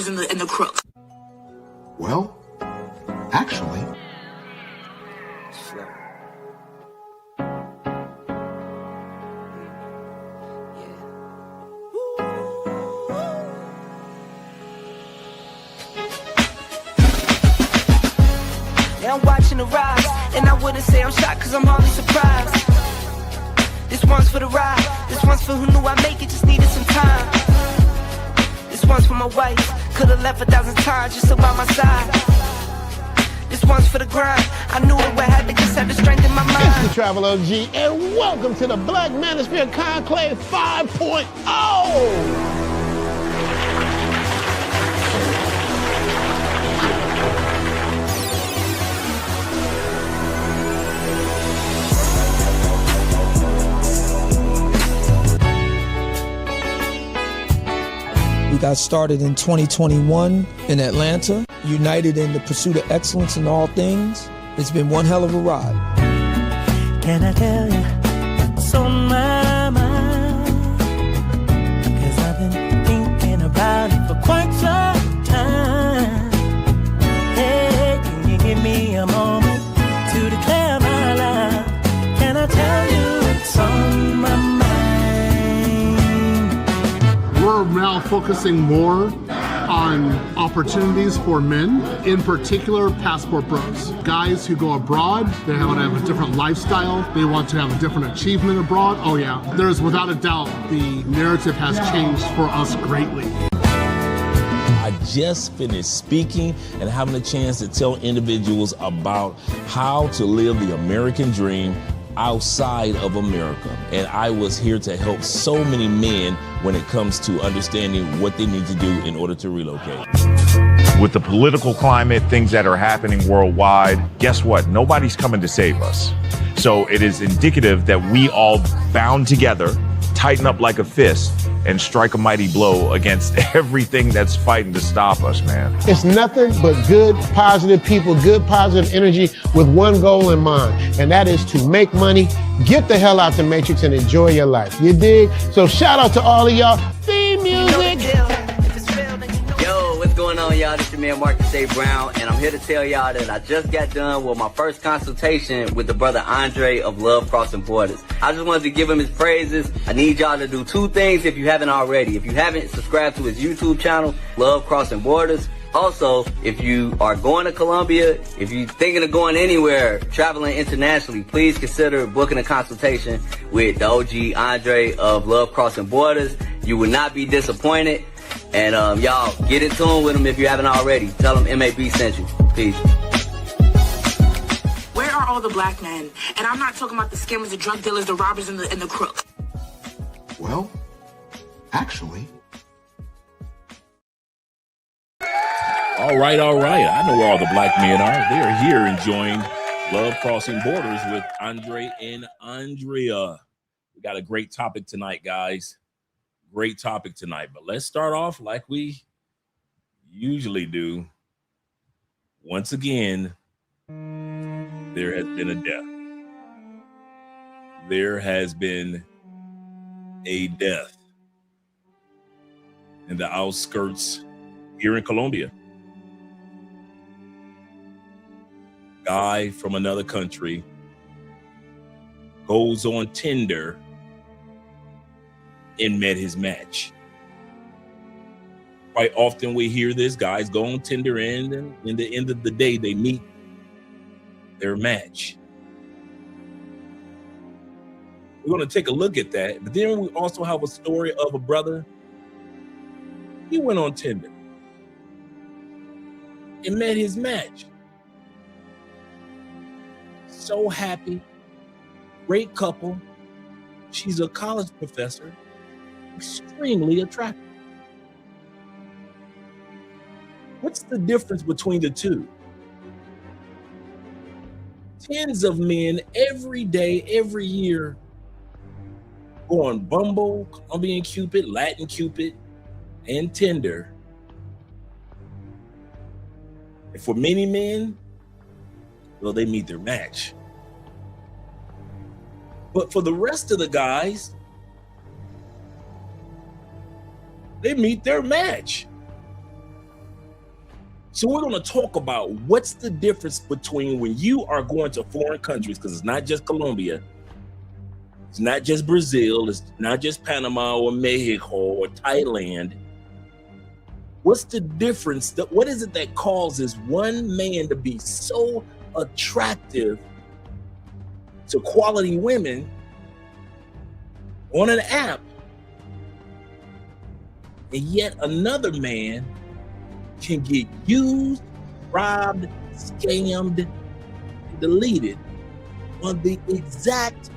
and the crooks. Well, actually. Yeah, I'm watching the rise, and I wouldn't say I'm shocked, cause I'm hardly surprised. This one's for the ride, this one's for who knew I'd make it, just needed some time. This one's for my wife, could've left 1,000 times just about my side. This one's for the grind, I knew it would happen, just had the strength in my mind. It's the Travel OG, and welcome to the Black Manosphere Conclave 5.0! We got started in 2021 in Atlanta, united in the pursuit of excellence in all things. It's been one hell of a ride. Can I tell you what's on my mind? Cause I've been thinking about it for quite some time. Hey, can you give me a moment to declare my love? Can I tell you what's on my mind? We're now focusing more on opportunities for men, in particular passport bros. Guys who go abroad, they want to have a different lifestyle, they want to have a different achievement abroad. Oh yeah, there's without a doubt the narrative has changed for us greatly. I just finished speaking and having a chance to tell individuals about how to live the American dream outside of America. And I was here to help so many men when it comes to understanding what they need to do in order to relocate. With the political climate, things that are happening worldwide, guess what? Nobody's coming to save us. So it is indicative that we all bound together, tighten up like a fist, and strike a mighty blow against everything that's fighting to stop us, man. It's nothing but good, positive people, good, positive energy with one goal in mind, and that is to make money, get the hell out the Matrix, and enjoy your life. You dig? So shout out to all of y'all. Theme music! Yo, what's going on, y'all? This is your man Marcus A. Brown, and I'm here to tell y'all that I just got done with my first consultation with the brother Andre of Love Crossing Borders. I just wanted to give him his praises. I need y'all to do two things if you haven't already. If you haven't, subscribe to his YouTube channel, Love Crossing Borders. Also, if you are going to Colombia, if you're thinking of going anywhere, traveling internationally, please consider booking a consultation with the OG Andre of Love Crossing Borders. You will not be disappointed. And y'all, get in tune with him if you haven't already. Tell him MAB sent you. Peace. Where are all the black men? And I'm not talking about the scammers, the drug dealers, the robbers, and the crooks. Well, actually. All right. I know where all the black men are. They are here enjoying Love Crossing Borders with Andre and Andrea. We got a great topic tonight, guys. Great topic tonight. But let's start off like we usually do. Once again, there has been a death. There has been a death in the outskirts here in Colombia. Guy from another country goes on Tinder and met his match. Quite often we hear this, guys go on Tinder and in the end of the day, they meet their match. We're going to take a look at that. But then we also have a story of a brother. He went on Tinder and met his match. So happy, great couple. She's a college professor, extremely attractive. What's the difference between the two? Tens of men every day, every year, go on Bumble, Colombian Cupid, Latin Cupid, and Tinder. And for many men, well, they meet their match. But for the rest of the guys, they meet their match. So we're going to talk about what's the difference between when you are going to foreign countries, because it's not just Colombia, it's not just Brazil, it's not just Panama or Mexico or Thailand. What's the difference? What is it that causes one man to be so attractive to quality women on an app, and yet another man can get used, robbed, scammed, and deleted on the exact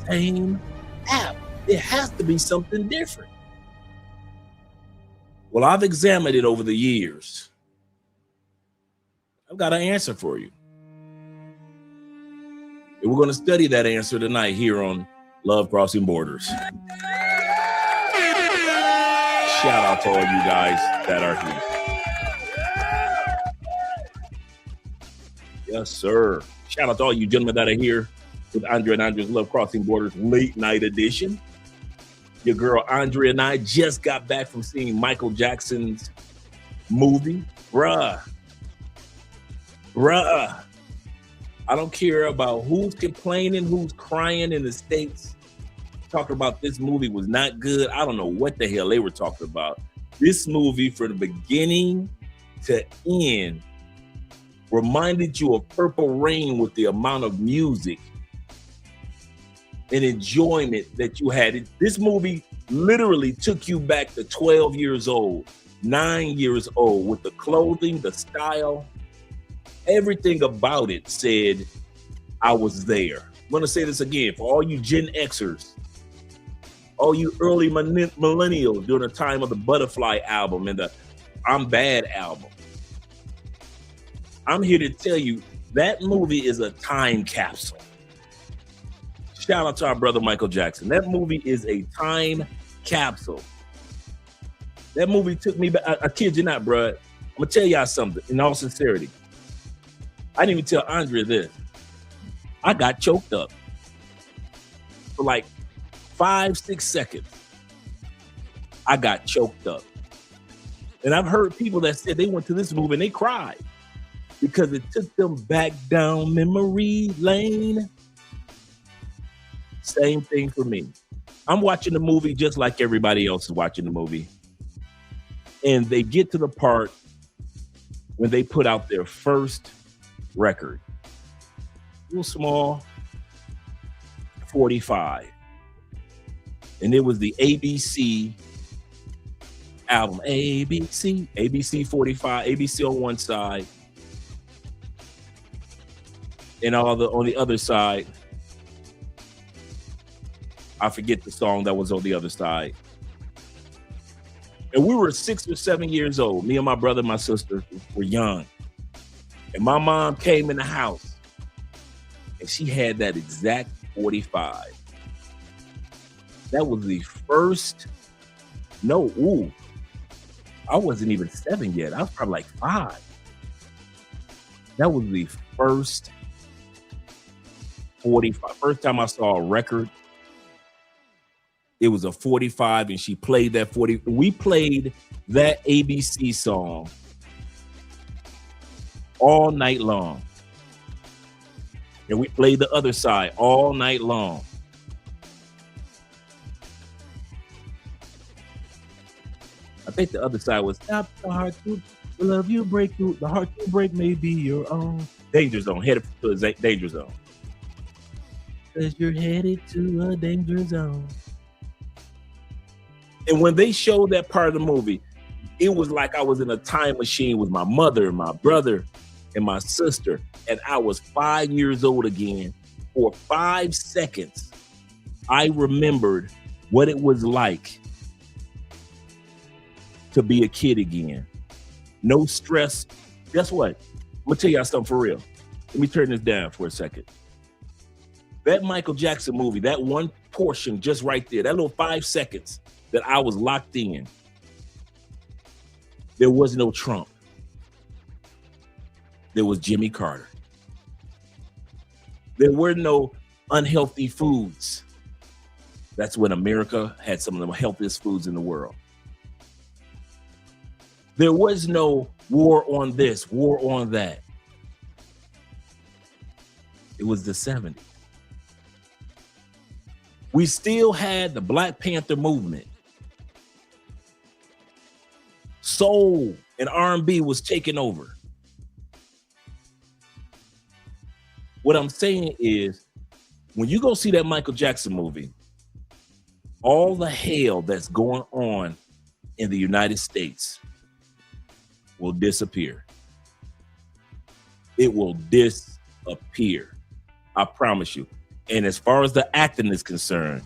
same app? It has to be something different. Well, I've examined it over the years. I've got an answer for you. And we're going to study that answer tonight here on Love Crossing Borders. Shout out to all you guys that are here. Yes, sir. Shout out to all you gentlemen that are here with Andre and Andre's Love Crossing Borders late night edition. Your girl Andre and I just got back from seeing Michael Jackson's movie. Bruh. I don't care about who's complaining, who's crying in the States. Talking about this movie was not good. I don't know what the hell they were talking about. This movie, from the beginning to end, reminded you of Purple Rain with the amount of music and enjoyment that you had. This movie literally took you back to 12 years old, 9 years old, with the clothing, the style, everything about it said, I was there. I'm going to say this again for all you Gen Xers, all you early millennials during the time of the Butterfly album and the I'm Bad album. I'm here to tell you that movie is a time capsule. Shout out to our brother Michael Jackson. That movie is a time capsule. That movie took me back. I kid you not, bro. I'm going to tell y'all something in all sincerity. I didn't even tell Andre this. I got choked up for like 5-6 seconds. I got choked up. And I've heard people that said they went to this movie and they cried because it took them back down memory lane. Same thing for me. I'm watching the movie just like everybody else is watching the movie. And they get to the part when they put out their first record. Real small, 45. And it was the ABC album. ABC 45, ABC on one side. And on the other side, I forget the song that was on the other side. And we were 6 or 7 years old. Me and my brother and my sister were young. And my mom came in the house and she had that exact 45. That was the first, I wasn't even 7 yet. I was probably like 5. That was the first 45. First time I saw a record, it was a 45 and she played that 40. We played that ABC song all night long. And we played the other side all night long. I think the other side was stop the heart to love you break you. The heart to break may be your own. Danger zone. Headed to a danger zone. Because you're headed to a danger zone. And when they showed that part of the movie, it was like I was in a time machine with my mother and my brother and my sister. And I was 5 years old again. For 5 seconds, I remembered what it was like to be a kid again. No stress. Guess what? I'm gonna tell y'all something for real. Let me turn this down for a second. That Michael Jackson movie, that one portion just right there, that little 5 seconds that I was locked in, there was no Trump. There was Jimmy Carter. There were no unhealthy foods. That's when America had some of the healthiest foods in the world. There was no war on this, war on that. It was the 70s. We still had the Black Panther movement. Soul and R&B was taking over. What I'm saying is, when you go see that Michael Jackson movie, all the hell that's going on in the United States will disappear. It will disappear. I promise you. And as far as the acting is concerned,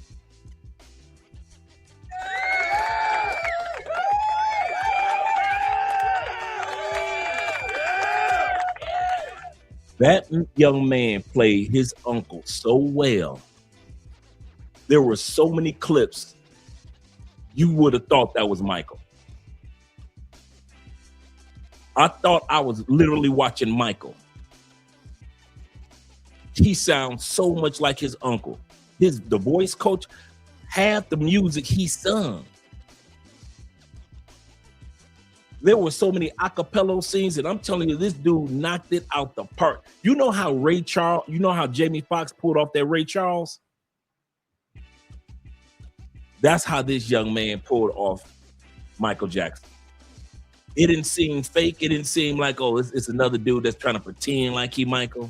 that young man played his uncle so well. There were so many clips, you would have thought that was Michael. I thought I was literally watching Michael. He sounds so much like his uncle. The voice coach, half the music he sung. There were so many a cappella scenes, and I'm telling you, this dude knocked it out the park. You know how Jamie Foxx pulled off that Ray Charles? That's how this young man pulled off Michael Jackson. It didn't seem fake. It didn't seem like, oh, it's another dude that's trying to pretend like he Michael.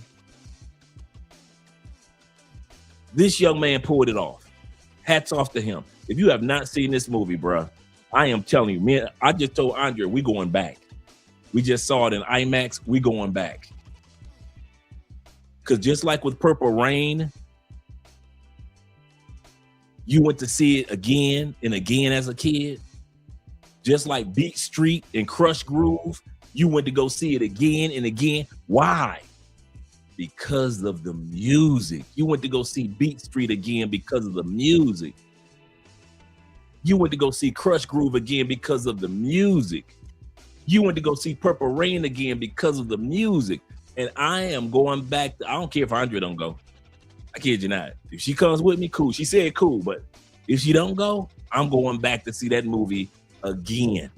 This young man pulled it off. Hats off to him. If you have not seen this movie, bruh, I am telling you, I just told Andre, we going back. We just saw it in IMAX. We going back. Because just like with Purple Rain, you went to see it again and again as a kid. Just like Beat Street and Crush Groove, you went to go see it again and again. Why? Because of the music. You went to go see Beat Street again because of the music. You went to go see Crush Groove again because of the music. You went to go see Purple Rain again because of the music. And I am going back. I don't care if Andre don't go. I kid you not. If she comes with me, cool. She said cool, but if she don't go, I'm going back to see that movie again.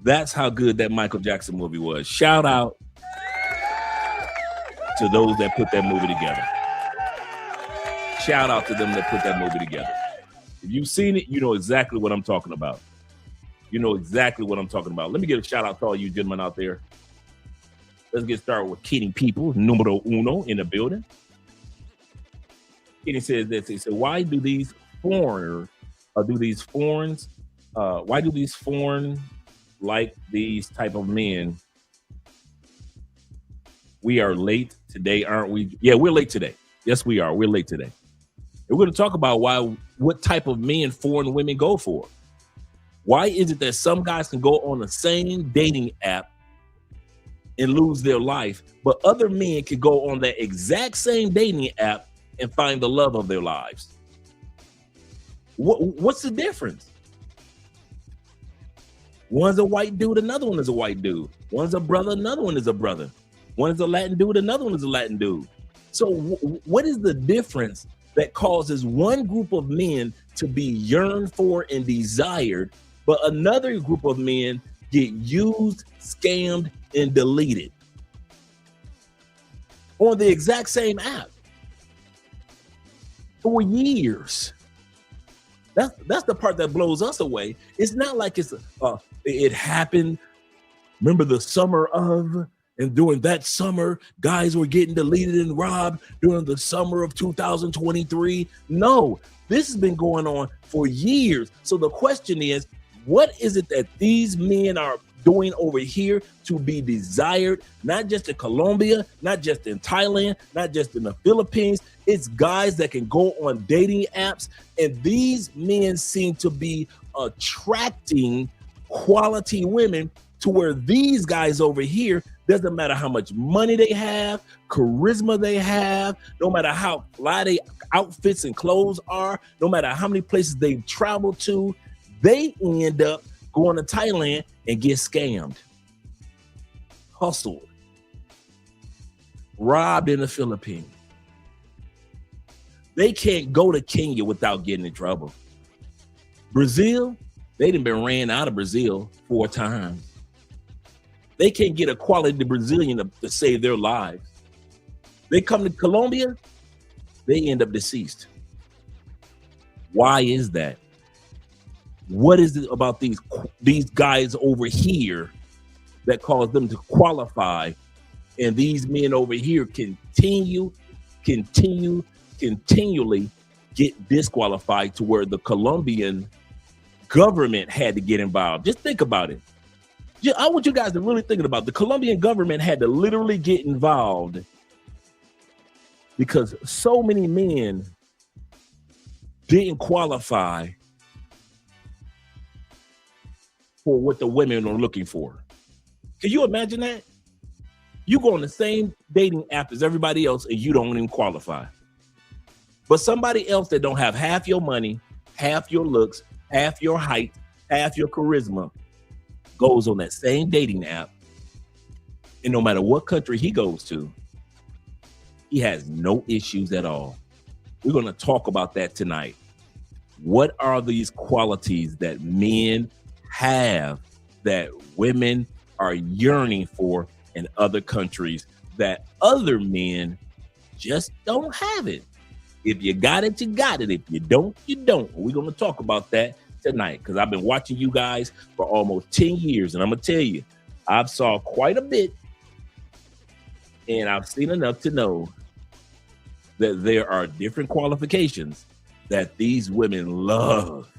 That's how good that Michael Jackson movie was. Shout out to those that put that movie together. Shout out to them that put that movie together. If you've seen it, you know exactly what I'm talking about. You know exactly what I'm talking about. Let me give a shout out to all you gentlemen out there. Let's get started with Kenny People, numero uno in the building. Kenny says this. He said, why do these foreigners like these type of men? We are late today, aren't we? Yeah, we're late today. Yes, we are. We're late today. And we're going to talk about what type of men foreign women go for. Why is it that some guys can go on the same dating app and lose their life, but other men can go on that exact same dating app and find the love of their lives? What's the difference? One's a white dude, another one is a white dude. One's a brother, another one is a brother. One is a Latin dude, another one is a Latin dude. So what is the difference that causes one group of men to be yearned for and desired, but another group of men get used, scammed, and deleted on the exact same app for years? That's the part that blows us away. It's not like it happened. Remember the summer of, and during that summer, guys were getting deleted and robbed during the summer of 2023. No, this has been going on for years. So the question is, what is it that these men are doing over here to be desired, not just in Colombia, not just in Thailand, not just in the Philippines? It's guys that can go on dating apps, and these men seem to be attracting quality women to where these guys over here, doesn't matter how much money they have, charisma they have, no matter how fly their outfits and clothes are, no matter how many places they've traveled to, they end up going to Thailand and get scammed, hustled, robbed in the Philippines. They can't go to Kenya without getting in trouble. Brazil, They done been ran out of Brazil 4 times. They can't get a quality Brazilian to save their lives. They come to Colombia, they end up deceased. Why is that? What is it about these guys over here that cause them to qualify, and these men over here continually get disqualified to where the Colombian government had to get involved? Just think about it. I want you guys to really think about it. The Colombian government had to literally get involved because so many men didn't qualify for what the women are looking for. Can you imagine that? You go on the same dating app as everybody else and you don't even qualify. But somebody else that don't have half your money, half your looks, half your height, half your charisma goes on that same dating app, and no matter what country he goes to, he has no issues at all. We're going to talk about that tonight. What are these qualities that men have that women are yearning for in other countries that other men just don't have it? If you got it, you got it. If you don't, you don't. We're going to talk about that tonight because I've been watching you guys for almost 10 years. And I'm going to tell you, I've saw quite a bit and I've seen enough to know that there are different qualifications that these women love.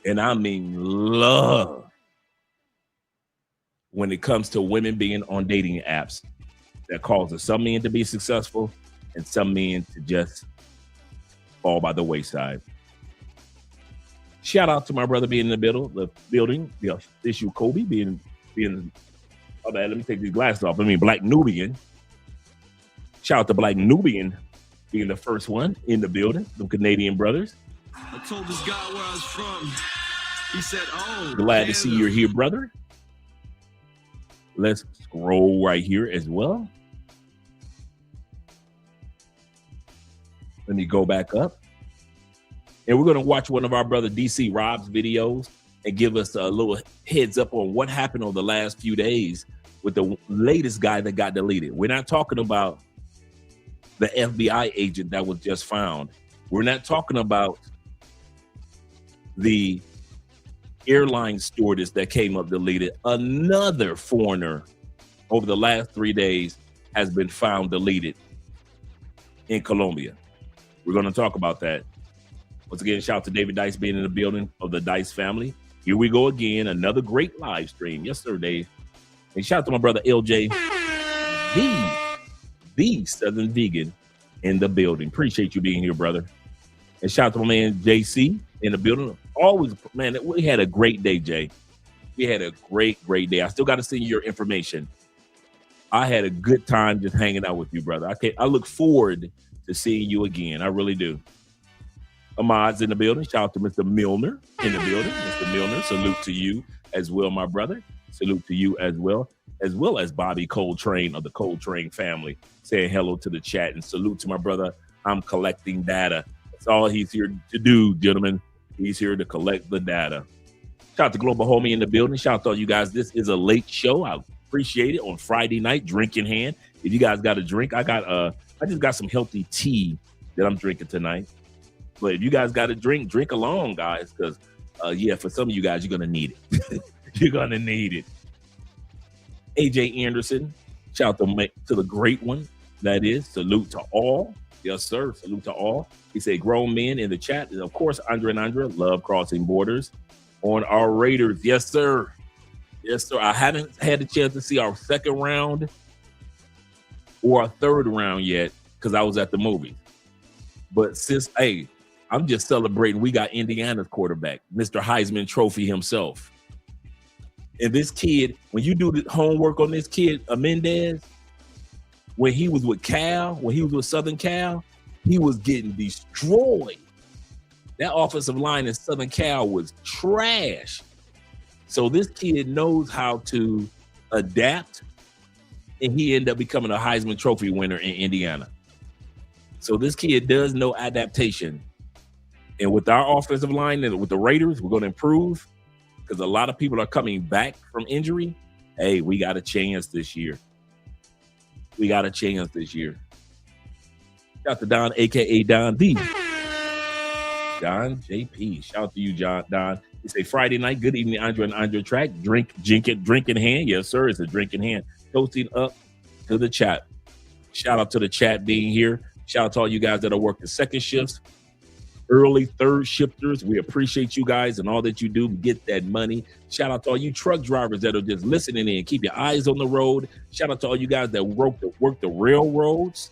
And I mean love when it comes to women being on dating apps that causes some men to be successful and some men to just fall by the wayside. Shout out to my brother being in the building, the issue Kobe being, oh man, let me take these glasses off. Black Nubian. Shout out to Black Nubian being the first one in the building, the Canadian brothers. I told this guy where I was from. He said, oh, glad to see you're here, brother. Let's scroll right here as well. Let me go back up. And we're going to watch one of our brother DC Rob's videos and give us a little heads up on what happened over the last few days with the latest guy that got deleted. We're not talking about the FBI agent that was just found. We're not talking about the airline stewardess that came up deleted. Another foreigner over the last 3 days has been found deleted in Colombia. We're going to talk about that. Once again, shout out to David Dice being in the building of the Dice family. Here we go again. Another great live stream. Yes, sir, Dave. And shout out to my brother LJ, the Southern Vegan in the building. Appreciate you being here, brother. And shout out to my man JC in the building. Always, man, we had a great day, Jay. We had a great day. I still got to send you your information. I had a good time just hanging out with you, brother. I look forward to seeing you again. I really do. Ahmad's in the building. Shout out to Mr. Milner in the building. Mr. Milner, salute to you as well, my brother. Salute to you as well as Bobby Coltrane of the Coltrane family, saying hello to the chat, and salute to my brother. I'm collecting data. That's all he's here to do, gentlemen. He's here to collect the data. Shout out to Global Homie in the building. Shout out to all you guys. This is a late show. I appreciate it. On Friday night, drink in hand. If you guys got a drink, I just got some healthy tea that I'm drinking tonight. But if you guys got a drink, drink along, guys, because for some of you guys, you're gonna need it. You're gonna need it. AJ Anderson, shout out to the great one. That is, salute to all. Yes, sir. Salute to all. He said, grown men in the chat. And of course, Andre and Andrea love crossing borders on our Raiders. Yes, sir. Yes, sir. I haven't had the chance to see our second round or our third round yet because I was at the movie. But I'm just celebrating. We got Indiana's quarterback, Mr. Heisman Trophy himself. And this kid, when you do the homework on this kid, Mendez, when he was with Cal, when he was with Southern Cal, he was getting destroyed. That offensive line in Southern Cal was trash. So this kid knows how to adapt, and he ended up becoming a Heisman Trophy winner in Indiana. So this kid does know adaptation. And with our offensive line and with the Raiders, we're going to improve. because a lot of people are coming back from injury. Hey, we got a chance this year. We got a chance this year. Shout out to Don, aka Don D. Don JP. Shout out to you, Don. It's a Friday night. Good evening, Andre and Andre Track. Drink in hand. Yes, sir. It's a drink in hand. Toasting up to the chat. Shout out to the chat being here. Shout out to all you guys that are working second shifts, early third shifters. We appreciate you guys and all that you do. Get that money. Shout out to all you truck drivers that are just listening in. Keep your eyes on the road. Shout out to all you guys that work the railroads.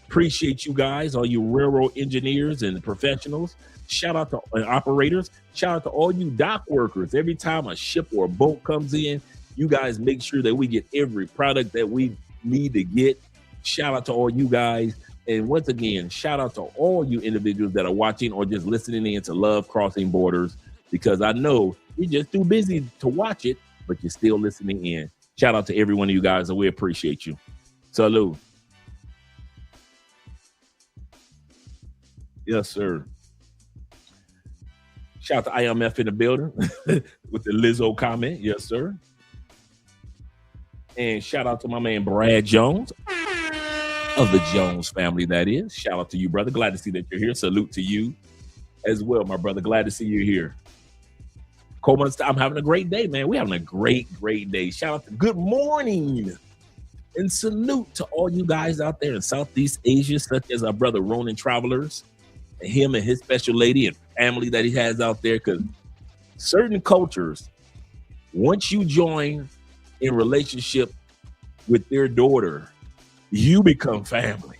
Appreciate you guys, all you railroad engineers and professionals. Shout out to operators. Shout out to all you dock workers. Every time a ship or a boat comes in, you guys make sure that we get every product that we need to get. Shout out to all you guys. And once again, shout out to all you individuals that are watching or just listening in to Love Crossing Borders, because I know you're just too busy to watch it, but you're still listening in. Shout out to every one of you guys, and we appreciate you. Salute. Yes, sir. Shout out to IMF in the building with the Lizzo comment. Yes, sir. And shout out to my man Brad Jones of the Jones family, that is. Shout out to you, brother. Glad to see that you're here. Salute to you as well, my brother. Glad to see you here. Coleman, I'm having a great day, man. We're having a great day. Shout out to good morning. And salute to all you guys out there in Southeast Asia, such as our brother Ronin Travelers, and him and his special lady and family that he has out there. Because certain cultures, once you join in relationship with their daughter, you become family.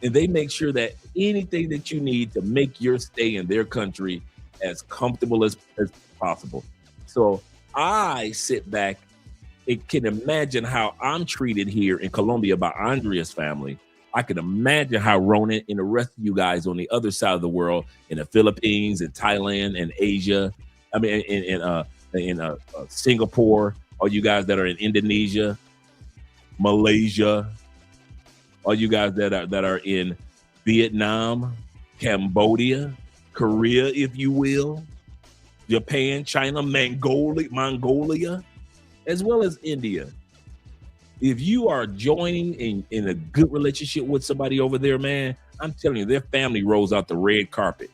And they make sure that anything that you need to make your stay in their country as comfortable as possible. So I sit back and can imagine how I'm treated here in Colombia by Andrea's family. I can imagine how Ronan and the rest of you guys on the other side of the world, in the Philippines and Thailand and Asia, I mean, in Singapore, all you guys that are in Indonesia, Malaysia, all you guys that are in Vietnam, Cambodia, Korea, if you will, Japan, China, Mongolia, as well as India. If you are joining in a good relationship with somebody over there, man, I'm telling you, their family rolls out the red carpet.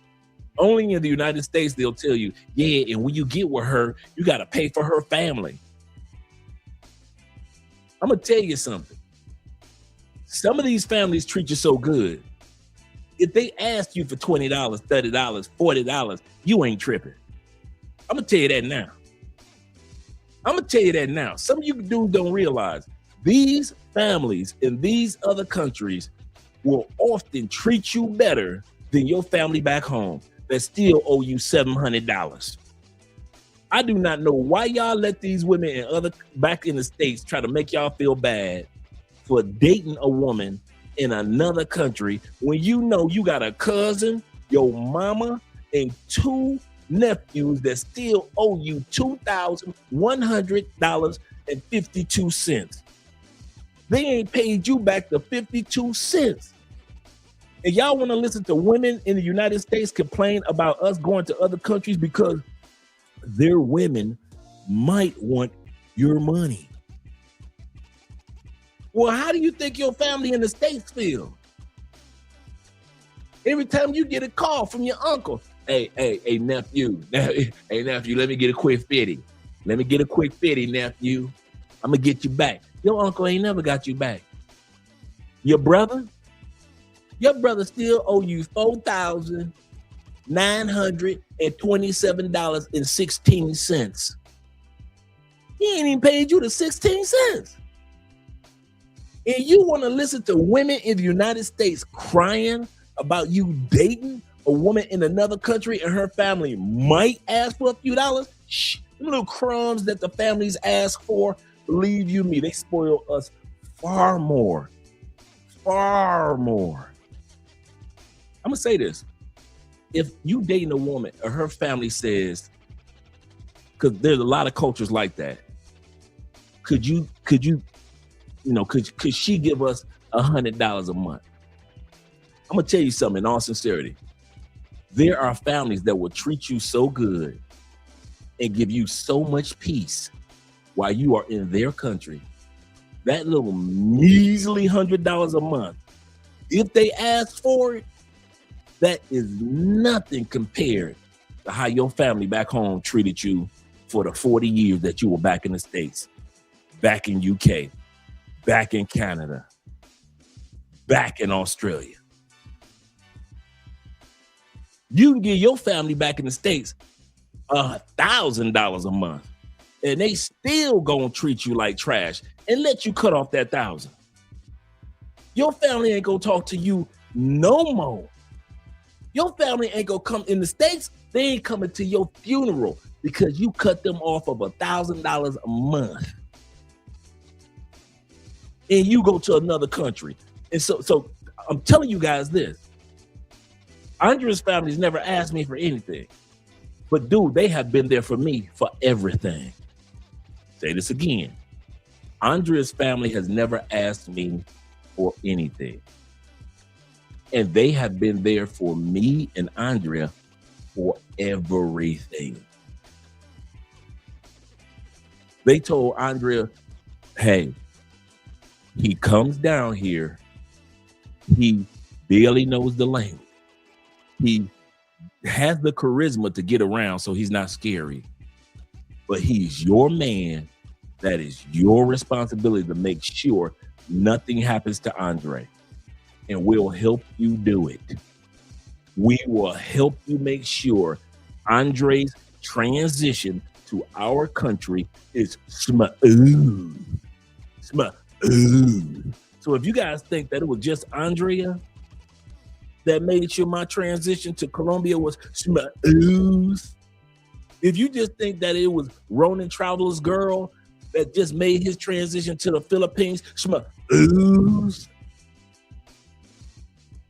Only in the United States, they'll tell you, yeah, and when you get with her, you got to pay for her family. I'm going to tell you something. Some of these families treat you so good. If they ask you for $20, $30, $40, you ain't tripping. I'm going to tell you that now. Some of you dudes don't realize these families in these other countries will often treat you better than your family back home that still owe you $700. I do not know why y'all let these women and back in the States try to make y'all feel bad for dating a woman in another country when you know you got a cousin, your mama, and two nephews that still owe you $2,100.52. They ain't paid you back the 52 cents. And y'all want to listen to women in the United States complain about us going to other countries because their women might want your money. Well, how do you think your family in the States feel? Every time you get a call from your uncle, hey, nephew, let me get a quick 50. Let me get a quick 50, nephew. I'm going to get you back. Your uncle ain't never got you back. Your brother still owe you $4,927.16. He ain't even paid you the 16 cents. And you want to listen to women in the United States crying about you dating a woman in another country and her family might ask for a few dollars? Shh, them little crumbs that the families ask for, believe you me, they spoil us far more. I'm gonna say this. If you dating a woman or her family says, because there's a lot of cultures like that, could she give us $100 a month? I'm gonna tell you something in all sincerity. There are families that will treat you so good and give you so much peace while you are in their country. That little measly $100 a month, if they ask for it, that is nothing compared to how your family back home treated you for the 40 years that you were back in the States, back in UK, back in Canada, back in Australia. You can give your family back in the States $1,000 a month, and they still gonna treat you like trash and let you cut off that $1,000. Your family ain't gonna talk to you no more. Your family ain't gonna come in the States. They ain't coming to your funeral because you cut them off of $1,000 a month. And you go to another country. And so I'm telling you guys this. Andrea's family's never asked me for anything. But dude, they have been there for me for everything. Say this again. Andrea's family has never asked me for anything. And they have been there for me and Andrea for everything. They told Andrea, hey, he comes down here. He barely knows the language. He has the charisma to get around, so he's not scary. But he's your man. That is your responsibility to make sure nothing happens to Andre. And we'll help you do it. We will help you make sure Andre's transition to our country is smooth. Smooth. So if you guys think that it was just Andrea that made sure my transition to Colombia was smooth, if you just think that it was Ronan Traveler's girl that just made his transition to the Philippines smooth,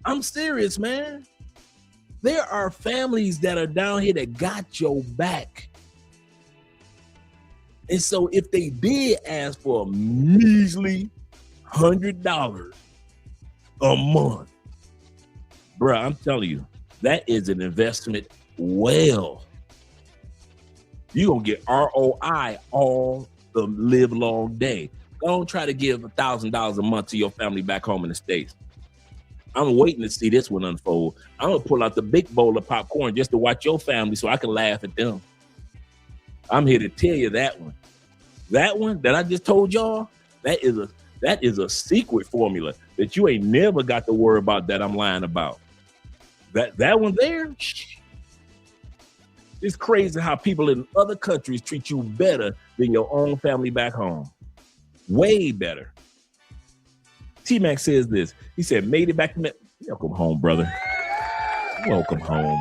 I'm serious, man. There are families that are down here that got your back. And so if they did ask for a measly $100 a month, bro, I'm telling you, that is an investment well. You're going to get ROI all the live long day. Don't try to give $1,000 a month to your family back home in the States. I'm waiting to see this one unfold. I'm going to pull out the big bowl of popcorn just to watch your family so I can laugh at them. I'm here to tell you that one. That one that I just told y'all, that is a secret formula that you ain't never got to worry about that I'm lying about. That one there, it's crazy how people in other countries treat you better than your own family back home. Way better. T-Mac says this. He said, made it back to welcome home, brother. Welcome home.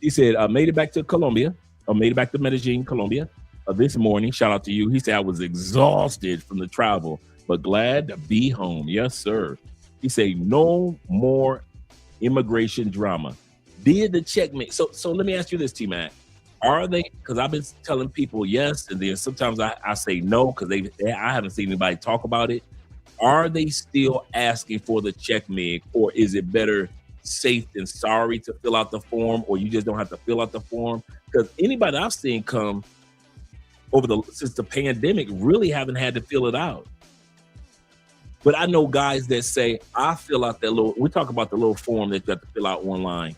He said, I made it back to Colombia. I made it back to Medellin, Colombia this morning. Shout out to you. He said, I was exhausted from the travel, but glad to be home. Yes, sir. He said, no more immigration drama. Did the checkmate. So let me ask you this, T-Mac. Are they, because I've been telling people yes, and then sometimes I say no because I haven't seen anybody talk about it. Are they still asking for the checkmate, or is it better safe than sorry to fill out the form, or you just don't have to fill out the form? Because anybody I've seen come since the pandemic really haven't had to fill it out. But I know guys that say, I fill out that we talk about the little form that you have to fill out online.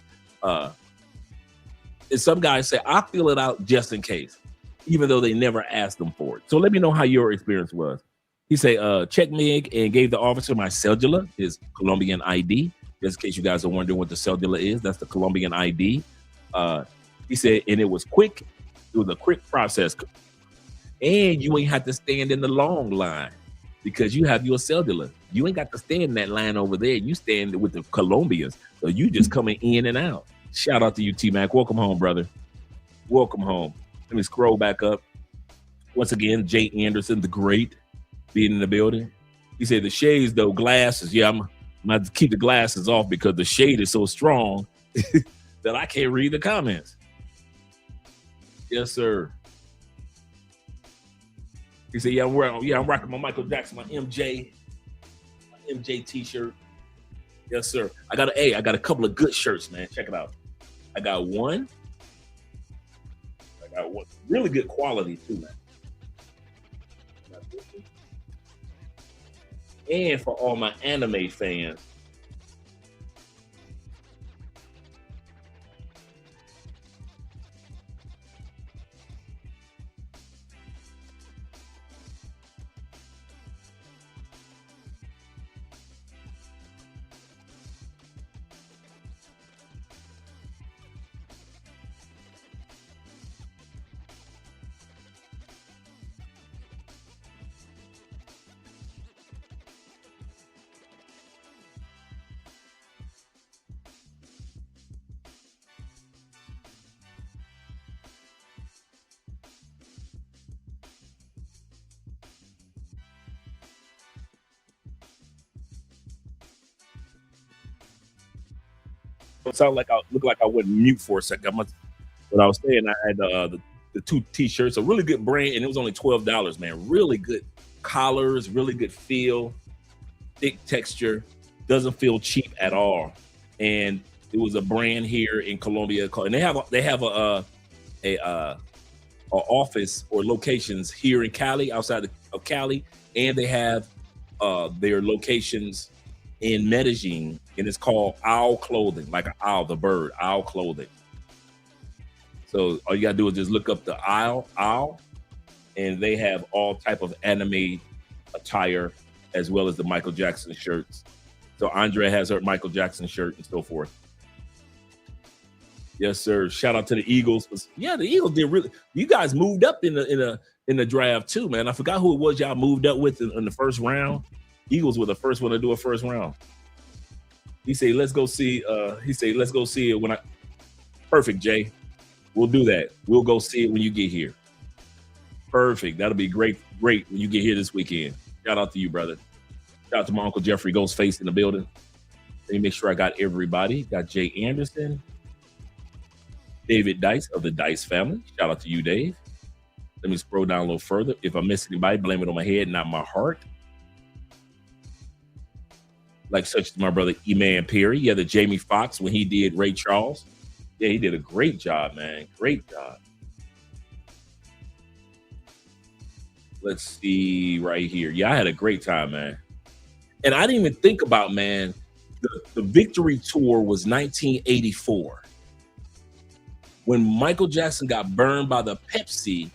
And some guys say, I fill it out just in case, even though they never asked them for it. So let me know how your experience was. He said, check me and gave the officer my cedula, his Colombian ID. Just in case you guys are wondering what the cedula is, that's the Colombian ID. He said, and it was quick. It was a quick process. And you ain't have to stand in the long line because you have your cedula. You ain't got to stand in that line over there. You stand with the Colombians. So you just coming in and out. Shout out to you, T-Mac. Welcome home, brother. Welcome home. Let me scroll back up. Once again, Jay Anderson, the great, being in the building. He said the shades, though, glasses. Yeah, I'm going to keep the glasses off because the shade is so strong that I can't read the comments. Yes, sir. He said, I'm rocking my Michael Jackson, my MJ t-shirt. Yes, sir. I got a couple of good shirts, man. Check it out. I got one really good quality too, man. And for all my anime fans, it sounded like I looked like I went mute for a second. What I was saying, I had the two T-shirts, a really good brand, and it was only $12, man. Really good collars, really good feel, thick texture, doesn't feel cheap at all. And it was a brand here in Colombia, and they have a office or locations here in Cali, outside of Cali, and they have their locations in Medellin, and it's called Owl Clothing, like an owl, the bird, Owl Clothing. So all you gotta do is just look up the owl, and they have all type of anime attire as well as the Michael Jackson shirts. So Andre has her Michael Jackson shirt and so forth. Yes, sir. Shout out to the Eagles. Yeah, the Eagles did really. You guys moved up in the draft too, man. I forgot who it was y'all moved up with in the first round. Eagles were the first one to do a first round. He said, "Let's go see." "Let's go see it when I." Perfect, Jay. We'll do that. We'll go see it when you get here. Perfect. That'll be great when you get here this weekend. Shout out to you, brother. Shout out to my Uncle Jeffrey Ghostface in the building. Let me make sure I got everybody. Got Jay Anderson, David Dice of the Dice family. Shout out to you, Dave. Let me scroll down a little further. If I miss anybody, blame it on my head, not my heart. Like such as my brother E-Man Perry. Yeah, the Jamie Foxx when he did Ray Charles. Yeah, he did a great job, man. Great job. Let's see right here. Yeah, I had a great time, man. And I didn't even think about, man, the Victory Tour was 1984. When Michael Jackson got burned by the Pepsi,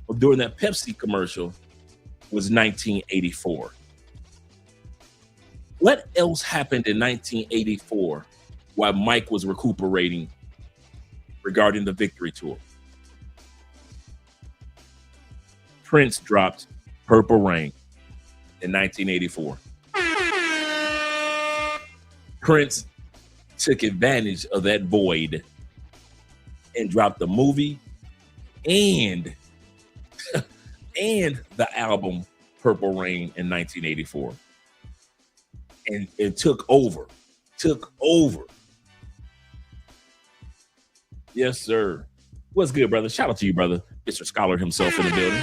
or during that Pepsi commercial, was 1984. What else happened in 1984 while Mike was recuperating regarding the Victory Tour? Prince dropped Purple Rain in 1984. Prince took advantage of that void and dropped the movie and the album Purple Rain in 1984. And it took over. Yes, sir. What's good, brother? Shout out to you, brother. Mr. Scholar himself in the building.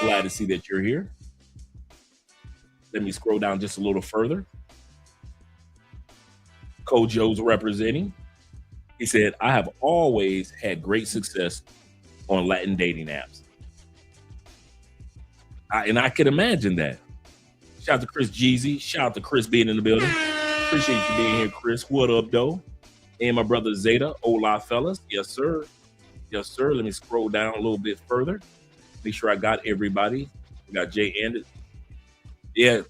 Glad to see that you're here. Let me scroll down just a little further. Kojo's representing. He said, I have always had great success on Latin dating apps. And I can imagine that. Shout out to Chris Jeezy. Shout out to Chris being in the building. Appreciate you being here, Chris. What up, though? And my brother Zeta. Hola, fellas. Yes, sir. Yes, sir. Let me scroll down a little bit further. Make sure I got everybody. We got Jay Anderson. Yeah,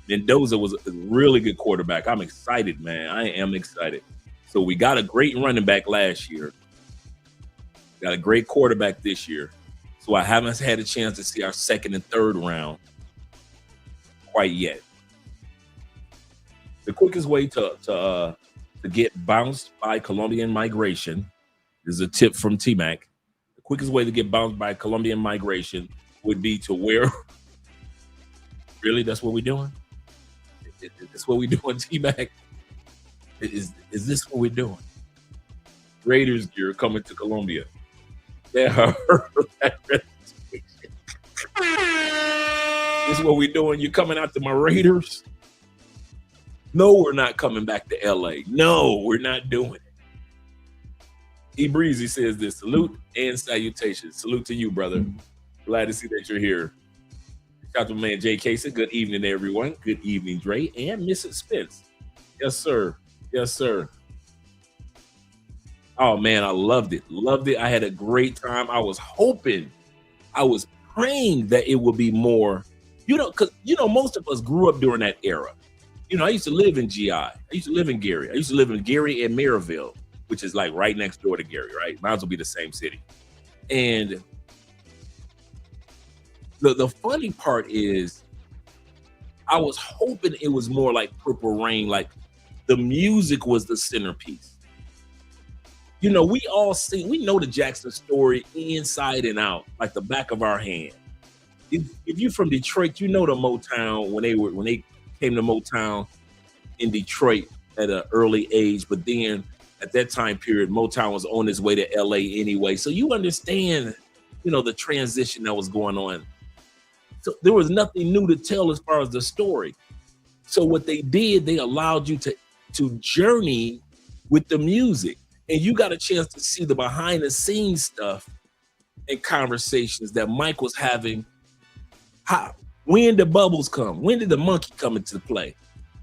Mendoza was a really good quarterback. I'm excited, man. I am excited. So we got a great running back last year. Got a great quarterback this year. So I haven't had a chance to see our second and third round quite yet. The quickest way to get bounced by Colombian migration is a tip from T-Mac. The quickest way to get bounced by Colombian migration would be to wear. Really, that's what we're doing? That's what we're doing, T-Mac? Is this what we're doing? Raiders gear coming to Colombia. Yeah, this is what we're doing. You're coming out to my Raiders. No, we're not coming back to LA. No, we're not doing it. E Breezy says this: salute and salutations. Salute to you, brother. Glad to see that you're here. Shout out to my man Jay Casey. Good evening, everyone. Good evening, Dre and Mrs. Spence. Yes, sir. Yes, sir. Oh man, I loved it. Loved it. I had a great time. I was praying that it would be more, because most of us grew up during that era. I used to live in GI. I used to live in Gary. I used to live in Gary and Maryville, which is like right next door to Gary, right? Might as well be the same city. And the funny part is I was hoping it was more like Purple Rain, like the music was the centerpiece. We know the Jackson story inside and out, like the back of our hand. If you're from Detroit, you know the Motown when they came to Motown in Detroit at an early age, but then at that time period, Motown was on its way to LA anyway. So you understand, the transition that was going on. So there was nothing new to tell as far as the story. So what they did, they allowed you to journey with the music. And you got a chance to see the behind the scenes stuff and conversations that Mike was having. When did Bubbles come? When did the monkey come into play?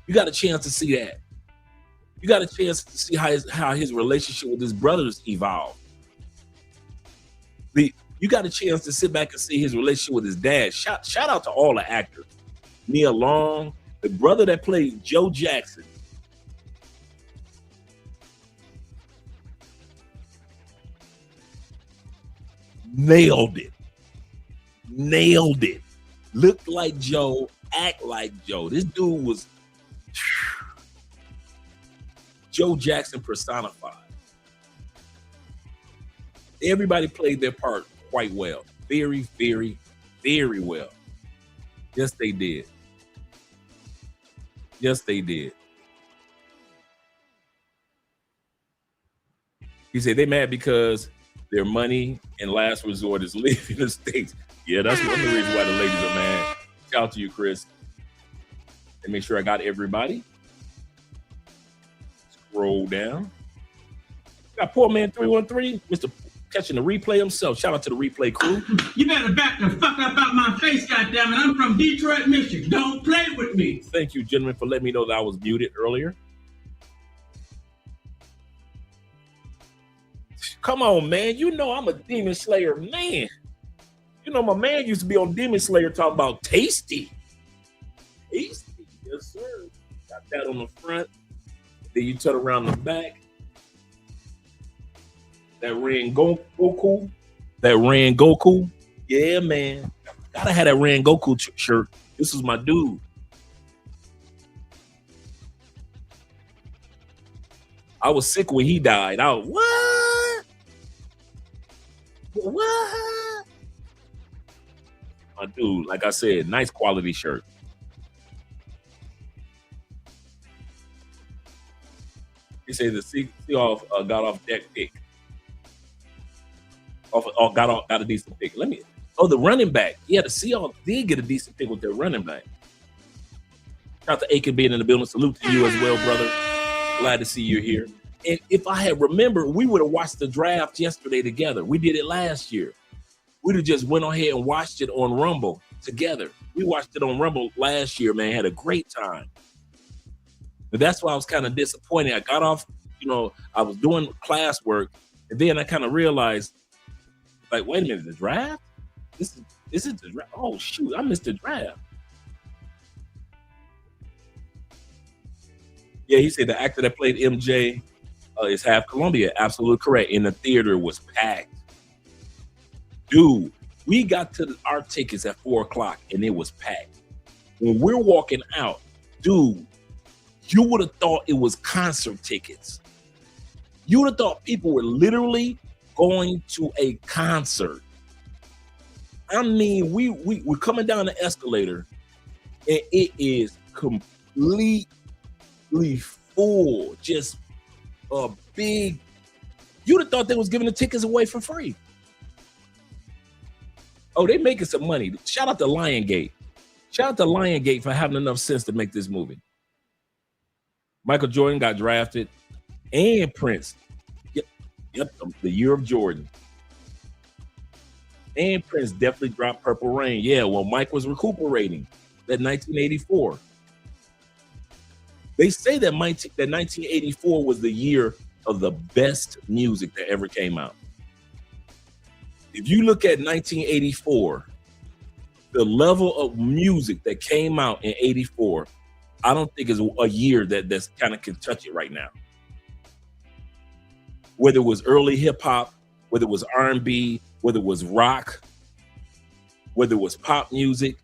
You got a chance to see that. You got a chance to see how his relationship with his brothers evolved. You got a chance to sit back and see his relationship with his dad. Shout out to all the actors. Nia Long, the brother that played Joe Jackson. Nailed it. Looked like Joe, act like Joe. This dude was Joe Jackson personified. Everybody played their part quite well. Very, very, very well. Yes, they did. Yes, they did. He said they mad because their money and last resort is leaving the States. Yeah, that's one of the reasons why the ladies are mad. Shout out to you, Chris. And make sure I got everybody. Scroll down. Got poor man 313, Mr. Catching the replay himself. Shout out to the replay crew. You better back the fuck up out my face, goddammit. I'm from Detroit, Michigan. Don't play with me. Thank you, gentlemen, for letting me know that I was muted earlier. Come on, man. I'm a Demon Slayer man. My man used to be on Demon Slayer talking about tasty. Tasty, yes, sir. Got that on the front. Then you turn around the back. That Ren Goku. Yeah, man. Gotta have that Ren Goku shirt. This was my dude. I was sick when he died. I was, what? My dude, like I said, nice quality shirt. He said the Seahawks got off deck pick. Got a decent pick. The running back. Yeah, the Seahawks did get a decent pick with their running back. Shout out to Aiken being in the building. Salute to you as well, brother. Glad to see you here. And if I had remembered, we would have watched the draft yesterday together. We did it last year. We'd have just went ahead and watched it on Rumble together. We watched it on Rumble last year, man. Had a great time. But that's why I was kind of disappointed. I got off, I was doing classwork, and then I kind of realized, like, wait a minute, the draft? This is the draft. Oh shoot, I missed the draft. Yeah, he said the actor that played MJ is half Colombia. Absolutely correct. And the theater was packed. Dude, we got to our tickets at 4:00 and it was packed. When we're walking out, dude, you would have thought it was concert tickets. You would have thought people were literally going to a concert. I mean, we're coming down the escalator and it is completely full. Just a big, you'd have thought they was giving the tickets away for free. Oh, they making some money. Shout out to Lionsgate. Shout out to Lionsgate for having enough sense to make this movie. Michael Jordan got drafted, and Prince. Yep, the year of Jordan. And Prince definitely dropped Purple Rain. Yeah, well, Mike was recuperating that 1984. They say that 1984 was the year of the best music that ever came out. If you look at 1984, the level of music that came out in 84, I don't think is a year that's kind of can touch it right now. Whether it was early hip hop, whether it was R&B, whether it was rock, whether it was pop music,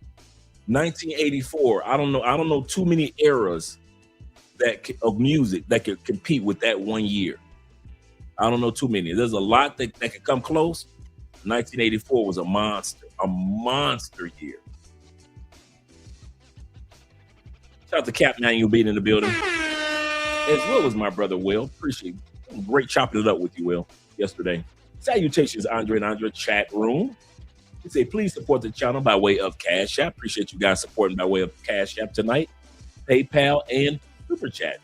1984. I don't know too many eras of music that could compete with that one year. I don't know too many. There's a lot that could come close. 1984 was a monster year. Shout out to Cap Manuel being in the building. As well as my brother Will. Appreciate it. Great chopping it up with you, Will, yesterday. Salutations, Andre and Andre chat room. He said, please support the channel by way of Cash App. Appreciate you guys supporting by way of Cash App tonight. PayPal and Super Chats.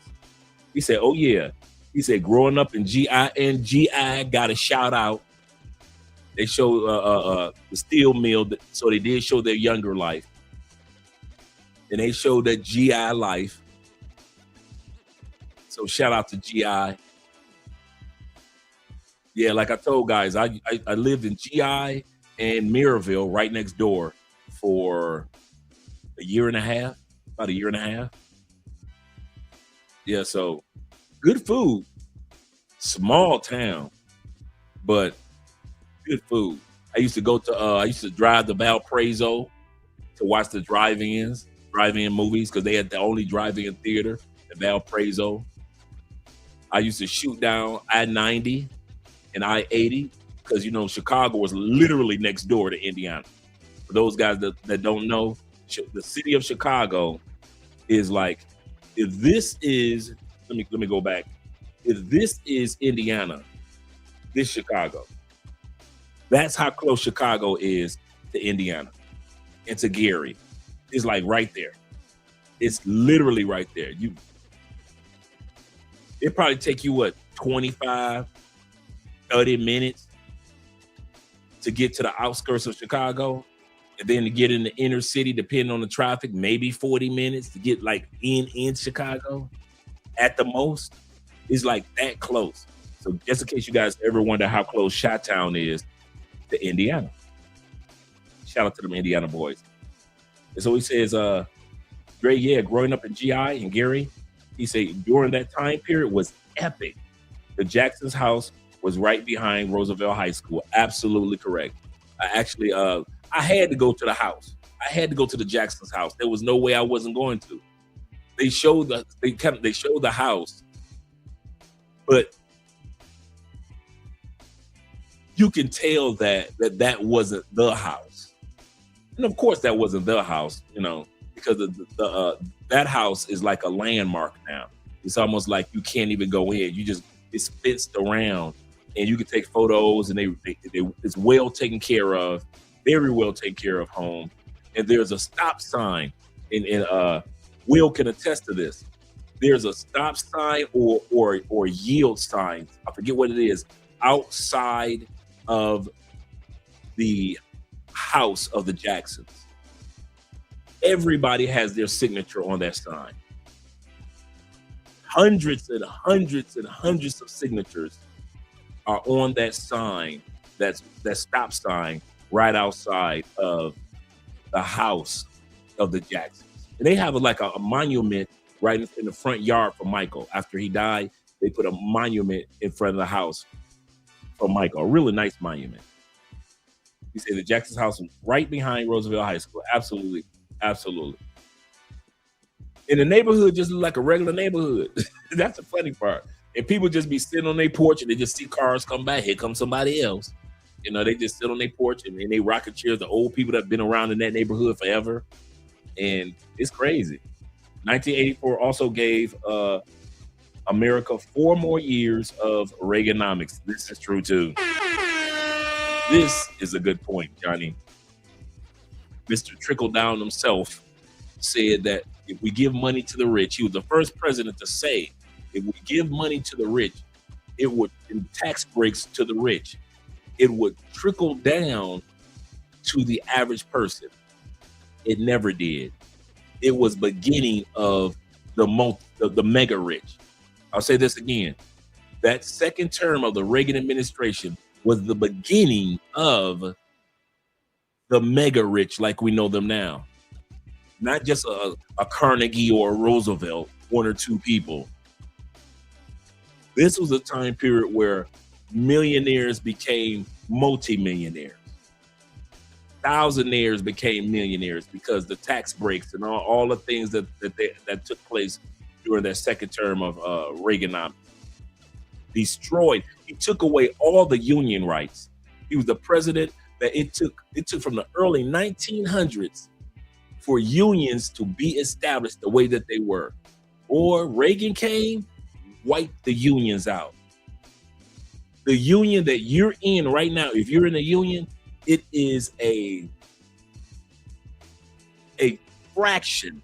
He said, oh yeah. He said, growing up in GI, got a shout out. They showed the steel mill, so they did show their younger life. And they showed that GI life. So shout out to GI. Yeah, like I told guys, I lived in GI and Mirabville right next door for about a year and a half. Yeah, so good food, small town, but good food. I used to drive to Valparaiso to watch the drive-in movies because they had the only drive-in theater in Valparaiso. I used to shoot down I-90 and I-80 because, Chicago was literally next door to Indiana. For those guys that don't know, the city of Chicago is like, if this is, let me go back. If this is Indiana, this Chicago. That's how close Chicago is to Indiana and to Gary. It's like right there. It's literally right there. It probably take you 25, 30 minutes to get to the outskirts of Chicago, and then to get in the inner city, depending on the traffic, maybe 40 minutes to get like in Chicago at the most. It's like that close. So just in case you guys ever wonder how close Chi-Town is to Indiana. Shout out to them Indiana boys. And so he says, Dre, yeah, growing up in GI and Gary, he said during that time period was epic. The Jackson's house was right behind Roosevelt High School. Absolutely correct. I actually, I had to go to the house. I had to go to the Jackson's house. There was no way I wasn't going to. They showed the house, but you can tell that wasn't the house. And of course that wasn't the house, because that house is like a landmark now. It's almost like you can't even go in. It's fenced around and you can take photos, and it's well taken care of, very well taken care of home. And there's a stop sign, and Will can attest to this. There's a stop sign or yield sign. I forget what it is, outside of the house of the Jacksons. Everybody has their signature on that sign. Hundreds and hundreds and hundreds of signatures are on that sign, that stop sign right outside of the house of the Jacksons. And they have a monument right in the front yard for Michael. After he died, they put a monument in front of the house for Michael, a really nice monument. You say the Jackson's house was right behind Roosevelt High School. Absolutely, absolutely. And the neighborhood just looked like a regular neighborhood. That's the funny part. And people just be sitting on their porch and they just see cars come by. Here comes somebody else. They just sit on their porch and they rocking chairs. The old people that have been around in that neighborhood forever. And it's crazy. 1984 also gave America 4 more years of Reaganomics. This is true too. This is a good point, Johnny. Mr. Trickle Down himself said that, if we give money to the rich, he was the first president to say, if we give money to the rich, it would, in tax breaks to the rich, it would trickle down to the average person. It never did. It was beginning of the mega rich. I'll say this again. That second term of the Reagan administration was the beginning of the mega rich like we know them now. Not just a Carnegie or a Roosevelt, one or two people. This was a time period where millionaires became multimillionaires. Thousandaires became millionaires because the tax breaks and all the things that took place during that second term of Reaganomics. Destroyed. He took away all the union rights. He was the president that it took from the early 1900s for unions to be established the way that they were. Or Reagan came, wiped the unions out. The union that you're in right now, if you're in a union, it is a fraction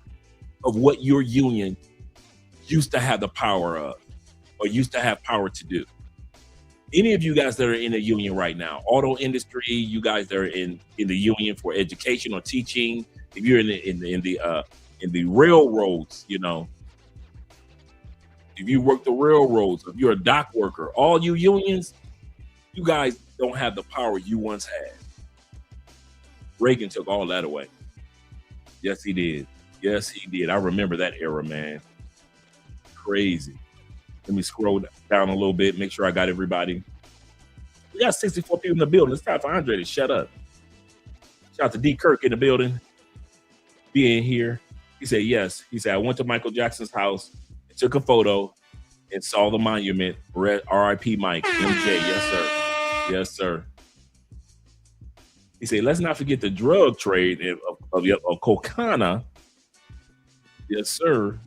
of what your union used to have the power of, or used to have power to do. Any of you guys that are in a union right now, auto industry, you guys that are in the union for education or teaching, if you're in the railroads, you know, if you work the railroads, if you're a dock worker, all you unions, you guys don't have the power you once had. Reagan took all that away. Yes, he did. Yes, he did. I remember that era, man. Crazy. Let me scroll down a little bit, make sure I got everybody. We got 64 people in the building. It's time for Andre to shut up. Shout out to D. Kirk in the building, being here. He said, yes. He said, I went to Michael Jackson's house and took a photo and saw the monument. R.I.P. Mike, MJ. Yes, sir. Yes, sir. He said, let's not forget the drug trade of cocaine. Yes, sir.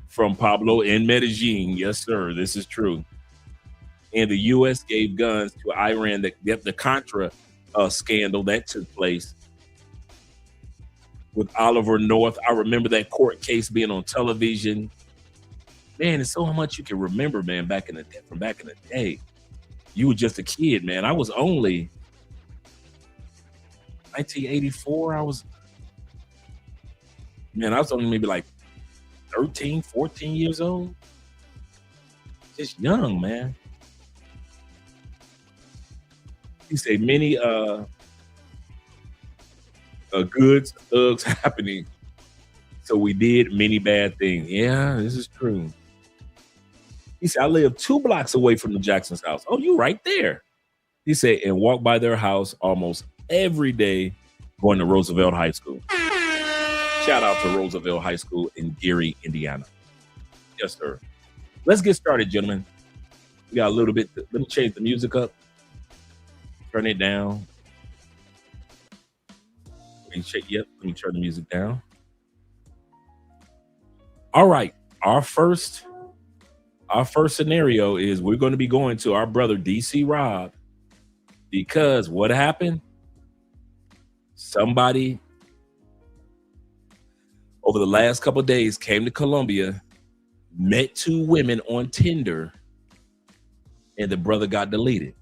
From Pablo in Medellin. Yes, sir. This is true. And the U.S. gave guns to Iran. The Contra scandal that took place with Oliver North. I remember that court case being on television. Man, it's so much you can remember, man, from back in the day. You were just a kid, man. I was only 1984. I was only maybe like 13, 14 years old. Just young, man. He said many goods, thugs happening. So we did many bad things. Yeah, this is true. He said, I live 2 blocks away from the Jackson's house. Oh, you right there. He said, and walk by their house almost every day going to Roosevelt High School. Shout out to Roosevelt High School in Gary, Indiana. Yes, sir. Let's get started, gentlemen. We got a little bit. Let me change the music up. Turn it down. Yep, let me turn the music down. All right. Our first scenario is we're going to be going to our brother DC Rob, because what happened? Somebody over the last couple of days came to Colombia, met 2 women on Tinder, and the brother got deleted.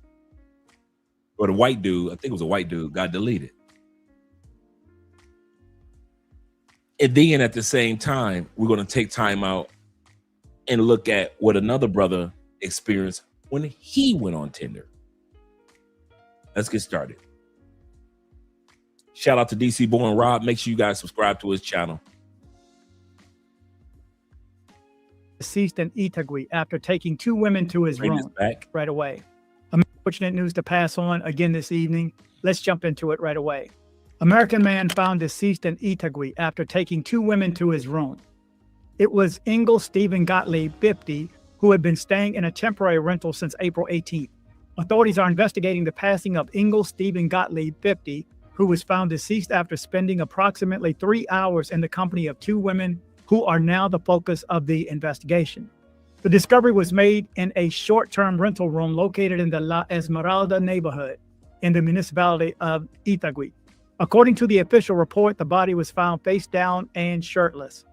Or the white dude, I think it was a white dude, got deleted. And then at the same time, we're going to take time out and look at what another brother experienced when he went on Tinder. Let's get started. Shout out to DC Born Rob. Make sure you guys subscribe to his channel. Deceased in Itagüí after taking 2 women to his room right away. Unfortunate news to pass on again this evening. Let's jump into it right away. American man found deceased in Itagüí after taking 2 women to his room. It was Engel Stephen Gottlieb, 50, who had been staying in a temporary rental since April 18th. Authorities are investigating the passing of Engel Stephen Gottlieb, 50, who was found deceased after spending approximately 3 hours in the company of 2 women who are now the focus of the investigation. The discovery was made in a short-term rental room located in the La Esmeralda neighborhood in the municipality of Itagüí. According to the official report, the body was found face down and shirtless.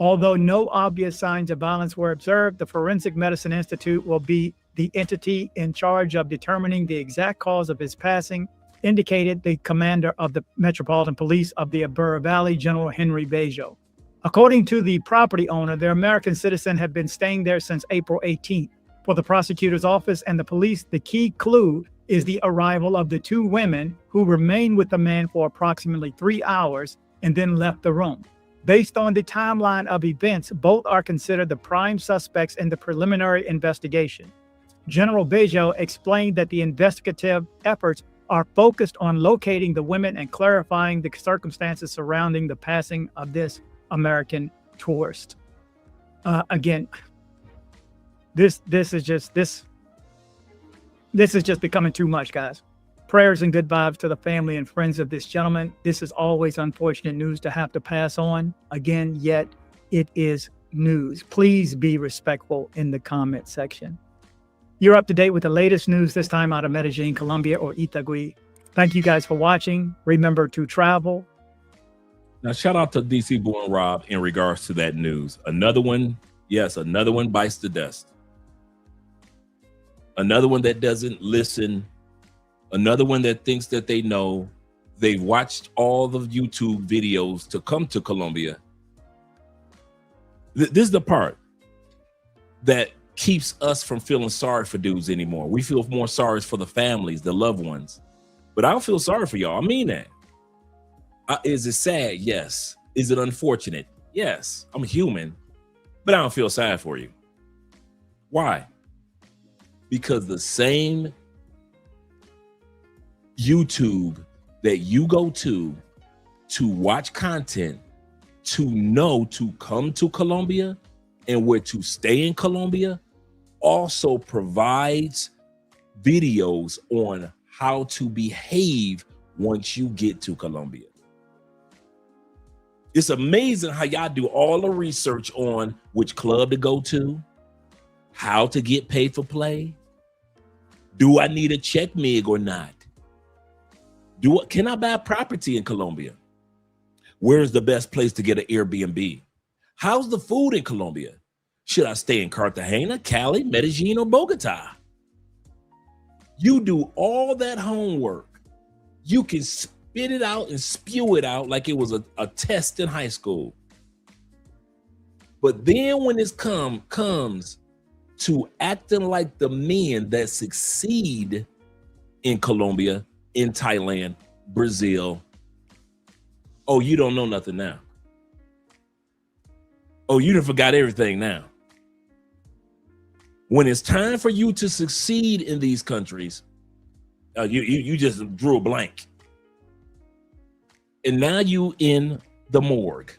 Although no obvious signs of violence were observed, the Forensic Medicine Institute will be the entity in charge of determining the exact cause of his passing, indicated the commander of the Metropolitan Police of the Abura Valley, General Henry Bejo. According to the property owner, the American citizen had been staying there since April 18th. For the prosecutor's office and the police, the key clue is the arrival of the two women who remained with the man for approximately 3 hours and then left the room. Based on the timeline of events, both are considered the prime suspects in the preliminary investigation. General Bejo explained that the investigative efforts are focused on locating the women and clarifying the circumstances surrounding the passing of this American tourist. Again, this is just becoming too much, guys. Prayers and good vibes to the family and friends of this gentleman. This is always unfortunate news to have to pass on. Again, yet it is news. Please be respectful in the comment section. You're up to date with the latest news, this time out of Medellin, Colombia, or Itagüí. Thank you guys for watching. Remember to travel. Now, shout out to DC Boy and Rob in regards to that news. Another one, yes, another one bites the dust. Another one that doesn't listen. Another one that thinks that they know. They've watched all the YouTube videos to come to Colombia. This is the part that keeps us from feeling sorry for dudes anymore. We feel more sorry for the families, the loved ones. But I don't feel sorry for y'all. I mean that. Is it sad? Yes. Is it unfortunate? Yes. I'm human, but I don't feel sad for you. Why? Because the same YouTube that you go to watch content, to know to come to Colombia and where to stay in Colombia, also provides videos on how to behave once you get to Colombia. It's amazing how y'all do all the research on which club to go to, how to get paid for play. Do I need a check mig or not? Can I buy property in Colombia? Where's the best place to get an Airbnb? How's the food in Colombia? Should I stay in Cartagena, Cali, Medellin, or Bogota? You do all that homework. You can spit it out and spew it out like it was a test in high school. But then when it comes to acting like the men that succeed in Colombia, in Thailand, Brazil, oh, you don't know nothing now. Oh, you done forgot everything now. When it's time for you to succeed in these countries, you just drew a blank. And now you in the morgue.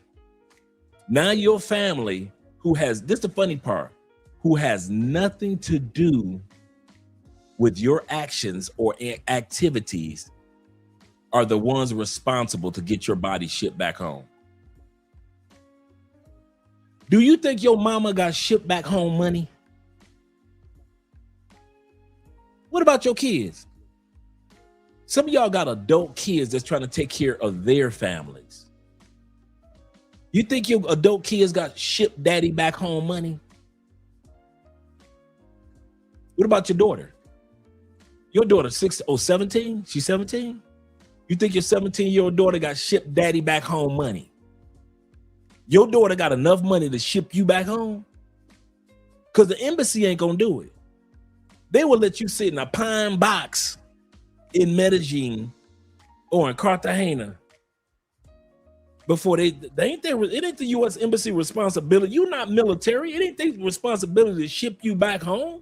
Now your family, who has, this is the funny part, who has nothing to do with your actions or activities, are the ones responsible to get your body shipped back home. Do you think your mama got shipped back home money? What about your kids? Some of y'all got adult kids that's trying to take care of their families. You think your adult kids got shipped daddy back home money? What about your daughter? Your daughter 17? She's 17? You think your 17-year-old daughter got shipped daddy back home money? Your daughter got enough money to ship you back home? Because the embassy ain't gonna do it. They will let you sit in a pine box in Medellin or in Cartagena before it ain't the U.S. embassy responsibility. You're not military. It ain't their responsibility to ship you back home.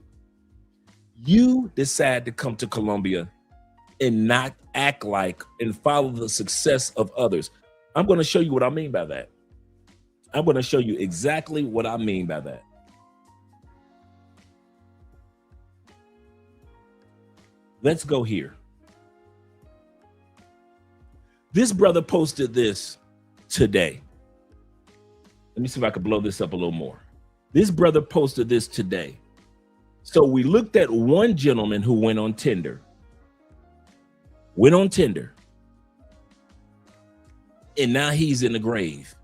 You decide to come to Colombia and not act like and follow the success of others. I'm going to show you what I mean by that. I'm going to show you exactly what I mean by that. Let's go here. This brother posted this today. Let me see if I can blow this up a little more. This brother posted this today. So we looked at one gentleman who went on Tinder. And now he's in the grave.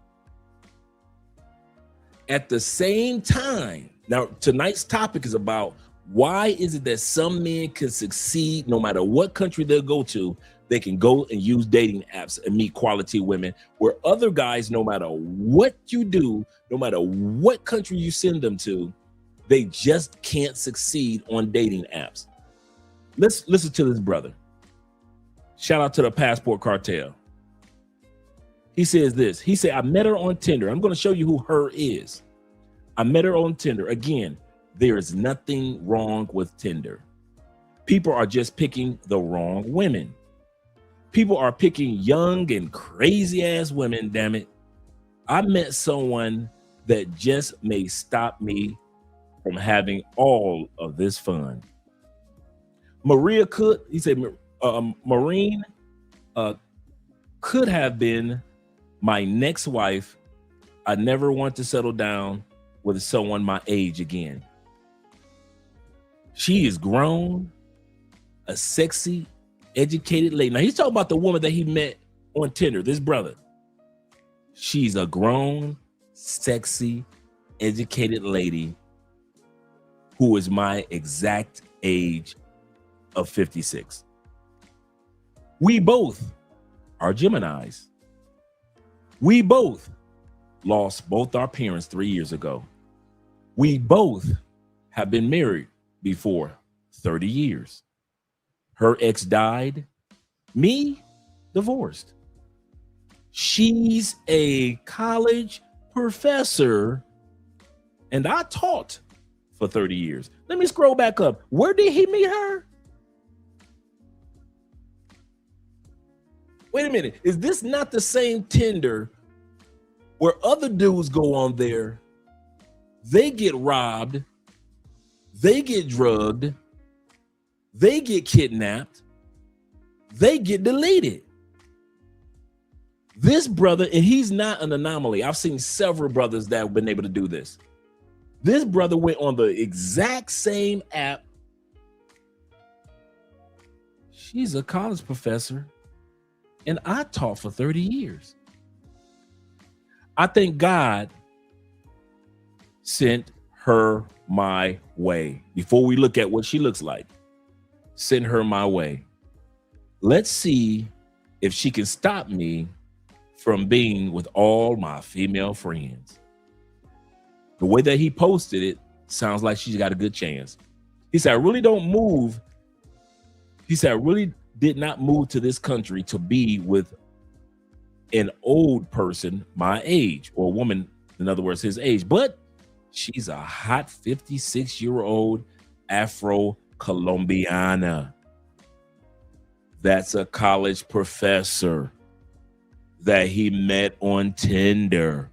At the same time, now tonight's topic is about why is it that some men can succeed no matter what country they'll go to. They can go and use dating apps and meet quality women, where other guys, no matter what you do, no matter what country you send them to, they just can't succeed on dating apps. Let's listen to this brother. Shout out to the Passport Cartel. He says this. He said, I met her on Tinder. I'm going to show you who her is. I met her on Tinder. Again, there is nothing wrong with Tinder. People are just picking the wrong women. People are picking young and crazy ass women, damn it. I met someone that just may stop me from having all of this fun. Maria could, he said, Maureen could have been my next wife. I never want to settle down with someone my age again. She is grown, a sexy, educated lady. Now he's talking about the woman that he met on Tinder, this brother. She's a grown, sexy, educated lady who is my exact age of 56. We both are Geminis. We both lost both our parents 3 years ago. We both have been married before 30 years. Her ex died, me divorced. She's a college professor and I taught for 30 years. Let me scroll back up. Where did he meet her? Wait a minute. Is this not the same Tinder where other dudes go on there? They get robbed. They get drugged. They get kidnapped. They get deleted. This brother, and he's not an anomaly. I've seen several brothers that have been able to do this. This brother went on the exact same app. She's a college professor, and I taught for 30 years. I think God sent her my way. Before we look at what she looks like, send her my way. Let's see if she can stop me from being with all my female friends. The way that he posted it sounds like she's got a good chance. He said, I really don't move. He said, I really did not move to this country to be with an old person my age, or a woman, in other words, his age, but she's a hot 56-year-old Afro-Colombiana. That's a college professor that he met on Tinder.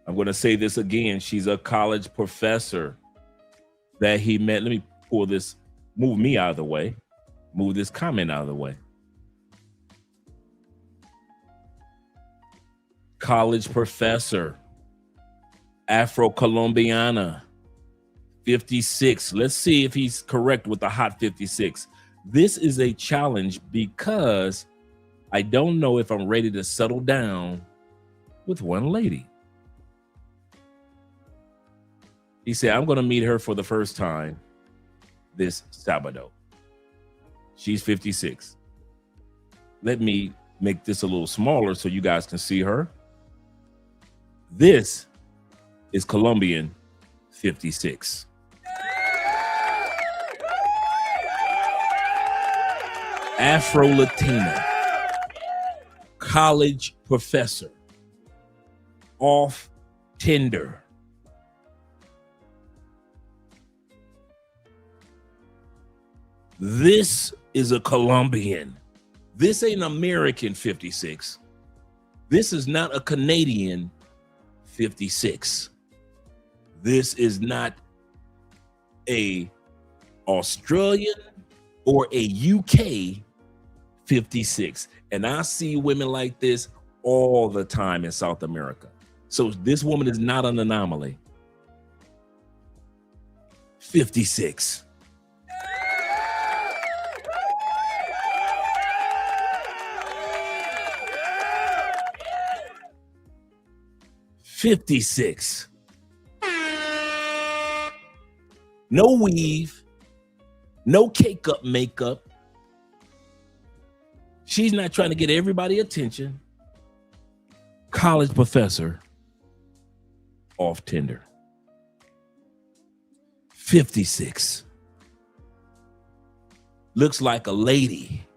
I'm going to say this again. She's a college professor that he met. Let me pull this, move me out of the way, move this comment out of the way. College professor, Afro-Colombiana, 56. Let's see if he's correct with the hot 56. This is a challenge because I don't know if I'm ready to settle down with one lady. He said, I'm going to meet her for the first time this Sabado. She's 56. Let me make this a little smaller so you guys can see her. This is Colombian 56. Afro-Latina, college professor, off Tinder. This is a Colombian. This ain't American 56. This is not a Canadian 56. This is not a Australian or a UK 56. And I see women like this all the time in South America. So this woman is not an anomaly. 56. 56. No weave, no cake up makeup. She's not trying to get everybody attention. College professor off Tinder. 56. Looks like a lady.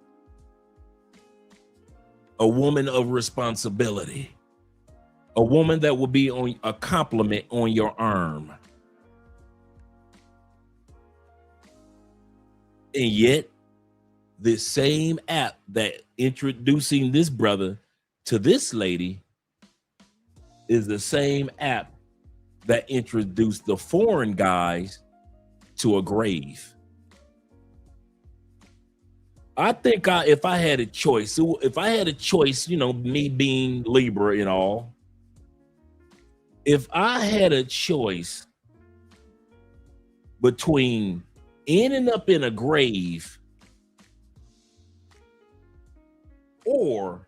A woman of responsibility. A woman that will be on a compliment on your arm. And yet, this same app that introducing this brother to this lady is the same app that introduced the foreign guys to a grave. I think if I had a choice, you know, me being Libra and all, if I had a choice between ending up in a grave or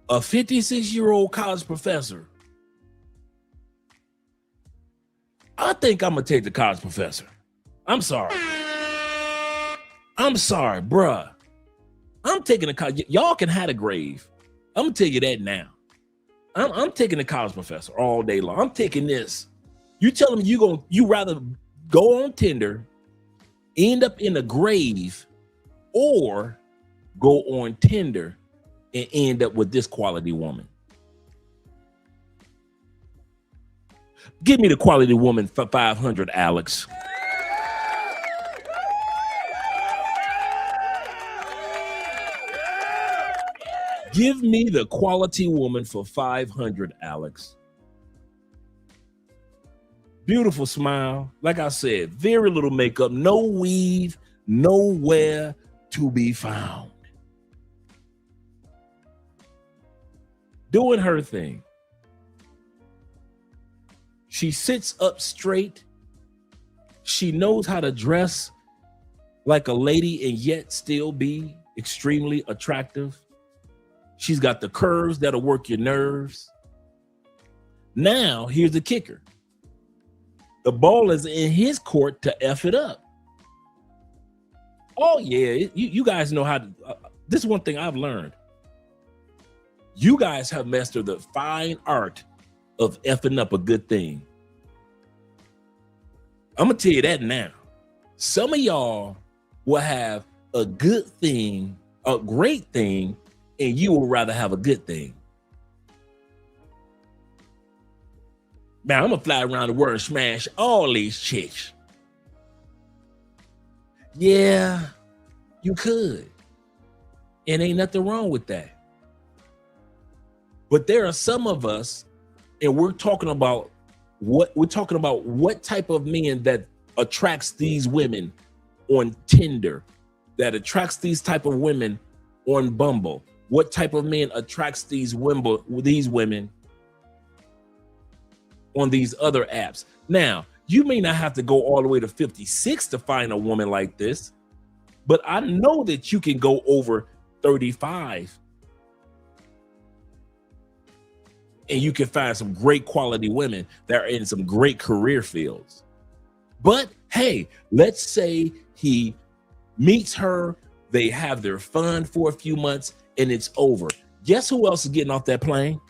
a 56-year-old college professor, I think I'm gonna take the college professor. I'm sorry, bruh. I'm taking the college. Y'all can have a grave. I'm gonna tell you that now. I'm taking the college professor all day long. I'm taking this. You tell me you rather go on Tinder, end up in a grave, or go on Tinder and end up with this quality woman. Give me the quality woman for 500, Alex. Give me the quality woman for 500, Alex. Beautiful smile. Like I said, very little makeup, no weave, nowhere to be found. Doing her thing. She sits up straight. She knows how to dress like a lady and yet still be extremely attractive. She's got the curves that'll work your nerves. Now, here's the kicker. The ball is in his court to F it up. Oh, yeah, you guys know how to. This is one thing I've learned. You guys have mastered the fine art of effing up a good thing. I'm going to tell you that now. Some of y'all will have a good thing, a great thing, and you will rather have a good thing. Man, I'm going to fly around the world and smash all these chicks. Yeah, you could. And ain't nothing wrong with that. But there are some of us, and we're talking about what type of men that attracts these women on Tinder, that attracts these type of women on Bumble. What type of man attracts these women on these other apps? Now, you may not have to go all the way to 56 to find a woman like this, but I know that you can go over 35 and you can find some great quality women that are in some great career fields. But hey, let's say he meets her, they have their fun for a few months, and it's over. Guess who else is getting off that plane?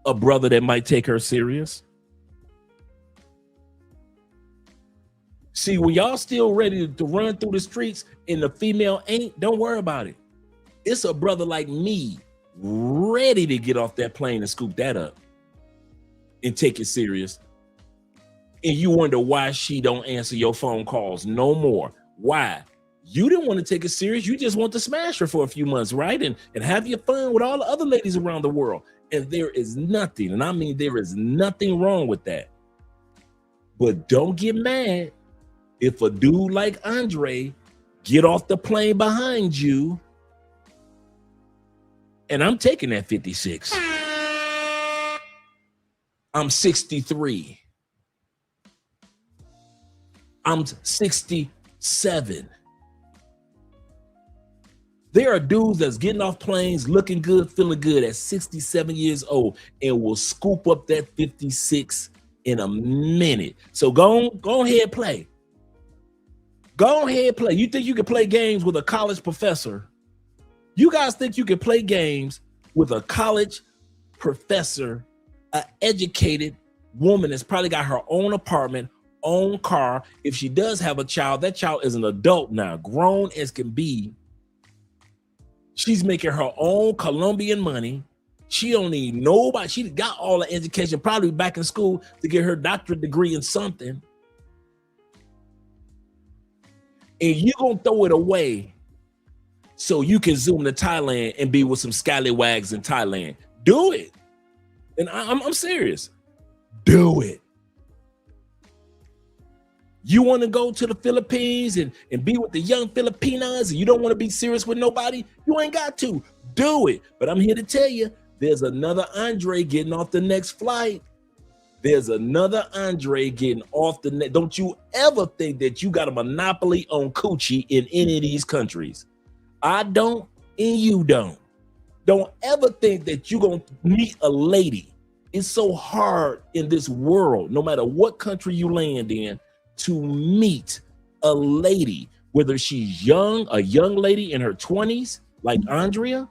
A brother that might take her serious. See, when y'all still ready to run through the streets and the female ain't, don't worry about it. It's a brother like me ready to get off that plane and scoop that up and take it serious. And you wonder why she don't answer your phone calls no more. Why? You didn't want to take it serious. You just want to smash her for a few months, right? And have your fun with all the other ladies around the world. And there is nothing, and I mean there is nothing wrong with that. But don't get mad if a dude like Andre get off the plane behind you. And I'm taking that 56. I'm 63. I'm 67. There are dudes that's getting off planes, looking good, feeling good at 67 years old, and will scoop up that 56 in a minute. So go ahead, play. Go ahead, play. You think you can play games with a college professor? You guys think you can play games with a college professor, an educated woman that's probably got her own apartment, own car? If she does have a child, that child is an adult now, grown as can be. She's making her own Colombian money. She don't need nobody. She got all the education, probably back in school to get her doctorate degree in something. And you're going to throw it away so you can zoom to Thailand and be with some scallywags in Thailand. Do it. And I'm serious. Do it. You want to go to the Philippines and be with the young Filipinas and you don't want to be serious with nobody? You ain't got to. Do it. But I'm here to tell you, there's another Andre getting off the next flight. There's another Andre getting off the next. Don't you ever think that you got a monopoly on coochie in any of these countries. I don't and you don't. Don't ever think that you're going to meet a lady. It's so hard in this world, no matter what country you land in, to meet a lady, whether she's young, a young lady in her 20s, like Andrea,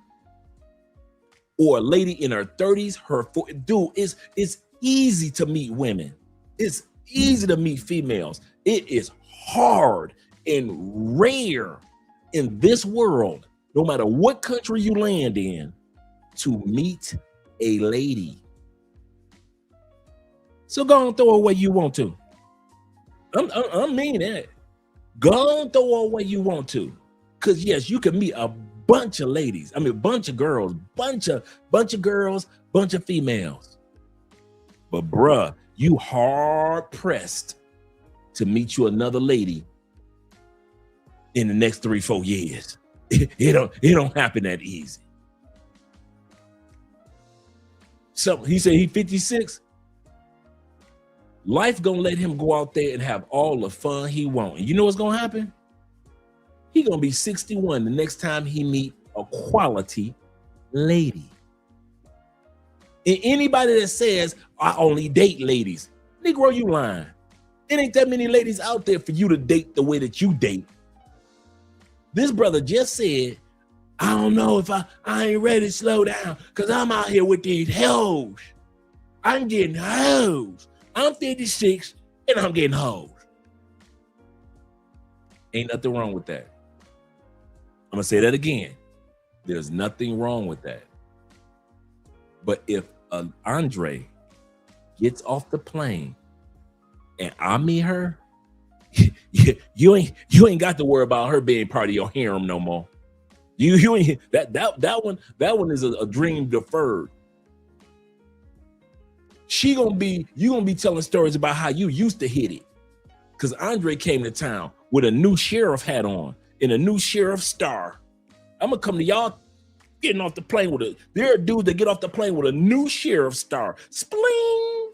or a lady in her 30s, her 40s. Dude, it's easy to meet women. It's easy to meet females. It is hard and rare in this world, no matter what country you land in, to meet a lady. So go and throw away you want to. I mean that. Go and throw away you want to. Because yes, you can meet a bunch of ladies. I mean, a bunch of girls, bunch of girls, bunch of females. But bruh, you hard pressed to meet you another lady in the next 3-4 years. It don't happen that easy. So he said he 56. Life gonna let him go out there and have all the fun he want. And you know what's gonna happen? He gonna be 61 the next time he meet a quality lady. And anybody that says, I only date ladies, Negro, you lying. It ain't that many ladies out there for you to date the way that you date. This brother just said, I don't know if I ain't ready to slow down because I'm out here with these hoes. I'm getting hoes. I'm 56 and I'm getting hoes. Ain't nothing wrong with that. I'm gonna say that again. There's nothing wrong with that. But if an Andre gets off the plane and I meet her, you ain't got to worry about her being part of your harem no more. You ain't that one is a dream deferred. You gonna be telling stories about how you used to hit it. Because Andre came to town with a new sheriff hat on and a new sheriff star. I'm gonna come to y'all getting off the plane there are dudes that get off the plane with a new sheriff star. Spling!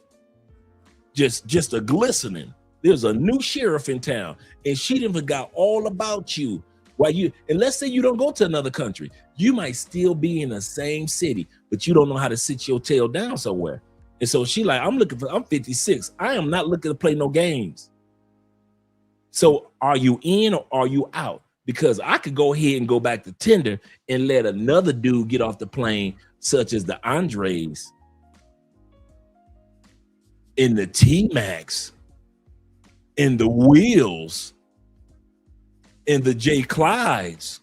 Just a glistening. There's a new sheriff in town, and she done forgot all about you. And let's say you don't go to another country. You might still be in the same city, but you don't know how to sit your tail down somewhere. And so she like, I'm 56. I am not looking to play no games. So are you in or are you out? Because I could go ahead and go back to Tinder and let another dude get off the plane, such as the Andres and the T-Max and the Wheels and the J. Clydes.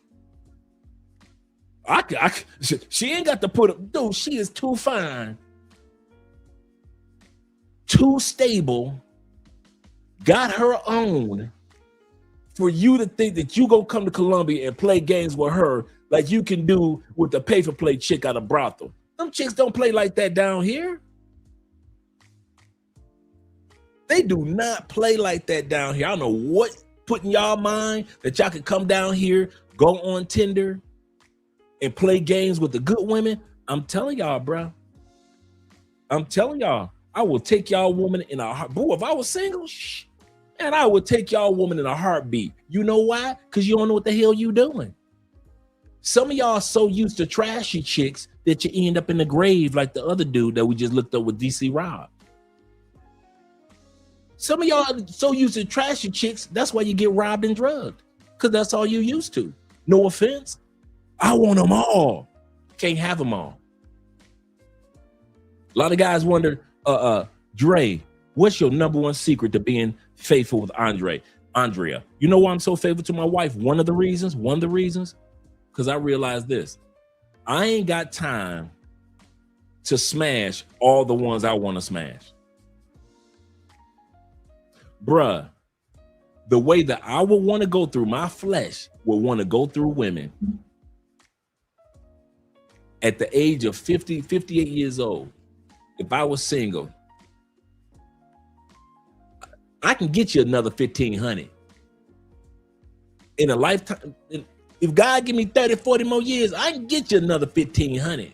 She ain't got to put up, dude, she is too fine, too stable, got her own, for you to think that you gonna come to Colombia and play games with her like you can do with the pay-for-play chick out of brothel. Them chicks don't play like that down here. They do not play like that down here. I don't know what put in y'all mind that y'all can come down here, go on Tinder, and play games with the good women. I'm telling y'all, bro. I'm telling y'all, I will take y'all woman in a heart. Boo, if I was single, and I would take y'all woman in a heartbeat. You know why? Because you don't know what the hell you doing. Some of y'all are so used to trashy chicks that you end up in the grave like the other dude that we just looked up with DC Rob. Some of y'all are so used to trashy chicks, that's why you get robbed and drugged, because that's all you used to. No offense. I want them all. Can't have them all. A lot of guys wonder, Dre, what's your number one secret to being faithful with Andrea? You know why I'm so faithful to my wife? One of the reasons, because I realized this. I ain't got time to smash all the ones I want to smash. Bruh, the way that I would want to go through, my flesh would want to go through women at the age of 50, 58 years old. If I was single, I can get you another 1,500 in a lifetime. If God give me 30, 40 more years, I can get you another 1,500.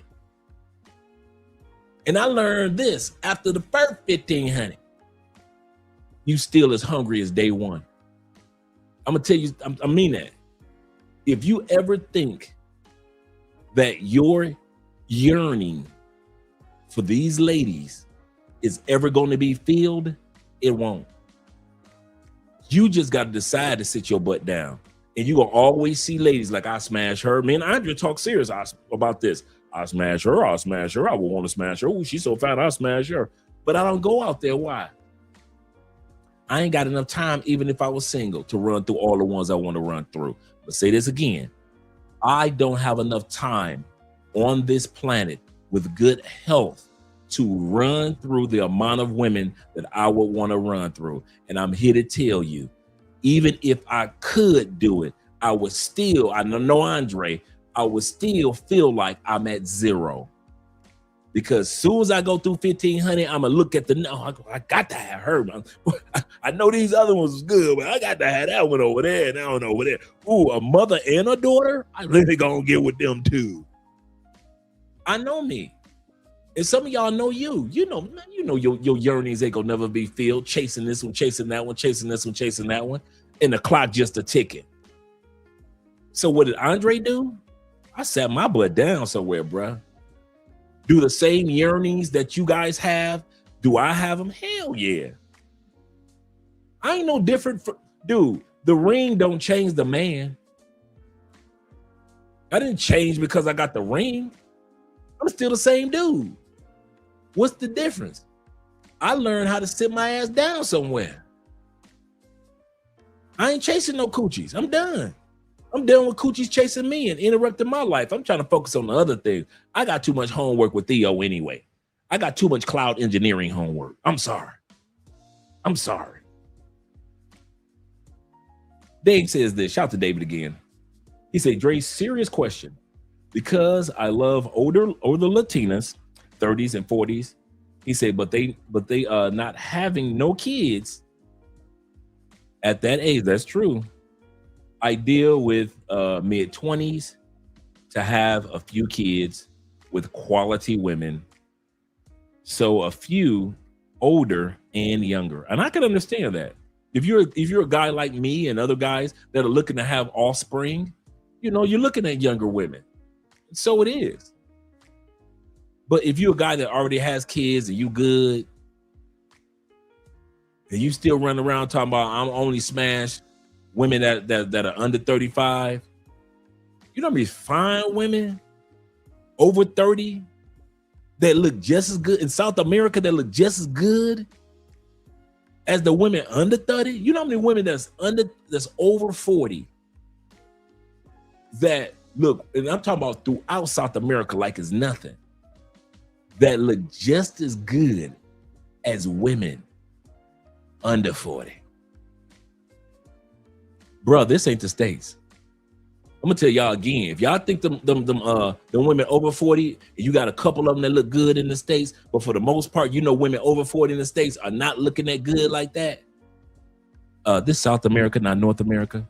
And I learned this after the first 1,500. You still as hungry as day one. I'm gonna tell you, I mean that. If you ever think that your yearning for these ladies is ever going to be filled, it won't. You just got to decide to sit your butt down. And you're going to always see ladies like, I smash her. Me and Andrea talk serious about this. I smash her. I would want to smash her. Ooh, she's so fine, I'll smash her. But I don't go out there. Why? I ain't got enough time, even if I was single, to run through all the ones I want to run through. But say this again. I don't have enough time on this planet with good health to run through the amount of women that I would want to run through. And I'm here to tell you, even if I could do it, I would still, I know Andre, I would still feel like I'm at zero. Because as soon as I go through 1,500, I'm gonna look at I got to have her. I know these other ones was good, but I got to have that one over there and that one over there. Ooh, a mother and a daughter? I really gonna get with them too. I know me. And some of y'all know you. You know your yearnings ain't gonna never be filled, chasing this one, chasing that one, chasing this one, chasing that one, and the clock just a ticking. So what did Andre do? I sat my butt down somewhere, bruh. Do the same yearnings that you guys have? Do I have them? Hell yeah. I ain't no different. Dude, the ring don't change the man. I didn't change because I got the ring. I'm still the same dude. What's the difference? I learned how to sit my ass down somewhere. I ain't chasing no coochies. I'm done. I'm done with coochies chasing me and interrupting my life. I'm trying to focus on the other things. I got too much homework with Theo anyway. I got too much cloud engineering homework. I'm sorry. Dave says this. Shout out to David again. He said, Dre, serious question. Because I love older Latinas, 30s and 40s. He said, but they not having no kids at that age. That's true. I deal with mid-20s to have a few kids with quality women. So a few older and younger. And I can understand that. If you're a guy like me and other guys that are looking to have offspring, you're looking at younger women. So it is. But if you're a guy that already has kids and you good, and you still run around talking about I'm only smash women that are under 35, you know how many fine women over 30 that look just as good in South America, that look just as good as the women under 30? You know how many women that's over 40 that look, and I'm talking about throughout South America like it's nothing, that look just as good as women under 40. Bro, this ain't the States. I'm gonna tell y'all again, if y'all think them women over 40, and you got a couple of them that look good in the States, but for the most part, women over 40 in the States are not looking that good like that. This South America, not North America.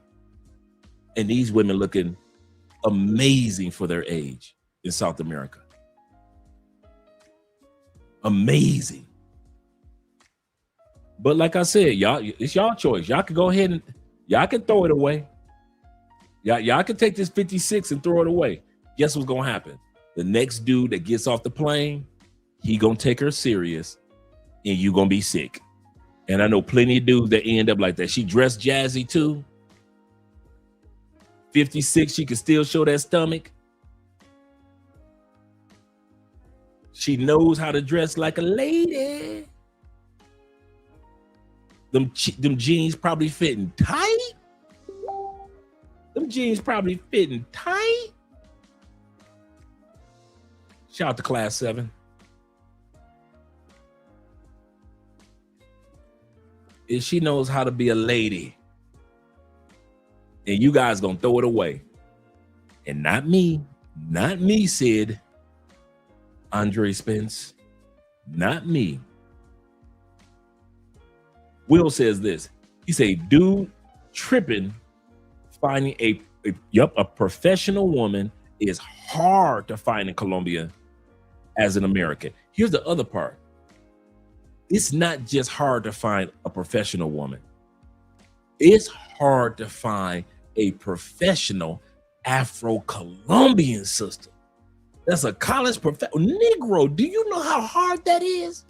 And these women looking amazing for their age in South America. Amazing. But like I said, y'all, it's y'all choice. Y'all can go ahead and y'all can throw it away. Y'all can take this 56 and throw it away. Guess what's gonna happen? The next dude that gets off the plane, he gonna take her serious, and you gonna be sick. And I know plenty of dudes that end up like that. She dressed jazzy too. 56, she can still show that stomach. She knows how to dress like a lady. Them jeans probably fitting tight. Them jeans probably fitting tight. Shout out to Class 7. And she knows how to be a lady. And you guys gonna throw it away. And not me, said Andre Spence. Not me. Will says this. He say, dude tripping, finding a professional woman is hard to find in Colombia as an American. Here's the other part. It's not just hard to find a professional woman. It's hard to find a professional Afro-Colombian sister. That's a college professional. Negro, do you know how hard that is?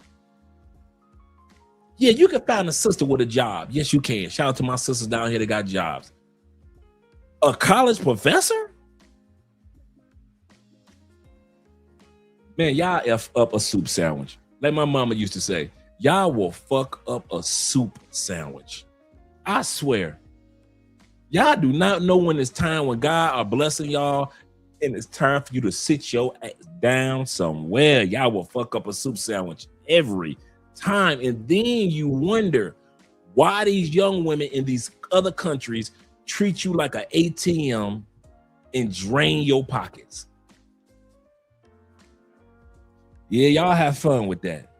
Yeah, you can find a sister with a job. Yes, you can. Shout out to my sisters down here that got jobs. A college professor? Man, y'all F up a soup sandwich. Like my mama used to say, y'all will fuck up a soup sandwich. I swear. Y'all do not know when it's time when God are blessing y'all and it's time for you to sit your ass down somewhere. Y'all will fuck up a soup sandwich every time. And then you wonder why these young women in these other countries treat you like an ATM and drain your pockets. Yeah, y'all have fun with that.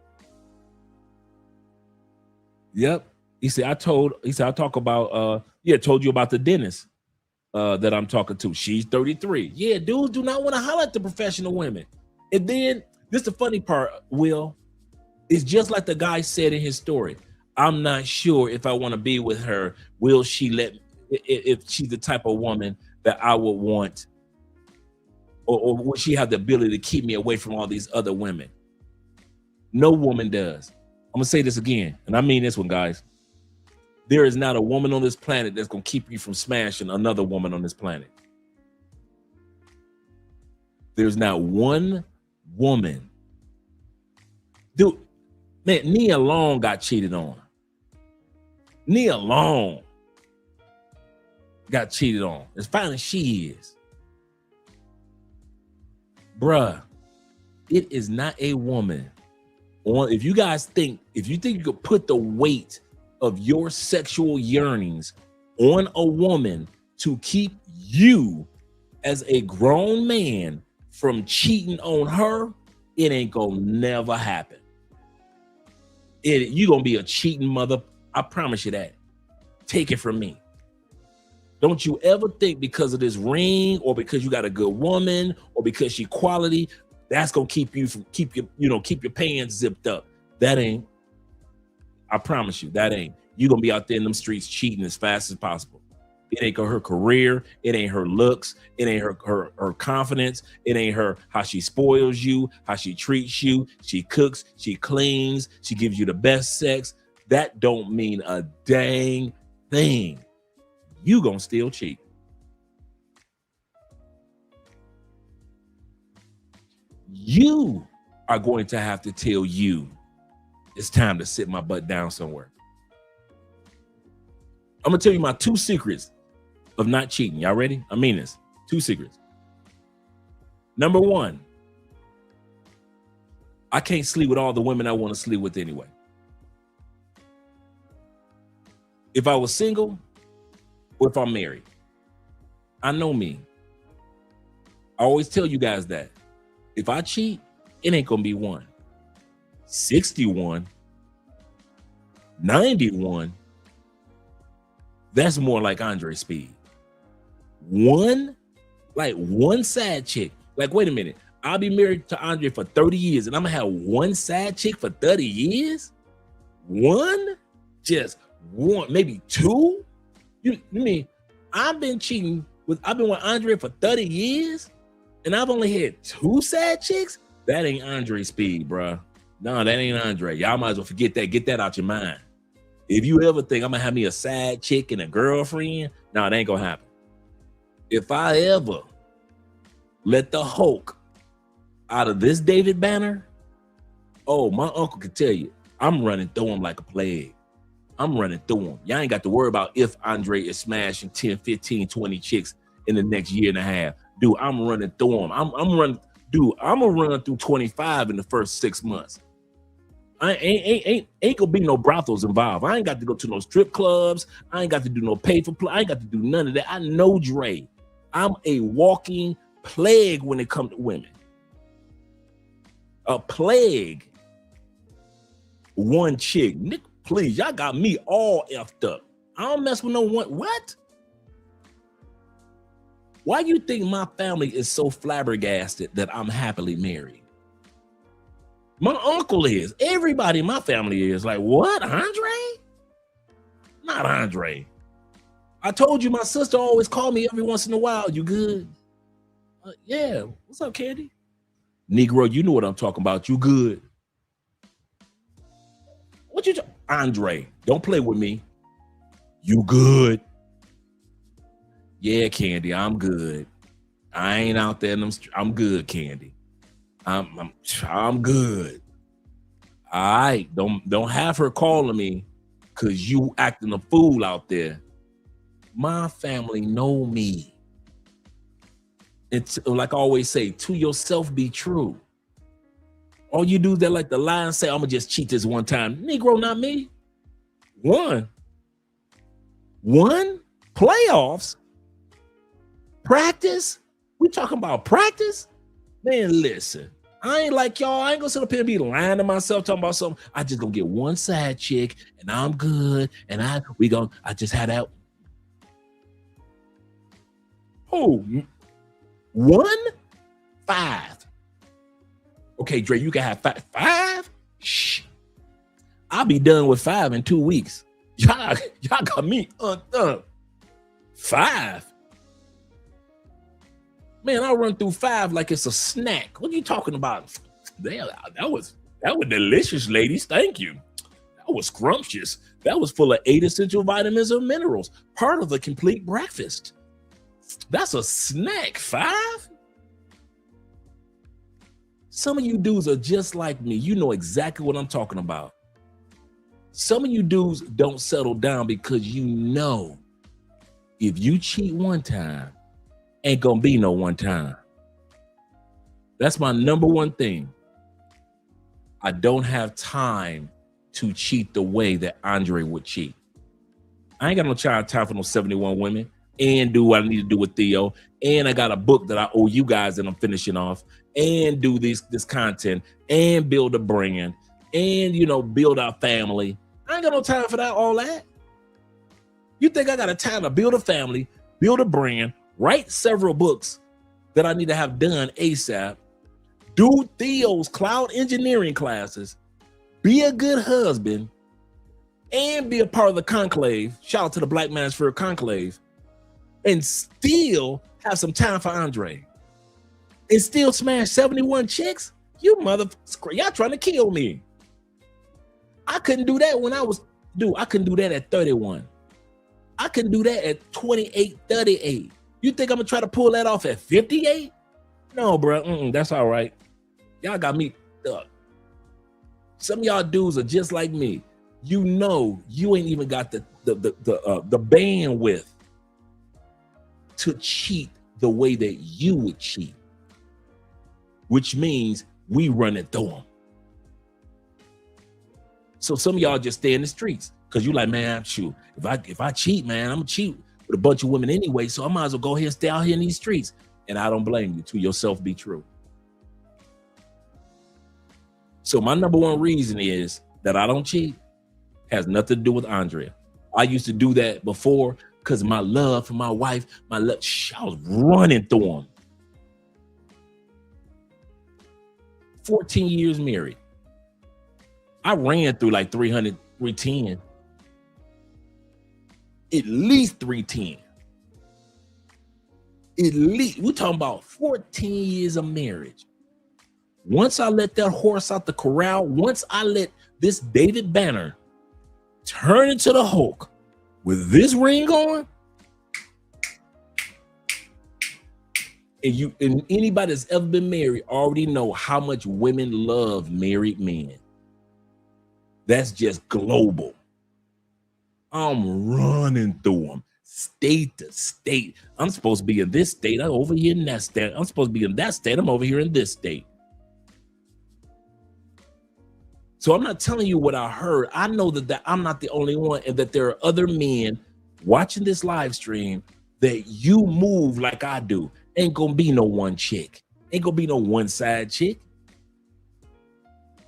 Yep. He said, I told you about the dentist that I'm talking to. She's 33. Yeah, dudes do not want to holler at the professional women. And then this is the funny part, Will. It's just like the guy said in his story. I'm not sure if I want to be with her. Will she let me, if she's the type of woman that I would want, or will she have the ability to keep me away from all these other women? No woman does. I'm gonna say this again, and I mean this one, guys. There is not a woman on this planet that's gonna keep you from smashing another woman on this planet. There's not one woman. Dude, man, Nia Long got cheated on. Nia Long got cheated on. As fine as she is. Bruh, it is not a woman. If you think you could put the weight of your sexual yearnings on a woman to keep you as a grown man from cheating on her, it ain't gonna never happen. You gonna be a cheating mother. I promise you that. Take it from me. Don't you ever think because of this ring or because you got a good woman or because she quality, that's gonna keep your pants zipped up. That ain't. I promise you, that ain't. You're gonna be out there in them streets cheating as fast as possible. It ain't her career, it ain't her looks, it ain't her confidence, it ain't her how she spoils you, how she treats you, she cooks, she cleans, she gives you the best sex. That don't mean a dang thing. You gonna still cheat. You are going to have to tell you it's time to sit my butt down somewhere. I'm gonna tell you my 2 secrets of not cheating. Y'all ready? I mean this. 2 secrets. Number 1, I can't sleep with all the women I want to sleep with anyway. If I was single or if I'm married, I know me. I always tell you guys that. If I cheat, it ain't gonna be 1, 61, 91. That's more like Andre speed. 1 side chick. Like, wait a minute. I'll be married to Andre for 30 years and I'm gonna have 1 side chick for 30 years? 1? Just 1, maybe 2? You mean I've been cheating I've been with Andre for 30 years, and I've only had 2 sad chicks. That ain't Andre speed, bro. No, that ain't Andre. Y'all might as well forget that. Get that out your mind. If you ever think I'm gonna have me a sad chick and a girlfriend, no, it ain't gonna happen. If I ever let the Hulk out of this David Banner, oh, my uncle could tell you, I'm running through him like a plague. I'm running through him. Y'all ain't got to worry about if Andre is smashing 10, 15, 20 chicks in the next year and a half. Dude, I'm running through him. I'm gonna run through 25 in the first 6 months. I ain't gonna be no brothels involved. I ain't got to go to no strip clubs. I ain't got to do no pay for play. I ain't got to do none of that. I know Dre. I'm a walking plague when it comes to women. A plague. One chick. Nick, please, y'all got me all effed up. I don't mess with no one. What? Why you think my family is so flabbergasted that I'm happily married? My uncle is. Everybody in my family is. Like, what? Andre? Not Andre. I told you my sister always called me every once in a while. You good? Yeah. What's up, Candy? Negro, you know what I'm talking about. You good? What you Andre, don't play with me. You good? Yeah, Candy, I'm good. I ain't out there in them I'm good, Candy. I'm good. All right, don't have her calling me because you acting a fool out there. My family know me. It's like I always say, to yourself be true. All you do that like the lie and say, I'm gonna just cheat this one time. Negro, not me. One playoffs, practice. We talking about practice? Man, listen. I ain't like y'all. I ain't gonna sit up here and be lying to myself talking about something. I just gonna get one side chick and I'm good. And I just had that. Oh, 5. Okay, Dre, you can have 5. Shh. I'll be done with 5 in 2 weeks. Y'all got me undone. 5. Man, I run through 5 like it's a snack. What are you talking about? Damn, that was delicious, ladies. Thank you. That was scrumptious. That was full of 8 essential vitamins and minerals. Part of the complete breakfast. That's a snack. 5? Some of you dudes are just like me. You know exactly what I'm talking about. Some of you dudes don't settle down because you know if you cheat one time, ain't gonna be no one time. That's my number one thing. I don't have time to cheat the way that Andre would cheat. I ain't got no time for no 71 women and do what I need to do with Theo. And I got a book that I owe you guys that I'm finishing off and do this content and build a brand and, build our family. I ain't got no time for that, all that. You think I got a time to build a family, build a brand, write several books that I need to have done ASAP, do Theo's cloud engineering classes, be a good husband, and be a part of the conclave. Shout out to the Black Manosphere Conclave. And still have some time for Andre. And still smash 71 chicks? You motherfucker, y'all trying to kill me. I couldn't do that when I couldn't do that at 31. I couldn't do that at 28, 38. You think I'm gonna try to pull that off at 58? No, bro. That's all right. Y'all got me up. Some of y'all dudes are just like me. You know, you ain't even got the bandwidth to cheat the way that you would cheat, which means we run it through them. So some of y'all just stay in the streets because you like, man, shoot, if I cheat, man, I'm gonna cheat with a bunch of women anyway, so I might as well go ahead and stay out here in these streets. And I don't blame you. To yourself be true. So my number one reason is that I don't cheat has nothing to do with Andrea. I used to do that before because my love for my wife, I was running through them. 14 years married. I ran through like 300, 310. At least 310. At least we're talking about 14 years of marriage. Once I let that horse out the corral, once I let this David Banner turn into the Hulk with this ring on, and anybody that's ever been married already know how much women love married men. That's just global. I'm running through them, state to state. I'm supposed to be in this state. I'm over here in that state. I'm supposed to be in that state. I'm over here in this state. So I'm not telling you what I heard. I know that I'm not the only one, and that there are other men watching this live stream that you move like I do. Ain't gonna be no one chick. Ain't gonna be no one side chick.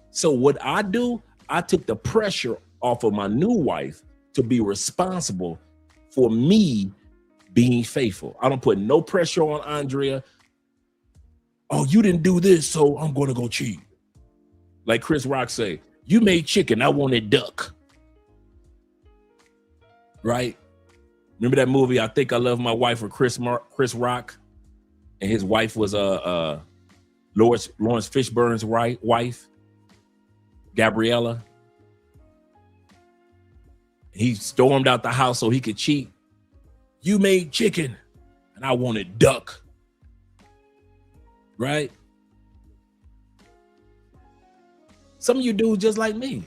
So what I do, I took the pressure off of my new wife to be responsible for me being faithful. I don't put no pressure on Andrea. Oh, you didn't do this, so I'm gonna go cheat. Like Chris Rock say, you made chicken, I wanted duck. Right? Remember that movie, I Think I Love My Wife, with Chris Rock? And his wife was Lawrence Fishburne's wife, Gabriella. He stormed out the house so he could cheat. You made chicken, and I wanted duck. Right? Some of you dudes just like me.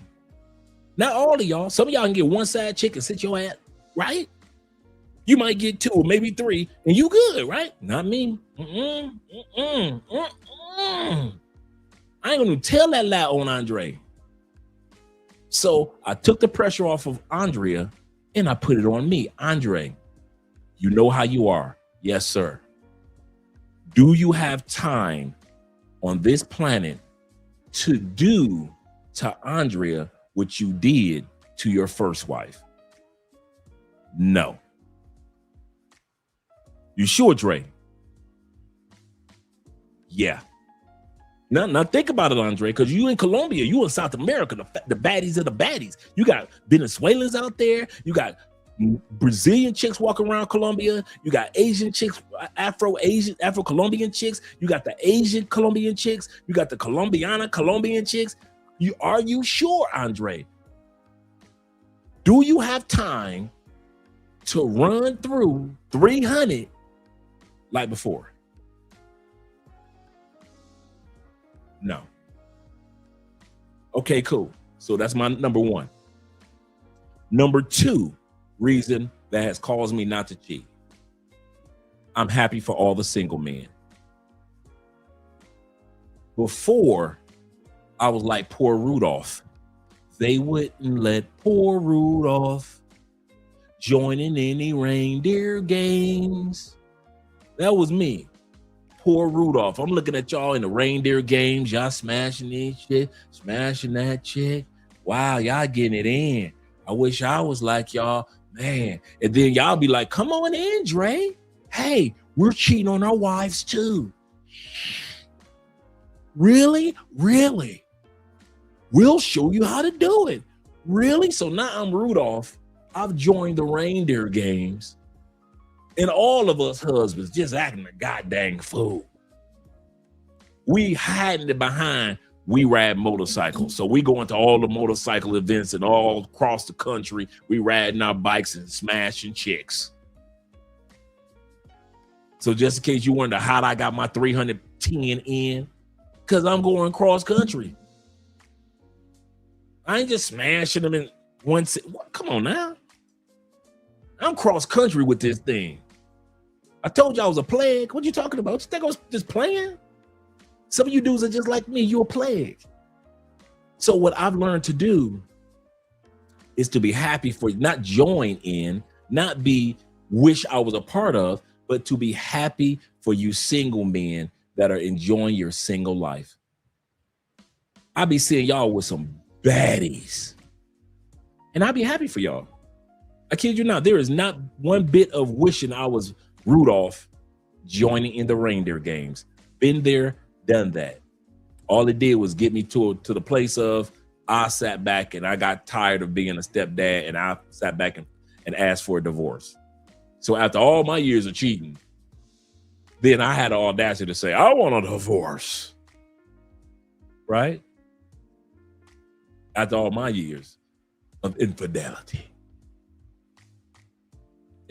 Not all of y'all. Some of y'all can get one side chicken, sit your ass, right? You might get 2 or maybe 3, and you good, right? Not me. I ain't gonna tell that lie on Andre. So I took the pressure off of Andrea and I put it on me. Andre, you know how you are. Yes, sir. Do you have time on this planet to do to Andrea what you did to your first wife? No. You sure, Dre? Yeah. Now think about it, Andre, because you in Colombia, you in South America, the baddies of the baddies. You got Venezuelans out there. You got Brazilian chicks walking around Colombia. You got Asian chicks, Afro-Colombian chicks. You got the Asian Colombian chicks. You got the Colombian chicks. Are you sure, Andre? Do you have time to run through 300 like before? No. Okay, cool. So that's my number 1. Number 2 reason that has caused me not to cheat. I'm happy for all the single men. Before, I was like poor Rudolph. They wouldn't let poor Rudolph join in any reindeer games. That was me. Poor Rudolph. I'm looking at y'all in the reindeer games. Y'all smashing this shit, smashing that chick. Wow, y'all getting it in. I wish I was like y'all, man. And then y'all be like, come on in, Dre. Hey, we're cheating on our wives too. Really? Really? We'll show you how to do it. Really? So now I'm Rudolph. I've joined the reindeer games. And all of us husbands just acting a goddamn fool. We hiding it behind we ride motorcycles. So we go into all the motorcycle events and all across the country. We riding our bikes and smashing chicks. So just in case you wonder how I got my 310 in, because I'm going cross country. I ain't just smashing them in one. Come on now. I'm cross country with this thing. I told you I was a plague. What you talking about? You think I was just playing? Some of you dudes are just like me. You're a plague. So what I've learned to do is to be happy for, not join in, not be wish I was a part of, but to be happy for you single men that are enjoying your single life. I be seeing y'all with some baddies, and I be happy for y'all. I kid you not. There is not one bit of wishing I was Rudolph joining in the reindeer games. Been there, done that. All it did was get me to the place of I sat back and I got tired of being a stepdad, and I sat back and asked for a divorce. So after all my years of cheating, Then I had the audacity to say, I want a divorce. Right? After all my years of infidelity.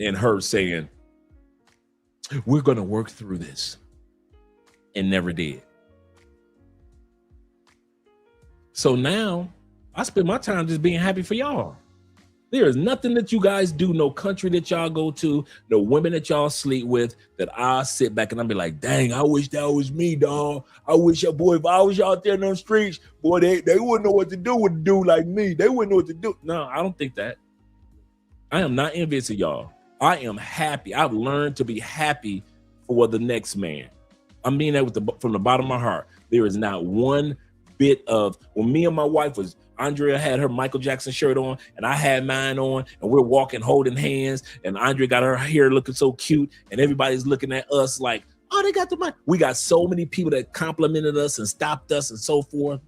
And her saying, we're going to work through this. And never did. So now I spend my time just being happy for y'all. There is nothing that you guys do, no country that y'all go to, no women that y'all sleep with, that I'll sit back and I'll be like, dang, I wish that was me, dog. I wish, boy, if I was out there in those streets, boy, they wouldn't know what to do with a dude like me. They wouldn't know what to do. No, I don't think that. I am not envious of y'all. I am happy. I've learned to be happy for the next man. I mean that from the bottom of my heart. There is not one bit of, when me and my wife was, Andrea had her Michael Jackson shirt on and I had mine on, and we're walking holding hands, and Andrea got her hair looking so cute, and everybody's looking at us like, oh, they got the mic. We got so many people that complimented us and stopped us and so forth.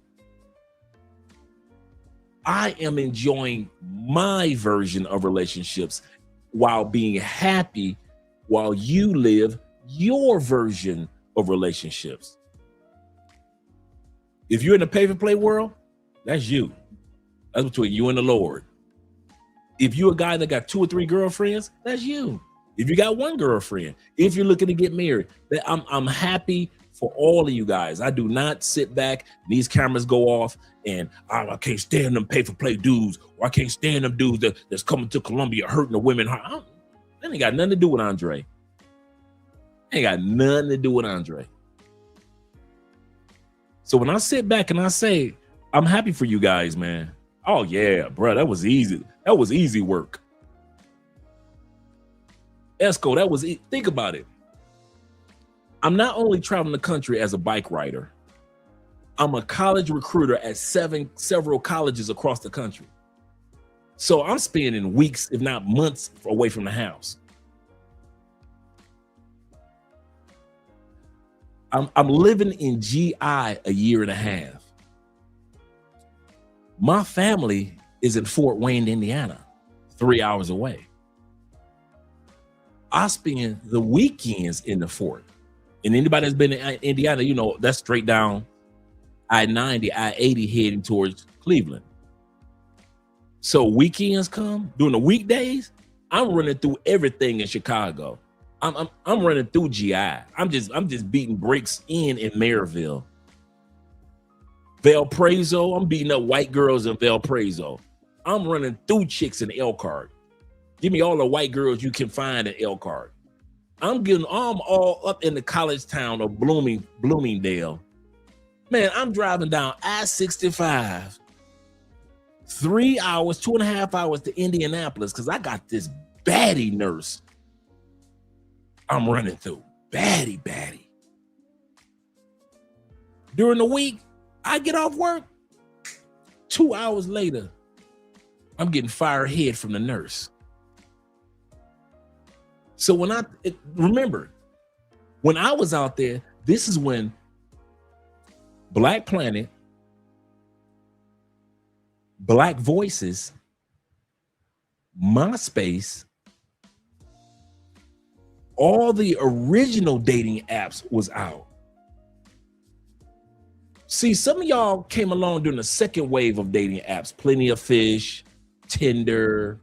I am enjoying my version of relationships while being happy while you live your version of relationships. If you're in the pay for play world, that's you. That's between you and the Lord. If you're a guy that got 2 or 3 girlfriends, that's you. If you got 1 girlfriend, if you're looking to get married, I'm happy for all of you guys. I do not sit back and these cameras go off and I can't stand them pay for play dudes, or I can't stand them dudes that's coming to Colombia hurting the women. That ain't got nothing to do with Andre. Ain't got nothing to do with Andre. So when I sit back and I say, I'm happy for you guys, man. Oh yeah, bro, that was easy. That was easy work. Esco, that was think about it. I'm not only traveling the country as a bike rider, I'm a college recruiter at several colleges across the country. So I'm spending weeks, if not months, away from the house. I'm living in GI a year and a half. My family is in Fort Wayne, Indiana, 3 hours away. I spend the weekends in the fort. And anybody that's been in Indiana, you know, that's straight down I-90, I-80 heading towards Cleveland. So weekends come, during the weekdays, I'm running through everything in Chicago. I'm running through GI. I'm just beating brakes in Maryville. Valparaiso, I'm beating up white girls in Valparaiso. I'm running through chicks in Elkhart. Give me all the white girls you can find in Elkhart. I'm all up in the college town of Bloomingdale. Man, I'm driving down I-65, 3 hours, 2.5 hours to Indianapolis because I got this baddie nurse I'm running through. Baddie. During the week, I get off work. 2 hours later, I'm getting firehead from the nurse. So remember, when I was out there, this is when Black Planet, Black Voices, MySpace, all the original dating apps was out. See, some of y'all came along during the second wave of dating apps, Plenty of Fish, Tinder,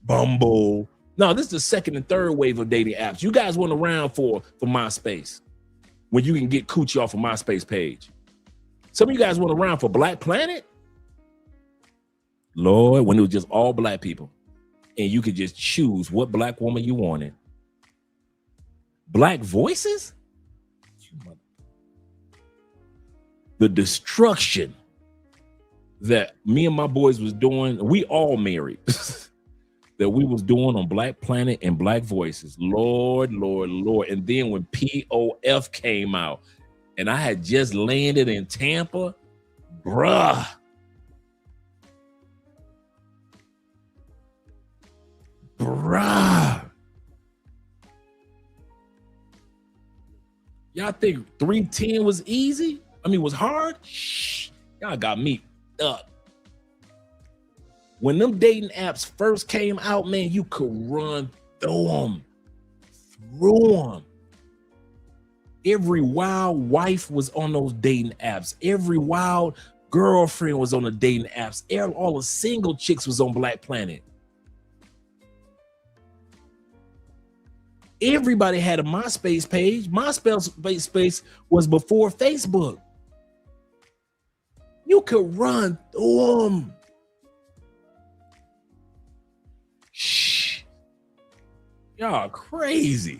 Bumble. No, this is the second and third wave of dating apps. You guys went around for MySpace, when you can get coochie off a MySpace page. Some of you guys went around for Black Planet. Lord, when it was just all black people. And you could just choose what black woman you wanted. Black Voices? The destruction that me and my boys was doing, we all married, that we was doing on Black Planet and Black Voices. Lord. And then when POF came out and I had just landed in Tampa, bruh. Y'all think 310 was easy? I mean, was hard? Shh. Y'all got me up. When them dating apps first came out, man, you could run through them through them. Every wild wife was on those dating apps. Every wild girlfriend was on the dating apps. All the single chicks was on Black Planet. Everybody had a MySpace page. MySpace was before Facebook. You could run through them. Shh. Y'all crazy.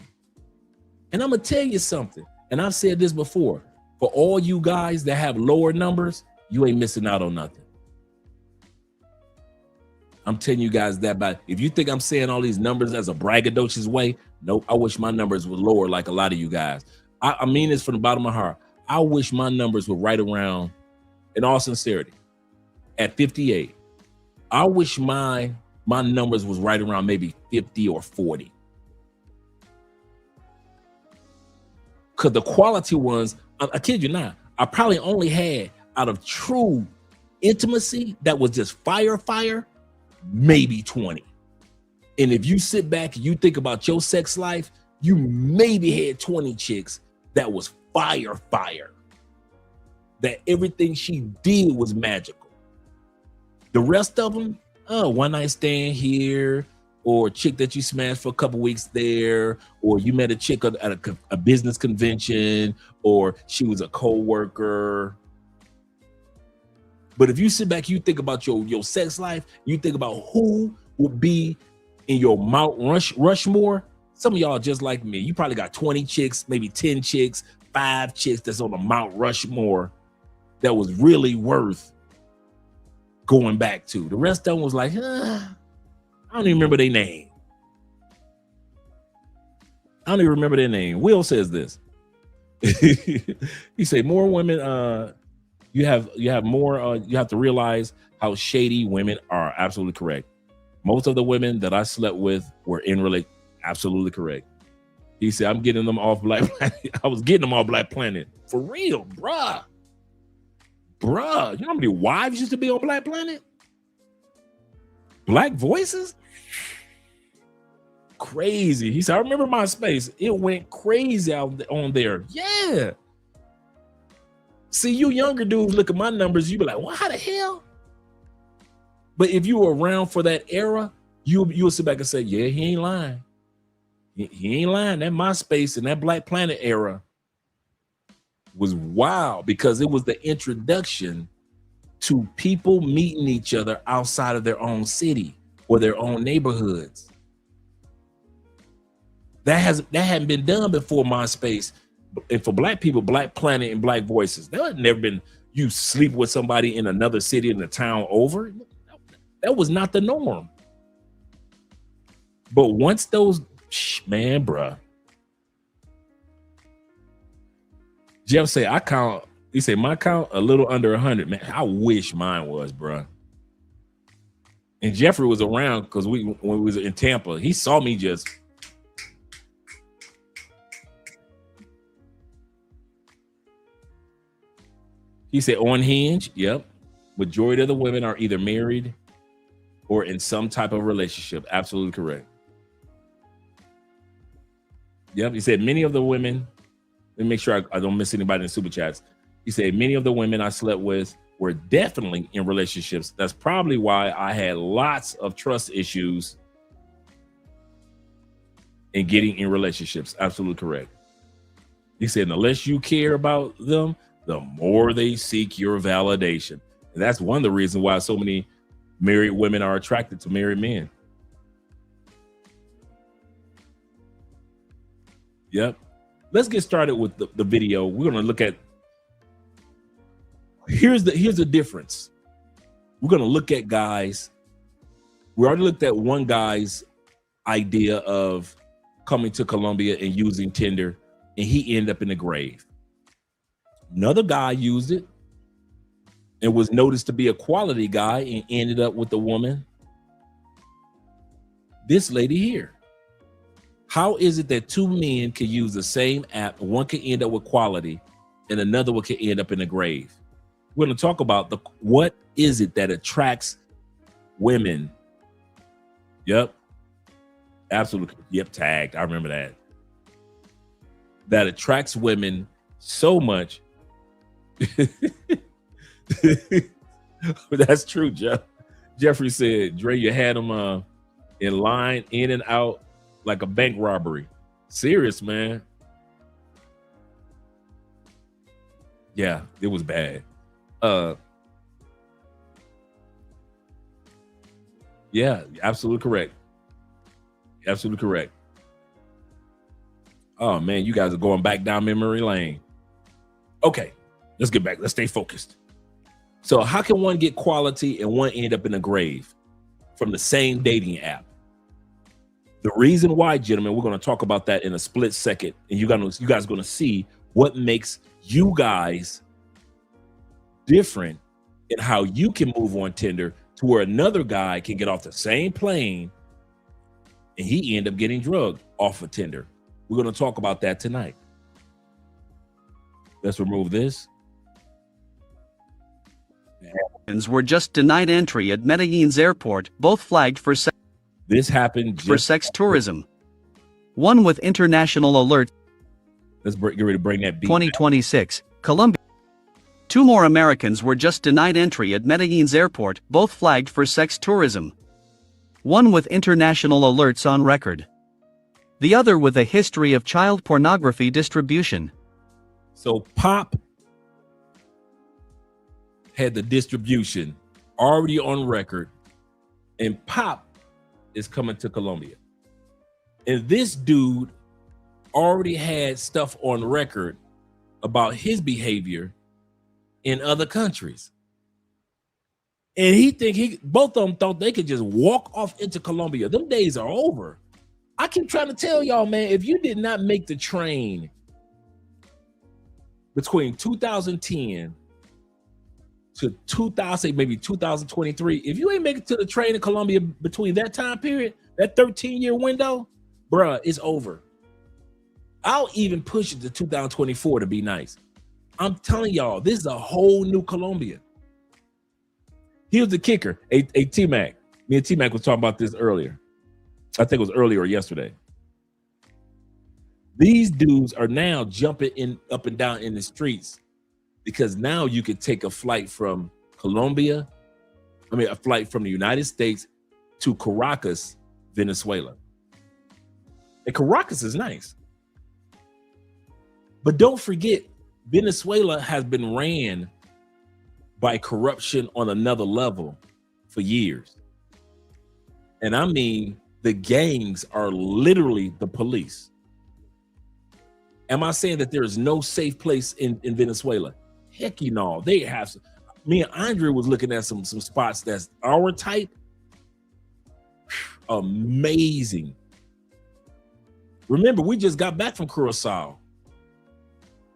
And I'm going to tell you something. And I've said this before. For all you guys that have lower numbers, you ain't missing out on nothing. I'm telling you guys that. But if you think I'm saying all these numbers as a braggadocious way, nope. I wish my numbers were lower like a lot of you guys. I mean this from the bottom of my heart. I wish my numbers were right around, in all sincerity, at 58. I wish my numbers was right around maybe 50 or 40. Because the quality ones, I kid you not, I probably only had out of true intimacy that was just fire, maybe 20. And if you sit back and you think about your sex life, you maybe had 20 chicks that was fire. That everything she did was magical. The rest of them, one night stand here, or a chick that you smashed for a couple weeks there, or you met a chick at a business convention, or she was a co-worker. But if you sit back, you think about your sex life, you think about who would be in your Mount Rushmore. Some of y'all just like me. You probably got 20 chicks, maybe 10 chicks, 5 chicks that's on the Mount Rushmore that was really worth going back to. The rest of them was like, I don't even remember their name. Will says this. He said, more women, you have to realize how shady women are. Absolutely correct. Most of the women that I slept with were in relation. Absolutely correct. He said, I'm getting them off Black Planet. I was getting them off Black Planet. For real, bruh. You know how many wives used to be on Black Planet? Black voices? Crazy. He said, I remember MySpace. It went crazy out on there. Yeah. See, you younger dudes look at my numbers, you be like, well, how the hell? But if you were around for that era, you'll sit back and say, yeah, he ain't lying. He ain't lying. That MySpace and that Black Planet era was wild because it was the introduction to people meeting each other outside of their own city or their own neighborhoods. That hadn't been done before MySpace. And for Black people, Black Planet and Black Voices, there had never been you sleep with somebody in another city in the town over. That was not the norm. But once those, man, bruh. Jeff say, he said, my count a little under 100. Man, I wish mine was, bruh. And Jeffrey was around because when we was in Tampa, he saw me just. He said, on Hinge, yep. Majority of the women are either married or in some type of relationship. Absolutely correct. Yep, he said, many of the women, let me make sure I don't miss anybody in the super chats. He said, many of the women I slept with were definitely in relationships. That's probably why I had lots of trust issues in getting in relationships. Absolutely correct. He said, unless you care about them, the more they seek your validation. And that's one of the reasons why so many married women are attracted to married men. Yep. Let's get started with the video. We're going to look at, here's the difference. We're going to look at guys. We already looked at one guy's idea of coming to Colombia and using Tinder, and he ended up in the grave. Another guy used it and was noticed to be a quality guy and ended up with a woman. This lady here. How is it that two men can use the same app? One can end up with quality and another one can end up in the grave. We're going to talk about what is it that attracts women? Yep. Absolutely. Yep. Tagged. I remember that. that attracts women so much. That's true, Jeff. Jeffrey said, Dre, you had him in line, in and out like a bank robbery. Serious, man. Yeah, it was bad. Yeah, absolutely correct. Absolutely correct. Oh man, you guys are going back down memory lane. Okay, let's get back. Let's stay focused. So how can one get quality and one end up in a grave from the same dating app? The reason why, gentlemen, we're going to talk about that in a split second, and you guys are going to see what makes you guys different in how you can move on Tinder to where another guy can get off the same plane and he end up getting drugged off of Tinder. We're going to talk about that tonight. Let's remove this. Were just denied entry at Medellin's airport, both flagged for this happened for sex tourism. One with international alert. Let's get ready to bring that beat. 2026, Colombia. 2 more Americans were just denied entry at Medellin's airport, both flagged for sex tourism. One with international alerts on record. The other with a history of child pornography distribution. So Pop had the distribution already on record, and Pop is coming to Colombia. And this dude already had stuff on record about his behavior in other countries. And both of them thought they could just walk off into Colombia. Them days are over. I keep trying to tell y'all, man, if you did not make the train between 2010 to 2000, maybe 2023, if you ain't make it to the train in Colombia between that time period, that 13-year window, bruh, it's over. I'll even push it to 2024 to be nice. I'm telling y'all, this is a whole new Colombia. Here's the kicker. Hey, T-Mac. Me and T-Mac was talking about this earlier. I think it was earlier or yesterday. These dudes are now jumping up and down in the streets because now you could take a flight from Colombia, a flight from the United States to Caracas, Venezuela. And Caracas is nice. But don't forget, Venezuela has been ran by corruption on another level for years. And I mean, the gangs are literally the police. Am I saying that there is no safe place in Venezuela? Heck, you know, they have some. Me and Andre was looking at some spots that's our type. Amazing. Remember, we just got back from Curacao.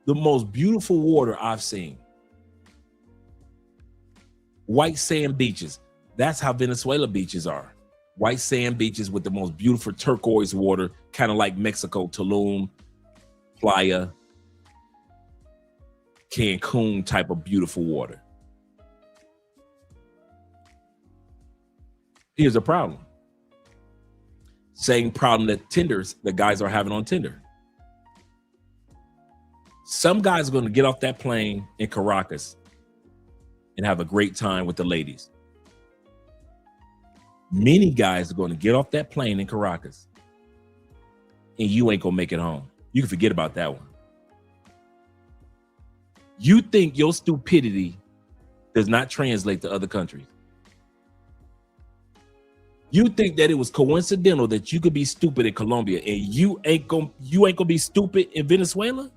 The most beautiful water I've seen. White sand beaches. That's how Venezuela beaches are. White sand beaches with the most beautiful turquoise water, kind of like Mexico, Tulum, Playa, Cancun type of beautiful water. Here's a problem. Same problem that the guys are having on Tinder. Some guys are going to get off that plane in Caracas and have a great time with the ladies. Many guys are going to get off that plane in Caracas and you ain't going to make it home. You can forget about that one. You think your stupidity does not translate to other countries. You think that it was coincidental that you could be stupid in Colombia and you ain't gonna be stupid in Venezuela?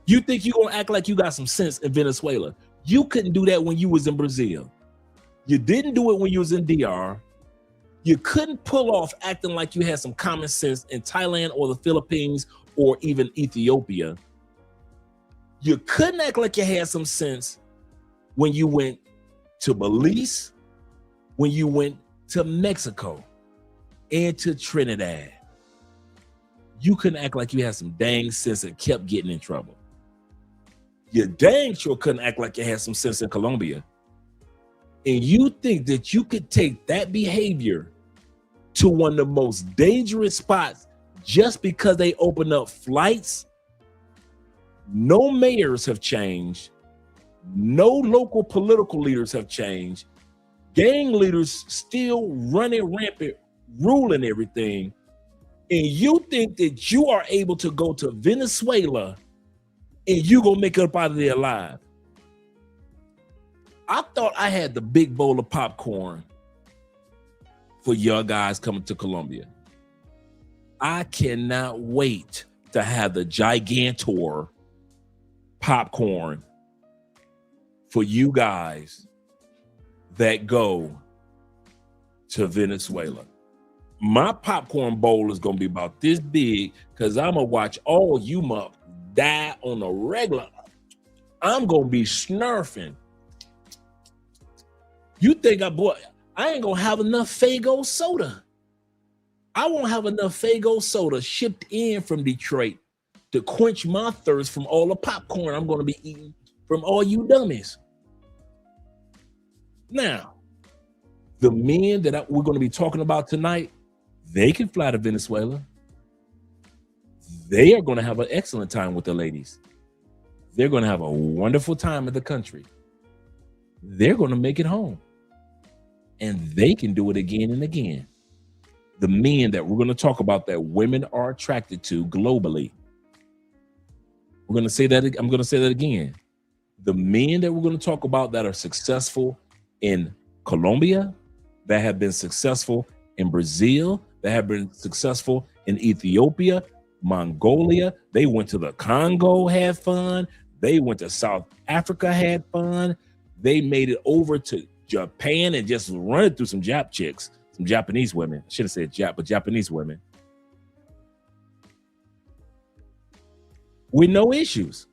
You think you gonna act like you got some sense in Venezuela? You couldn't do that when you was in Brazil. You didn't do it when you was in DR. You couldn't pull off acting like you had some common sense in Thailand or the Philippines or even Ethiopia. You couldn't act like you had some sense when you went to Belize, when you went to Mexico and to Trinidad. You couldn't act like you had some dang sense and kept getting in trouble. You dang sure couldn't act like you had some sense in Colombia. And you think that you could take that behavior to one of the most dangerous spots just because they open up flights, no mayors have changed. No local political leaders have changed. Gang leaders still running rampant, ruling everything. And you think that you are able to go to Venezuela and you gonna make it up out of there alive? I thought I had the big bowl of popcorn for your guys coming to Colombia. I cannot wait to have the gigantor popcorn for you guys that go to Venezuela. My popcorn bowl is gonna be about this big because I'm gonna watch all you muck die on a regular. I'm gonna be snurfing. You think I ain't gonna have enough Faygo soda. I won't have enough Faygo soda shipped in from Detroit to quench my thirst from all the popcorn I'm gonna be eating from all you dummies. Now, the men that we're gonna be talking about tonight, they can fly to Venezuela. They are gonna have an excellent time with the ladies. They're gonna have a wonderful time in the country. They're gonna make it home. And they can do it again and again. The men that we're going to talk about that women are attracted to globally. I'm going to say that again. The men that we're going to talk about that are successful in Colombia, that have been successful in Brazil, that have been successful in Ethiopia, Mongolia. They went to the Congo, had fun. They went to South Africa, had fun. They made it over to Japan and just run it through some chicks, some Japanese women. I should have said but Japanese women. With no issues.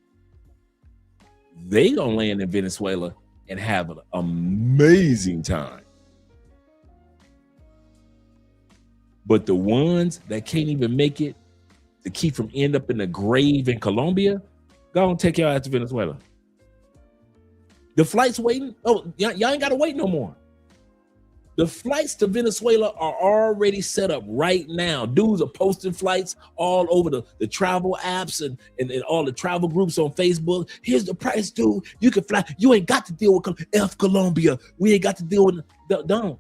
They gonna land in Venezuela and have an amazing time. But the ones that can't even make it to keep from end up in the grave in Colombia, go and take y'all out to Venezuela. The flights waiting. Oh, y'all ain't got to wait no more. The flights to Venezuela are already set up right now. Dudes are posting flights all over the travel apps and all the travel groups on Facebook. Here's the price, dude. You can fly. You ain't got to deal with Colombia. We ain't got to deal with Don't.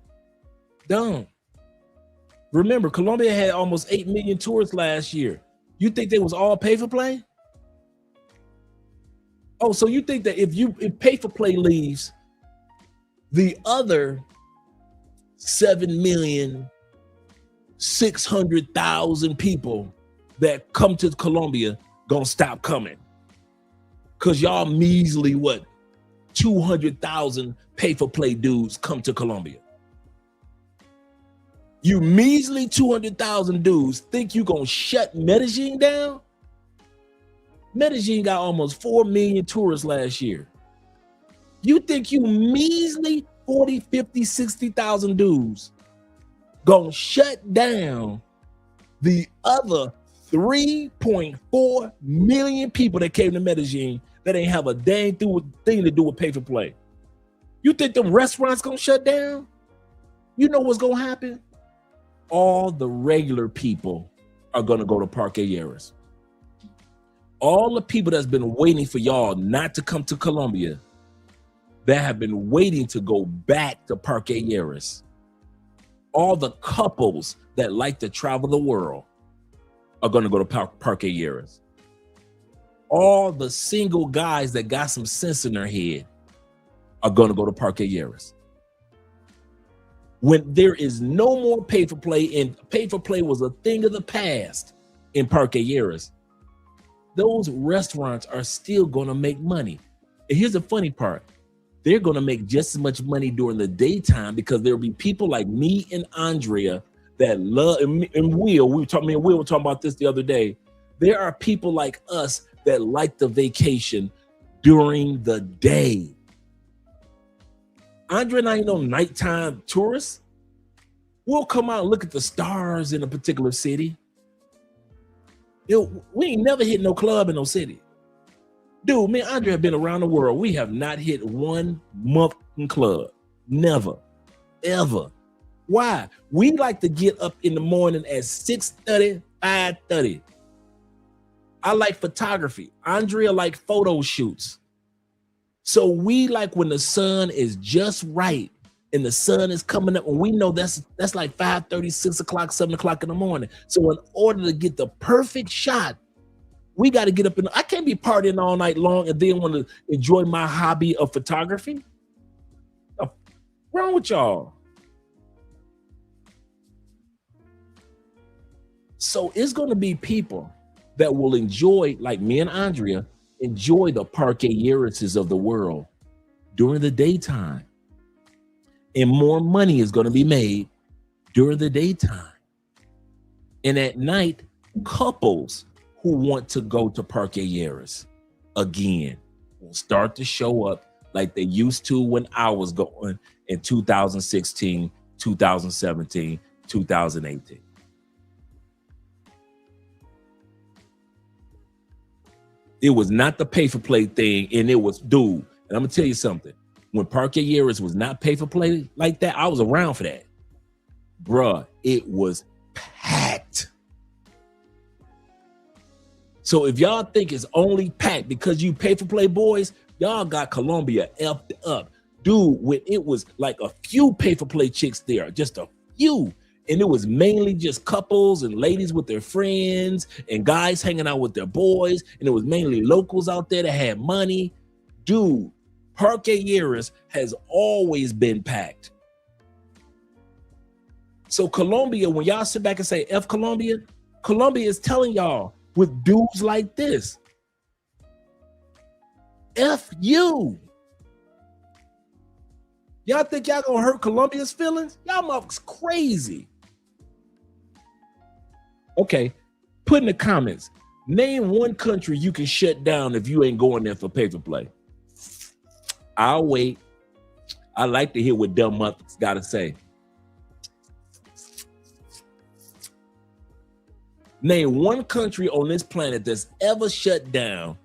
Remember, Colombia had almost 8 million tourists last year. You think they was all pay for play? Oh, so you think that if pay for play leaves, the other 7,600,000 people that come to Colombia gonna stop coming? Cause y'all measly 200,000 pay for play dudes come to Colombia. You measly 200,000 dudes think you gonna shut Medellin down? Medellin got almost 4 million tourists last year. You think you measly 40, 50, 60,000 dudes gonna shut down the other 3.4 million people that came to Medellin that ain't have a dang thing to do with pay for play? You think them restaurants gonna shut down? You know what's gonna happen? All the regular people are gonna go to Parque Lleras. All the people that's been waiting for y'all not to come to Colombia, that have been waiting to go back to Parque Lleras. All the couples that like to travel the world are gonna go to Parque Lleras. All the single guys that got some sense in their head are gonna go to Parque Lleras. When there is no more pay for play, and pay for play was a thing of the past in Parque Lleras, those restaurants are still gonna make money. And here's the funny part. They're gonna make just as much money during the daytime because there'll be people like me and Andrea that love, and Will, we were talking about this the other day. There are people like us that like the vacation during the day. Andrea and I ain't no nighttime tourists. We'll come out and look at the stars in a particular city. We ain't never hit no club in no city. Dude, me and Andre have been around the world. We have not hit one month in club. Never, ever. Why? We like to get up in the morning at 6:30, 5:30. I like photography. Andrea like photo shoots. So we like when the sun is just right and the sun is coming up, and we know that's like 5:30, 6 o'clock, 7 o'clock in the morning. So in order to get the perfect shot, we got to get up I can't be partying all night long and then want to enjoy my hobby of photography. What's wrong with y'all? So it's going to be people that will enjoy, like me and Andrea, enjoy the Parqueyereses of the world during the daytime. And more money is going to be made during the daytime. And at night, couples who want to go to Parqueyeres again will start to show up like they used to when I was going in 2016, 2017, 2018. It was not the pay for play thing, and it was, dude, and I'm gonna tell you something. When Parqueyeres was not pay for play like that, I was around for that. Bruh, it was packed. So if y'all think it's only packed because you pay for play boys, y'all got Colombia effed up. Dude, when it was like a few pay for play chicks there, just a few. And it was mainly just couples and ladies with their friends and guys hanging out with their boys. And it was mainly locals out there that had money. Dude, Parqueyeres has always been packed. So Colombia, when y'all sit back and say F Colombia, Colombia is telling y'all with dudes like this, F you. Y'all think y'all gonna hurt Colombia's feelings? Y'all motherfuckers crazy. Okay, put in the comments, name one country you can shut down if you ain't going there for pay for play. I'll wait. I like to hear what dumb motherfuckers gotta say. Name one country on this planet that's ever shut down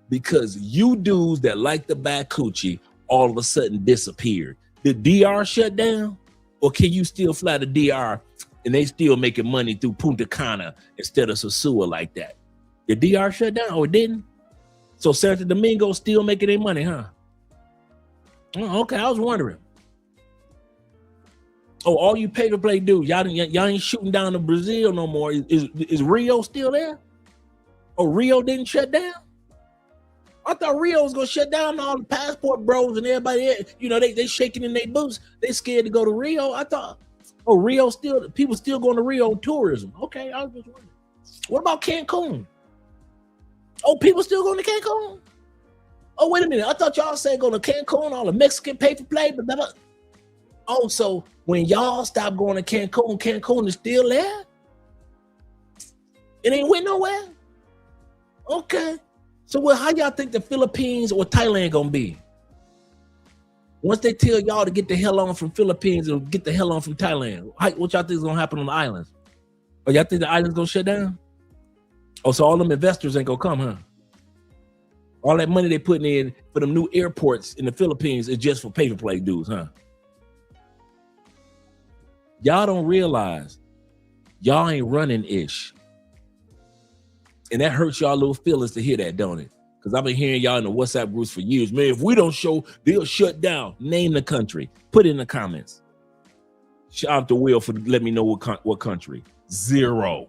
because you dudes that like the buy coochie all of a sudden disappeared. Did DR shut down? Or can you still fly to DR and they still making money through Punta Cana instead of Sosua like that? Did DR shut down or it didn't? So Santo Domingo still making their money, huh? Oh, okay, I was wondering. Oh, all you pay to play dudes, y'all ain't shooting down to Brazil no more. Is Rio still there? Oh, Rio didn't shut down? I thought Rio was gonna shut down all the passport bros and everybody. You know, they shaking in their boots. They scared to go to Rio. I thought, oh, Rio still, people still going to Rio on tourism. Okay, I was just wondering. What about Cancun? Oh, people still going to Cancun? Oh, wait a minute. I thought y'all said go to Cancun, all the Mexican pay for play, but never. Oh, so when y'all stop going to Cancun, Cancun is still there? It ain't went nowhere? Okay. So how y'all think the Philippines or Thailand gonna be? Once they tell y'all to get the hell on from Philippines and get the hell on from Thailand, what y'all think is gonna happen on the islands? Or y'all think the islands gonna shut down? Oh, so all them investors ain't gonna come, huh? All that money they putting in for them new airports in the Philippines is just for pay-for-play dudes, huh? Y'all don't realize y'all ain't running ish. And that hurts y'all little feelings to hear that, don't it? Because I've been hearing y'all in the WhatsApp groups for years. Man, if we don't show, they'll shut down. Name the country. Put it in the comments. Shout out to Will for letting me know what country. 0.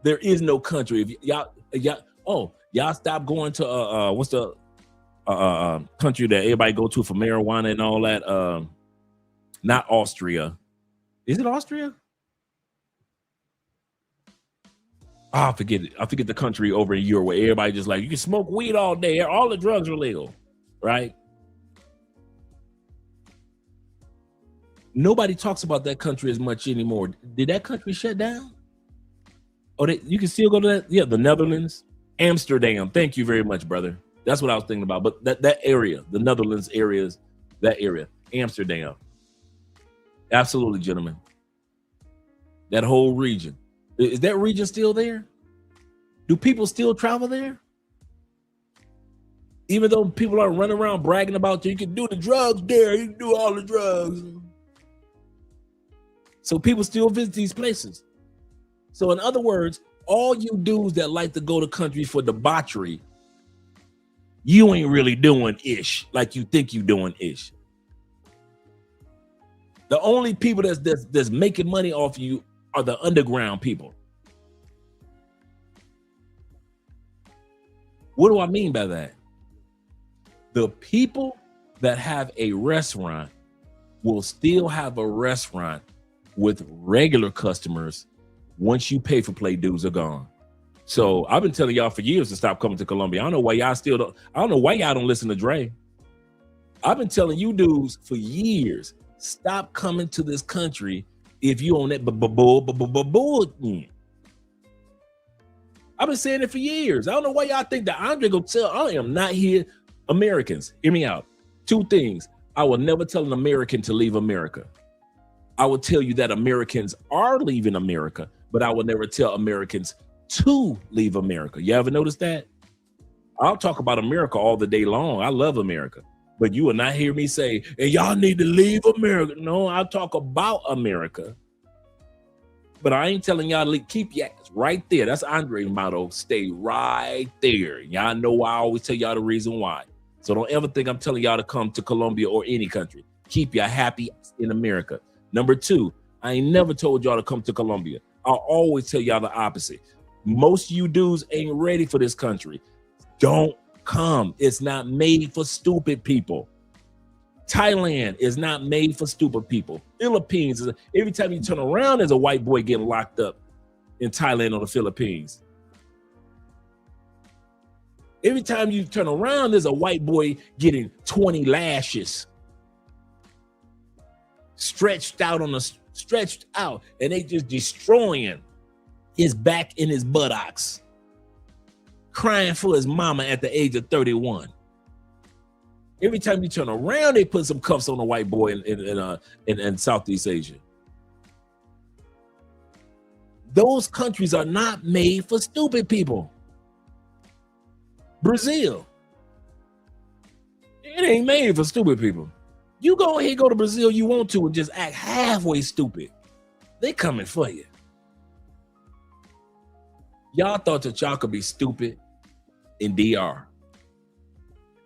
There is no country. If y'all stop going to what's the country that everybody go to for marijuana and all that? Not Austria. Is it Austria? I forget it. I forget the country over in Europe where everybody just like, you can smoke weed all day. All the drugs are legal, right? Nobody talks about that country as much anymore. Did that country shut down? Oh, you can still go to that? Yeah, the Netherlands, Amsterdam. Thank you very much, brother. That's what I was thinking about. But that area, the Netherlands areas, that area, Amsterdam. Absolutely, gentlemen. That whole region. Is that region still there? Do people still travel there? Even though people are running around bragging about you can do the drugs there, you can do all the drugs. So people still visit these places. So in other words, all you dudes that like to go to countries for debauchery, you ain't really doing ish like you think you doing ish. The only people that's making money off you are the underground people. What do I mean by that? The people that have a restaurant will still have a restaurant with regular customers once you pay for play dues are gone. So I've been telling y'all for years to stop coming to Colombia. I don't know why y'all don't listen to Dre. I've been telling you dudes for years, stop coming to this country if you on that bull. I've been saying it for years. I don't know why y'all think that Andre gonna tell. I am not here. Americans, hear me out. Two things. I will never tell an American to leave America. I will tell you that Americans are leaving America, but I will never tell Americans to leave America. You ever notice that? I'll talk about America all the day long. I love America, but you will not hear me say, hey, y'all need to leave America. No, I'll talk about America, but I ain't telling y'all to leave. Keep your ass right there. That's Andre's motto. Stay right there. Y'all know why I always tell y'all the reason why. So don't ever think I'm telling y'all to come to Colombia or any country. Keep your happy in America. Number two, I ain't never told y'all to come to Colombia. I'll always tell y'all the opposite. Most of you dudes ain't ready for this country. Don't come. It's not made for stupid people. Thailand is not made for stupid people. Philippines, every time you turn around, there's a white boy getting locked up in Thailand or the Philippines. Every time you turn around, there's a white boy getting 20 lashes. Stretched out, and they just destroying his back and his buttocks, crying for his mama at the age of 31. Every time you turn around, they put some cuffs on a white boy in Southeast Asia. Those countries are not made for stupid people. Brazil, it ain't made for stupid people. You go ahead, go to Brazil you want to and just act halfway stupid. They coming for you. Y'all thought that y'all could be stupid in DR.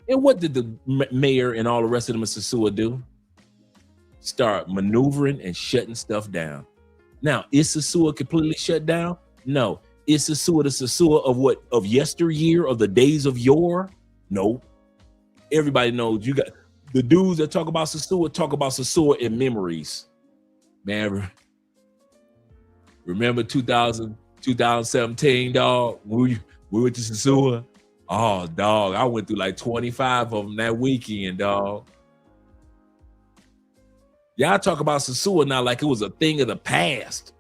And what did the mayor and all the rest of them in Sosua do? Start maneuvering and shutting stuff down. Now, is Sosua completely shut down? No. Is Sosua the Sosua of what? Of yesteryear, of the days of yore? No. Everybody knows you got the dudes that talk about Sosua in memories. Man, remember 2017, dog? We went to Sosua. Oh, dog, I went through like 25 of them that weekend, dog. Y'all talk about Sosua now like it was a thing of the past.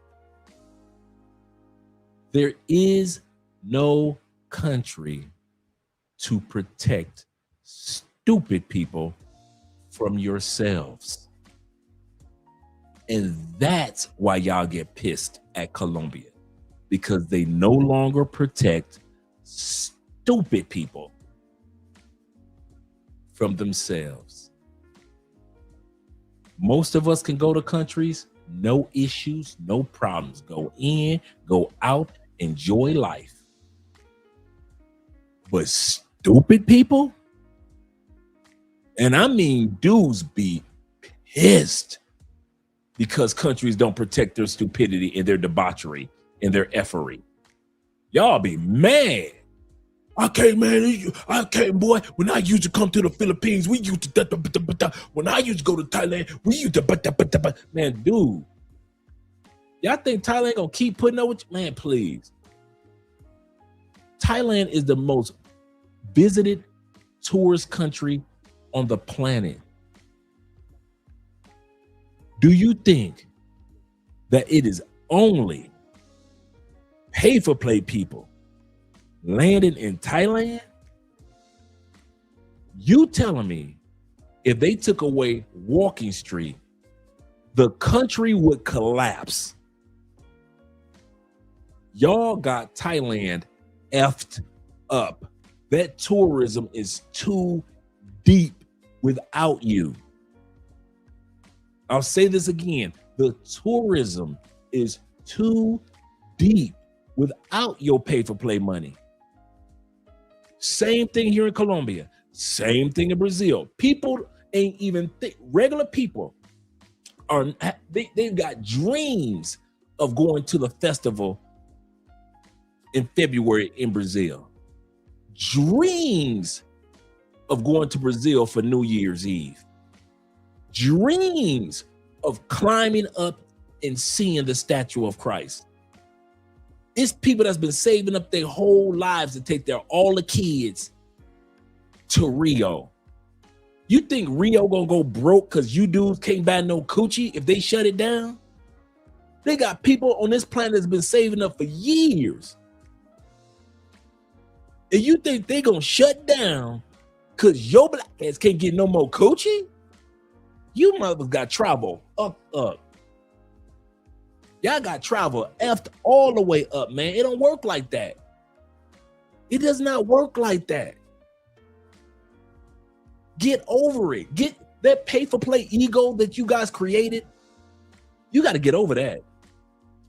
There is no country to protect stupid people from yourselves. And that's why y'all get pissed at Colombia, because they no longer protect stupid people from themselves. Most of us can go to countries, no issues, no problems. Go in, go out, enjoy life. But stupid people, and I mean dudes be pissed because countries don't protect their stupidity and their debauchery and their effery. Y'all be mad. I can't, boy. When I used to come to the Philippines, we used to, when I used to go to Thailand, we used to, man, dude. Y'all think Thailand gonna keep putting up with you? Man, please. Thailand is the most visited tourist country on the planet. Do you think that it is only pay-for-play people landing in Thailand? You telling me if they took away Walking Street, the country would collapse? Y'all got Thailand effed up. That tourism is too deep without you. I'll say this again. The tourism is too deep without your pay-for-play money. Same thing here in Colombia. Same thing in Brazil. People ain't even think. Regular people they've got dreams of going to the festival in February in Brazil. Dreams of going to Brazil for New Year's Eve. Dreams of climbing up and seeing the statue of Christ. It's people that's been saving up their whole lives to take all the kids to Rio. You think Rio gonna go broke because you dudes can't buy no coochie if they shut it down? They got people on this planet that's been saving up for years. And you think they gonna shut down because your black ass can't get no more coochie? You mothers got travel up. Y'all got travel effed all the way up, man. It don't work like that. It does not work like that. Get over it. Get that pay-for-play ego that you guys created. You got to get over that.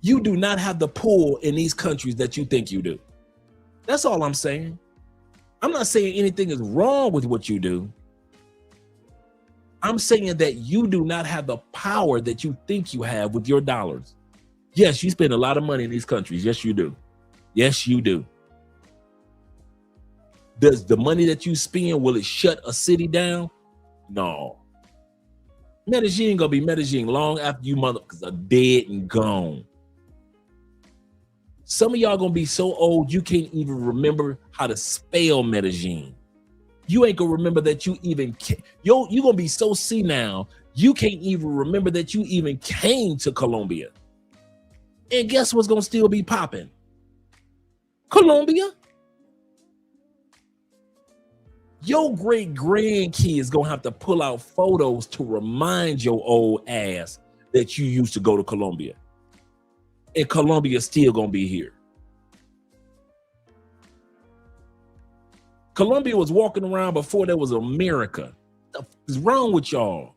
You do not have the pull in these countries that you think you do. That's all I'm saying. I'm not saying anything is wrong with what you do. I'm saying that you do not have the power that you think you have with your dollars. Yes, you spend a lot of money in these countries. Yes, you do. Yes, you do. Does the money that you spend, will it shut a city down? No. Medellin gonna be Medellin long after you motherfuckers are dead and gone. Some of y'all gonna be so old you can't even remember how to spell Medellin. You ain't gonna remember that you even you gonna be so senile you can't even remember that you even came to Colombia. And guess what's gonna still be popping? Colombia. Your great grandkids gonna have to pull out photos to remind your old ass that you used to go to Colombia. And Colombia still gonna be here. Colombia was walking around before there was America. What the fuck is wrong with y'all?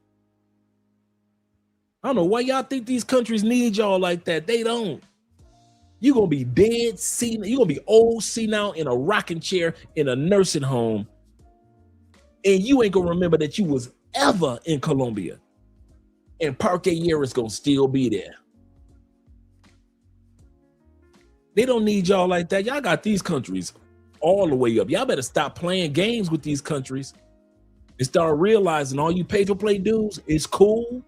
I don't know why y'all think these countries need y'all like that. They don't. You're gonna be dead, senile. You're gonna be old, senile in a rocking chair in a nursing home. And you ain't gonna remember that you was ever in Colombia. And Parque Llera's gonna still be there. They don't need y'all like that. Y'all got these countries all the way up. Y'all better stop playing games with these countries and start realizing all you pay-for-play dudes is cool.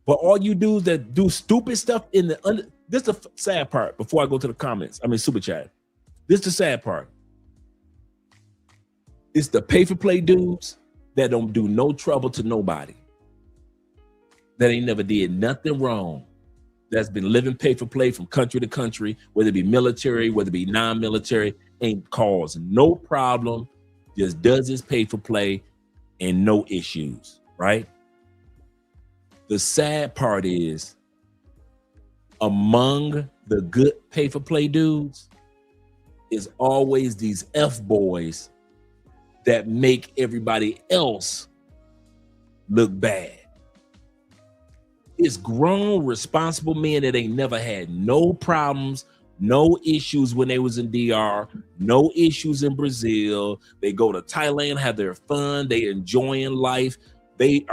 But all you dudes that do stupid stuff in the this is the sad part before I go to the comments. I mean, super chat. This is the sad part. It's the pay-for-play dudes that don't do no trouble to nobody. That ain't never did nothing wrong. That's been living pay-for-play from country to country, whether it be military, whether it be non-military, ain't caused no problem, just does his pay-for-play and no issues, right? The sad part is among the good pay-for-play dudes is always these F-boys that make everybody else look bad. It's grown, responsible men that ain't never had no problems, no issues when they was in DR, no issues in Brazil. They go to Thailand, have their fun, they enjoying life. They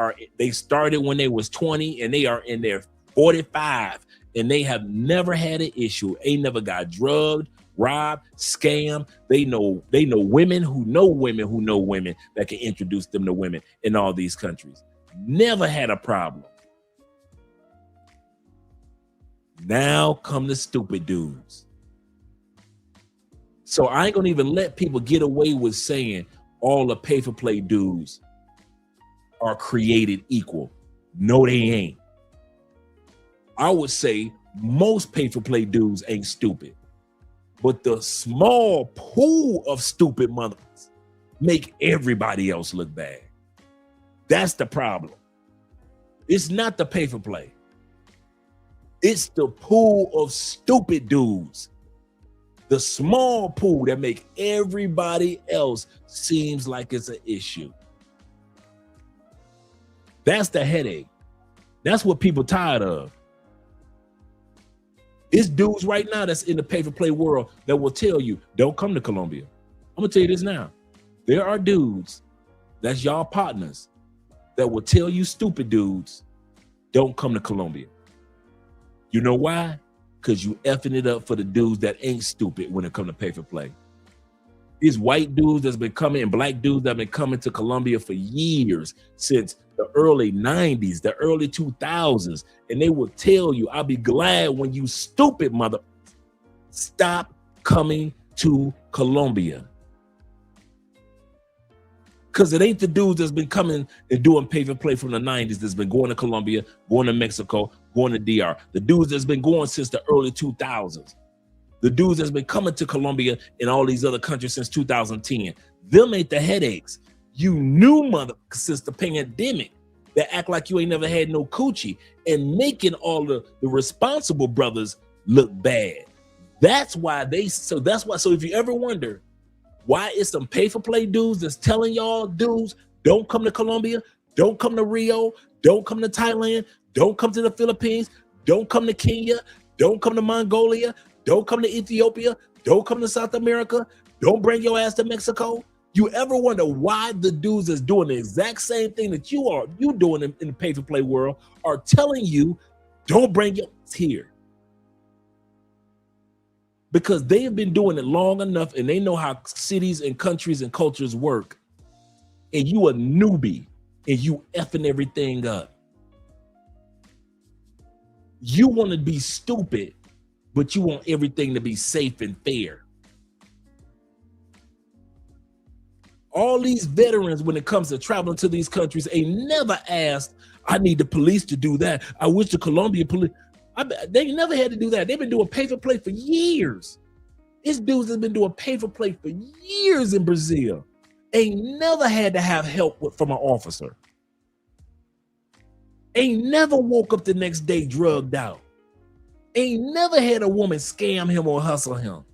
started when they was 20 and they are in their 45 and they have never had an issue. Ain't never got drugged, robbed, scammed. They know women who know women that can introduce them to women in all these countries. Never had a problem. Now come the stupid dudes. So I ain't gonna even let people get away with saying all the pay-for-play dudes are created equal. No, they ain't. I would say most pay-for-play dudes ain't stupid. But the small pool of stupid mothers make everybody else look bad. That's the problem. It's not the pay-for-play. It's the pool of stupid dudes. The small pool that make everybody else seems like it's an issue. That's the headache. That's what people tired of. It's dudes right now that's in the pay-for-play world that will tell you, don't come to Colombia. I'm gonna tell you this now. There are dudes that's y'all partners that will tell you stupid dudes, don't come to Colombia. You know why? Because you effing it up for the dudes that ain't stupid when it come to pay-for-play. These white dudes that's been coming and black dudes that have been coming to Colombia for years, since the early 90s, the early 2000s, and they will tell you, I'll be glad when you stupid mother, stop coming to Colombia. Because it ain't the dudes that's been coming and doing pay-for-play from the 90s that's been going to Colombia, going to Mexico, going to DR. The dudes that's been going since the early 2000s. The dudes that's been coming to Colombia and all these other countries since 2010. Them ain't the headaches. You new mother since the pandemic that act like you ain't never had no coochie and making all the responsible brothers look bad. That's why so if you ever wonder why it's some pay-for-play dudes that's telling y'all dudes, don't come to Colombia, don't come to Rio, don't come to Thailand, don't come to the Philippines, don't come to Kenya, don't come to Mongolia, don't come to Ethiopia, don't come to South America, don't bring your ass to Mexico. You ever wonder why the dudes that's doing the exact same thing that you doing in the pay-for-play world are telling you, don't bring your ass here? Because they have been doing it long enough and they know how cities and countries and cultures work. And you a newbie and you effing everything up. You want to be stupid, but you want everything to be safe and fair. All these veterans, when it comes to traveling to these countries, ain't never asked, I need the police to do that. I wish the Colombian police. They never had to do that. They've been doing pay-for-play for years. These dudes have been doing pay-for-play for years in Brazil. Ain't never had to have help from an officer. Ain't never woke up the next day drugged out. Ain't never had a woman scam him or hustle him.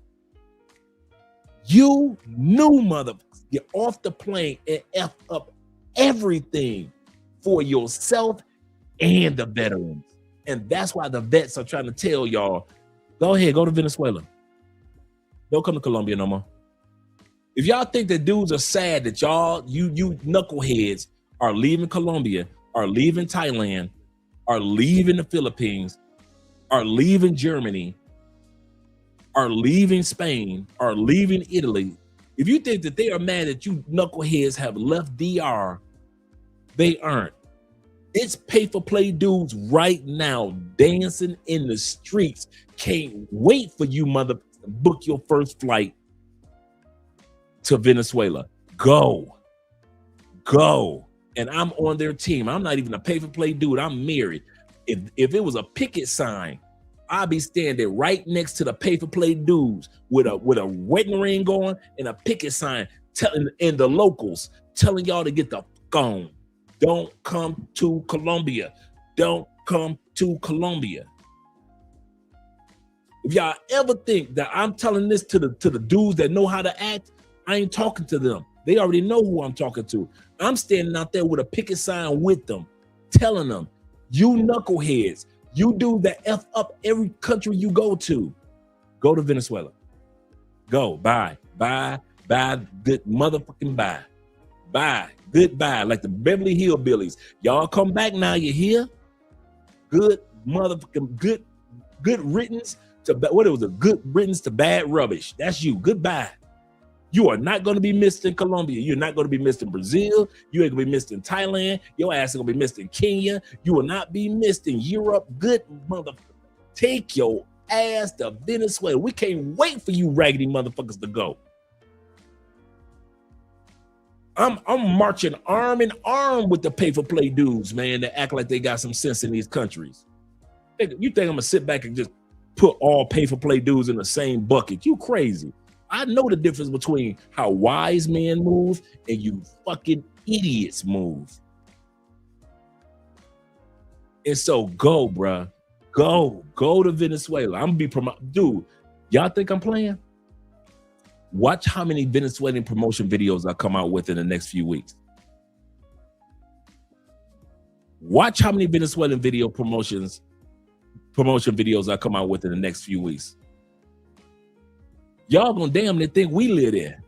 You new motherfuckers get off the plane and F up everything for yourself and the veterans. And that's why the vets are trying to tell y'all, go ahead, go to Venezuela. Don't come to Colombia no more. If y'all think that dudes are sad that you knuckleheads are leaving Colombia, are leaving Thailand, are leaving the Philippines, are leaving Germany, are leaving Spain, are leaving Italy, if you think that they are mad that you knuckleheads have left DR, they aren't. It's pay-for-play dudes right now dancing in the streets. Can't wait for you mother to book your first flight to Venezuela. Go. And I'm on their team. I'm not even a pay-for-play dude. I'm married. If it was a picket sign, I'd be standing right next to the pay-for-play dudes with a wedding ring on and a picket sign telling the locals telling y'all to get the fuck on. Don't come to Colombia. Don't come to Colombia. If y'all ever think that I'm telling this to the dudes that know how to act, I ain't talking to them. They already know who I'm talking to. I'm standing out there with a picket sign with them, telling them, you knuckleheads, you do that F up every country you go to. Go to Venezuela. Go. Bye. Good motherfucking bye. Bye. Goodbye. Like the Beverly Hillbillies. Y'all come back now. You hear? Good motherfucking good riddance to what it was, a good riddance to bad rubbish. That's you. Goodbye. You are not going to be missed in Colombia. You're not going to be missed in Brazil. You ain't going to be missed in Thailand. Your ass is going to be missed in Kenya. You will not be missed in Europe. Good motherfucker. Take your ass to Venezuela. We can't wait for you raggedy motherfuckers to go. I'm marching arm in arm with the pay-for-play dudes, man, that act like they got some sense in these countries. You think I'm going to sit back and just put all pay-for-play dudes in the same bucket? You crazy. I know the difference between how wise men move and you fucking idiots move. And so go, bruh. Go to Venezuela. I'm gonna be dude, y'all think I'm playing? Watch how many Venezuelan promotion videos I come out with in the next few weeks. Watch how many Venezuelan promotion videos I come out with in the next few weeks. Y'all gonna damn near think we live there.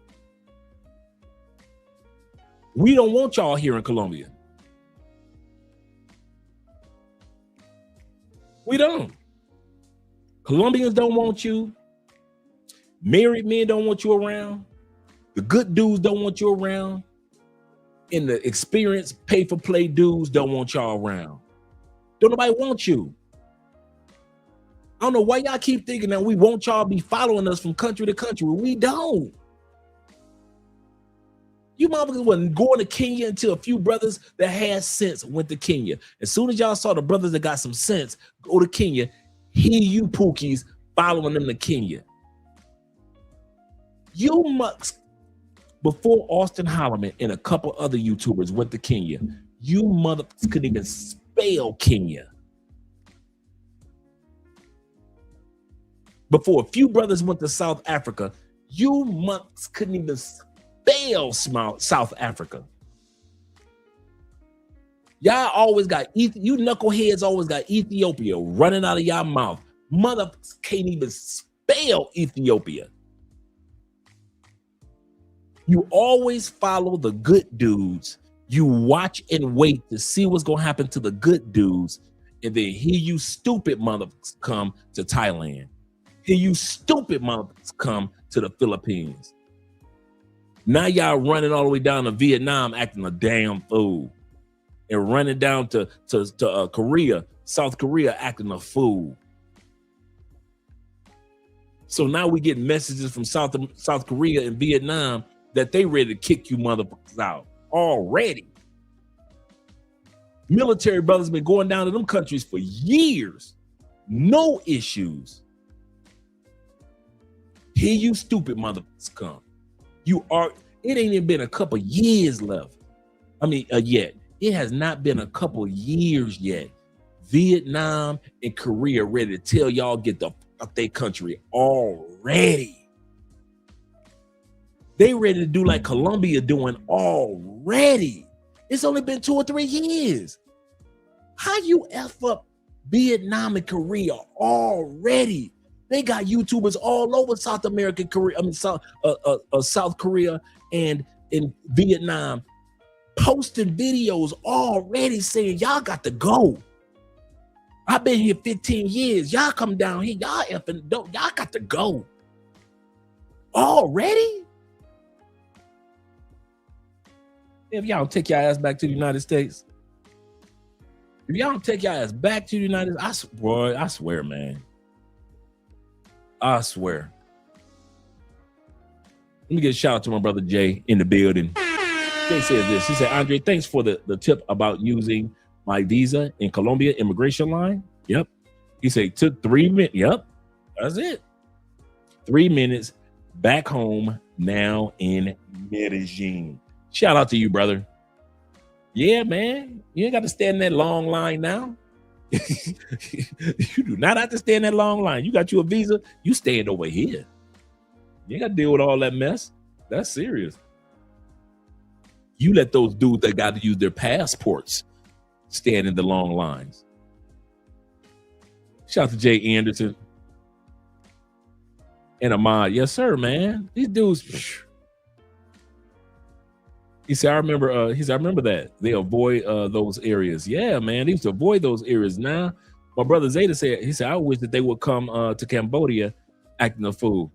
We don't want y'all here in Colombia. We don't. Colombians don't want you. Married men don't want you around. The good dudes don't want you around. And the experienced pay-for-play dudes don't want y'all around. Don't nobody want you. I don't know why y'all keep thinking that we want y'all be following us from country to country. We don't. You motherfuckers wasn't going to Kenya until a few brothers that had sense went to Kenya. As soon as y'all saw the brothers that got some sense go to Kenya, here you pookies following them to Kenya. You must, before Austin Holloman and a couple other YouTubers went to Kenya, you motherfuckers couldn't even spell Kenya. Before a few brothers went to South Africa, you motherfuckers couldn't even spell South Africa. Y'all always got, you knuckleheads always got Ethiopia running out of y'all mouth. Motherfuckers can't even spell Ethiopia. You always follow the good dudes. You watch and wait to see what's going to happen to the good dudes. And then here you stupid motherfuckers come to Thailand. Here you stupid motherfuckers come to the Philippines. Now y'all running all the way down to Vietnam acting a damn fool. And running down to Korea, South Korea acting a fool. So now we get messages from South Korea and Vietnam that they ready to kick you motherfuckers out already. Military brothers been going down to them countries for years. No issues. Here you stupid motherfuckers come. It ain't even been a couple years left. Yet. It has not been a couple years yet. Vietnam and Korea ready to tell y'all get the fuck their country already. They ready to do like Colombia doing already. It's only been 2 or 3 years. How you F up Vietnam and Korea already? They got YouTubers all over South America, South Korea and in Vietnam posting videos already saying y'all got to go. I've been here 15 years. Y'all come down here. Y'all effing don't. Y'all got to go. Already? If y'all don't take your ass back to the United States, if y'all don't take your ass back to the United States, I swear, man. I swear. Let me get a shout out to my brother Jay in the building. Jay says this. He said, Andre, thanks for the tip about using my visa in Colombia immigration line. Yep. He said it took 3 minutes. Yep. That's it. 3 minutes back home now in Medellin. Shout out to you, brother. Yeah, man. You ain't got to stand in that long line now. You do not have to stand in that long line. You got you a visa, you stand over here. You ain't got to deal with all that mess. That's serious. You let those dudes that got to use their passports stand in the long lines. Shout out to Jay Anderson and Ahmad. Yes, sir, man. These dudes. He said, I remember that. They avoid those areas. Yeah, man. They used to avoid those areas. Now, my brother Zeta said, I wish that they would come to Cambodia acting a fool.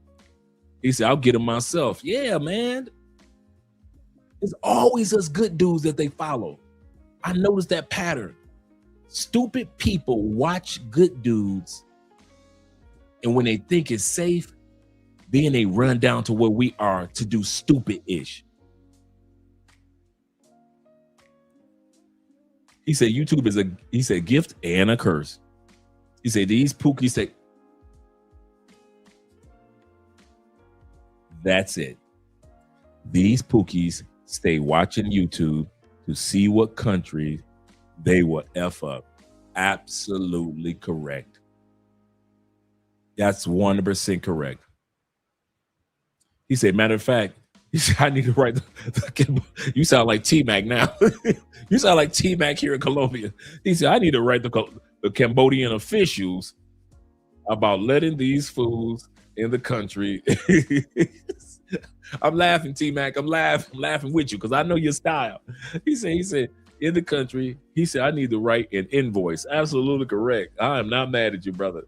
He said, I'll get them myself. Yeah, man. It's always us good dudes that they follow. I noticed that pattern. Stupid people watch good dudes, and when they think it's safe, then they run down to where we are to do stupid-ish. He said YouTube is a gift and a curse. He said these pookies say, that's it. These pookies stay watching YouTube to see what country they will F up. Absolutely correct. That's 100% correct. He said, matter of fact, He said, I need to write you sound like T-Mac now. You sound like T-Mac here in Colombia. He said, I need to write the Cambodian officials about letting these fools in the country. I'm laughing, T-Mac. I'm laughing with you because I know your style. He said, in the country, he said, I need to write an invoice. Absolutely correct. I am not mad at you, brother.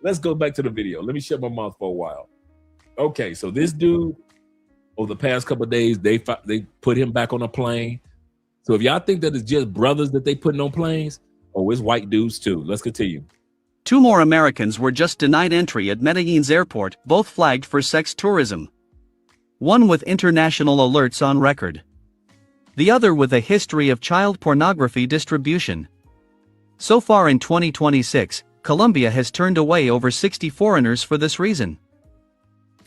Let's go back to the video. Let me shut my mouth for a while. Okay, so this dude, over the past couple of days, they put him back on a plane. So if y'all think that it's just brothers that they putting on planes, it's white dudes too. Let's continue. 2 more Americans were just denied entry at Medellin's airport, both flagged for sex tourism. One with international alerts on record. The other with a history of child pornography distribution. So far in 2026, Colombia has turned away over 60 foreigners for this reason.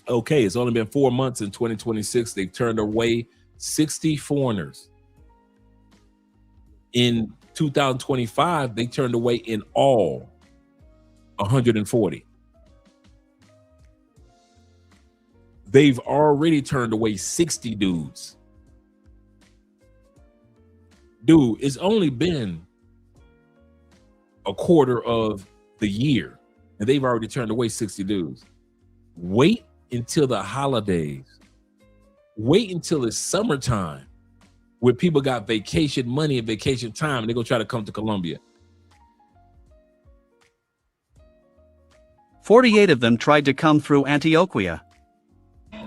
Okay, it's only been 4 months in 2026. They've turned away 60 foreigners. In 2025, they turned away in all 140. They've already turned away 60 dudes. Dude, it's only been a quarter of the year, and they've already turned away 60 dudes. Wait until the holidays. Wait until it's summertime, where people got vacation money and vacation time, and they're gonna try to come to Colombia. 48 of them tried to come through Antioquia.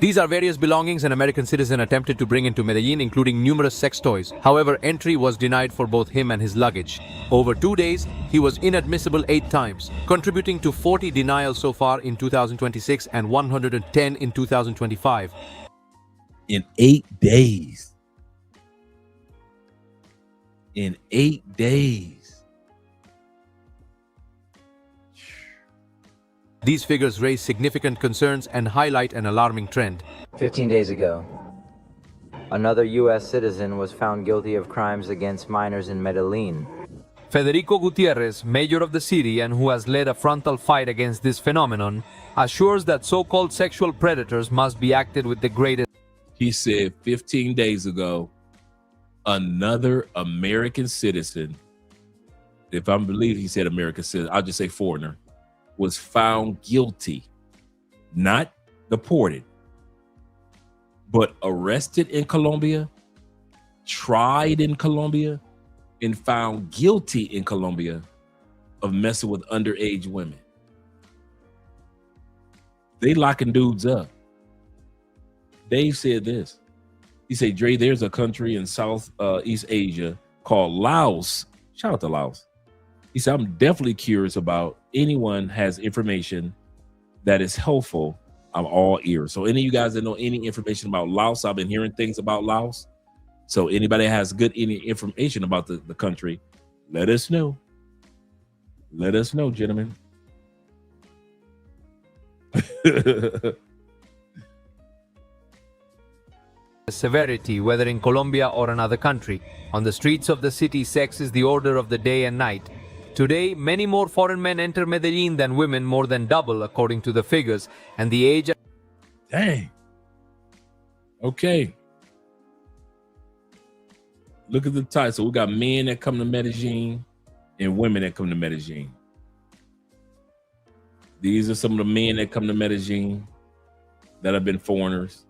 These are various belongings an American citizen attempted to bring into Medellin, including numerous sex toys. However, entry was denied for both him and his luggage. Over 2 days, he was inadmissible 8 times, contributing to 40 denials so far in 2026 and 110 in 2025. In 8 days. In 8 days. These figures raise significant concerns and highlight an alarming trend. 15 days ago, another U.S. citizen was found guilty of crimes against minors in Medellin. Federico Gutierrez, mayor of the city and who has led a frontal fight against this phenomenon, assures that so-called sexual predators must be acted with the greatest. He said 15 days ago, another American citizen, if I believe he said American citizen, I'll just say foreigner, was found guilty, not deported, but arrested in Colombia, tried in Colombia, and found guilty in Colombia of messing with underage women. They locking dudes up. Dave said this. He said, Dre, there's a country in Southeast Asia called Laos. Shout out to Laos. He said, I'm definitely curious about anyone has information that is helpful. I'm all ears. So any of you guys that know any information about Laos, I've been hearing things about Laos. So anybody that has any information about the country, let us know. Let us know, gentlemen. Severity, whether in Colombia or another country. On the streets of the city, sex is the order of the day and night. Today, many more foreign men enter Medellin than women, more than double according to the figures, and the age. Dang. Okay. Look at the title. We got men that come to Medellin and women that come to Medellin. These are some of the men that come to Medellin that have been foreigners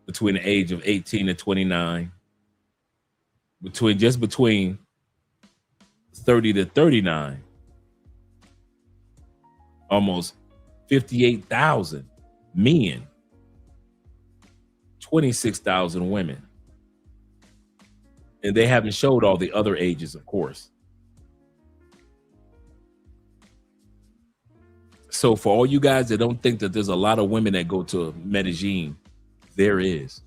between the age of 18 and 29. Between 30 to 39. Almost 58,000 men. 26,000 women. And they haven't showed all the other ages, of course. So for all you guys that don't think that there's a lot of women that go to Medellin, there is.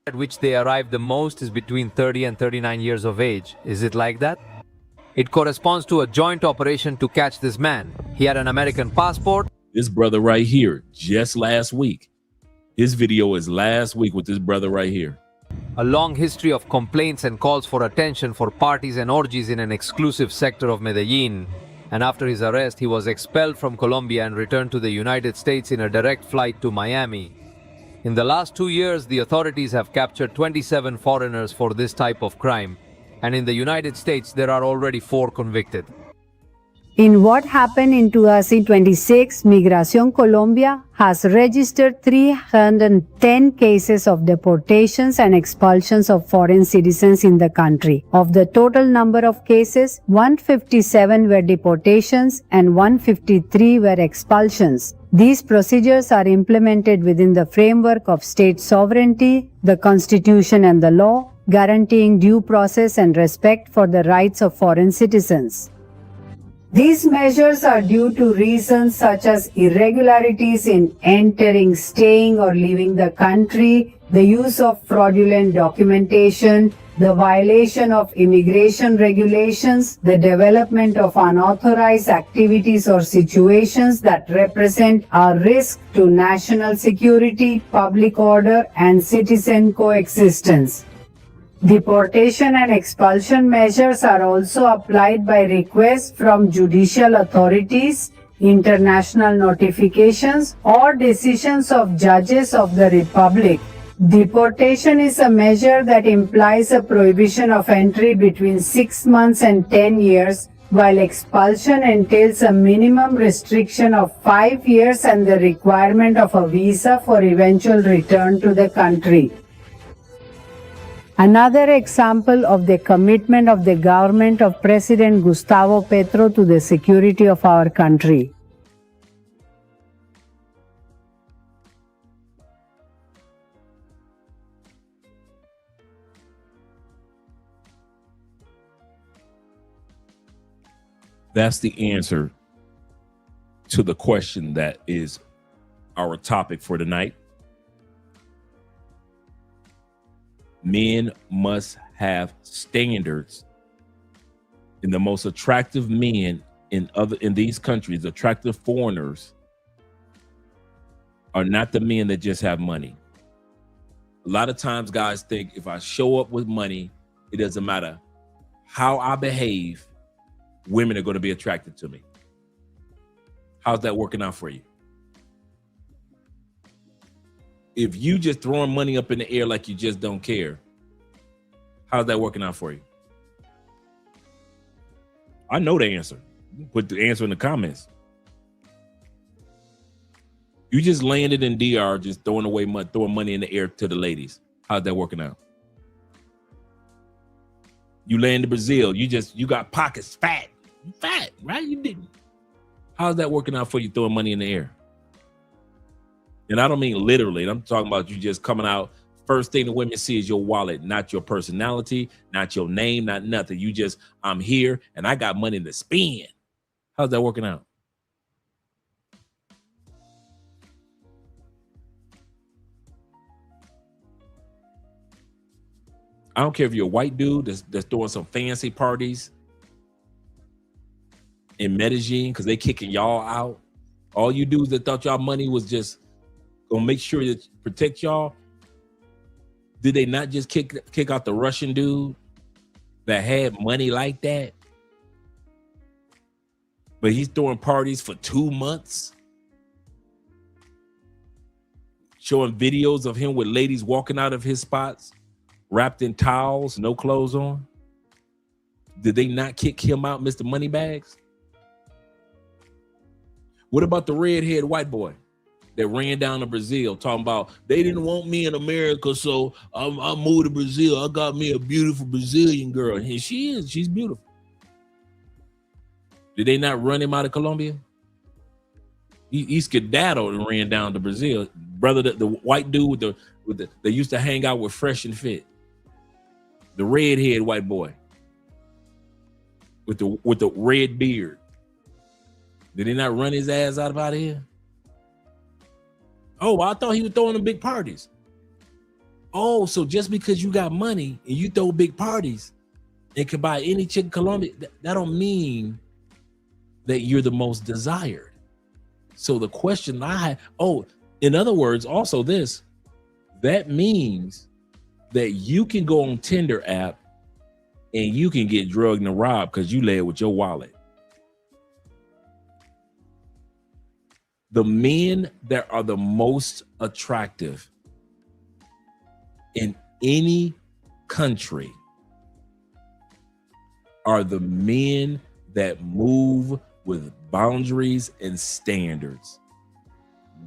At which they arrive the most is between 30 and 39 years of age. Is it like that? It corresponds to a joint operation to catch this man. He had an American passport. This brother right here, just last week. His video is last week with this brother right here. A long history of complaints and calls for attention for parties and orgies in an exclusive sector of Medellin. and after his arrest, he was expelled from Colombia and returned to the United States in a direct flight to Miami. In the last 2 years, the authorities have captured 27 foreigners for this type of crime, and in the United States, there are already 4 convicted. In what happened in 2026, Migración Colombia has registered 310 cases of deportations and expulsions of foreign citizens in the country. Of the total number of cases, 157 were deportations and 153 were expulsions. These procedures are implemented within the framework of state sovereignty, the Constitution and the law, guaranteeing due process and respect for the rights of foreign citizens. These measures are due to reasons such as irregularities in entering, staying, or leaving the country, the use of fraudulent documentation, the violation of immigration regulations, the development of unauthorized activities or situations that represent a risk to national security, public order, and citizen coexistence. Deportation and expulsion measures are also applied by request from judicial authorities, international notifications, or decisions of judges of the Republic. Deportation is a measure that implies a prohibition of entry between 6 months and 10 years, while expulsion entails a minimum restriction of 5 years and the requirement of a visa for eventual return to the country. Another example of the commitment of the government of President Gustavo Petro to the security of our country. That's the answer to the question that is our topic for tonight. Men must have standards, and the most attractive men in these countries, attractive foreigners, are not the men that just have money. A lot of times guys think if I show up with money, it doesn't matter how I behave, women are going to be attracted to me. How's that working out for you? If you just throwing money up in the air like you just don't care, how's that working out for you? I know the answer. Put the answer in the comments. You just landed in DR, just throwing money in the air to the ladies. How's that working out? You land in Brazil, you got pockets fat, right? You didn't. How's that working out for you throwing money in the air? And I don't mean literally. I'm talking about you just coming out. First thing the women see is your wallet, not your personality, not your name, not nothing. You just, I'm here and I got money to spend. How's that working out? I don't care if you're a white dude that's throwing some fancy parties in Medellin because they kicking y'all out. All you dudes that thought y'all money was just gonna make sure that protect y'all. Did they not just kick out the Russian dude that had money like that? But he's throwing parties for 2 months, showing videos of him with ladies walking out of his spots, wrapped in towels, no clothes on. Did they not kick him out, Mr. Moneybags? What about the redhead white boy that ran down to Brazil talking about they didn't want me in America, so I moved to Brazil. I got me a beautiful Brazilian girl. And she's beautiful. Did they not run him out of Colombia? He skedaddled and ran down to Brazil. Brother, the white dude they used to hang out with Fresh and Fit. The redhead white boy with the red beard. Did they not run his ass out of here? Oh, I thought he was throwing them big parties. Oh, so just because you got money and you throw big parties and can buy any chick in Colombia, that don't mean that you're the most desired. So the question in other words, also that means that you can go on Tinder app and you can get drugged and robbed because you led with your wallet. The men that are the most attractive in any country are the men that move with boundaries and standards.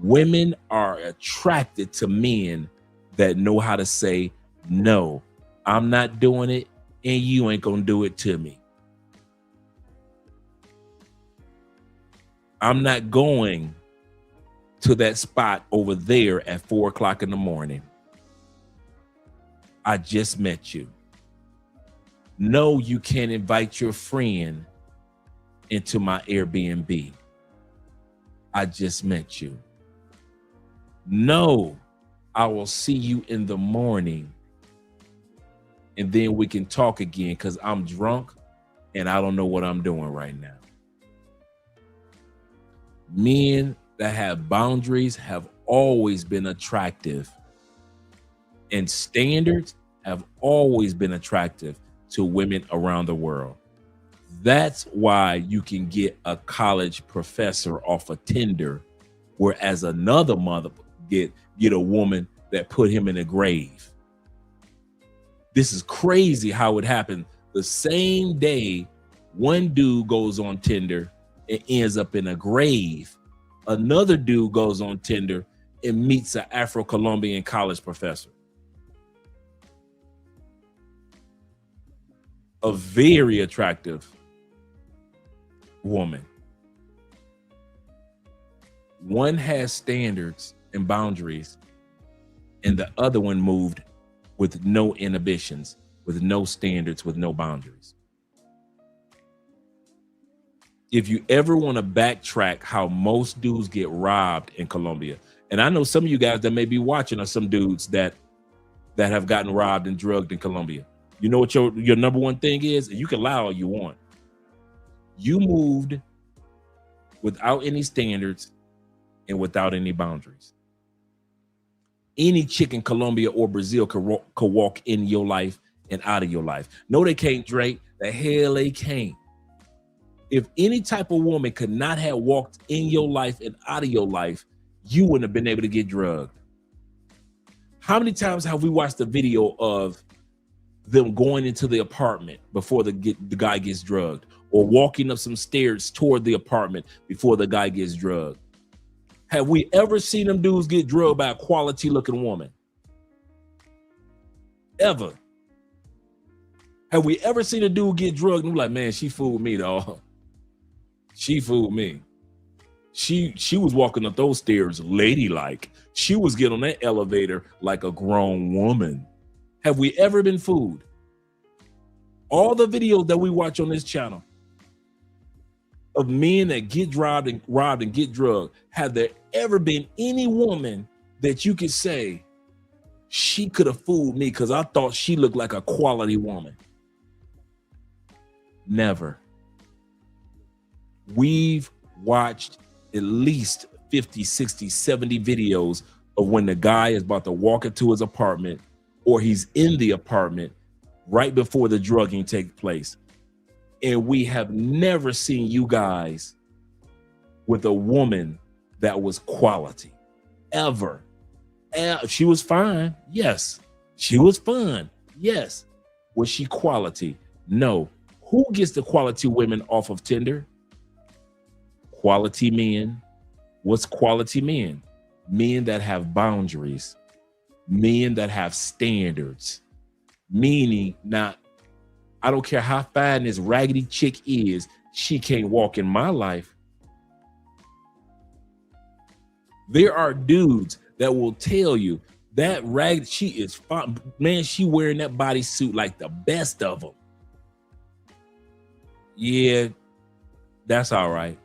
Women are attracted to men that know how to say, no, I'm not doing it, and you ain't gonna do it to me. I'm not going to that spot over there at 4 o'clock in the morning. I just met you. No, you can't invite your friend into my Airbnb. I just met you. No, I will see you in the morning and then we can talk again because I'm drunk and I don't know what I'm doing right now. Men that have boundaries have always been attractive, and standards have always been attractive to women around the world. That's why you can get a college professor off of Tinder, whereas another mother get a woman that put him in a grave. This is crazy how it happened. The same day one dude goes on Tinder and ends up in a grave, another dude goes on Tinder and meets an Afro-Colombian college professor. A very attractive woman. One has standards and boundaries, and the other one moved with no inhibitions, with no standards, with no boundaries. If you ever want to backtrack how most dudes get robbed in Colombia, and I know some of you guys that may be watching are some dudes that have gotten robbed and drugged in Colombia. You know what your number one thing is? And you can lie all you want. You moved without any standards and without any boundaries. Any chick in Colombia or Brazil could walk in your life and out of your life. No, they can't, Drake. The hell they can't. If any type of woman could not have walked in your life and out of your life, you wouldn't have been able to get drugged. How many times have we watched the video of them going into the apartment before the guy gets drugged, or walking up some stairs toward the apartment before the guy gets drugged? Have we ever seen them dudes get drugged by a quality looking woman? Ever? Have we ever seen a dude get drugged and we're like, man, she fooled me, dog. She fooled me. She was walking up those stairs ladylike. She was getting on that elevator like a grown woman. Have we ever been fooled? All the videos that we watch on this channel of men that get robbed and get drugged, have there ever been any woman that you could say, she could have fooled me because I thought she looked like a quality woman? Never. We've watched at least 50, 60, 70 videos of when the guy is about to walk into his apartment, or he's in the apartment right before the drugging takes place. And we have never seen you guys with a woman that was quality, ever. She was fine, yes. She was fun, yes. Was she quality? No. Who gets the quality women off of Tinder? Quality men. What's quality men? Men that have boundaries, men that have standards, meaning not, I don't care how fine this raggedy chick is, she can't walk in my life. There are dudes that will tell you that raggedy, she is fine. Man, she wearing that bodysuit like the best of them. Yeah, that's all right.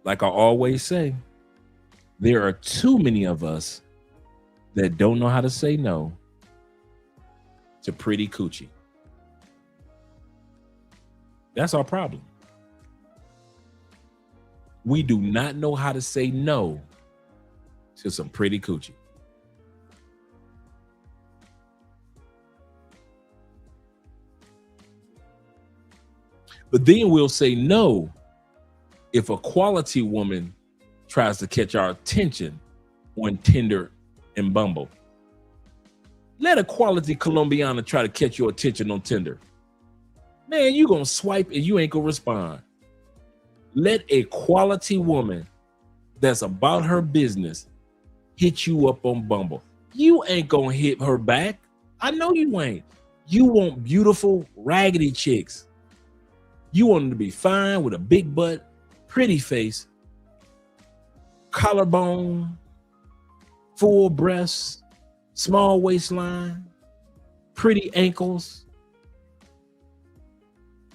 Like I always say, there are too many of us that don't know how to say no to pretty coochie. That's our problem. We do not know how to say no to some pretty coochie. But then we'll say no if a quality woman tries to catch our attention on Tinder and Bumble. Let a quality Colombiana try to catch your attention on Tinder. Man, you gonna swipe and you ain't gonna respond. Let a quality woman that's about her business hit you up on Bumble. You ain't gonna hit her back. I know you ain't. You want beautiful, raggedy chicks. You want them to be fine with a big butt, pretty face, collarbone, full breasts, small waistline, pretty ankles,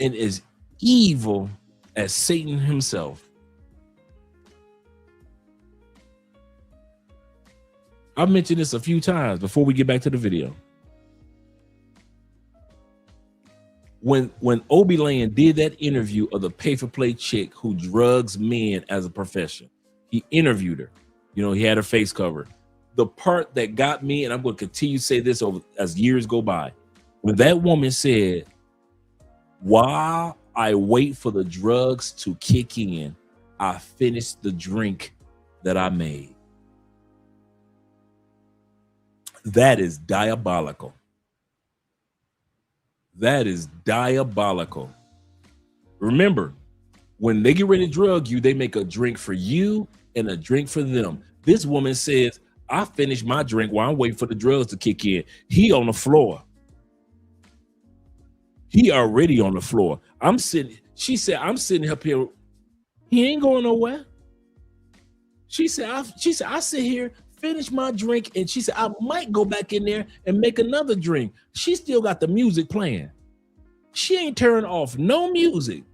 and as evil as Satan himself. I've mentioned this a few times before we get back to the video. When Obi Land did that interview of the pay-for-play chick who drugs men as a profession, he interviewed her. You know, he had her face covered. The part that got me, and I'm going to continue to say this over as years go by, when that woman said, "While I wait for the drugs to kick in, I finished the drink that I made." That is diabolical. That is diabolical. Remember, when they get ready to drug you, they make a drink for you and a drink for them. This woman says, "I finished my drink while I'm waiting for the drugs to kick in." He on the floor. He already on the floor. She said, "I'm sitting up here." He ain't going nowhere. She said, I sit here, finish my drink, and she said, "I might go back in there and make another drink." She still got the music playing. She ain't turned off no music.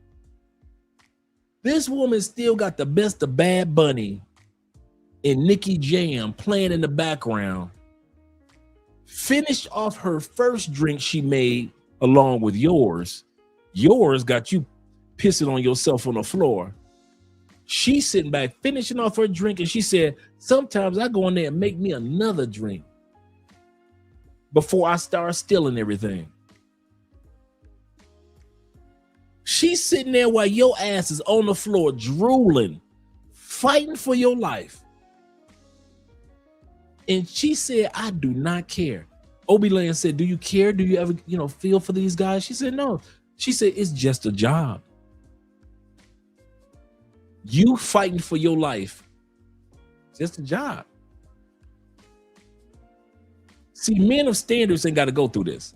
This woman still got the best of Bad Bunny and Nicki Jam playing in the background. Finished off her first drink she made along with yours. Yours got you pissing on yourself on the floor. She's sitting back, finishing off her drink, and she said, "Sometimes I go in there and make me another drink before I start stealing everything." She's sitting there while your ass is on the floor, drooling, fighting for your life. And she said, "I do not care." Obi Land said, "Do you care? Do you ever, feel for these guys?" She said, "No." She said, "It's just a job." You fighting for your life, just a job. See, men of standards ain't got to go through this.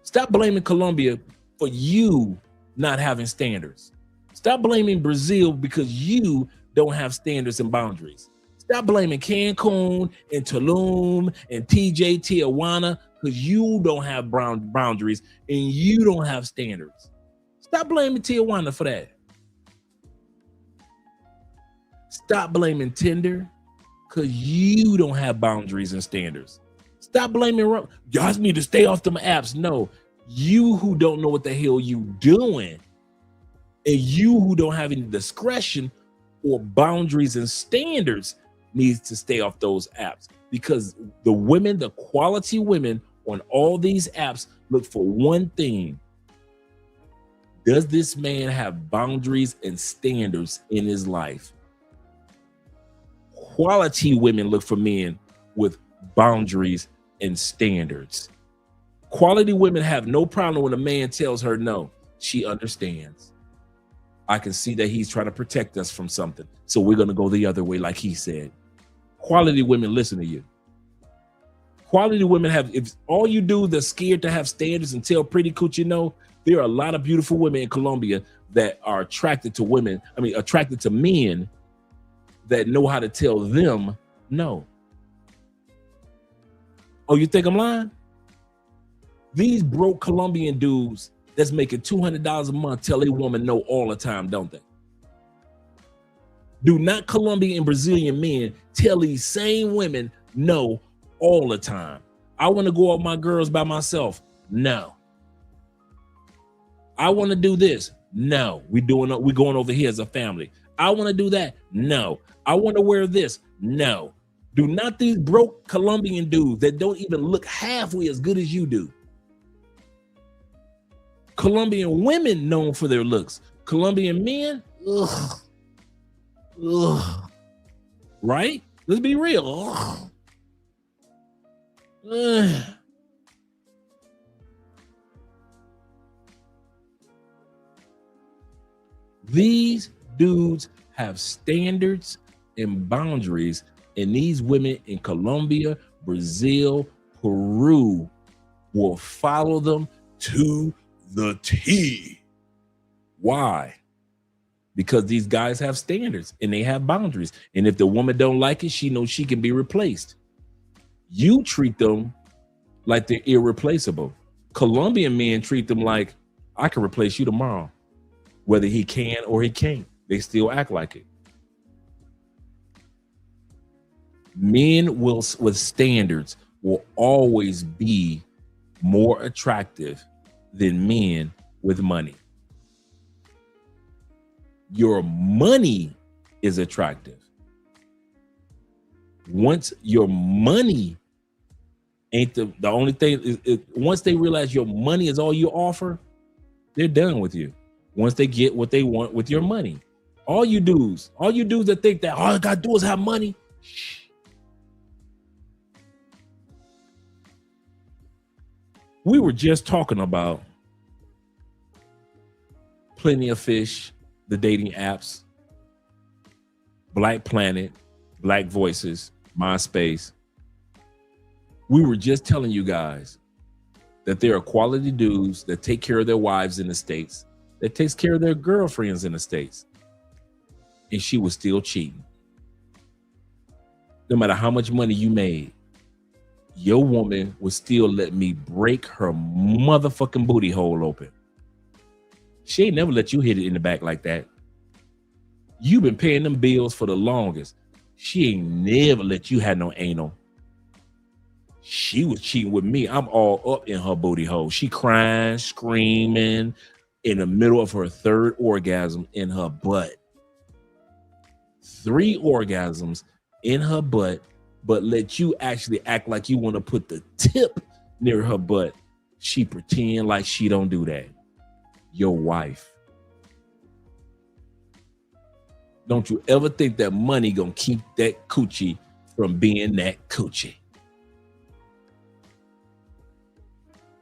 Stop blaming Colombia for you not having standards. Stop blaming Brazil because you don't have standards and boundaries. Stop blaming Cancun and Tulum and TJ Tijuana because you don't have boundaries and you don't have standards. Stop blaming Tijuana for that. Stop blaming Tinder because you don't have boundaries and standards. Stop blaming, you guys need to stay off them apps. No, you who don't know what the hell you doing and you who don't have any discretion or boundaries and standards needs to stay off those apps, because the quality women on all these apps look for one thing. Does this man have boundaries and standards in his life? Quality women look for men with boundaries and standards. Quality women have no problem when a man tells her no. She understands. I can see that he's trying to protect us from something, so we're going to go the other way, like he said. Quality women listen to you. Quality women have, if all you do that's scared to have standards and tell pretty coochie no, there are a lot of beautiful women in Colombia that are attracted to men that know how to tell them no. Oh, you think I'm lying? These broke Colombian dudes that's making $200 a month tell a woman no all the time, don't they? Do not Colombian and Brazilian men tell these same women no all the time? I want to go out with my girls by myself. No. I want to do this. No. We're going over here as a family. I want to do that. No. I want to wear this. No. Do not these broke Colombian dudes that don't even look halfway as good as you do Colombian women known for their looks. Colombian men, ugh. Right? Let's be real. These dudes have standards and boundaries, and these women in Colombia, Brazil, Peru will follow them to the T. Why? Because these guys have standards and they have boundaries. And if the woman don't like it, she knows she can be replaced. You treat them like they're irreplaceable. Colombian men treat them like, I can replace you tomorrow. Whether he can or he can't, they still act like it. Men with standards will always be more attractive than men with money. Your money is attractive. Once your money ain't the only thing, once they realize your money is all you offer, they're done with you. Once they get what they want with your money. All you dudes that think that all I gotta do is have money. We were just talking about Plenty of Fish, the dating apps, Black Planet, Black Voices, MySpace. We were just telling you guys that there are quality dudes that take care of their wives in the States, that takes care of their girlfriends in the States. And she was still cheating. No matter how much money you made, your woman would still let me break her motherfucking booty hole open. She ain't never let you hit it in the back like that. You've been paying them bills for the longest. She ain't never let you have no anal. She was cheating with me. I'm all up in her booty hole. She crying, screaming in the middle of her third orgasm in her butt. 3 orgasms in her butt, but let you actually act like you want to put the tip near her butt. She pretend like she don't do that. Your wife. Don't you ever think that money gonna keep that coochie from being that coochie.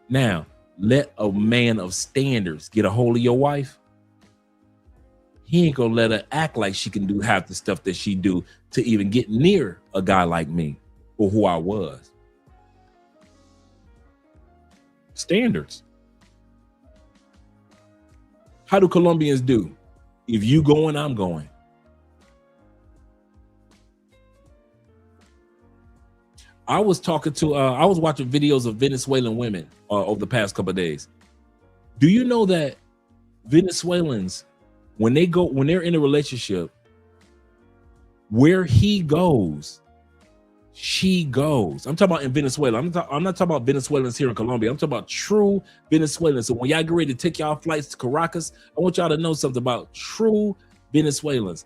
Now, let a man of standards get a hold of your wife. He ain't gonna let her act like she can do half the stuff that she do to even get near a guy like me or who I was. Standards. How do Colombians do? If you going, I'm going. I was watching videos of Venezuelan women over the past couple of days. Do you know that Venezuelans, when they're in a relationship, where he goes, she goes. I'm talking about in Venezuela. I'm not talking about Venezuelans here in Colombia. I'm talking about true Venezuelans. So when y'all get ready to take y'all flights to Caracas, I want y'all to know something about true Venezuelans.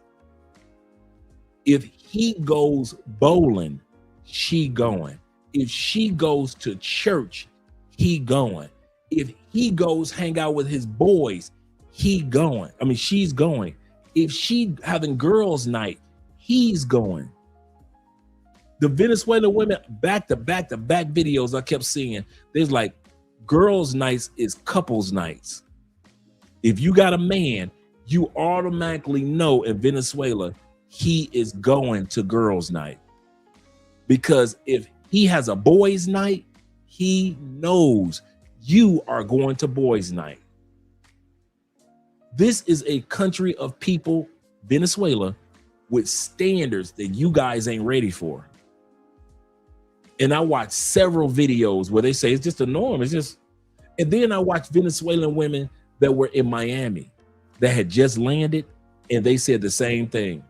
If he goes bowling, she going. If she goes to church, he going. If he goes hang out with his boys, he going. I mean, she's going. If she having girls' night, he's going. The Venezuelan women, back to back videos I kept seeing, there's like girls' nights is couples' nights. If you got a man, you automatically know in Venezuela, he is going to girls' night. Because if he has a boys' night, he knows you are going to boys' night. This is a country of people, Venezuela, with standards that you guys ain't ready for. And I watched several videos where they say it's just a norm. It's just, and then I watched Venezuelan women that were in Miami that had just landed, and they said the same thing.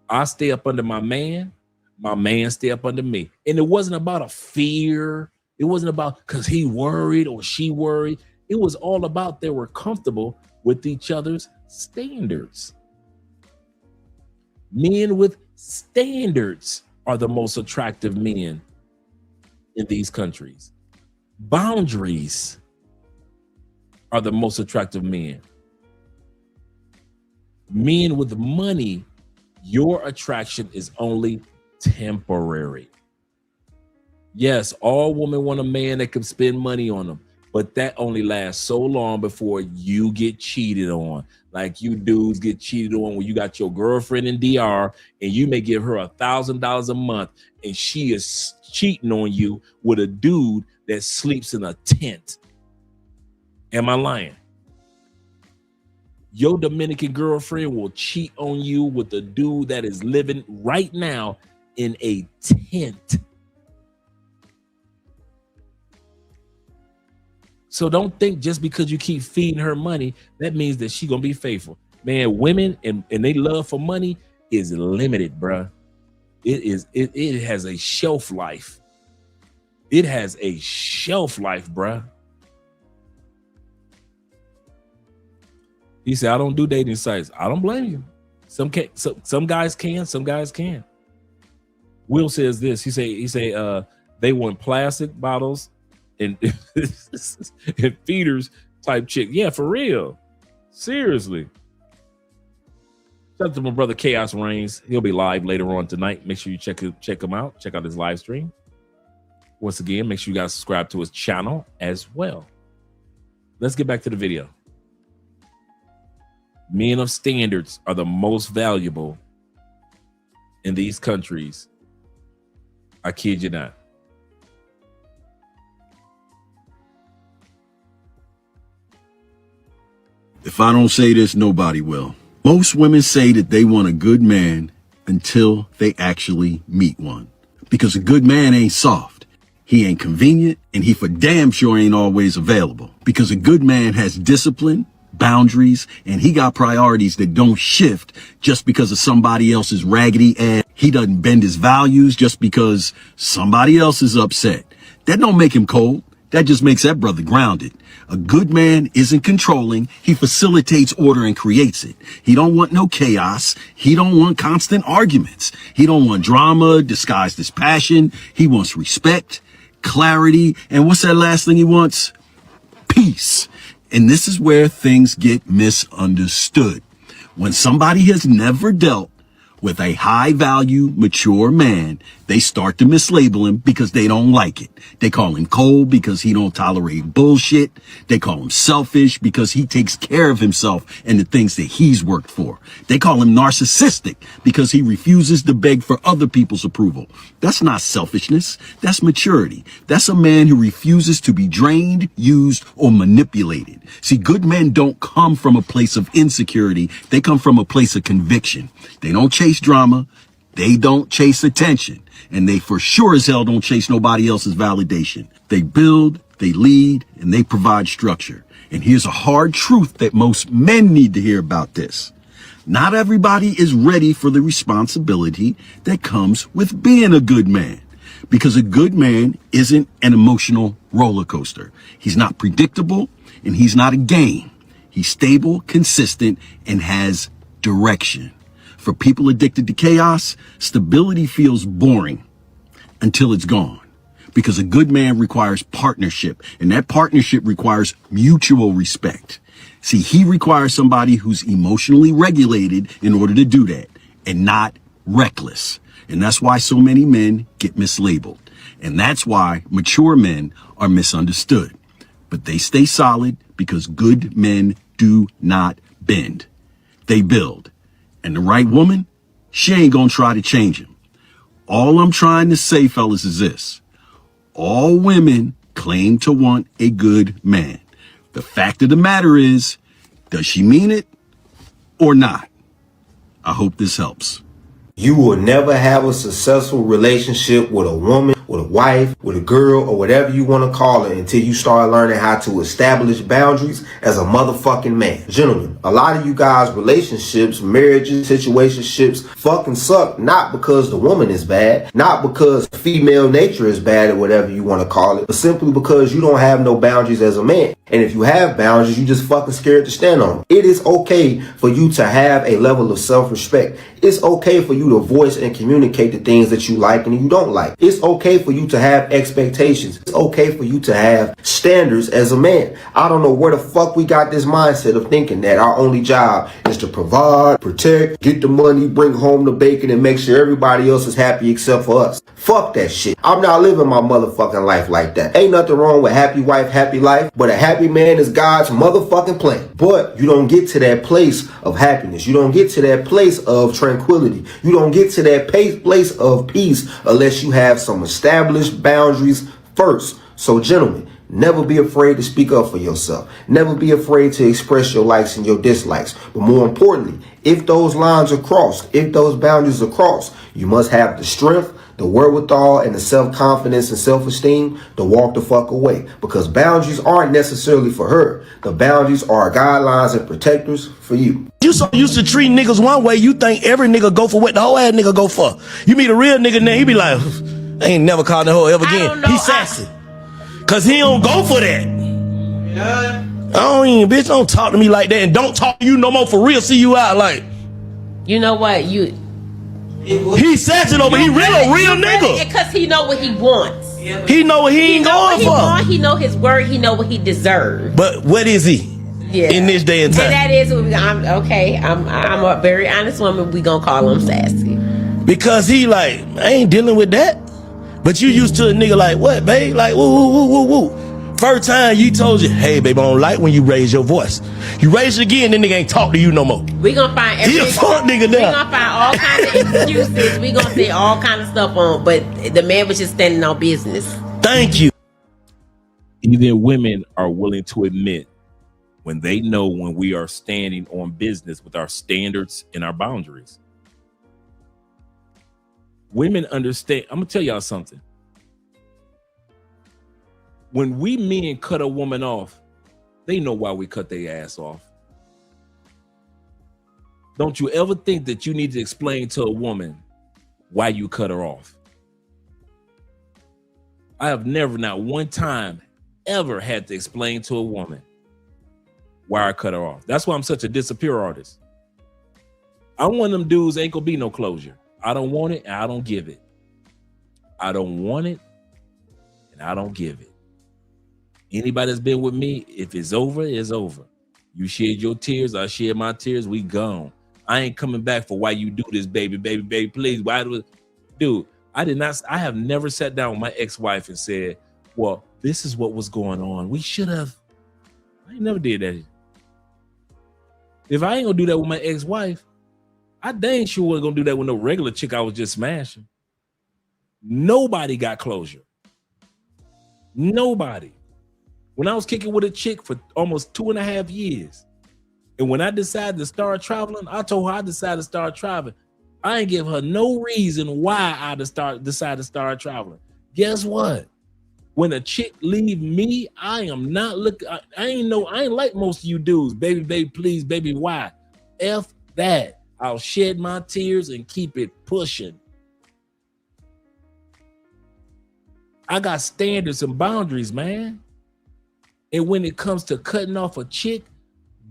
I stay up under my man stay up under me. And it wasn't about a fear. It wasn't about because he worried or she worried. It was all about they were comfortable with each other's standards. Men with standards are the most attractive men in these countries. Boundaries. are the most attractive men. Men with money, your attraction is only temporary. Yes, all women want a man that can spend money on them, but that only lasts so long before you get cheated on. Like you dudes get cheated on when you got your girlfriend in DR and you may give her $1,000 a month and she is cheating on you with a dude that sleeps in a tent. Am I lying? Your Dominican girlfriend will cheat on you with a dude that is living right now in a tent. So don't think just because you keep feeding her money, that means that she's gonna be faithful. Man, women and they love for money is limited, bruh. It has a shelf life. It has a shelf life, bruh. He said, I don't do dating sites. I don't blame you. Some guys can, some guys can. Will says this. He say they want plastic bottles and, and feeders type chick. Yeah, for real. Seriously. Shout out to my brother Chaos Reigns. He'll be live later on tonight. Make sure you check him out. Check out his live stream. Once again, make sure you guys subscribe to his channel as well. Let's get back to the video. Men of standards are the most valuable in these countries. I kid you not. If I don't say this, nobody will. Most women say that they want a good man until they actually meet one. Because a good man ain't soft. He ain't convenient, and he for damn sure ain't always available. Because a good man has discipline, boundaries, and he got priorities that don't shift just because of somebody else's raggedy ass. He doesn't bend his values just because somebody else is upset. That don't make him cold. That just makes that brother grounded. A good man isn't controlling. He facilitates order and creates it. He don't want no chaos. He don't want constant arguments. He don't want drama disguised as passion. He wants respect, clarity, and what's that last thing he wants? Peace. And this is where things get misunderstood. When somebody has never dealt with a high-value, mature man, they start to mislabel him because they don't like it. They call him cold because he don't tolerate bullshit. They call him selfish because he takes care of himself and the things that he's worked for. They call him narcissistic because he refuses to beg for other people's approval. That's not selfishness. That's maturity. That's a man who refuses to be drained, used, or manipulated. See, good men don't come from a place of insecurity. They come from a place of conviction. They don't chase drama. They don't chase attention. And they for sure as hell don't chase nobody else's validation. They build, they lead, and they provide structure. And here's a hard truth that most men need to hear about this. Not everybody is ready for the responsibility that comes with being a good man. Because a good man isn't an emotional roller coaster. He's not predictable, and he's not a game. He's stable, consistent, and has direction. For people addicted to chaos, stability feels boring until it's gone. Because a good man requires partnership, and that partnership requires mutual respect. See, he requires somebody who's emotionally regulated in order to do that, and not reckless. And that's why so many men get mislabeled. And that's why mature men are misunderstood. But they stay solid because good men do not bend. They build. And the right woman, she ain't gonna try to change him. All I'm trying to say, fellas, is this. All women claim to want a good man. The fact of the matter is, does she mean it or not? I hope this helps. You will never have a successful relationship with a woman, with a wife, with a girl, or whatever you want to call it until you start learning how to establish boundaries as a motherfucking man. Gentlemen, a lot of you guys' relationships, marriages, situationships fucking suck, not because the woman is bad, not because female nature is bad or whatever you want to call it, but simply because you don't have no boundaries as a man. And if you have boundaries, you just fucking scared to stand on them. It is okay for you to have a level of self-respect. It's okay for you to voice and communicate the things that you like and you don't like. It's okay okay for you to have expectations. It's okay for you to have standards as a man. I don't know where the fuck we got this mindset of thinking that our only job is to provide, protect, get the money, bring home the bacon, and make sure everybody else is happy except for us. Fuck that shit. I'm not living my motherfucking life like that. Ain't nothing wrong with happy wife, happy life, but a happy man is God's motherfucking plan. But you don't get to that place of happiness. You don't get to that place of tranquility. You don't get to that place of peace unless you have some established boundaries first. So gentlemen, never be afraid to speak up for yourself. Never be afraid to express your likes and your dislikes. But more importantly, if those lines are crossed, if those boundaries are crossed, you must have the strength, the wherewithal, and the self-confidence and self-esteem to walk the fuck away. Because boundaries aren't necessarily for her. The boundaries are guidelines and protectors for you. You so used to treat niggas one way, you think every nigga go for what the whole ass nigga go for. You meet a real nigga now, he be like, I ain't never called that hoe ever again. He sassy. Cause he don't go for that. Yeah. I don't even, bitch, don't talk to me like that, and don't talk to you no more for real. See you out like. You know what? He sassy though, but he real nigga. Because he know what he wants. He know what he ain't going for. He know his word. He know what he deserves. But what is he? Yeah. In this day and time. And that is, I'm a very honest woman. We gonna call him sassy. Because he like, I ain't dealing with that. But you used to a nigga like, what, babe? Like, woo, woo, woo, woo, woo. First time you told you, hey, babe, I don't like when you raise your voice. You raise it again, then nigga ain't talk to you no more. We gonna find he a fuck nigga now. We gonna find all kinds of excuses. We gonna say all kind of stuff on, but the man was just standing on business. Thank you. Even women are willing to admit when they know when we are standing on business with our standards and our boundaries. Women understand. I'm gonna tell y'all something. When we men cut a woman off, they know why we cut their ass off. Don't you ever think that you need to explain to a woman why you cut her off. I have never, not one time, ever had to explain to a woman why I cut her off. That's why I'm such a disappear artist. I'm one of them dudes, ain't gonna be no closure. I don't want it and I don't give it. I don't want it and I don't give it. Anybody that's been with me, if it's over, it's over. You shared your tears, I shared my tears, we gone. I ain't coming back for why you do this, baby, please. Why do it? Dude, I have never sat down with my ex-wife and said, well, this is what was going on. We should have. I ain't never did that. If I ain't gonna do that with my ex-wife, I dang sure wasn't gonna do that with no regular chick I was just smashing. Nobody got closure. Nobody. When I was kicking with a chick for almost 2.5 years, and when I decided to start traveling, I told her I decided to start traveling. I ain't give her no reason why I decided to start traveling. Guess what? When a chick leave me, I am not looking. I ain't like most of you dudes. Baby, please, baby, why? F that. I'll shed my tears and keep it pushing. I got standards and boundaries, man. And when it comes to cutting off a chick,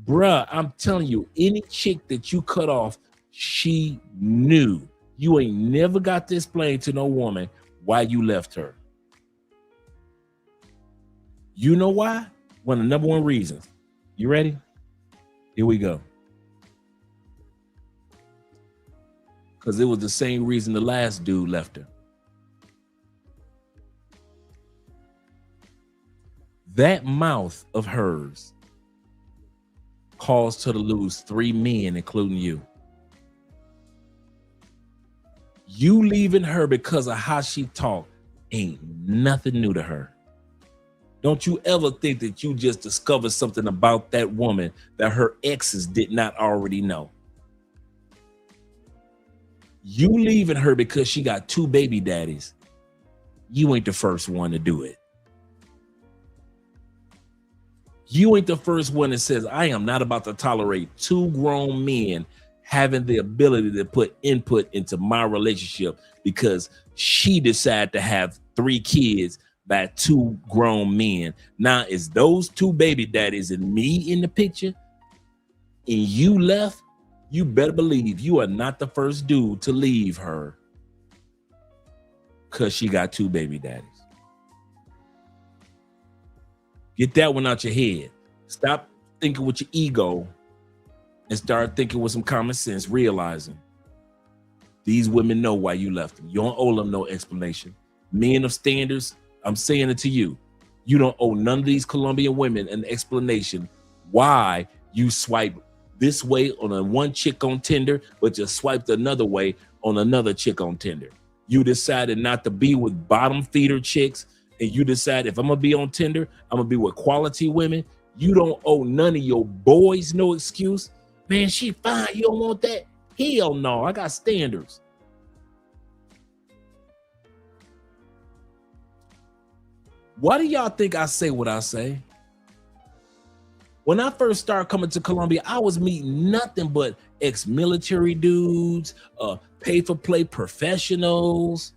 bruh, I'm telling you, any chick that you cut off, she knew. You ain't never got to explain to no woman why you left her. You know why? One of the number one reasons. You ready? Here we go. Because it was the same reason the last dude left her. That mouth of hers caused her to lose 3 men, including you. You leaving her because of how she talked ain't nothing new to her. Don't you ever think that you just discovered something about that woman that her exes did not already know. You leaving her because she got 2 baby daddies. You ain't the first one to do it. You ain't the first one that says, I am not about to tolerate 2 grown men having the ability to put input into my relationship because she decided to have 3 kids by 2 grown men. Now, is those 2 baby daddies and me in the picture and you left? You better believe you are not the first dude to leave her. Because she got 2 baby daddies. Get that one out your head. Stop thinking with your ego and start thinking with some common sense, realizing these women know why you left them. You don't owe them no explanation. Men of standards, I'm saying it to you. You don't owe none of these Colombian women an explanation why you swipe this way on a one chick on Tinder, but you swiped another way on another chick on Tinder. You decided not to be with bottom feeder chicks, and you decide if I'm gonna be on Tinder, I'm gonna be with quality women. You don't owe none of your boys no excuse. Man, she fine, you don't want that? Hell no, I got standards. Why do y'all think I say what I say? When I first started coming to Colombia, I was meeting nothing but ex-military dudes, pay-for-play professionals,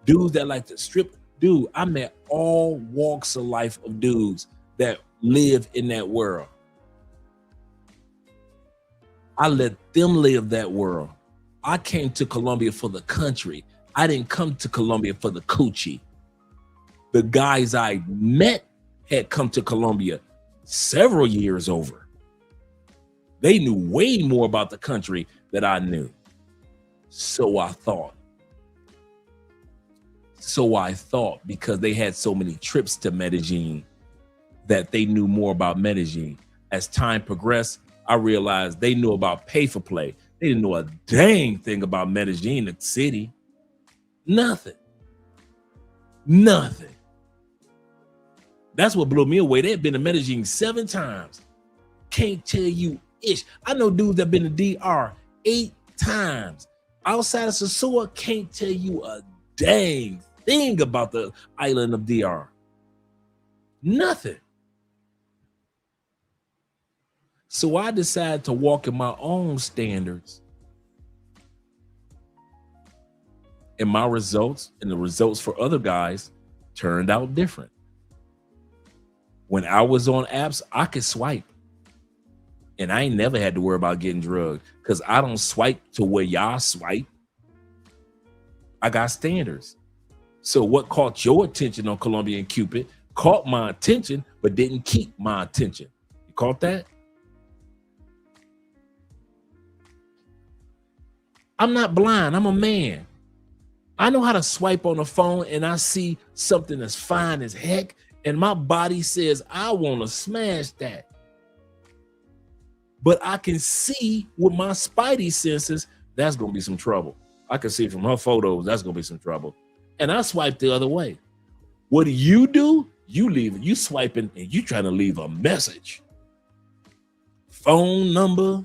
dudes that like to strip. Dude, I met all walks of life of dudes that live in that world. I let them live that world. I came to Colombia for the country. I didn't come to Colombia for the coochie. The guys I met had come to Colombia several years over. They knew way more about the country than I knew. So I thought. Because they had so many trips to Medellin that they knew more about Medellin. As time progressed, I realized they knew about pay for play. They didn't know a dang thing about Medellin, the city. Nothing. That's what blew me away. They've been to Medellin 7 times. Can't tell you ish. I know dudes that been to DR 8 times. Outside of Sosua, can't tell you a dang thing about the island of DR. Nothing. So I decided to walk in my own standards. And my results and the results for other guys turned out different. When I was on apps, I could swipe. And I ain't never had to worry about getting drugged because I don't swipe to where y'all swipe. I got standards. So what caught your attention on Colombia and Cupid caught my attention, but didn't keep my attention. You caught that? I'm not blind. I'm a man. I know how to swipe on the phone and I see something that's fine as heck. And my body says, I want to smash that. But I can see with my spidey senses, that's going to be some trouble. I can see from her photos, that's going to be some trouble. And I swipe the other way. What do? You leave it. You swiping and you trying to leave a message. Phone number,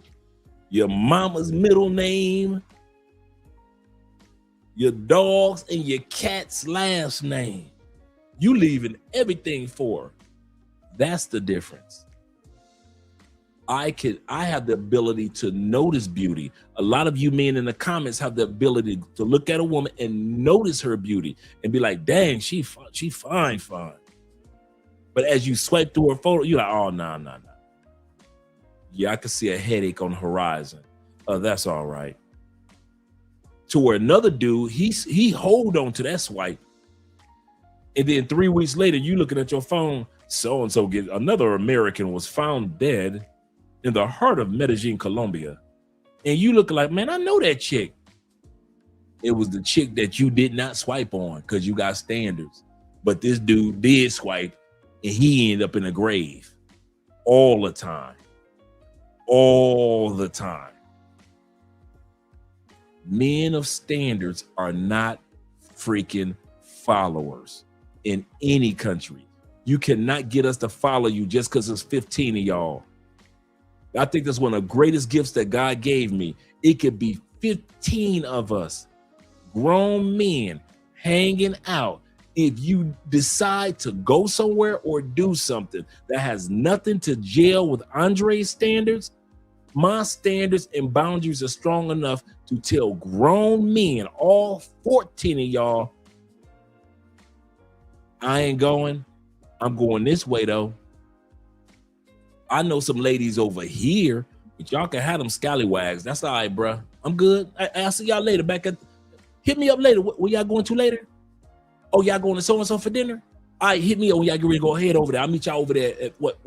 your mama's middle name, your dog's and your cat's last name. You leaving everything for her. That's the difference. I have the ability to notice beauty. A lot of you men in the comments have the ability to look at a woman and notice her beauty and be like, dang, she fine. But as you swipe through her photo, you're like, oh, no. Yeah, I can see a headache on the horizon. That's all right. To where another dude, he hold on to that swipe. And then 3 weeks later, you looking at your phone, so-and-so another American was found dead in the heart of Medellin, Colombia. And you look like, man, I know that chick. It was the chick that you did not swipe on because you got standards. But this dude did swipe and he ended up in a grave all the time. All the time. Men of standards are not freaking followers in any country. You cannot get us to follow you just because there's 15 of y'all. I think that's one of the greatest gifts that God gave me. It could be 15 of us, grown men, hanging out. If you decide to go somewhere or do something that has nothing to gel with Andre's standards, my standards and boundaries are strong enough to tell grown men, all 14 of y'all, I ain't going. I'm going this way, though. I know some ladies over here, but y'all can have them scallywags. That's all right, bro. I'm good. I'll see y'all later. Hit me up later. Where y'all going to later? Oh, y'all going to so-and-so for dinner? All right, hit me up when y'all get ready to go ahead over there. I'll meet y'all over there at what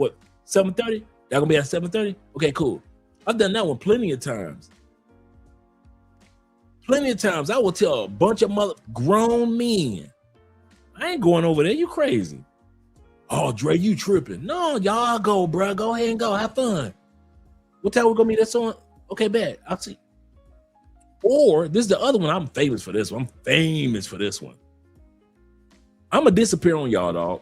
7:30? Y'all gonna be at 7:30? Okay, cool. I've done that one plenty of times. Plenty of times. I will tell a bunch of grown men, I ain't going over there. You crazy. Oh, Dre, you tripping. No, y'all go, bro. Go ahead and go. Have fun. What time we gonna meet that on? Okay, bet. I'll see. Or this is the other one. I'm famous for this one. I'm gonna disappear on y'all, dog.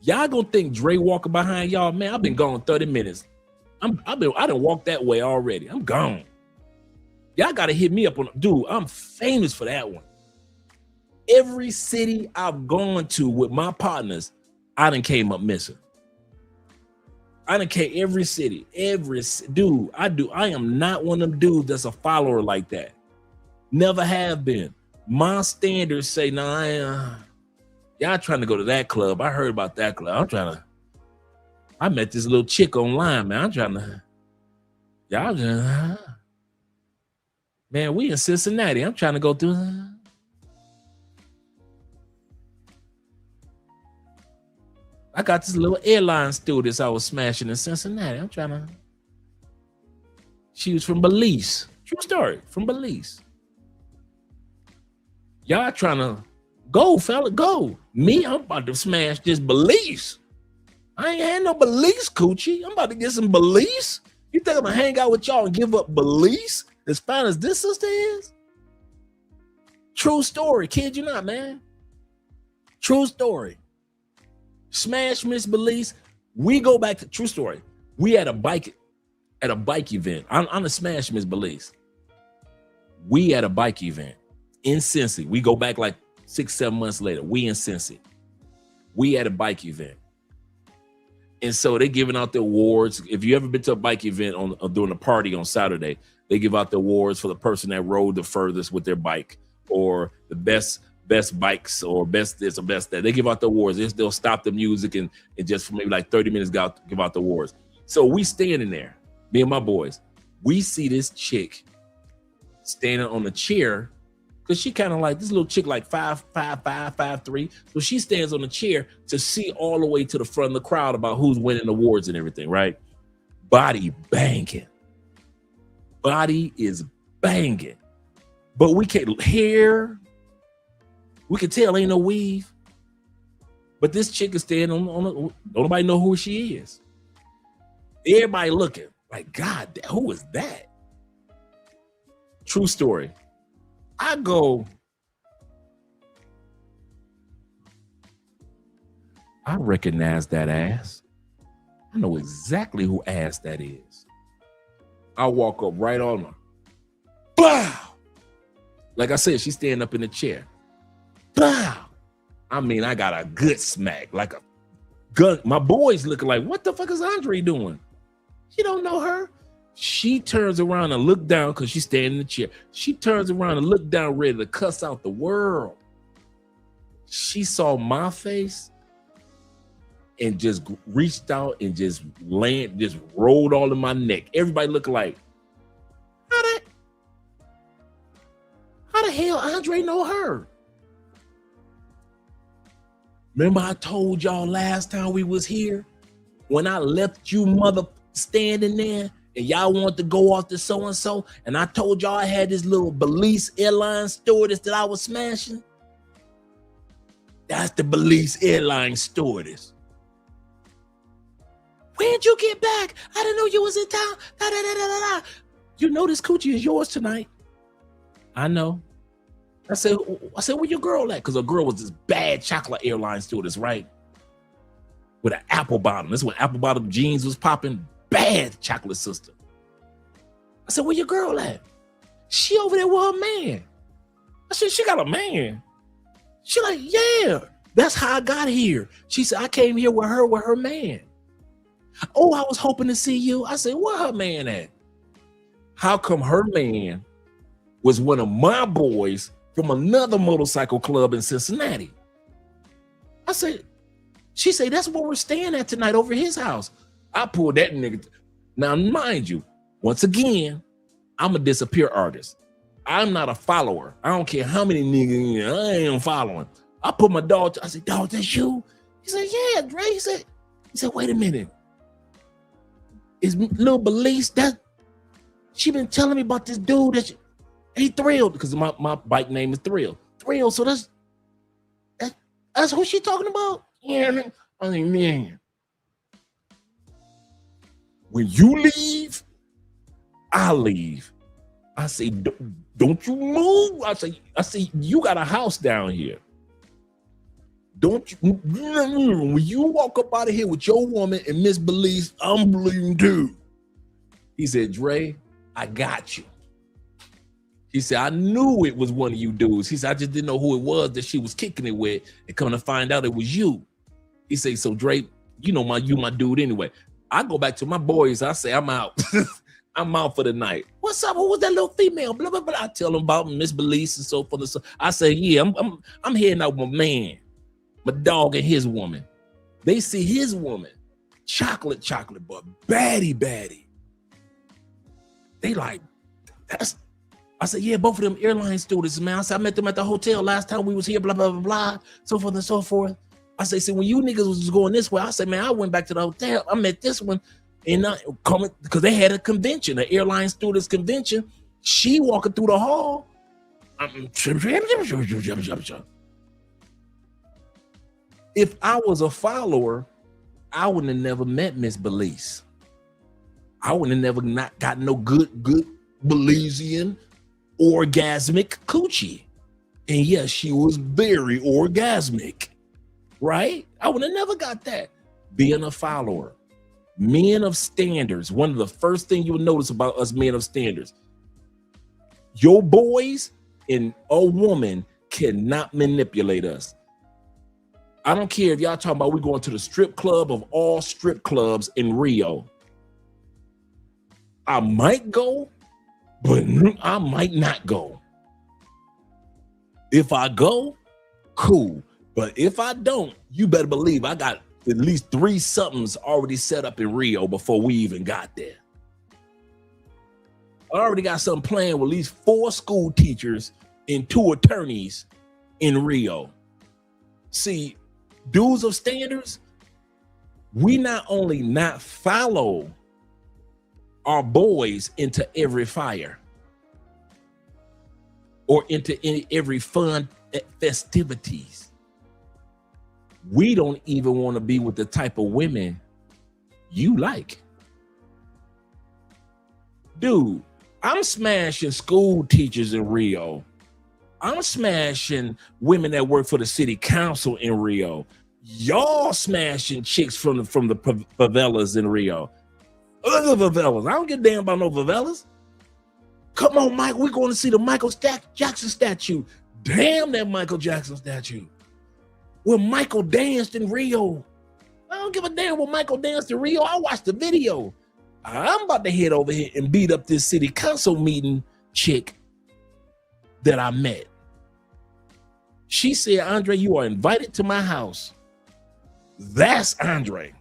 Y'all gonna think Dre walking behind y'all, man. I've been gone 30 minutes. I done walked that way already. I'm gone. Y'all gotta hit me up on, dude. I'm famous for that one. Every city I've gone to with my partners, I done came up missing. I done came every city, dude. I am not one of them dudes that's a follower like that. Never have been. My standards say, nah, y'all trying to go to that club. I heard about that club. I met this little chick online, man. Man, we in Cincinnati. I'm trying to go through. I got this little airline stewardess I was smashing in Cincinnati. She was from Belize. True story, from Belize. Y'all trying to go, fella, go. Me, I'm about to smash this Belize. I ain't had no Belize coochie. I'm about to get some Belize. You think I'm gonna hang out with y'all and give up Belize as fine as this sister is? True story, kid you not, man. True story. Smash Miss Belize. We go back to true story. We had a bike event. I'm a Smash Miss Belize. We had a bike event in Cincy. We go back like 6-7 months later. We in Cincy. We had a bike event. And so they giving out the awards. If you ever been to a bike event during a party on Saturday, they give out the awards for the person that rode the furthest with their bike, or the best bikes, or best this or best that. They give out the awards. They'll stop the music and just for maybe like 30 minutes give out the awards. So we standing there, me and my boys. We see this chick standing on a chair, because she kind of like this little chick, like 5'3". So she stands on the chair to see all the way to the front of the crowd about who's winning awards and everything, right? Body banging. Body is banging. But we can't hear. We can tell ain't no weave. But this chick is standing don't nobody know who she is. Everybody looking like, God, who is that? True story. I recognize that ass. I know exactly who ass that is. I walk up right on her. Blah! Like I said, she's standing up in the chair. Blah! I mean, I got a good smack, like a gun. My boy's looking like, what the fuck is Andre doing? You don't know her? She turns around and look down, because she's standing in the chair. She turns around and look down, ready to cuss out the world. She saw my face and just reached out and just rolled all in my neck. Everybody looking like, how the hell Andre know her? Remember I told y'all last time we was here, when I left you mother standing there and y'all wanted to go off to so-and-so, and I told y'all I had this little Belize airline stewardess that I was smashing? That's the Belize airline stewardess. When'd you get back? I didn't know you was in town. Da, da, da, da, da. You know this coochie is yours tonight. I know. I said, where your girl at? Because a girl was this bad chocolate airline stewardess, right? With an apple bottom. This is when apple bottom jeans was popping. Bad chocolate sister. I said, where your girl at? She over there with her man. I said, she got a man. She like, yeah, that's how I got here. She said, I came here with her man. Oh, I was hoping to see you. I said, where her man at? How come her man was one of my boys from another motorcycle club in Cincinnati? I said, she said, that's where we're staying at tonight, over his house. I pulled that nigga. Now, mind you, once again, I'm a disappear artist. I'm not a follower. I don't care how many niggas I ain't following. I put my dog. I said, dog, that's you? He said, yeah, Dre. He said, wait a minute. Is little Belize that she been telling me about this dude that he Thrilled because my bike name is Thrill. Thrill. So that's who she talking about? Yeah. I mean, man. When you leave, I leave. I say, don't you move. I say, you got a house down here. Don't you, when you walk up out of here with your woman and Miss Belize, I'm bleeding too. He said, Dre, I got you. He said, I knew it was one of you dudes. He said, I just didn't know who it was that she was kicking it with, and come to find out it was you. He said, so Dre, you know you my dude anyway. I go back to my boys. I say, I'm out. I'm out for the night. What's up? Who was that little female? Blah, blah, blah. I tell them about Miss Belize and so forth and so. I say, yeah, I'm heading out with my man, my dog and his woman. They see his woman, chocolate, but baddie. They like, I said, yeah, both of them airline stewardesses, man. I said, I met them at the hotel last time we was here, blah, blah, blah, blah, so forth and so forth. I say, see, when you niggas was just going this way, I said, man, I went back to the hotel. I met this one and coming because they had a convention, an airline stewardess convention. She walking through the hall. If I was a follower, I wouldn't have never met Miss Belize. I wouldn't have never not got no good Belizean orgasmic coochie. And yes, she was very orgasmic, right? I would have never got that. Being a follower, men of standards. One of the first things you will notice about us men of standards, your boys and a woman cannot manipulate us. I don't care if y'all talking about we going to the strip club of all strip clubs in Rio. I might go, but I might not go. If I go, cool. But if I don't, you better believe I got at least 3 somethings already set up in Rio before we even got there. I already got something planned with at least 4 school teachers and 2 attorneys in Rio. See, dudes of standards, we not only not follow our boys into every fire or into every fun festivities. We don't even want to be with the type of women you like. Dude, I'm smashing school teachers in Rio. I'm smashing women that work for the city council in Rio. Y'all smashing chicks from the favelas in Rio. Other favelas. I don't give a damn about no favelas. Come on, Mike. We're going to see the Michael Jackson statue. Damn that Michael Jackson statue. Where Michael danced in Rio. I don't give a damn where Michael danced in Rio. I watched the video. I'm about to head over here and beat up this city council meeting chick that I met. She said, Andre, you are invited to my house. That's Andre.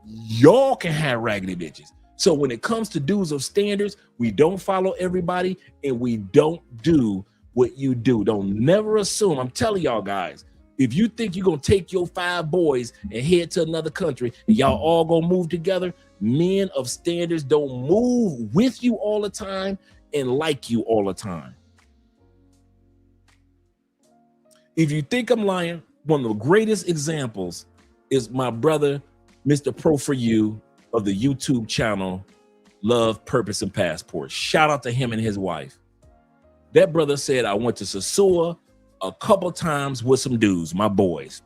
Y'all can have raggedy bitches. So when it comes to dudes of standards, we don't follow everybody and we don't do what you do. Don't never assume. I'm telling y'all guys, if you think you're going to take your 5 boys and head to another country and y'all all going to move together, men of standards don't move with you all the time and like you all the time. If you think I'm lying, one of the greatest examples is my brother, Mr. Pro For You of the YouTube channel, Love, Purpose, and Passport. Shout out to him and his wife. That brother said, I went to Sosua a couple times with some dudes, my boys.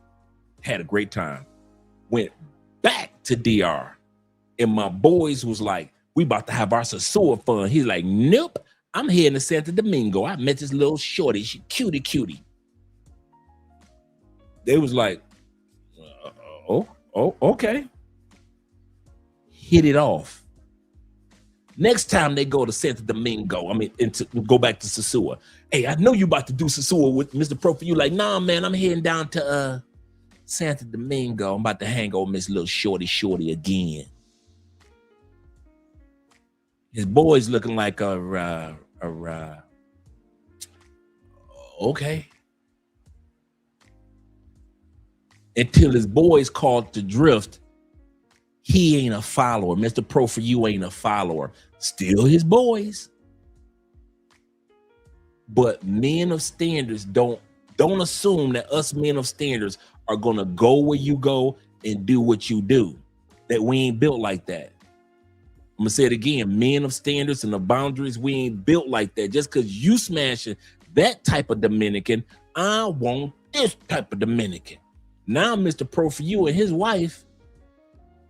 Had a great time. Went back to DR. And my boys was like, we about to have our Sosua fun. He's like, nope, I'm heading to Santo Domingo. I met this little shorty. She cutie. They was like, okay. Hit it off. Next time they go to Santo Domingo, go back to Sosua. Hey, I know you about to do Sosua with Mr. Pro For You. Like, nah, man, I'm heading down to Santo Domingo. I'm about to hang over Miss Little Shorty again. His boy's looking like a Okay. Until his boys called to drift, he ain't a follower. Mr. Pro for You ain't a follower. Still his boys. But men of standards don't assume that us men of standards are gonna go where you go and do what you do. That we ain't built like that. I'm gonna say it again, men of standards and the boundaries, we ain't built like that. Just because you smashing that type of Dominican, I want this type of Dominican. Now Mr. Pro for You and his wife,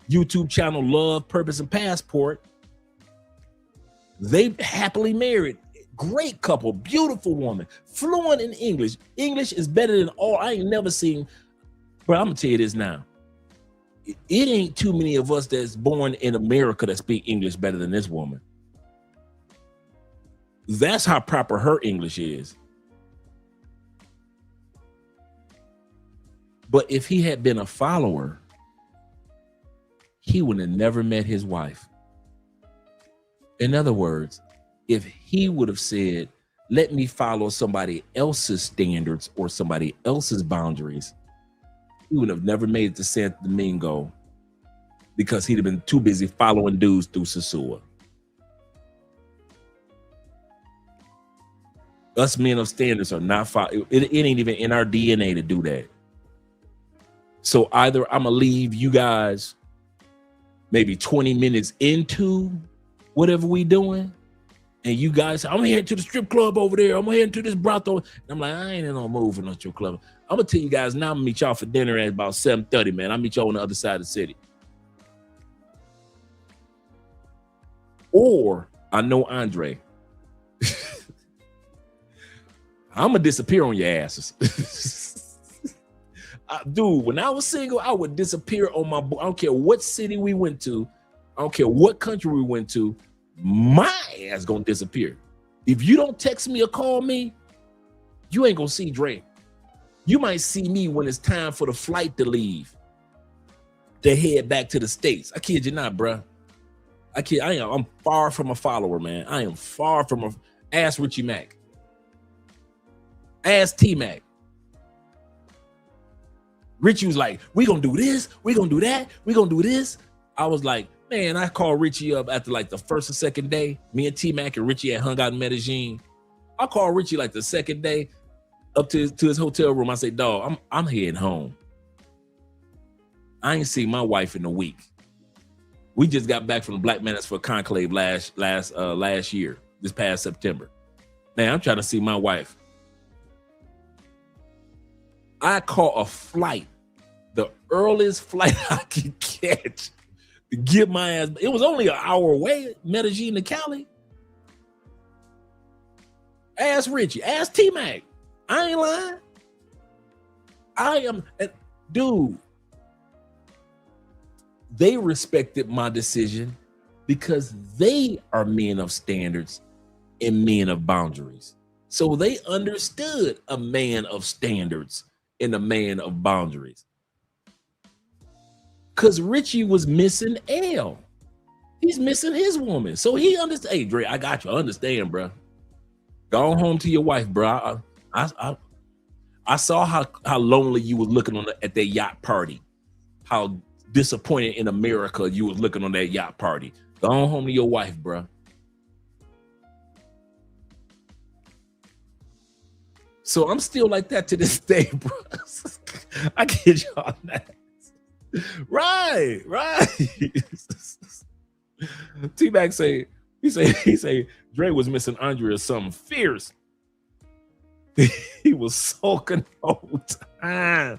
YouTube channel Love, Purpose, and Passport, they happily married. Great couple, beautiful woman, fluent in English. English is better than all. I ain't never seen, but I'm gonna tell you this now. It ain't too many of us that's born in America that speak English better than this woman. That's how proper her English is. But if he had been a follower, he would have never met his wife. In other words, if he would have said, let me follow somebody else's standards or somebody else's boundaries, he would have never made it to Santo Domingo because he'd have been too busy following dudes through Sosua. Us men of standards are not, it ain't even in our DNA to do that. So either I'm gonna leave you guys maybe 20 minutes into whatever we doing, and you guys say, I'm gonna head to the strip club over there. I'm gonna head to this brothel. And I'm like, I ain't in no move for no strip club. I'm gonna tell you guys now, I'm gonna meet y'all for dinner at about 7:30, man. I'll meet y'all on the other side of the city. Or I know Andre. I'm gonna disappear on your asses. Dude, when I was single, I would disappear on my, I don't care what city we went to. I don't care what country we went to. My ass gonna disappear. If you don't text me or call me, you ain't gonna see Dre. You might see me when it's time for the flight to leave, to head back to the States. I kid you not, bruh. I'm far from a follower, man. I am far from a, ask Richie Mack. Ask T-Mac. Richie was like, we gonna do this, we gonna do that, we gonna do this. I was like, man, I called Richie up after like the first or second day. Me and T-Mac and Richie had hung out in Medellin. I called Richie like the second day up to his hotel room. I said, dog, I'm heading home. I ain't seen my wife in a week. We just got back from the Black Menace for Conclave last year, this past September. Man, I'm trying to see my wife. I caught a flight, the earliest flight I could catch to get my ass. It was only an hour away, Medellin to Cali. Ask Richie, ask T-Mac. I ain't lying. I am, dude. They respected my decision because they are men of standards and men of boundaries. So they understood a man of standards and a man of boundaries. Because Richie was missing L. He's missing his woman. So he understands. Hey, Dre, I got you. I understand, bro. Go home to your wife, bro. I saw how lonely you was looking at that yacht party. How disappointed in America you was looking on that yacht party. Go home to your wife, bro. So I'm still like that to this day, bro. I kid y'all that. Right. T-Mac say, he say, Dre was missing Andre or something fierce. He was sulking the whole time.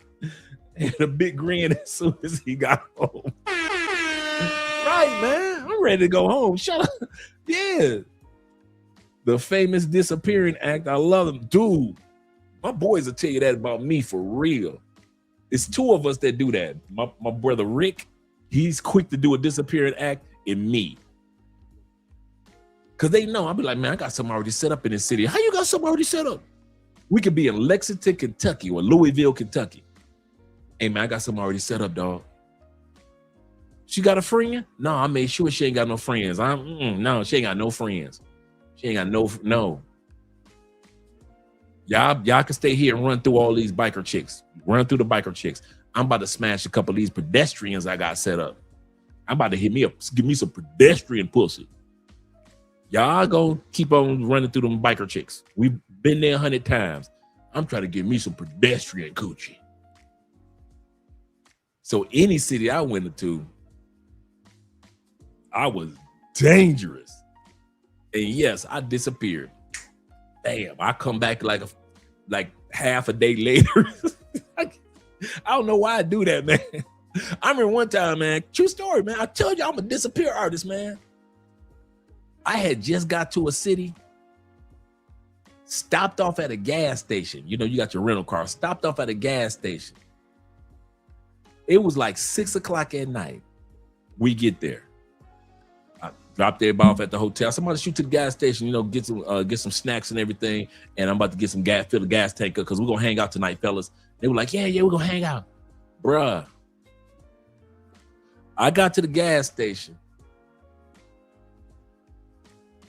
And a big grin as soon as he got home. Right, man. I'm ready to go home. Shut up. Yeah. The famous disappearing act. I love him. Dude, my boys will tell you that about me for real. It's two of us that do that. My brother Rick, he's quick to do a disappearing act, and me. Because they know, I'll be like, man, I got something already set up in this city. How you got something already set up? We could be in Lexington, Kentucky, or Louisville, Kentucky. Hey, man, I got something already set up, dog. She got a friend? No, I made sure she ain't got no friends. No, she ain't got no friends. She ain't got no. Y'all can stay here and run through all these biker chicks. Run through the biker chicks. I'm about to smash a couple of these pedestrians I got set up. I'm about to give me some pedestrian pussy. Y'all go keep on running through them biker chicks. We've been there 100 times. I'm trying to give me some pedestrian coochie. So any city I went into, I was dangerous. And yes, I disappeared. Damn, I come back like half a day later. I don't know why I do that, man. I remember one time, man, true story, man. I told you I'm a disappear artist, man. I had just got to a city, stopped off at a gas station. You know, you got your rental car, stopped off at a gas station. It was like 6 o'clock at night. We get there. I dropped everybody off at the hotel. Somebody shoot to the gas station, you know, get some snacks and everything. And I'm about to get some gas, fill the gas tank up because we're going to hang out tonight, fellas. They were like, yeah, we're going to hang out. Bruh. I got to the gas station.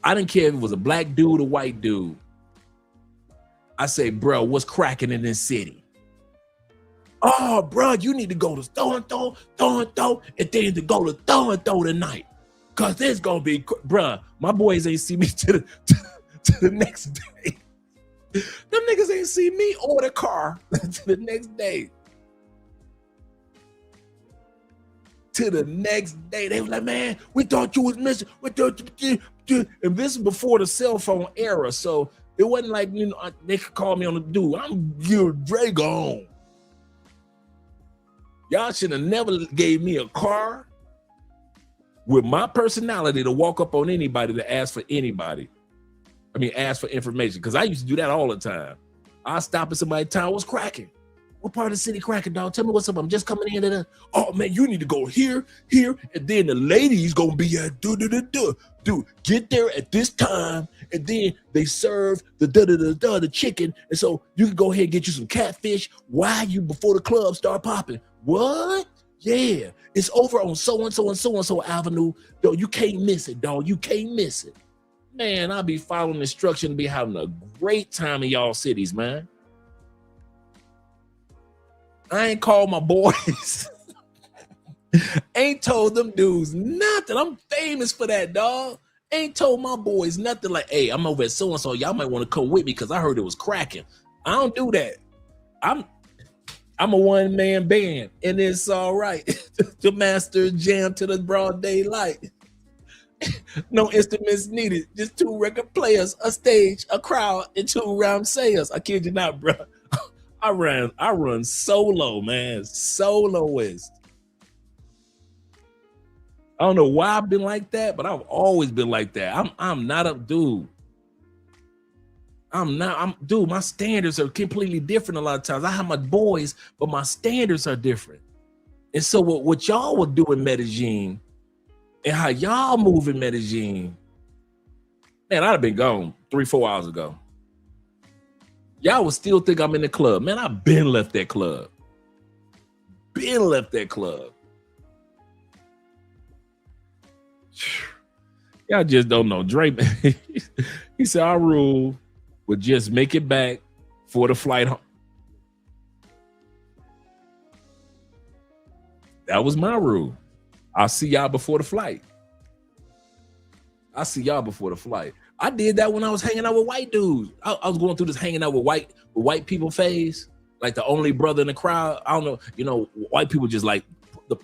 I didn't care if it was a black dude or white dude. I say, bro, what's cracking in this city? Oh, bro, you need to go to so-and-so, and then to go to so-and-so tonight. Because there's going to be, bro, my boys ain't see me to the next day. Them niggas ain't see me or the car to the next day. To the next day, they was like, man, we thought you was missing. We thought you. And this is before the cell phone era, so it wasn't like, you know, they could call me on the dude. I'm your Dre gone. Y'all should have never gave me a car with my personality to walk up on anybody to ask for anybody. I mean, ask for information, because I used to do that all the time. I stop at somebody's town, what's cracking? What part of the city cracking, dog? Tell me what's up. I'm just coming in. Oh, man, you need to go here, and then the lady's going to be at Dude, get there at this time, and then they serve the chicken, and so you can go ahead and get you some catfish before the club start popping. What? Yeah, it's over on so-and-so and so-and-so avenue. Yo, you can't miss it, dog. You can't miss it. Man, I'll be following instruction to be having a great time in y'all cities, man. I ain't called my boys. Ain't told them dudes nothing. I'm famous for that, dog. Ain't told my boys nothing like, hey, I'm over at so-and-so. Y'all might want to come with me because I heard it was cracking. I don't do that. I'm a one-man band, and it's all right. The master jam to the broad daylight. No instruments needed. Just 2 record players, a stage, a crowd, and 2 rhyme sayers. I kid you not, bro. I run solo, man. Soloist. I don't know why I've been like that, but I've always been like that. I'm not a dude. Dude, my standards are completely different a lot of times. I have my boys, but my standards are different. And so what y'all will do in Medellin and how y'all move in Medellin, man, I'd have been gone 3-4 hours ago. Y'all would still think I'm in the club. Man, I've been left that club. Y'all just don't know. Dre, he said, our rule would just make it back for the flight home. That was my rule. I'll see y'all before the flight. I did that when I was hanging out with white dudes. I was going through this hanging out with white people phase, like the only brother in the crowd. I don't know, you know, white people just like,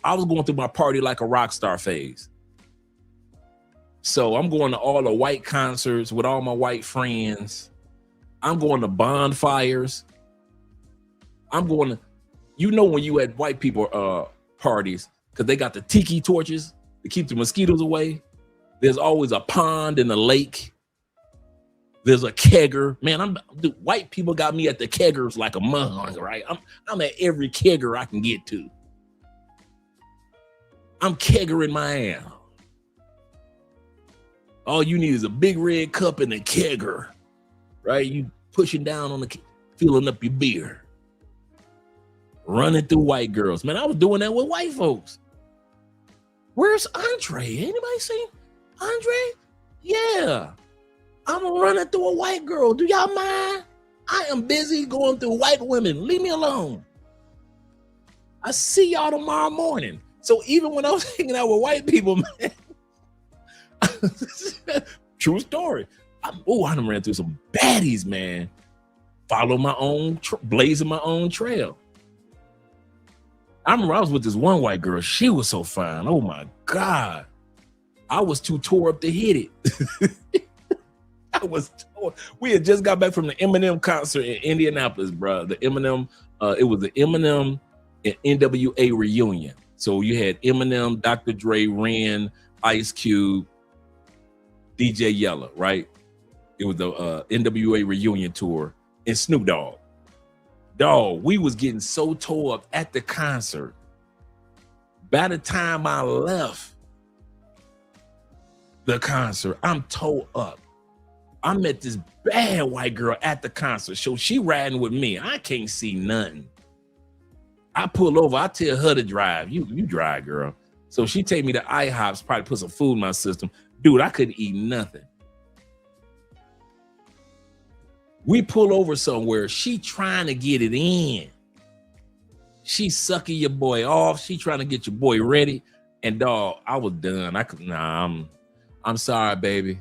I was going through my party like a rock star phase. So I'm going to all the white concerts with all my white friends. I'm going to bonfires. I'm going to, you know, when you at white people parties, because they got the tiki torches to keep the mosquitoes away. There's always a pond in the lake. There's a kegger. Man, white people got me at the keggers like a mug, right? I'm at every kegger I can get to. I'm keggering my ass. All you need is a big red cup and a kegger, right? You pushing down on filling up your beer. Running through white girls. Man, I was doing that with white folks. Where's Andre? Anybody seen Andre? Yeah. I'm running through a white girl. Do y'all mind? I am busy going through white women. Leave me alone. I see y'all tomorrow morning. So even when I was hanging out with white people, man, true story. I done ran through some baddies, man. Follow my own, blazing my own trail. I remember I was with this one white girl. She was so fine. Oh my God. I was too tore up to hit it. We had just got back from the Eminem concert in Indianapolis, bro. The Eminem, it was the Eminem and NWA reunion. So you had Eminem, Dr. Dre, Ren, Ice Cube, DJ Yella, right? It was the NWA reunion tour, and Snoop Dogg. Dog, we was getting so tore up at the concert. By the time I left the concert, I'm tore up. I met this bad white girl at the concert. So she riding with me. I can't see nothing. I pull over. I tell her to drive. You drive, girl. So she take me to IHOPs, probably put some food in my system. Dude, I couldn't eat nothing. We pull over somewhere. She trying to get it in. She sucking your boy off. She trying to get your boy ready. And dog, I was done. I'm sorry, baby.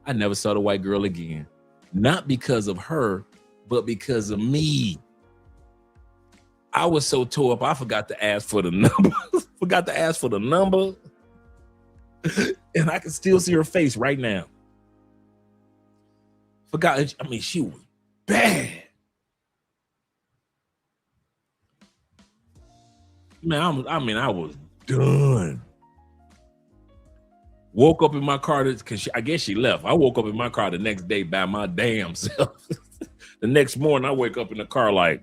I never saw the white girl again. Not because of her, but because of me. I was so tore up, I forgot to ask for the number. And I can still see her face right now. She was bad. Man, I was done. Woke up in my car because I guess she left. I woke up in my car the next day by my damn self. The next morning, I wake up in the car like,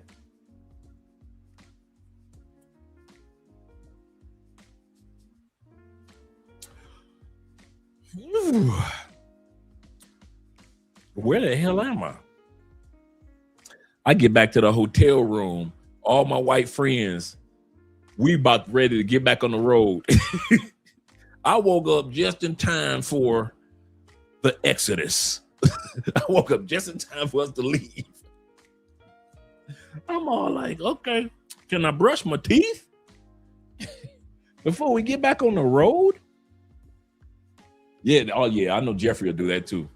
where the hell am I? I get back to the hotel room. All my white friends, we about ready to get back on the road. I woke up just in time for the exodus. I woke up just in time for us to leave. I'm all like, okay, can I brush my teeth before we get back on the road? Yeah, oh yeah, I know Jeffrey will do that too.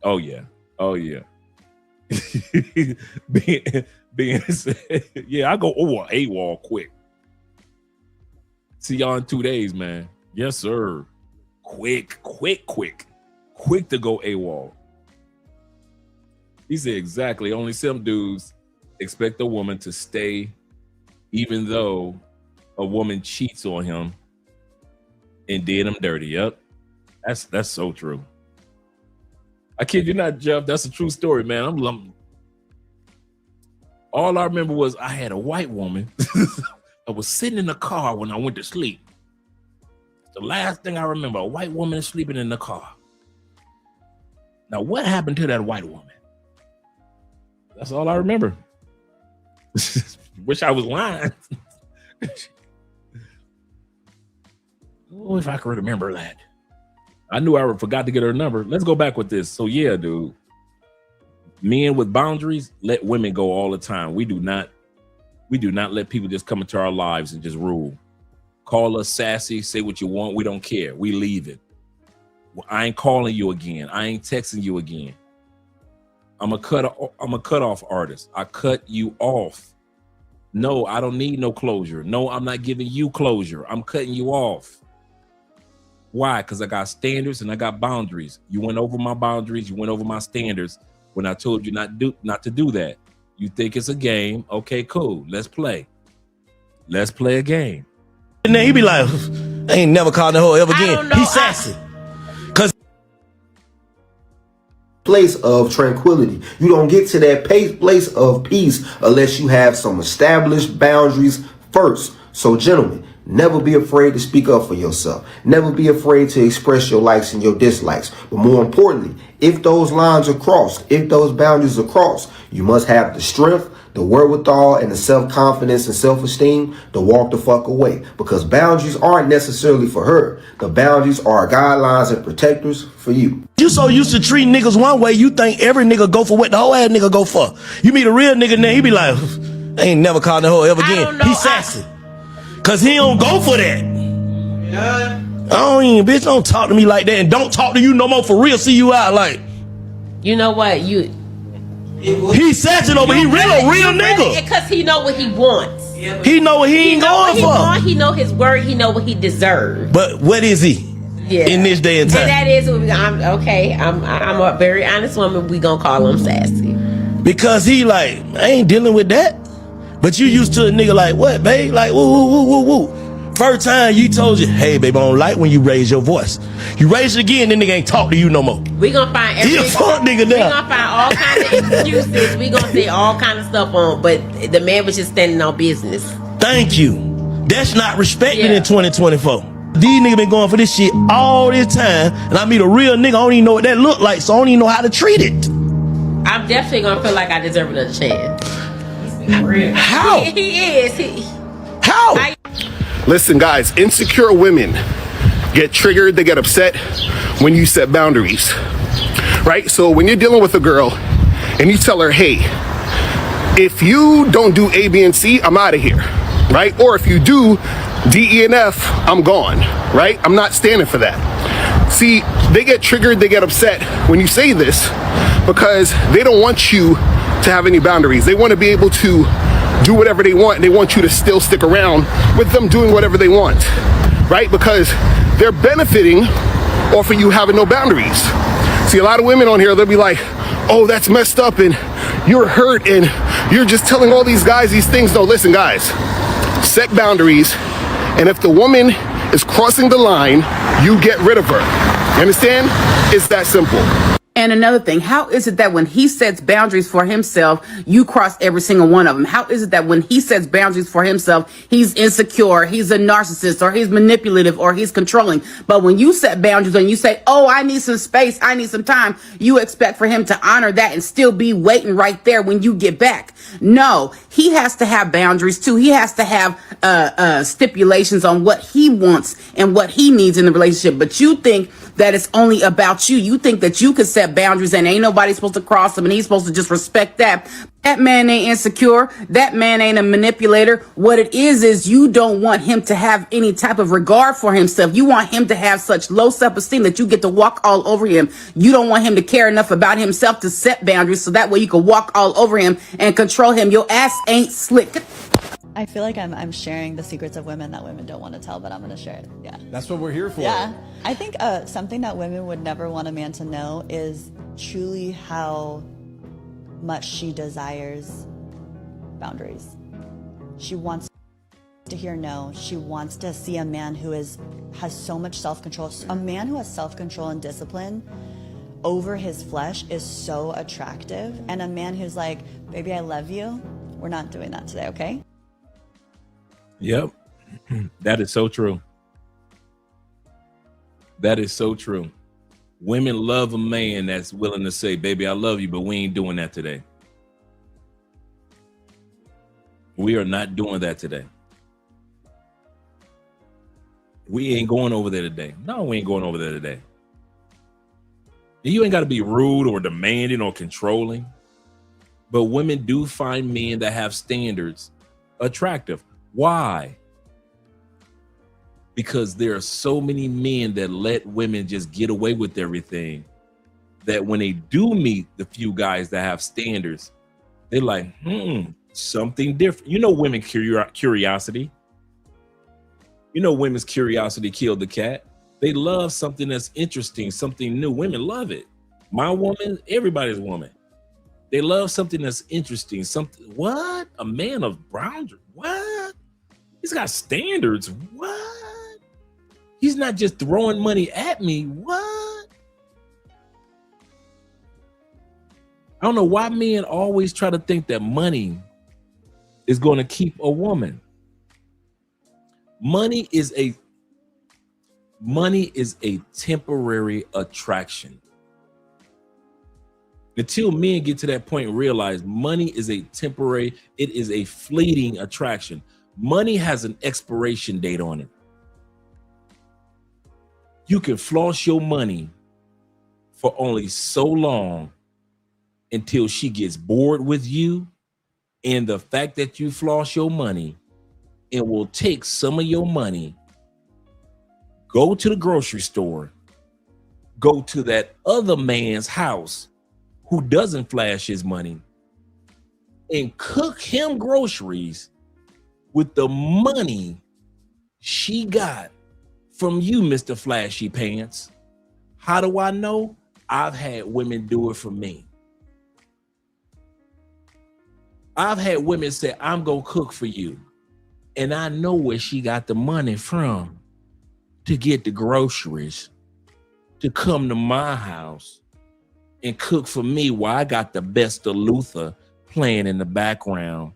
Oh yeah. Yeah, I go over AWOL quick. See y'all in 2 days, man. Yes, sir. Quick to go AWOL. He said exactly. Only some dudes expect a woman to stay even though a woman cheats on him and did him dirty. Yep. That's so true. I kid you not, Jeff. That's a true story, man. All I remember was I had a white woman. I was sitting in the car when I went to sleep. The last thing I remember, a white woman sleeping in the car. Now, what happened to that white woman? That's all I remember. Wish I was lying. Oh, if I could remember that. I knew I forgot to get her number. Let's go back with this. So yeah, dude. Men with boundaries let women go all the time. We do not let people just come into our lives and just rule. Call us sassy, say what you want. We don't care. We leave it. I ain't calling you again. I ain't texting you again. I'm a cutoff artist. I cut you off. No, I don't need no closure. No, I'm not giving you closure. I'm cutting you off. Why? Because I got standards and I got boundaries. You went over my boundaries. You went over my standards when I told you not to do that. You think it's a game. Okay, cool. Let's play. Let's play a game. And then he be like, I ain't never called the hoe ever again. He's sassy. Place of tranquility. You don't get to that place of peace unless you have some established boundaries first. So gentlemen, never be afraid to speak up for yourself. Never be afraid to express your likes and your dislikes. But more importantly, if those lines are crossed, if those boundaries are crossed, you must have the strength, the wherewithal and the self-confidence and self-esteem to walk the fuck away. Because boundaries aren't necessarily for her. The boundaries are guidelines and protectors for you. You so used to treating niggas one way, you think every nigga go for what the whole ass nigga go for. You meet a real nigga now, he be like, I ain't never called the hoe ever again. He sassy. Cause he don't go for that. Yeah. I don't even, bitch, don't talk to me like that, and don't talk to you no more for real. See you out like. You know what? He sassy though, but he real nigga. Because he know what he wants. He know what he ain't going for. He know his word. He know what he deserves. But what is he? Yeah. In this day and time. And that is what I'm a very honest woman. We gonna call him sassy. Because he like, I ain't dealing with that. But you used to a nigga like, what, babe? Like, woo. First time you told you, hey, babe, I don't like when you raise your voice. You raise it again, then nigga ain't talk to you no more. We gonna find He a fuck nigga now. We gonna find all kind of excuses. We gonna say all kind of stuff on, but the man was just standing on business. Thank you. That's not respected in 2024. These niggas been going for this shit all this time, and I meet a real nigga, I don't even know what that look like, so I don't even know how to treat it. I'm definitely gonna feel like I deserve another chance. How? He is. How? Listen, guys, insecure women get triggered, they get upset when you set boundaries, right? So when you're dealing with a girl and you tell her, hey, if you don't do A, B, and C, I'm out of here, right? Or if you do D, E, and F, I'm gone, right? I'm not standing for that. See, they get triggered, they get upset when you say this because they don't want you to have any boundaries. They want to be able to do whatever they want. They want you to still stick around with them doing whatever they want, right? Because they're benefiting off of you having no boundaries. See, a lot of women on here, they'll be like, oh, that's messed up and you're hurt and you're just telling all these guys these things. No, listen, guys, set boundaries. And if the woman is crossing the line, you get rid of her. You understand? It's that simple. And another thing, how is it that when he sets boundaries for himself, you cross every single one of them? How is it that when he sets boundaries for himself, he's insecure, he's a narcissist, or he's manipulative, or he's controlling? But when you set boundaries and you say, oh, I need some space, I need some time, you expect for him to honor that and still be waiting right there when you get back. No, he has to have boundaries too. He has to have stipulations on what he wants and what he needs in the relationship. But you think that it's only about you. You think that you could set boundaries and ain't nobody supposed to cross them and he's supposed to just respect that. That man ain't insecure. That man ain't a manipulator. What it is you don't want him to have any type of regard for himself. You want him to have such low self-esteem that you get to walk all over him. You don't want him to care enough about himself to set boundaries so that way you can walk all over him and control him. Your ass ain't slick. I feel like I'm sharing the secrets of women that women don't want to tell, but I'm going to share it. Yeah. That's what we're here for. Yeah. I think something that women would never want a man to know is truly how much she desires boundaries. She wants to hear no. She wants to see a man who has so much self-control. A man who has self-control and discipline over his flesh is so attractive. And a man who's like, baby, I love you. We're not doing that today, okay? Yep. That is so true. That is so true. Women love a man that's willing to say, baby, I love you, but we ain't doing that today. We are not doing that today. We ain't going over there today. No, we ain't going over there today. And you ain't got to be rude or demanding or controlling. But women do find men that have standards attractive. Why? Because there are so many men that let women just get away with everything that when they do meet the few guys that have standards, they're like, something different. You know, women curiosity. You know, women's curiosity killed the cat. They love something that's interesting, something new. Women love it. My woman, everybody's woman. They love something that's interesting. Something, what? A man of brown, what? He's got standards. What? He's not just throwing money at me. What? I don't know why men always try to think that money is going to keep a woman. Money is a temporary attraction. Until men get to that point and realize money is a temporary, it is a fleeting attraction. Money has an expiration date on it. You can floss your money for only so long until she gets bored with you. And the fact that you floss your money, it will take some of your money, go to the grocery store, go to that other man's house who doesn't flash his money, and cook him groceries with the money she got from you, Mr. Flashy Pants. How do I know? I've had women do it for me. I've had women say, I'm gonna cook for you. And I know where she got the money from to get the groceries, to come to my house and cook for me while I got the best of Luther playing in the background.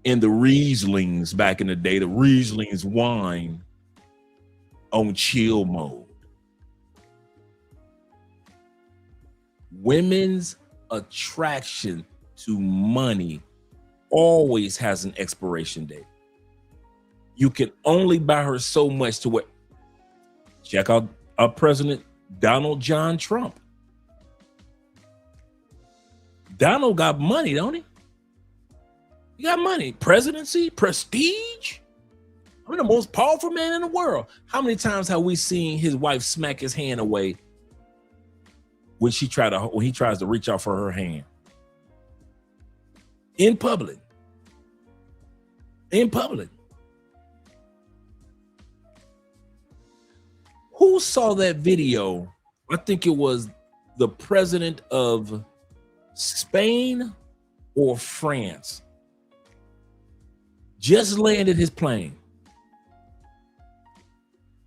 And the Rieslings back in the day, the Rieslings wine on chill mode. Women's attraction to money always has an expiration date. You can only buy her so much to what? Check out our President Donald John Trump. Donald got money, don't he? He got money. Presidency, prestige. I'm the most powerful man in the world. How many times have we seen his wife smack his hand away when he tries to reach out for her hand? In public. In public. Who saw that video? I think it was the president of Spain or France. Just landed his plane.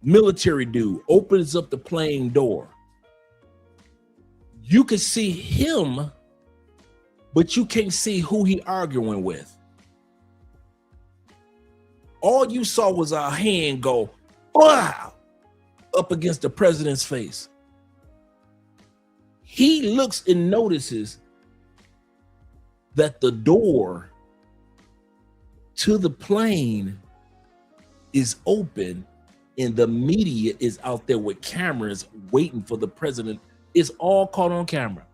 Military dude opens up the plane door. You can see him, but you can't see who he arguing with. All you saw was a hand go, wow, up against the president's face. He looks and notices that the door to the plane is open and the media is out there with cameras waiting for the president. It's all caught on camera.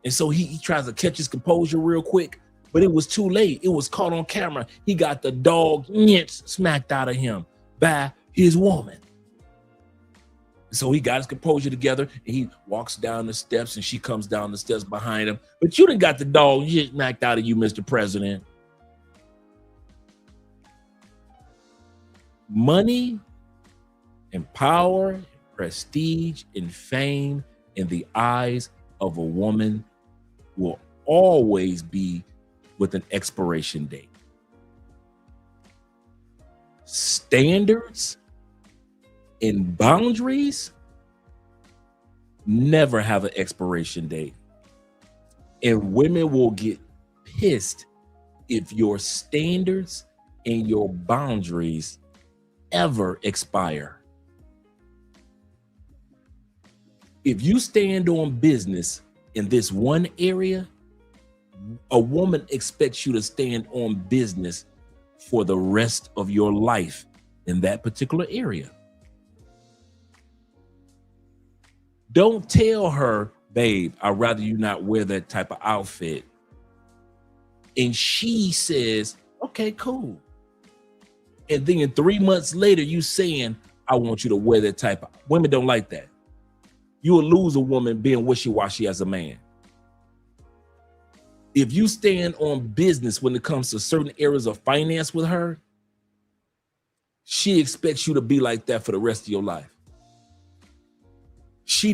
And so he tries to catch his composure real quick, but it was too late. It was caught on camera. He got the dog smacked out of him by his woman. So he got his composure together and he walks down the steps and she comes down the steps behind him. But you done got the dog smacked out of you, Mr. President. Money and power, and prestige and fame in the eyes of a woman will always be with an expiration date. Standards and boundaries never have an expiration date. And women will get pissed if your standards and your boundaries ever expire. If you stand on business in this one area, a woman expects you to stand on business for the rest of your life in that particular area. Don't tell her, babe, I'd rather you not wear that type of outfit. And she says, okay, cool. And then 3 months later, you saying, I want you to wear that type of. Women don't like that. You will lose a woman being wishy-washy as a man. If you stand on business when it comes to certain areas of finance with her, she expects you to be like that for the rest of your life.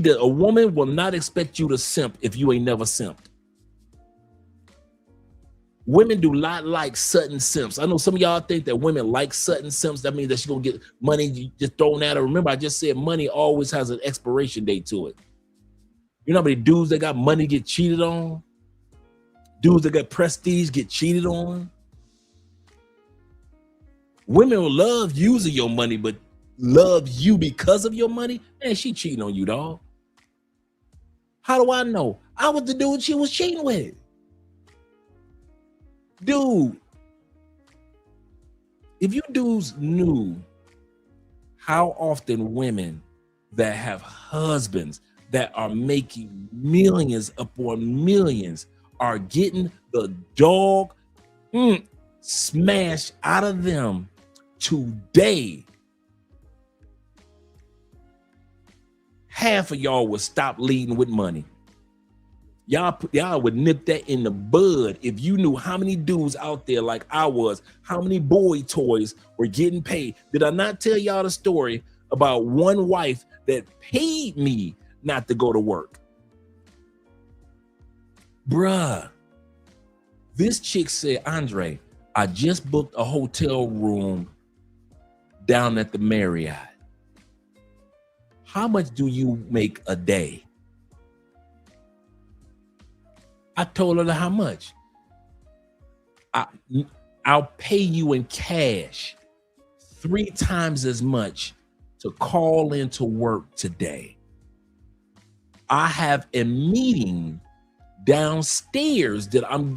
A woman will not expect you to simp if you ain't never simped. Women do not like sudden simps. I know some of y'all think that women like sudden simps. That means that she's gonna get money just thrown at her. Remember, I just said money always has an expiration date to it. You know how many dudes that got money get cheated on? Dudes that got prestige get cheated on? Women will love using your money, but love you because of your money? Man, she cheating on you, dog. How do I know? I was the dude she was cheating with. Dude, if you dudes knew how often women that have husbands that are making millions upon millions are getting the dog smashed out of them today, half of y'all would stop leading with money. Y'all would nip that in the bud if you knew how many dudes out there like I was, how many boy toys were getting paid. Did I not tell y'all the story about one wife that paid me not to go to work? Bruh, this chick said, Andre, I just booked a hotel room down at the Marriott. How much do you make a day? I told her how much. I'll pay you in cash 3 times as much to call into work today. I have a meeting downstairs that I'm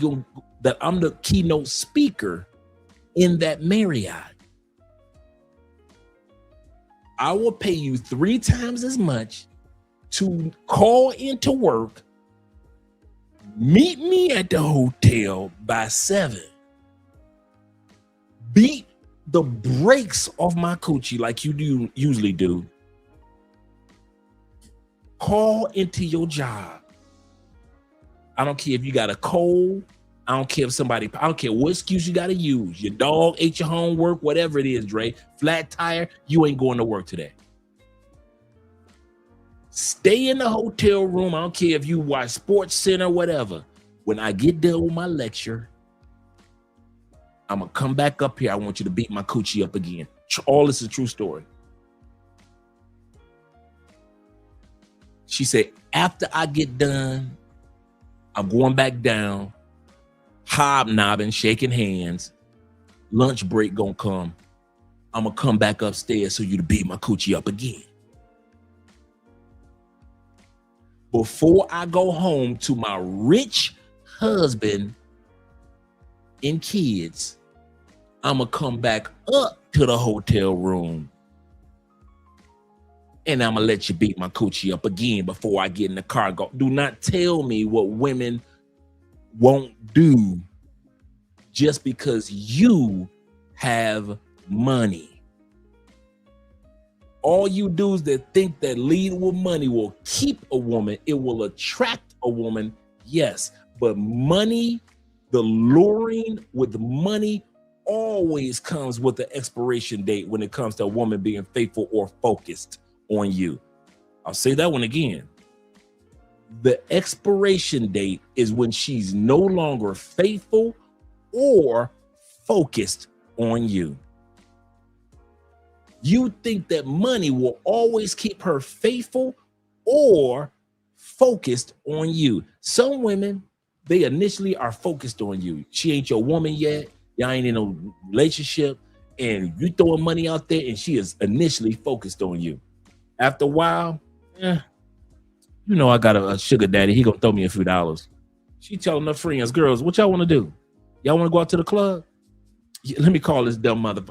the keynote speaker in that Marriott. I will pay you 3 times as much to call into work. Meet me at the hotel by 7. Beat the brakes off my coochie like you usually do. Call into your job. I don't care if you got a cold. I don't care I don't care what excuse you got to use. Your dog ate your homework, whatever it is, Dre. Flat tire, you ain't going to work today. Stay in the hotel room. I don't care if you watch Sports Center, whatever. When I get done with my lecture, I'm going to come back up here. I want you to beat my coochie up again. All this is a true story. She said, after I get done, I'm going back down, hobnobbing, shaking hands. Lunch break gonna come. I'm gonna come back upstairs so you to beat my coochie up again. Before I go home to my rich husband and kids, I'm gonna come back up to the hotel room and I'm gonna let you beat my coochie up again before I get in the car. Go. Do not tell me what women won't do just because you have money. All you dudes that think that leading with money will keep a woman, it will attract a woman, yes. But money, the luring with money always comes with the expiration date when it comes to a woman being faithful or focused on you. I'll say that one again. The expiration date is when she's no longer faithful or focused on you. You think that money will always keep her faithful or focused on you. Some women, they initially are focused on you. She ain't your woman yet. Y'all ain't in a relationship, and you throwing money out there, and she is initially focused on you. After a while, you know I got a sugar daddy. He gonna throw me a few dollars. She telling her friends, girls, what y'all want to do? Y'all want to go out to the club? Yeah, let me call this dumb mother.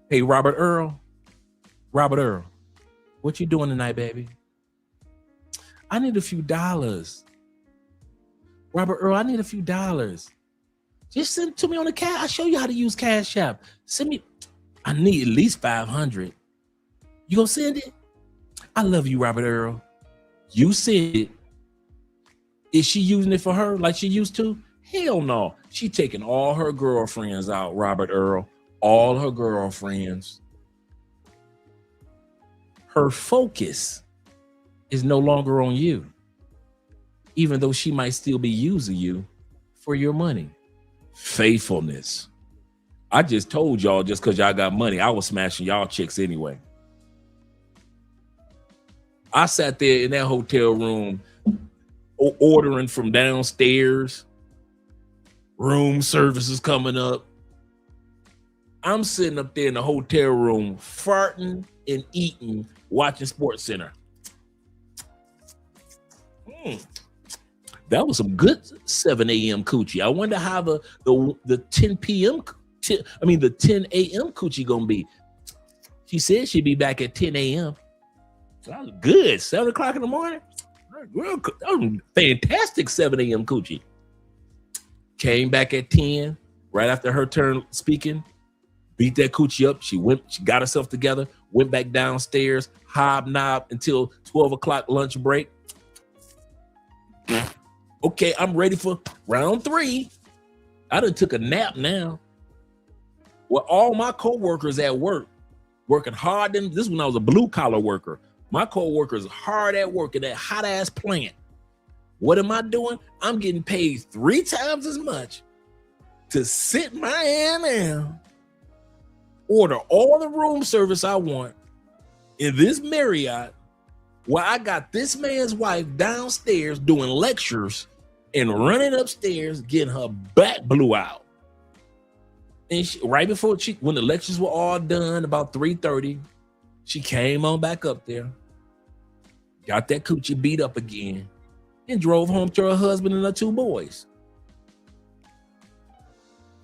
Hey, Robert Earl, what you doing tonight, baby? I need a few dollars. Robert Earl, I need a few dollars. Just send it to me on the cash. I'll show you how to use Cash App. Send me. I need at least 500. You gonna send it? I love you, Robert Earl. You send it. Is she using it for her like she used to? Hell no. She taking all her girlfriends out, Robert Earl. All her girlfriends. Her focus is no longer on you, even though she might still be using you for your money. Faithfulness. I just told y'all just because y'all got money, I was smashing y'all chicks anyway. I sat there in that hotel room ordering from downstairs. Room services coming up. I'm sitting up there in the hotel room farting and eating, watching Sports Center. That was some good 7 a.m. coochie. I wonder how the 10 p.m. the 10 a.m. coochie gonna be. She said she'd be back at 10 a.m. So that was good. 7 o'clock in the morning. That was fantastic 7 a.m. coochie. Came back at 10, right after her turn speaking. Beat that coochie up. She got herself together, went back downstairs, hobnobbed until 12 o'clock lunch break. Okay, I'm ready for round 3. I done took a nap now. Well, all my co-workers at work, working hard. This is when I was a blue collar worker. My co-workers hard at work in that hot ass plant. What am I doing? I'm getting paid 3 times as much to sit my ass down, order all the room service I want in this Marriott, where I got this man's wife downstairs doing lectures and running upstairs, getting her back blew out. And right before when the lectures were all done, about 3:30, she came on back up there, got that coochie beat up again, and drove home to her husband and her 2 boys.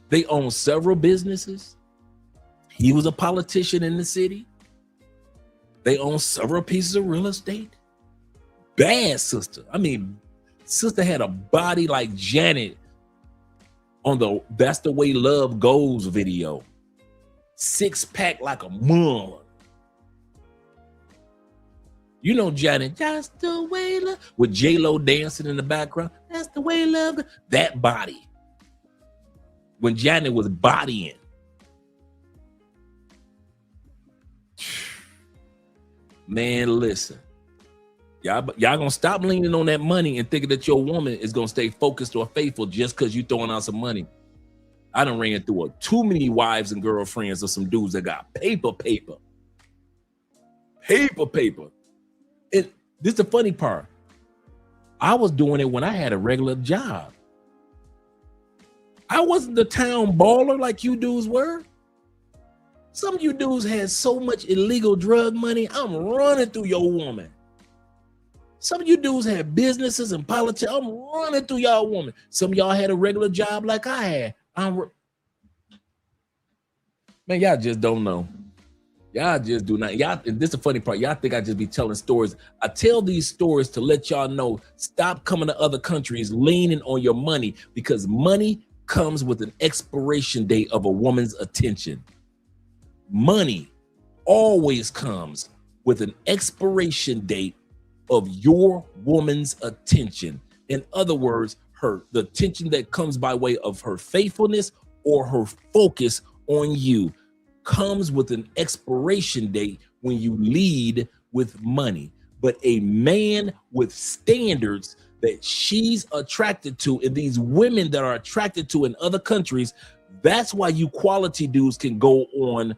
They own several businesses. He was a politician in the city. They own several pieces of real estate. Bad sister. Sister had a body like Janet on the That's the Way Love Goes video. 6-pack like a mom. You know Janet, just the way love, with J-Lo dancing in the background. That's the way love. That body. When Janet was bodying. Man, listen. Y'all gonna stop leaning on that money and thinking that your woman is gonna stay focused or faithful just because you throwing out some money. I done ran through too many wives and girlfriends of some dudes that got paper. And this is the funny part. I was doing it when I had a regular job. I wasn't the town baller like you dudes were. Some of you dudes had so much illegal drug money, I'm running through your woman. Some of you dudes had businesses and politics, I'm running through y'all woman. Some of y'all had a regular job like I had. Man, y'all just don't know. Y'all just do not. Y'all, and this is the funny part. Y'all think I just be telling stories. I tell these stories to let y'all know, stop coming to other countries leaning on your money, because money comes with an expiration date of a woman's attention. Money always comes with an expiration date of your woman's attention. In other words, the attention that comes by way of her faithfulness or her focus on you comes with an expiration date when you lead with money. But a man with standards that she's attracted to, and these women that are attracted to in other countries, that's why you quality dudes can go on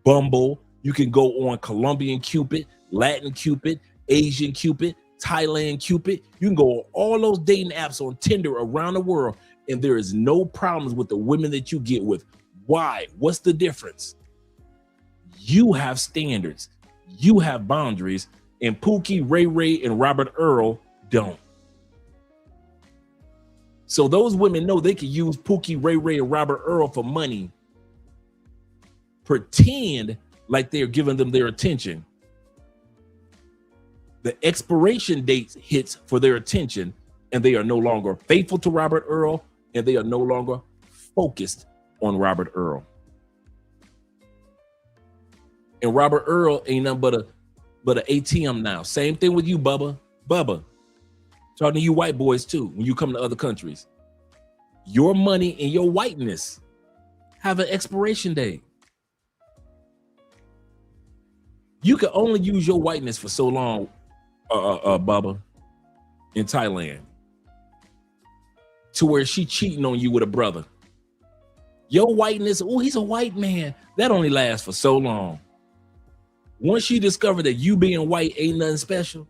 Bumble, you can go on Colombian Cupid, Latin Cupid, Asian Cupid, Thailand Cupid. You can go on all those dating apps on Tinder around the world, and there is no problems with the women that you get with. Why? What's the difference? You have standards, you have boundaries, and Pookie, Ray Ray, and Robert Earl don't. So those women know they can use Pookie, Ray Ray, and Robert Earl for money, pretend like they're giving them their attention. The expiration date hits for their attention, and they are no longer faithful to Robert Earl, and they are no longer focused on Robert Earl. And Robert Earl ain't nothing but an ATM now. Same thing with you, Bubba. Talking to you white boys too, when you come to other countries. Your money and your whiteness have an expiration date. You can only use your whiteness for so long, Bubba, in Thailand, to where she cheating on you with a brother. Your whiteness, oh, he's a white man. That only lasts for so long. Once she discovered that you being white ain't nothing special,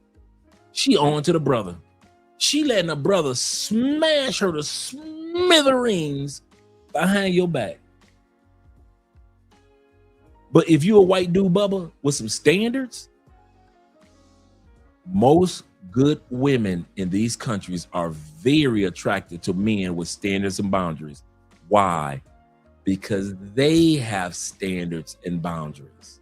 she on to the brother. She letting her brother smash her to smithereens behind your back. But if you a white dude, Bubba, with some standards, most good women in these countries are very attracted to men with standards and boundaries. Why? Because they have standards and boundaries.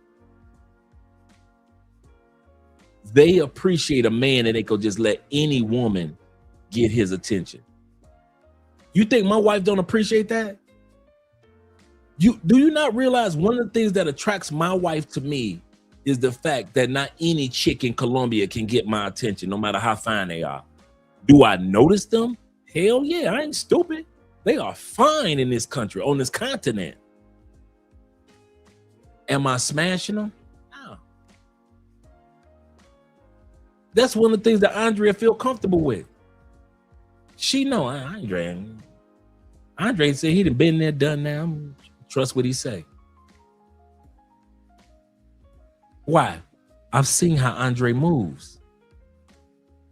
They appreciate a man and they could just let any woman get his attention. You think my wife don't appreciate that? Do you not realize one of the things that attracts my wife to me is the fact that not any chick in Colombia can get my attention, no matter how fine they are. Do I notice them? Hell yeah, I ain't stupid. They are fine in this country, on this continent. Am I smashing them? No. That's one of the things that Andrea feel comfortable with. She know Andre said he done been there, done now. Trust what he say. Why? I've seen how Andre moves.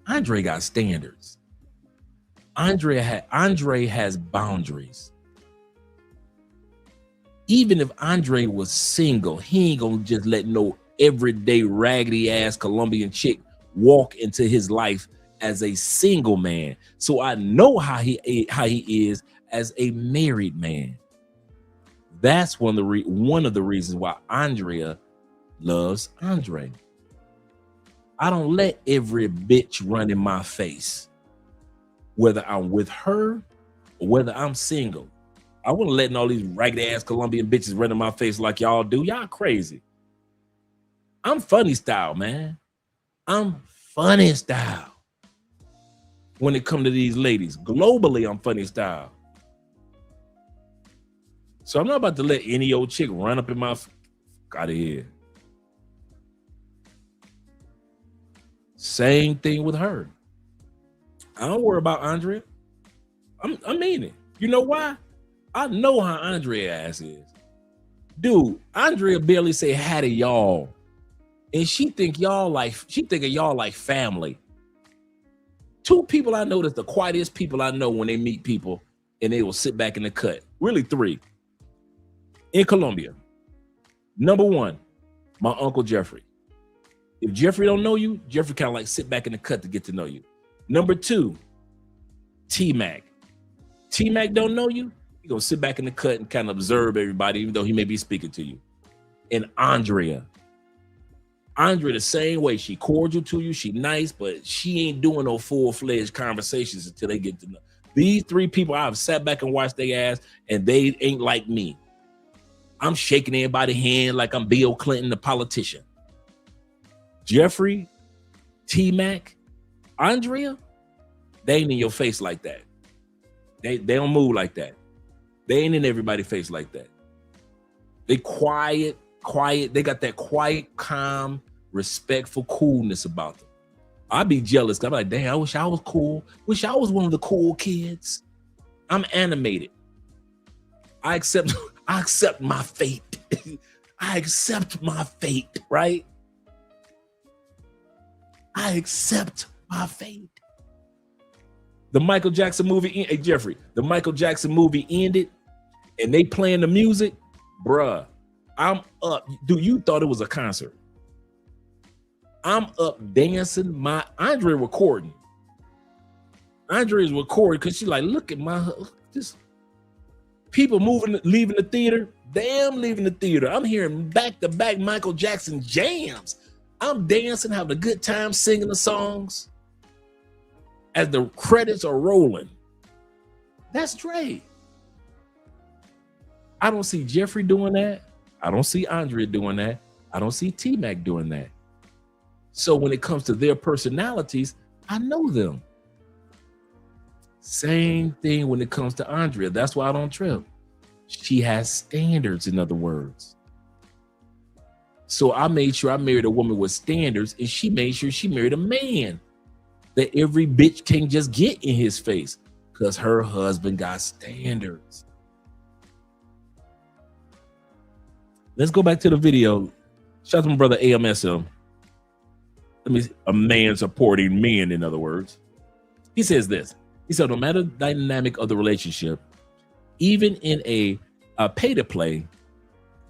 Andre got standards. Andre has boundaries. Even if Andre was single, he ain't gonna just let no everyday raggedy ass Colombian chick walk into his life as a single man. So I know how he is as a married man. That's one of the reasons why Andrea loves Andre. I don't let every bitch run in my face, whether I'm with her or whether I'm single. I wasn't letting all these ragged ass Colombian bitches run in my face like y'all do. Y'all crazy. I'm funny style, man. I'm funny style. When it comes to these ladies, globally, I'm funny style. So I'm not about to let any old chick run up in my out of here. Same thing with her. I don't worry about Andrea. I mean it. You know why? I know how Andrea ass is. Dude, Andrea barely say hi to y'all. And she think of y'all like family. Two people I know that's the quietest people I know when they meet people and they will sit back in the cut. Really three. In Colombia. Number one, my Uncle Jeffrey. If Jeffrey don't know you, Jeffrey kind of like sit back in the cut to get to know you. Number two, T-Mac. T-Mac don't know you, he gonna sit back in the cut and kind of observe everybody, even though he may be speaking to you. And Andrea the same way. She cordial to you, she nice, but she ain't doing no full-fledged conversations until they get to know. These three people, I've sat back and watched their ass, and they ain't like me. I'm shaking everybody's hand like I'm Bill Clinton, the politician. Jeffrey, T-Mac, Andrea, they ain't in your face like that. They don't move like that. They ain't in everybody's face like that. They quiet. They got that quiet, calm, respectful coolness about them. I'd be jealous. I'm like, damn, I wish I was cool. Wish I was one of the cool kids. I'm animated. I accept my fate. I accept my fate, right? I accept my fate. The Michael Jackson movie, hey Jeffrey, the Michael Jackson movie ended and they playing the music, bruh, I'm up. Dude, you thought it was a concert. I'm up dancing. Andre recording. Andre is recording because she's like, look at this. People leaving the theater. Damn, leaving the theater. I'm hearing back-to-back Michael Jackson jams. I'm dancing, having a good time singing the songs as the credits are rolling. That's Dre. I don't see Jeffrey doing that. I don't see Andrea doing that. I don't see T-Mac doing that. So when it comes to their personalities, I know them. Same thing when it comes to Andrea. That's why I don't trip. She has standards, in other words. So I made sure I married a woman with standards, and she made sure she married a man that every bitch can't just get in his face because her husband got standards. Let's go back to the video. Shout out to my brother AMSM. A man supporting men, in other words. He says this. He said, no matter the dynamic of the relationship, even in a pay to play,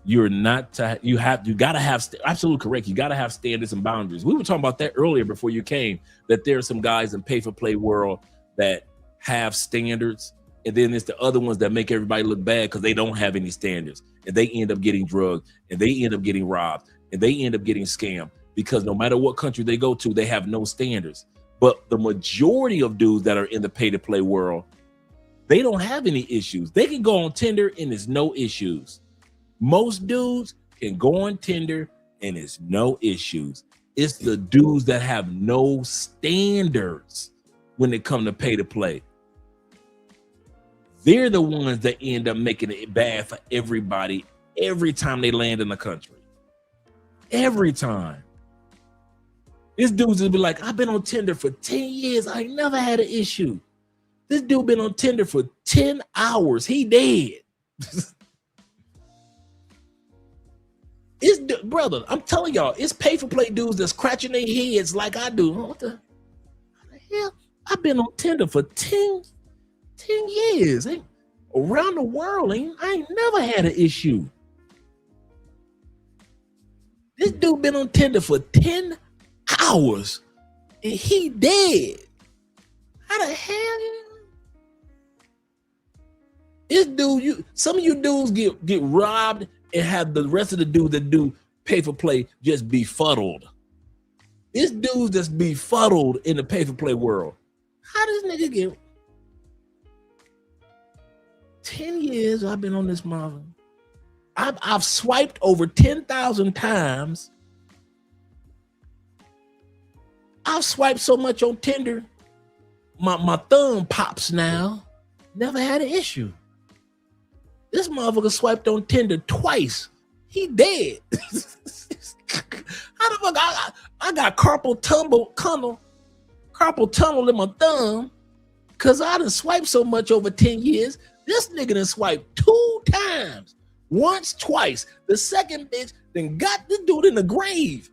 You're not to, you gotta have absolutely correct. You gotta have standards and boundaries. We were talking about that earlier before you came, that there are some guys in pay for play world that have standards, and then there's the other ones that make everybody look bad because they don't have any standards, and they end up getting drugged, and they end up getting robbed, and they end up getting scammed because no matter what country they go to, they have no standards. But the majority of dudes that are in the pay to play world, they don't have any issues. They can go on Tinder and there's no issues. Most dudes can go on Tinder and it's no issues. It's the dudes that have no standards when it comes to pay to play. They're the ones that end up making it bad for everybody every time they land in the country. Every time. This dude's will be like, I've been on Tinder for 10 years. I ain't never had an issue. This dude been on Tinder for 10 hours. He dead. Brother, I'm telling y'all, it's pay for play dudes that's scratching their heads like I do. What the hell? I've been on Tinder for 10 years. Around the world, I ain't never had an issue. This dude been on Tinder for 10 hours and he dead. How the hell? This dude, some of you dudes get robbed and have the rest of the dudes that do pay for play just befuddled. This dude's just befuddled in the pay for play world. How does nigga get 10 years I've been on this model? I've swiped over 10,000 times. I've swiped so much on Tinder, my thumb pops now. Never had an issue. This motherfucker swiped on Tinder twice. He dead. How the fuck I got carpal tunnel in my thumb because I done swiped so much over 10 years. This nigga done swiped 2 times. Once, twice. The second bitch then got this dude in the grave.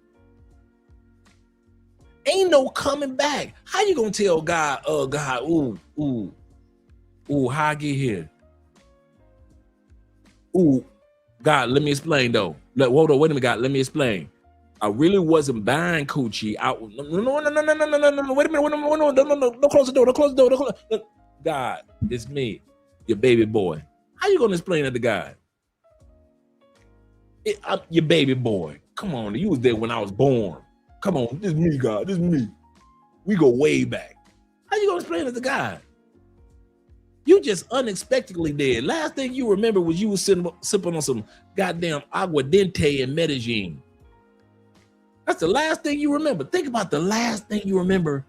Ain't no coming back. How you gonna tell God, God, ooh, how I get here? Ooh, God, let me explain though. Hold on, wait a minute, God, let me explain. I really wasn't buying coochie. No, wait a minute, don't close the door, God, it's me, your baby boy. How you gonna explain that to God? I'm your baby boy. Come on, you was there when I was born. Come on, this is me, God, this is me. We go way back. How you gonna explain it to God? You just unexpectedly dead. Last thing you remember was you was sipping on some goddamn aguardiente and Medellin. That's the last thing you remember. Think about the last thing you remember.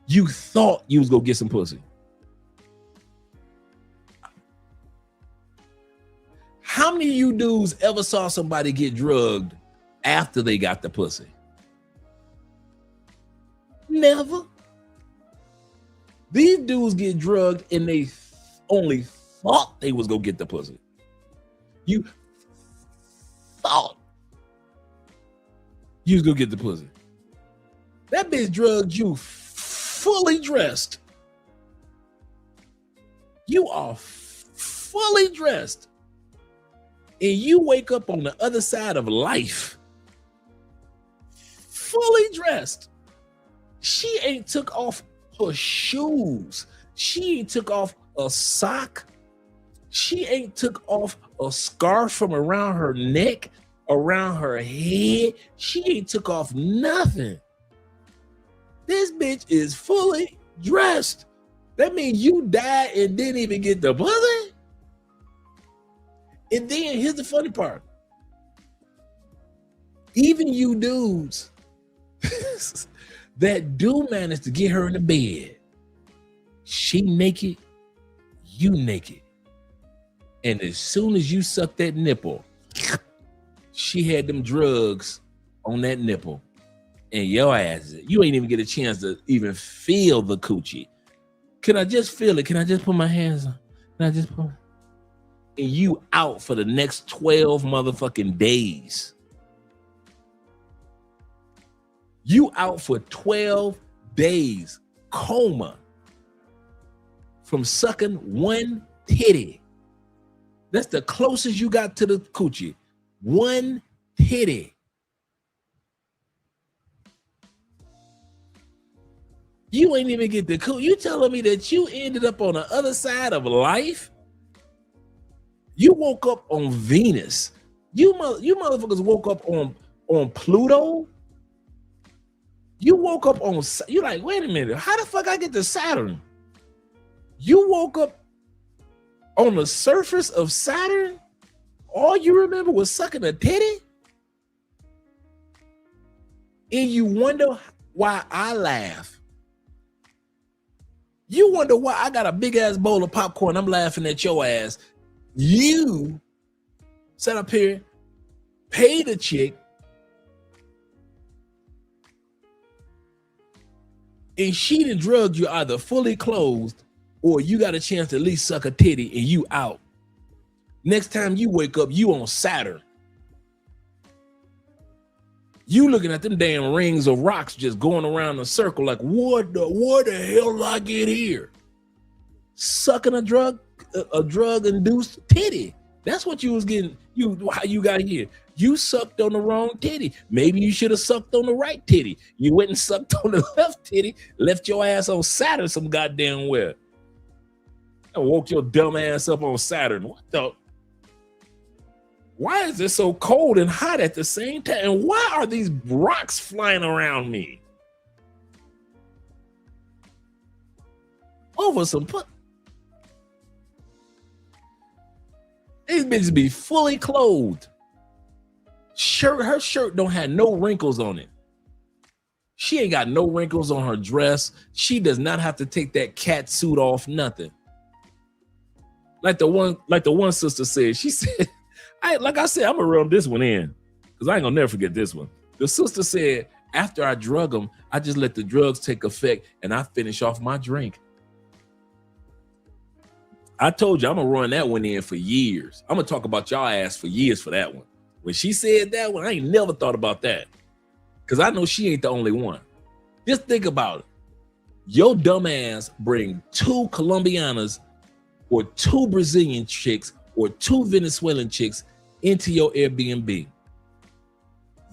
You thought you was gonna get some pussy. How many of you dudes ever saw somebody get drugged after they got the pussy? Never. These dudes get drugged and they only thought they was gonna get the pussy. You thought you was gonna get the pussy. That bitch drugged you fully dressed. You are fully dressed. And you wake up on the other side of life, fully dressed. She ain't took off her shoes. She ain't took off a sock. She ain't took off a scarf from around her neck, around her head. She ain't took off nothing. This bitch is fully dressed. That means you died and didn't even get the pussy. And then here's the funny part. Even you dudes that do manage to get her in the bed, she naked, you naked. And as soon as you suck that nipple, she had them drugs on that nipple. And your ass, you ain't even get a chance to even feel the coochie. Can I just feel it? Can I just put my hands on? Can I just put and you out for the next 12 motherfucking days. You out for 12 days, coma, from sucking one titty. That's the closest you got to the coochie. One titty. You ain't even get the coochie. You telling me that you ended up on the other side of life? You woke up on Venus. You motherfuckers woke up on Pluto. You woke up on, you like, wait a minute, how the fuck I get to Saturn? You woke up on the surface of Saturn? All you remember was sucking a titty? And you wonder why I laugh. You wonder why I got a big ass bowl of popcorn, I'm laughing at your ass. You sat up here, paid a chick, and she done drugged you either fully clothed or you got a chance to at least suck a titty and you out. Next time you wake up, you on Saturn. You looking at them damn rings of rocks just going around in a circle like, what the hell did I get here? Sucking a drug-induced titty. That's what you was getting, how you got here. You sucked on the wrong titty. Maybe you should have sucked on the right titty. You went and sucked on the left titty, left your ass on Saturn some goddamn where. And woke your dumb ass up on Saturn. What the? Why is it so cold and hot at the same time? And why are these rocks flying around me? Over some put. These bitches be fully clothed. Her shirt don't have no wrinkles on it. She ain't got no wrinkles on her dress. She does not have to take that cat suit off, nothing. Like the one sister said, she said, like I said, I'm gonna run this one in because I ain't gonna never forget this one. The sister said, after I drug them, I just let the drugs take effect and I finish off my drink. I told you I'm gonna run that one in for years. I'm gonna talk about y'all ass for years for that one. When she said that one, I ain't never thought about that because I know she ain't the only one. Just think about it. Your dumb ass bring 2 Colombianas or 2 Brazilian chicks or 2 Venezuelan chicks into your Airbnb.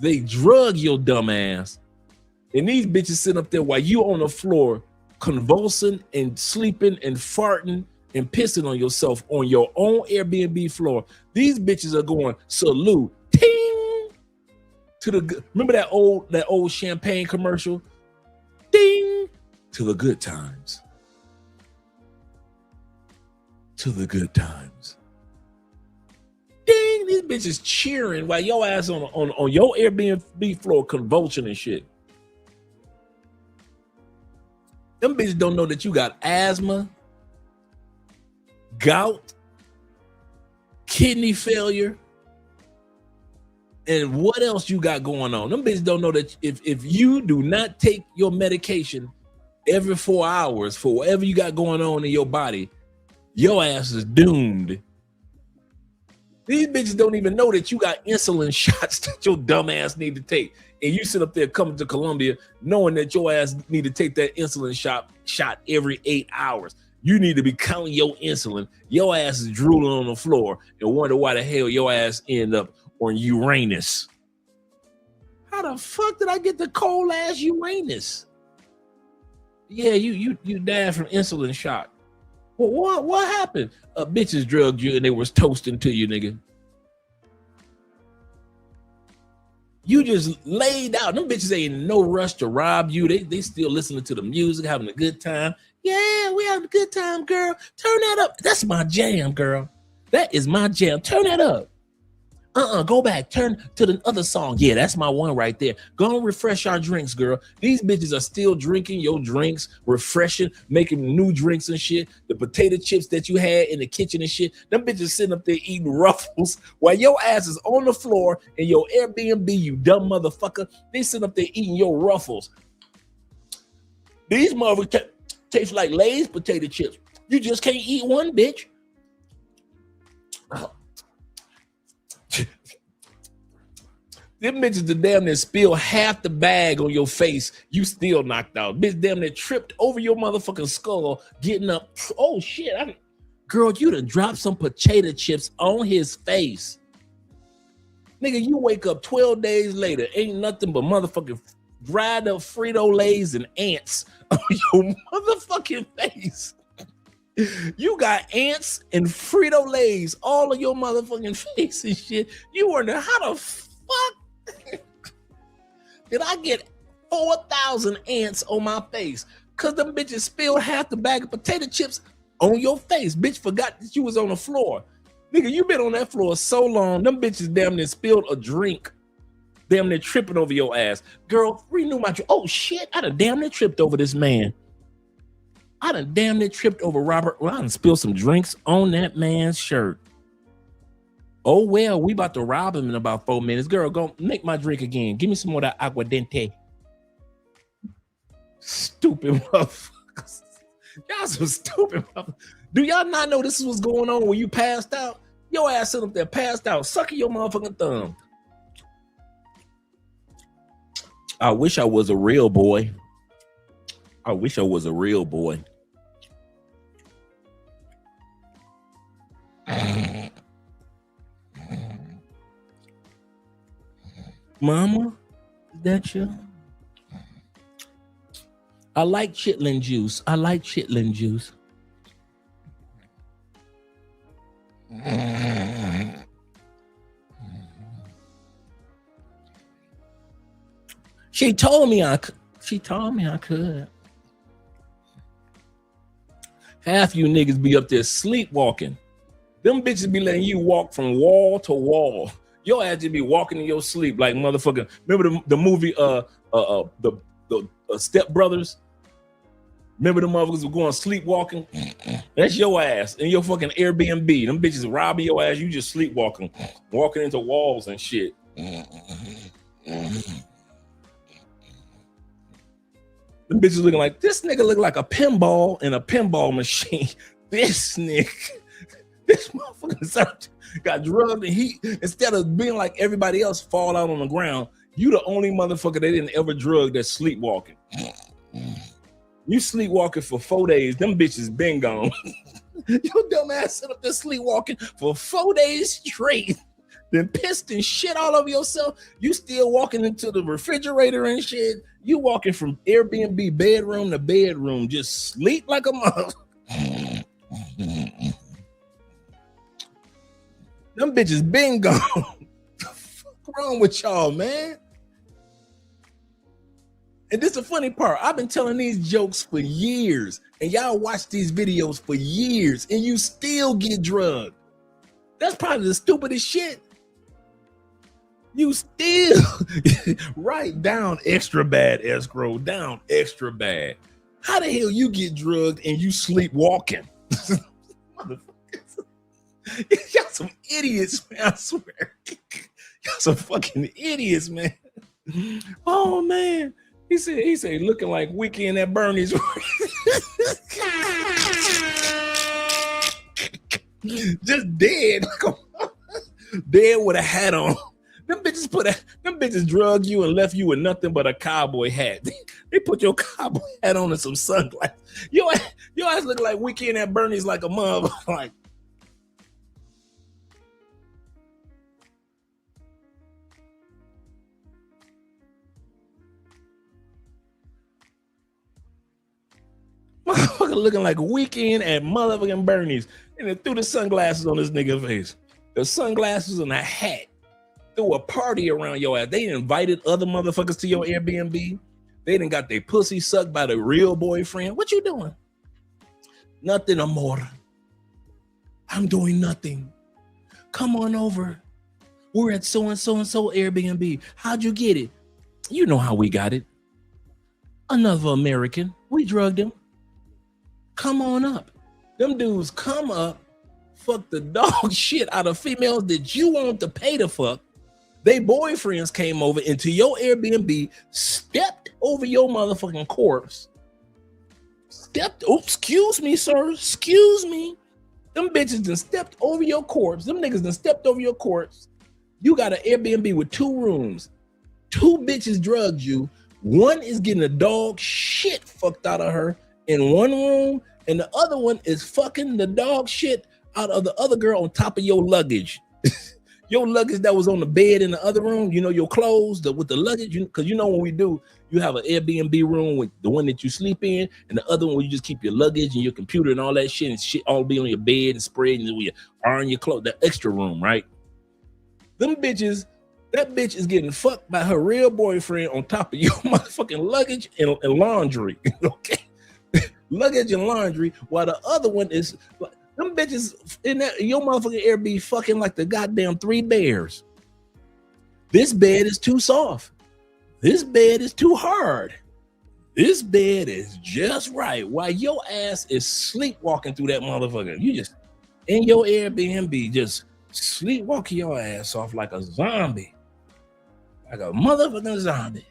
They drug your dumb ass, and these bitches sit up there while you on the floor convulsing and sleeping and farting and pissing on yourself on your own Airbnb floor. These bitches are going salute, ting, to the, remember that old champagne commercial? Ding, to the good times. To the good times. Ding, these bitches cheering while your ass on your Airbnb floor convulsion and shit. Them bitches don't know that you got asthma, gout, kidney failure, and what else you got going on. Them bitches don't know that if you do not take your medication every 4 hours for whatever you got going on in your body, your ass is doomed. These bitches don't even know that you got insulin shots that your dumb ass need to take. And you sit up there coming to Colombia knowing that your ass need to take that insulin shot every 8 hours. You need to be counting your insulin. Your ass is drooling on the floor and wonder why the hell your ass end up on Uranus. How the fuck did I get the cold ass Uranus? Yeah, you died from insulin shot. Well, what happened? Bitches drugged you and they was toasting to you, nigga. You just laid out. Them bitches ain't in no rush to rob you. They still listening to the music, having a good time. Yeah, we having a good time, girl. Turn that up. That's my jam, girl. That is my jam. Turn that up. Go back. Turn to the other song. Yeah, that's my one right there. Go and refresh our drinks, girl. These bitches are still drinking your drinks, refreshing, making new drinks and shit. The potato chips that you had in the kitchen and shit. Them bitches sitting up there eating Ruffles while your ass is on the floor in your Airbnb, you dumb motherfucker. They sitting up there eating your Ruffles. These motherfuckers taste like Lay's potato chips. You just can't eat one, bitch. Them bitches the damn near spill half the bag on your face. You still knocked out. Bitch damn near tripped over your motherfucking skull, getting up. Oh shit. Girl, you done dropped some potato chips on his face. Nigga, you wake up 12 days later, ain't nothing but motherfucking dried up Frito-Lays and ants on your motherfucking face. You got ants and Frito-Lays all on your motherfucking face and shit. You wonder how the fuck did I get 4,000 ants on my face? Cause them bitches spilled half the bag of potato chips on your face. Bitch forgot that you was on the floor. Nigga, you been on that floor so long, them bitches damn near spilled a drink. Damn near tripping over your ass. Girl, renew my, oh shit, I done damn near tripped over this man. I done damn near tripped over Robert. Well, I done spilled some drinks on that man's shirt. Oh well, we about to rob him in about 4 minutes. Girl, go make my drink again. Give me some more of that aguardiente. Stupid motherfuckers. Y'all some stupid motherfuckers. Do y'all not know this is what's going on when you passed out? Your ass sit up there passed out, sucking your motherfucking thumb. I wish I was a real boy. I wish I was a real boy. Mama, is that you? I like chitlin juice. I like chitlin juice. She told me I could. She told me I could. Half you niggas be up there sleepwalking. Them bitches be letting you walk from wall to wall. Your ass just be walking in your sleep like motherfucking. Remember the movie the Step Brothers? Remember the motherfuckers were going sleepwalking? That's your ass in your fucking Airbnb. Them bitches robbing your ass. You just sleepwalking, walking into walls and shit. Them bitches looking like, this nigga look like a pinball in a pinball machine. This nigga, this motherfucker got drugged and he, instead of being like everybody else, fall out on the ground, you the only motherfucker they didn't ever drug that's sleepwalking. You sleepwalking for 4 days, them bitches been gone. Your dumb ass sit up there sleepwalking for 4 days straight, then pissed and shit all over yourself. You still walking into the refrigerator and shit. You walking from Airbnb bedroom to bedroom, just sleep like a mother. Them bitches been gone. What the fuck wrong with y'all, man? And this is the funny part. I've been telling these jokes for years, and y'all watch these videos for years, and you still get drugged. That's probably the stupidest shit. You still write down extra bad, escrow, down extra bad. How the hell you get drugged and you sleepwalking? Motherfuckers. Y'all some idiots, man, I swear. Y'all some fucking idiots, man. Oh, man. He said, looking like Weekend at Bernie's. Just dead. Dead with a hat on. Them bitches drugged you and left you with nothing but a cowboy hat. They put your cowboy hat on and some sunglasses. Your ass look like Weekend at Bernie's like a mother. Like, motherfucker looking like Weekend at motherfucking Bernie's. And then threw the sunglasses on this nigga's face. The sunglasses and a hat. Threw a party around your ass. They invited other motherfuckers to your Airbnb. They done got their pussy sucked by the real boyfriend. What you doing? Nothing, amor. I'm doing nothing. Come on over. We're at so-and-so Airbnb. How'd you get it? You know how we got it. Another American. We drugged him. Come on up. Them dudes come up, fuck the dog shit out of females that you want to pay to fuck. They boyfriends came over into your Airbnb, stepped over your motherfucking corpse. Excuse me, sir. Excuse me. Them bitches done stepped over your corpse. Them niggas done stepped over your corpse. You got an Airbnb with 2 rooms. 2 bitches drugged you. One is getting a dog shit fucked out of her in one room, and the other one is fucking the dog shit out of the other girl on top of your luggage. Your luggage that was on the bed in the other room, you know, your clothes with the luggage, because you know when we do, you have an Airbnb room with the one that you sleep in, and the other one where you just keep your luggage and your computer and all that shit, and shit all be on your bed and spread, and you iron your clothes, the extra room, right? Them bitches, that bitch is getting fucked by her real boyfriend on top of your motherfucking luggage and laundry, okay? Luggage and laundry, while the other one is like, them bitches in that your motherfucking Airbnb fucking like the goddamn three bears. This bed is too soft. This bed is too hard. This bed is just right. While your ass is sleepwalking through that motherfucker. You just in your Airbnb, just sleepwalking your ass off like a zombie. Like a motherfucking zombie.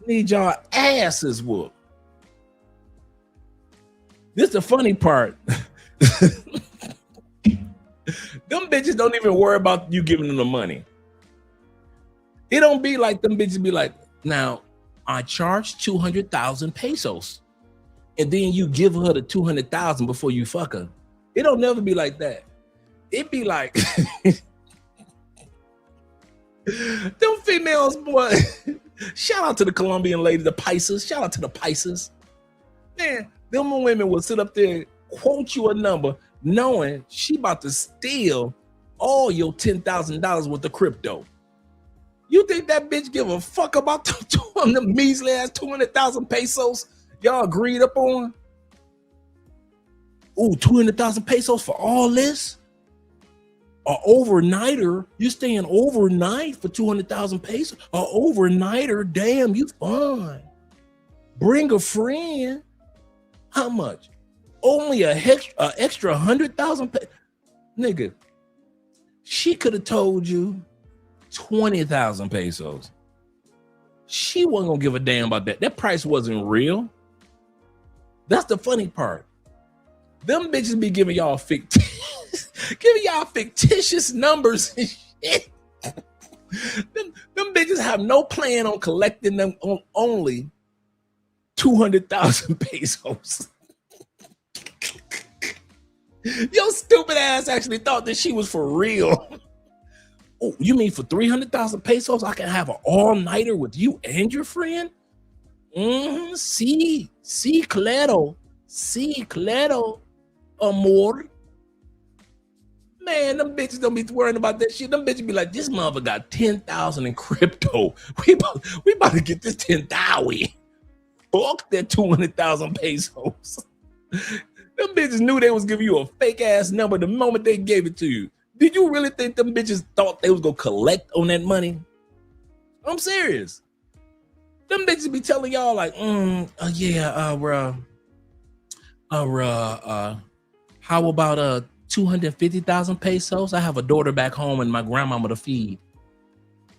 Need y'all asses whooped. This the funny part. Them bitches don't even worry about you giving them the money. It don't be like them bitches be like, now I charge 200,000 pesos, and then you give her the 200,000 before you fuck her. It don't never be like that. It be like them females, boy. Shout out to the Colombian lady, the Paisas. Shout out to the Paisas. Man, them women will sit up there and quote you a number knowing she about to steal all your $10,000 worth of crypto. You think that bitch give a fuck about the measly ass 200,000 pesos y'all agreed up on? Ooh, 200,000 pesos for all this? An overnighter, you staying overnight for 200,000 pesos? An overnighter, damn, you fine. Bring a friend. How much? Only an extra 100,000. Nigga, she could have told you 20,000 pesos. She wasn't gonna give a damn about that. That price wasn't real. That's the funny part. Them bitches be giving y'all fictitious numbers and shit. Them bitches have no plan on collecting them on only 200,000 pesos. Your stupid ass actually thought that she was for real. Oh, you mean for 300,000 pesos I can have an all-nighter with you and your friend? Sí, claro, amor. Man, them bitches don't be worrying about that shit. Them bitches be like, this mother got 10,000 in crypto. We about to get this 10,000. Fuck that 200,000 pesos. Them bitches knew they was giving you a fake ass number the moment they gave it to you. Did you really think them bitches thought they was gonna collect on that money? I'm serious. Them bitches be telling y'all like, how about 250,000 pesos? I have a daughter back home and my grandmama to feed.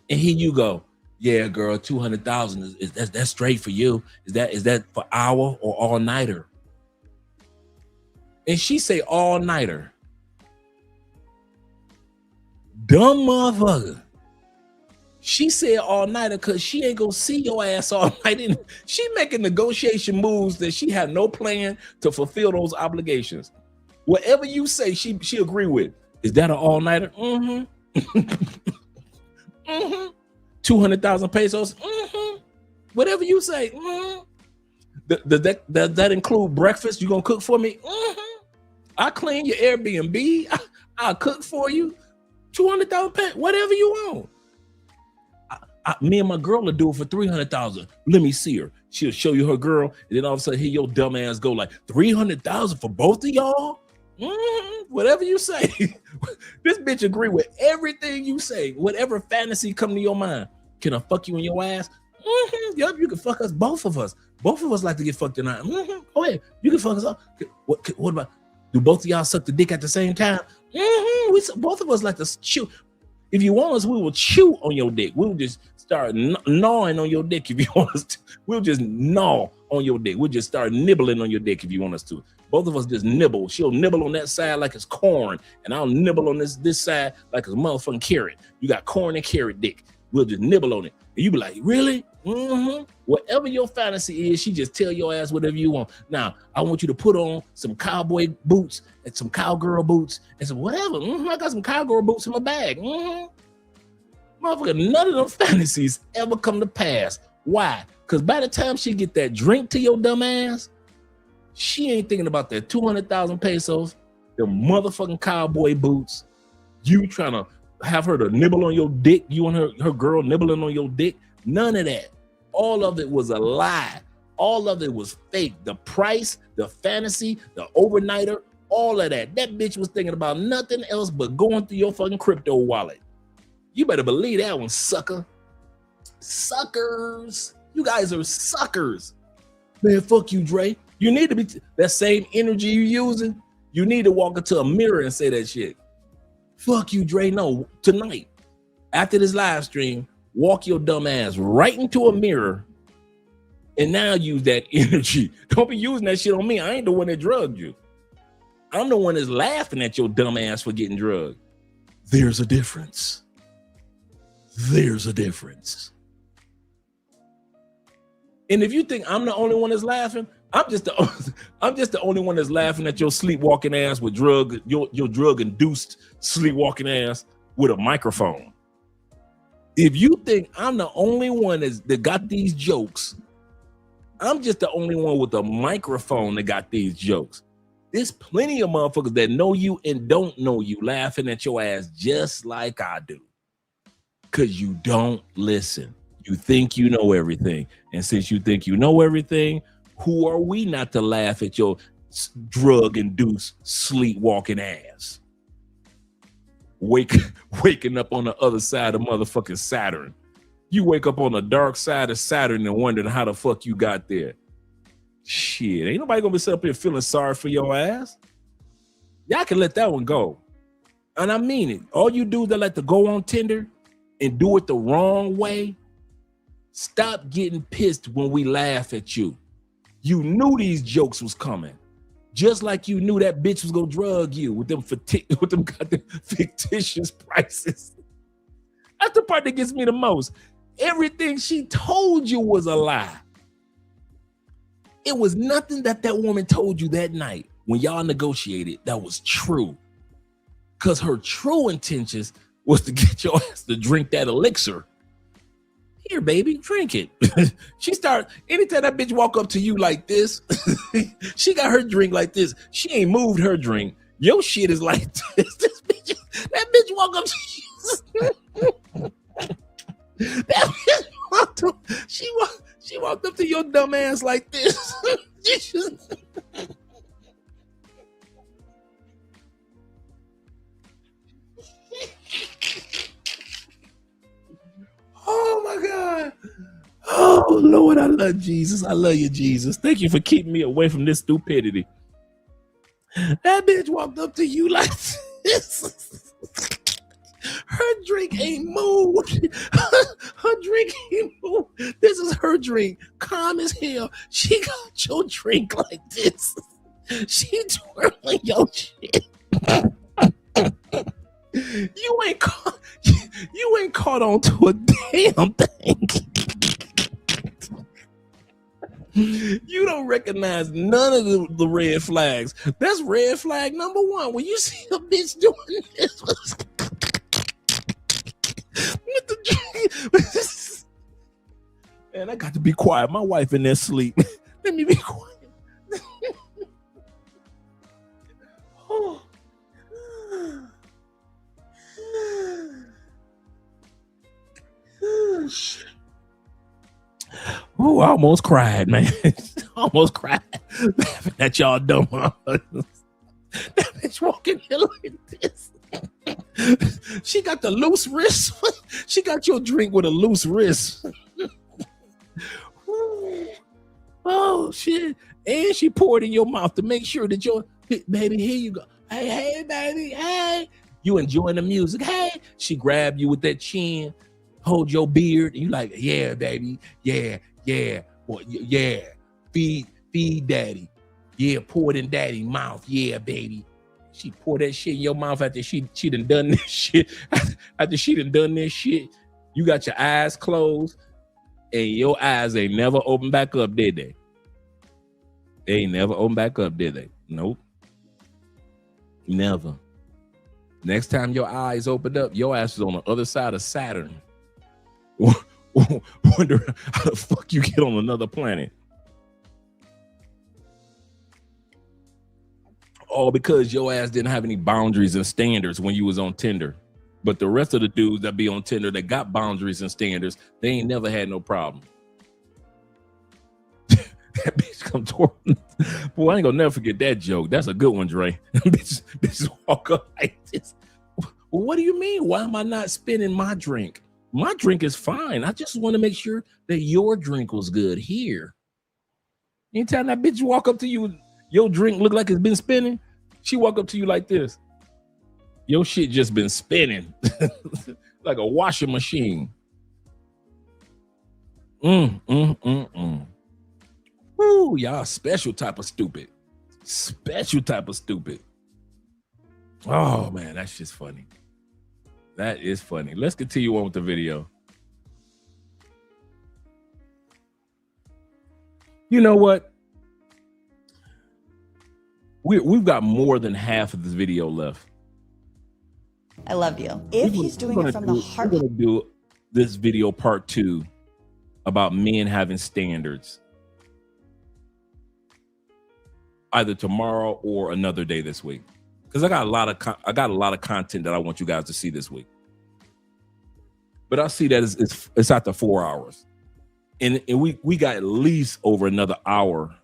And here you go. Yeah, girl, 200,000 is that's straight for you. Is that for hour or all nighter? And she say all nighter. Dumb motherfucker. She said all nighter because she ain't gonna see your ass all night. And she making negotiation moves that she had no plan to fulfill those obligations. Whatever you say, she agree with. Is that an all nighter? Mm-hmm. 200,000 pesos. Whatever you say. Does that include breakfast? You gonna cook for me? I clean your Airbnb. I'll cook for you. 200,000 pesos. Whatever you want. Me and my girl will do it for 300,000. Let me see her. She'll show you her girl, and then all of a sudden, here your dumb ass go like 300,000 for both of y'all. Whatever you say. This bitch agree with everything you say. Whatever fantasy come to your mind. Can I fuck you in your ass? Yup, you can fuck us, both of us. Both of us like to get fucked tonight. Oh yeah, you can fuck us up. What about? Do both of y'all suck the dick at the same time? Both of us like to chew. If you want us, we will chew on your dick. We'll just start gnawing on your dick if you want us to. We'll just gnaw on your dick. We'll just start nibbling on your dick if you want us to. Both of us just nibble. She'll nibble on that side like it's corn, and I'll nibble on this side like it's motherfucking carrot. You got corn and carrot dick. we'll just nibble on it. And you be like, really? Mm-hmm. Whatever your fantasy is, she just tell your ass whatever you want. Now, I want you to put on some cowboy boots and some cowgirl boots and some whatever. I got some cowgirl boots in my bag. Motherfucker, none of them fantasies ever come to pass. Why? Because by the time she get that drink to your dumb ass, she ain't thinking about that 200,000 pesos, the motherfucking cowboy boots, you trying to have her to nibble on your dick, you and her girl nibbling on your dick. None of that. All of it was a lie. All of it was fake. The price, the fantasy, the overnighter, all of that. That bitch was thinking about nothing else but going through your fucking crypto wallet. You better believe that one, sucker. Suckers. You guys are suckers. Man, fuck you, Dre. You need to be, that same energy you using, you need to walk into a mirror and say that shit. Fuck you, Dre. No, tonight, after this live stream, walk your dumb ass right into a mirror and now use that energy. Don't be using that shit on me. I ain't the one that drugged you. I'm the one that's laughing at your dumb ass for getting drugged. There's a difference. There's a difference. And if you think I'm the only one that's laughing, I'm just the only one that's laughing at your sleepwalking ass with your drug-induced sleepwalking ass with a microphone. If you think I'm the only one that got these jokes, I'm just the only one with a microphone that got these jokes. There's plenty of motherfuckers that know you and don't know you laughing at your ass just like I do. Because you don't listen. You think you know everything. And since you think you know everything, who are we not to laugh at your drug-induced sleepwalking ass? Waking up on the other side of motherfucking Saturn. You wake up on the dark side of Saturn and wondering how the fuck you got there. Shit, ain't nobody gonna be sitting up here feeling sorry for your ass. Y'all can let that one go. And I mean it. All you dudes that like to go on Tinder and do it the wrong way, stop getting pissed when we laugh at you. You knew these jokes was coming. Just like you knew that bitch was gonna drug you with them goddamn fictitious prices. That's the part that gets me the most. Everything she told you was a lie. It was nothing that woman told you that night when y'all negotiated that was true. Because her true intentions was to get your ass to drink that elixir. Here, baby, drink it. Anytime that bitch walk up to you like this, she got her drink like this. She ain't moved her drink. Your shit is like this. That bitch walk up to you. She walked up to your dumb ass like this. Oh my God. Oh Lord, I love Jesus. I love you, Jesus. Thank you for keeping me away from this stupidity. That bitch walked up to you like this. Her drink ain't moved. Her drink ain't moved. This is her drink. Calm as hell. She got your drink like this. She twirling your shit. You ain't caught on to a damn thing. You don't recognize none of the red flags. That's red flag number one. When you see a bitch doing this with the drink, man, I got to be quiet. My wife in there sleep. Let me be quiet. Oh. Oh, I almost cried, man. Almost cried. Laughing at y'all dumb. That bitch walking here like this. She got the loose wrist. She got your drink with a loose wrist. Oh, shit. And she poured in your mouth to make sure that baby, here you go. Hey, baby, hey. You enjoying the music. Hey. She grabbed you with that chin, hold your beard, and you like, yeah, baby. Yeah. Boy, yeah. Feed daddy. Yeah, pour it in daddy's mouth. Yeah, baby. She poured that shit in your mouth after she done this shit. After she done this shit. You got your eyes closed, and your eyes ain't never opened back up, did they? They ain't never opened back up, did they? Nope. Never. Next time your eyes opened up, your ass is on the other side of Saturn. Wonder how the fuck you get on another planet. All because your ass didn't have any boundaries and standards when you was on Tinder. But the rest of the dudes that be on Tinder that got boundaries and standards, they ain't never had no problem. That bitch come toward me. Boy, I ain't gonna never forget that joke. That's a good one, Dre. Bitches walk up like this. Well, what do you mean? Why am I not spinning my drink? My drink is fine. I just want to make sure that your drink was good here. Anytime that bitch walk up to you, your drink look like it's been spinning, she walk up to you like this. Your shit just been spinning like a washing machine. Woo, y'all special type of stupid. Special type of stupid. Oh, man, that's just funny. That is funny. Let's continue on with the video. You know what? We've got more than half of this video left. I love you. If he's doing it from the heart. We're going to do this video part 2 about men having standards. Either tomorrow or another day this week. Because I got a lot of content that I want you guys to see this week. But I see that it's after 4 hours. And we got at least over another hour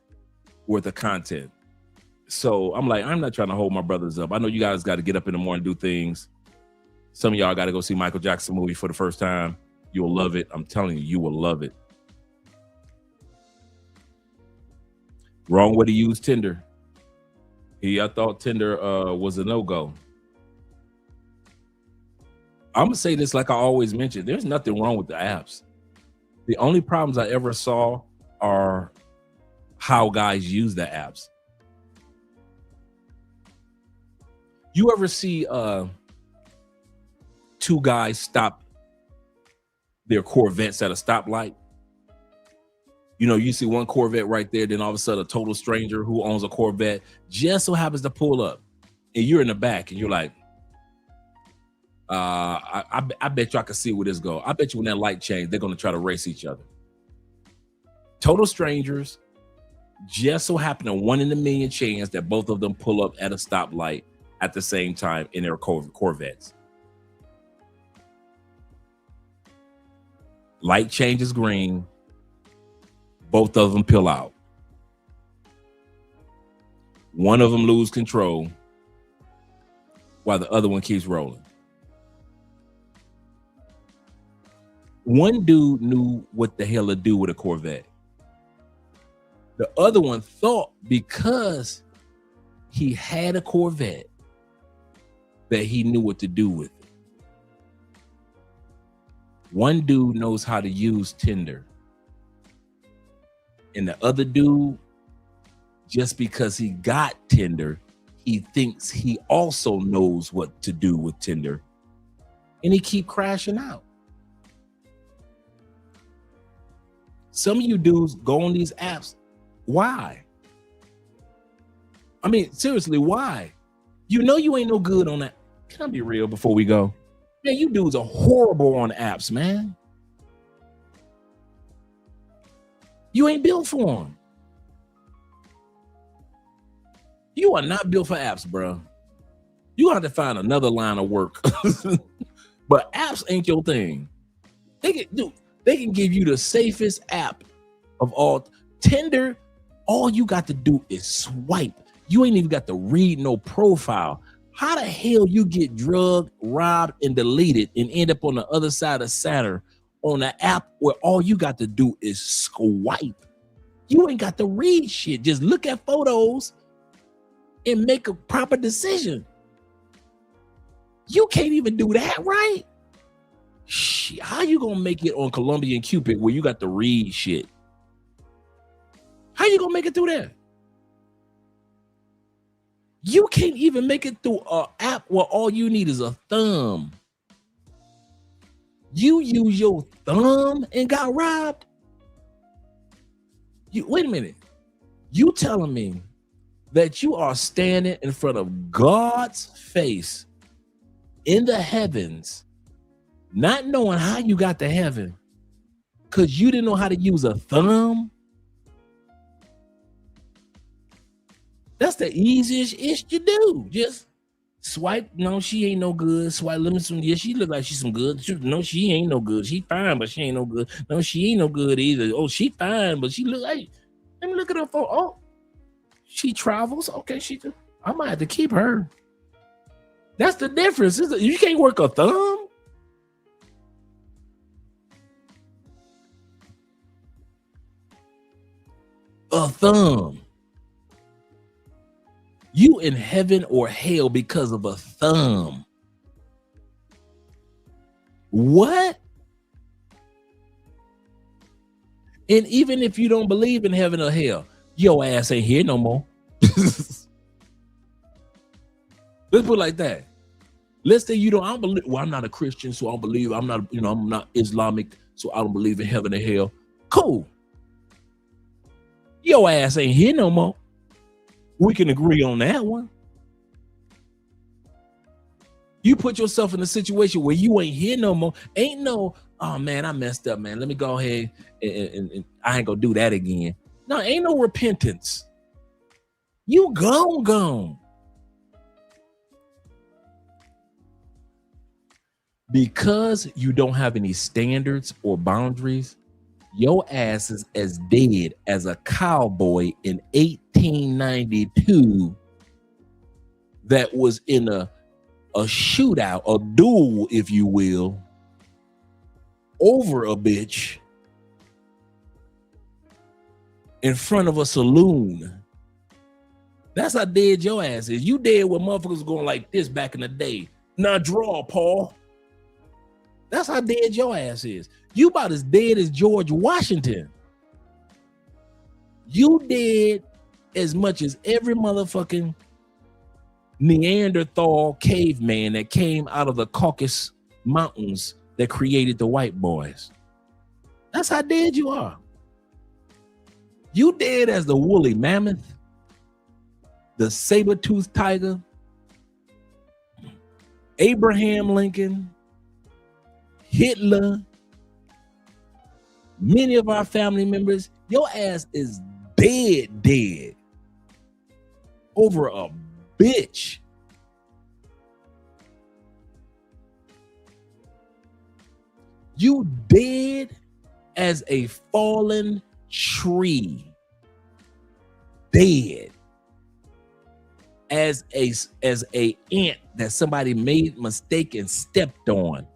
worth of content. So I'm like, I'm not trying to hold my brothers up. I know you guys got to get up in the morning and do things. Some of y'all got to go see Michael Jackson movie for the first time. You'll love it. I'm telling you, you will love it. Wrong way to use Tinder. I thought Tinder was a no-go. I'm going to say this like I always mention. There's nothing wrong with the apps. The only problems I ever saw are how guys use the apps. You ever see two guys stop their Corvettes at a stoplight? You know, you see one Corvette right there, then all of a sudden a total stranger who owns a Corvette just so happens to pull up, and you're in the back, and you're like, I bet you I can see where this go. I bet you when that light change, they're going to try to race each other. Total strangers, just so happen a 1 in a million chance that both of them pull up at a stoplight at the same time in their Corvettes. Light changes green. Both of them peel out. One of them lose control while the other one keeps rolling. One dude knew what the hell to do with a Corvette. The other one thought because he had a Corvette that he knew what to do with it. One dude knows how to use Tinder. And the other dude, just because he got Tinder, he thinks he also knows what to do with Tinder. And he keep crashing out. Some of you dudes go on these apps. Why? I mean, seriously, why? You know you ain't no good on that. Can I be real before we go? Man, you dudes are horrible on apps, man. You ain't built for them. You are not built for apps, bro. You have to find another line of work. But apps ain't your thing. They can give you the safest app of all. Tinder, all you got to do is swipe. You ain't even got to read no profile. How the hell you get drugged, robbed, and deleted and end up on the other side of Saturn on an app where all you got to do is swipe? You ain't got to read shit. Just look at photos and make a proper decision. You can't even do that, right? Shit, how you gonna make it on Colombia and Cupid where you got to read shit? How you gonna make it through there? You can't even make it through an app where all you need is a thumb. You use your thumb and got robbed? Wait a minute. You telling me that you are standing in front of God's face in the heavens, not knowing how you got to heaven because you didn't know how to use a thumb? That's the easiest ish to do. Just swipe. No, she ain't no good. Swipe. Let me some. Yeah, she look like she's some good. No, she ain't no good. She fine, but she ain't no good. No, she ain't no good either. Oh, she fine, but she look like. Let me look at her phone. Oh, she travels. Okay, I might have to keep her. That's the difference. You can't work a thumb. A thumb. You in heaven or hell because of a thumb. What? And even if you don't believe in heaven or hell, your ass ain't here no more. Let's put it like that. Let's say I don't believe. Well, I'm not a Christian, so I don't believe. I'm not Islamic, so I don't believe in heaven or hell. Cool. Your ass ain't here no more. We can agree on that one. You put yourself in a situation where you ain't here no more. Ain't no, oh man, I messed up, man. Let me go ahead and I ain't gonna do that again. No, ain't no repentance. You gone. Because you don't have any standards or boundaries, your ass is as dead as a cowboy in 1892 that was in a shootout, a duel, if you will, over a bitch in front of a saloon. That's how dead your ass is. You dead when motherfuckers going like this back in the day. Now draw, Paul. That's how dead your ass is. You about as dead as George Washington. You dead as much as every motherfucking Neanderthal caveman that came out of the Caucasus Mountains that created the white boys. That's how dead you are. You dead as the woolly mammoth, the saber-toothed tiger, Abraham Lincoln, Hitler, many of our family members. Your ass is dead over a bitch. You dead as a fallen tree. Dead as a ant that somebody made mistake and stepped on.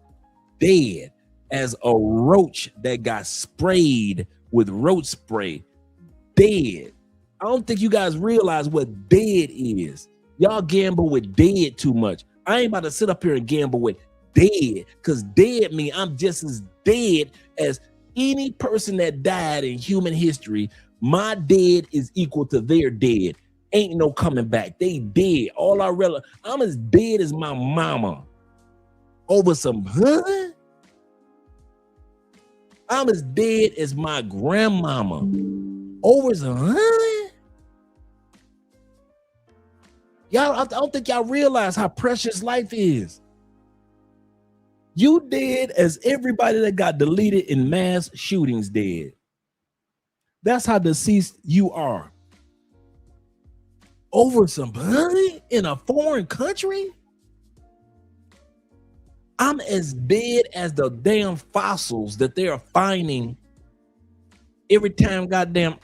Dead as a roach that got sprayed with roach spray. Dead. I don't think you guys realize what dead is. Y'all gamble with dead too much. I ain't about to sit up here and gamble with dead, because dead mean I'm just as dead as any person that died in human history. My dead is equal to their dead. Ain't no coming back. They dead. All I realize, I'm as dead as my mama over some huh? I'm as dead as my grandmama over some huh? Y'all, I don't think y'all realize how precious life is. You dead as everybody that got deleted in mass shootings dead. That's how deceased you are. Over some honey in a foreign country? I'm as dead as the damn fossils that they are finding every time goddamn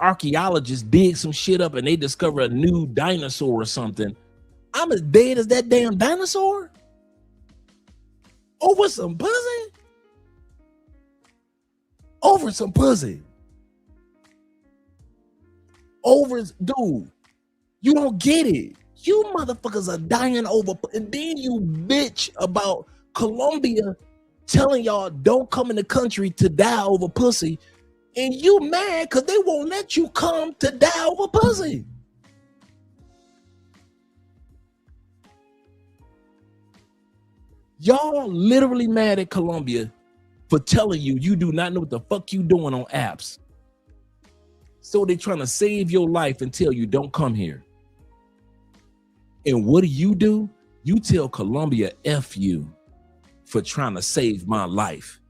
archaeologists dig some shit up and they discover a new dinosaur or something. I'm as dead as that damn dinosaur? Over some pussy? Over some pussy. Over, dude, you don't get it. You motherfuckers are dying over, and then you bitch about Colombia telling y'all don't come in the country to die over pussy, and you mad because they won't let you come to die over pussy. Y'all literally mad at Colombia for telling you you do not know what the fuck you doing on apps. So they're trying to save your life and tell you don't come here. And what do? You tell Colombia F you for trying to save my life.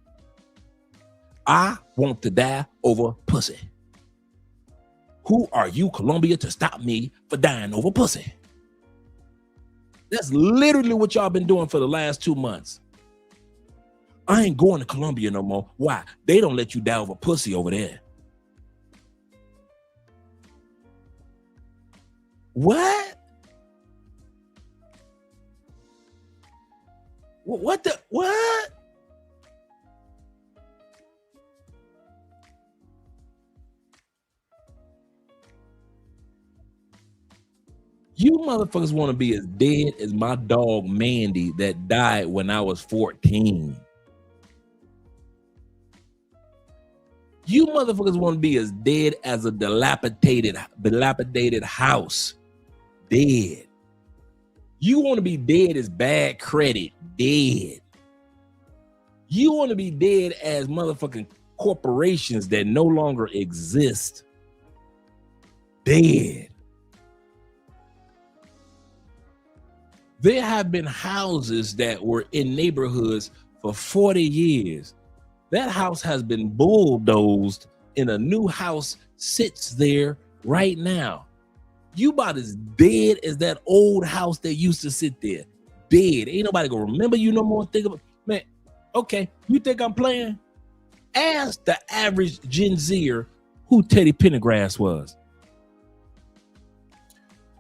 I want to die over pussy. Who are you, Colombia, to stop me for dying over pussy? That's literally what y'all been doing for the last 2 months. I ain't going to Colombia no more. Why? They don't let you die over pussy over there. What? What the? What? You motherfuckers want to be as dead as my dog Mandy that died when I was 14. You motherfuckers want to be as dead as a dilapidated house. Dead. You want to be dead as bad credit. Dead. You want to be dead as motherfucking corporations that no longer exist. Dead. There have been houses that were in neighborhoods for 40 years. That house has been bulldozed and a new house sits there right now. You about as dead as that old house that used to sit there. Dead. Ain't nobody gonna remember you no more. Think about, man, okay, you think I'm playing? Ask the average Gen Zer who Teddy Pendergrass was.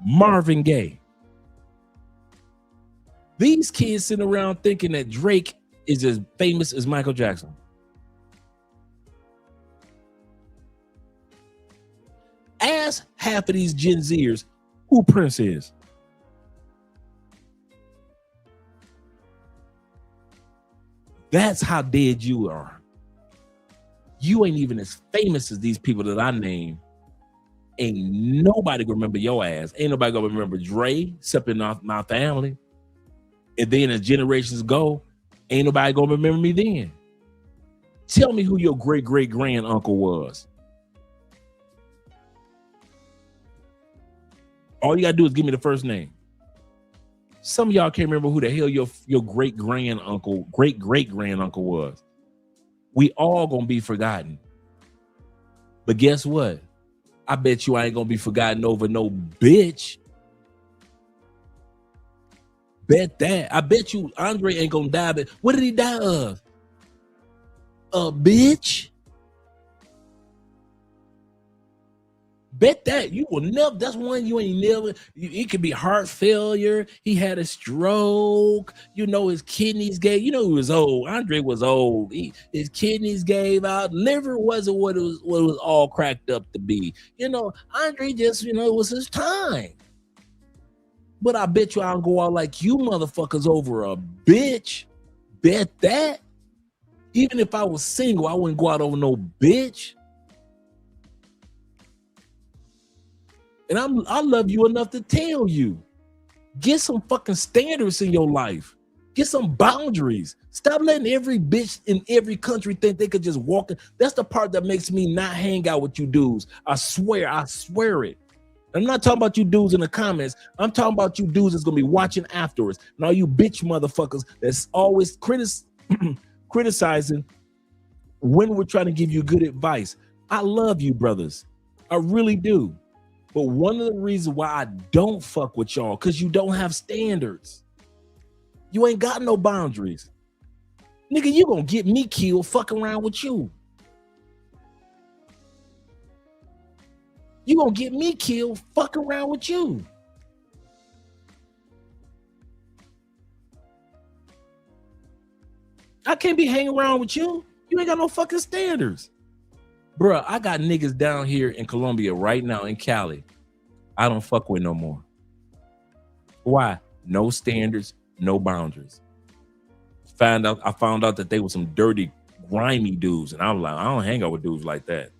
Marvin Gaye. These kids sitting around thinking that Drake is as famous as Michael Jackson. Ask half of these Gen Zers who Prince is. That's how dead you are. You ain't even as famous as these people that I name. Ain't nobody gonna remember your ass. Ain't nobody gonna remember Dre, except in my family. And then as generations go, ain't nobody gonna remember me then. Tell me who your great-great-grand uncle was. All you gotta do is give me the first name. Some of y'all can't remember who the hell your great-grand uncle, great-great-grand uncle was. We all gonna be forgotten. But guess what? I bet you I ain't gonna be forgotten over no bitch. Bet that. I bet you Andre ain't gonna die. But what did he die of? A bitch. Bet that. You will never. That's one you ain't never. It could be heart failure. He had a stroke. You know his kidneys gave. You know he was old. Andre was old. His kidneys gave out. Liver wasn't what it was all cracked up to be. You know, Andre just it was his time. But I bet you I'll go out like you motherfuckers over a bitch. Bet that. Even if I was single, I wouldn't go out over no bitch. And I love you enough to tell you. Get some fucking standards in your life. Get some boundaries. Stop letting every bitch in every country think they could just walk in. That's the part that makes me not hang out with you dudes. I swear it. I'm not talking about you dudes in the comments. I'm talking about you dudes that's gonna be watching afterwards. And all you bitch motherfuckers that's always criticizing when we're trying to give you good advice. I love you, brothers. I really do. But one of the reasons why I don't fuck with y'all, because you don't have standards. You ain't got no boundaries. Nigga, you gonna get me killed fucking around with you. You gonna get me killed fucking around with you. I can't be hanging around with you. You ain't got no fucking standards. Bruh, I got niggas down here in Colombia right now in Cali. I don't fuck with no more. Why? No standards, no boundaries. I found out that they were some dirty, grimy dudes. And I'm like, I don't hang out with dudes like that.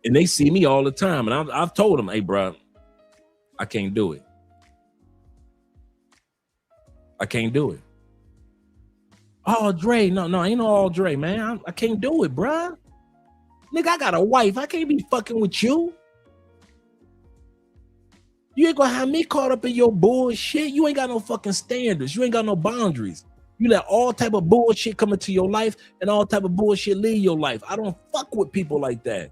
And they see me all the time. And I've told them, hey, bro, I can't do it. I can't do it. Oh, Dre, no, ain't no all Dre, man. I can't do it, bruh. Nigga, I got a wife. I can't be fucking with you. You ain't gonna have me caught up in your bullshit. You ain't got no fucking standards. You ain't got no boundaries. You let all type of bullshit come into your life and all type of bullshit leave your life. I don't fuck with people like that.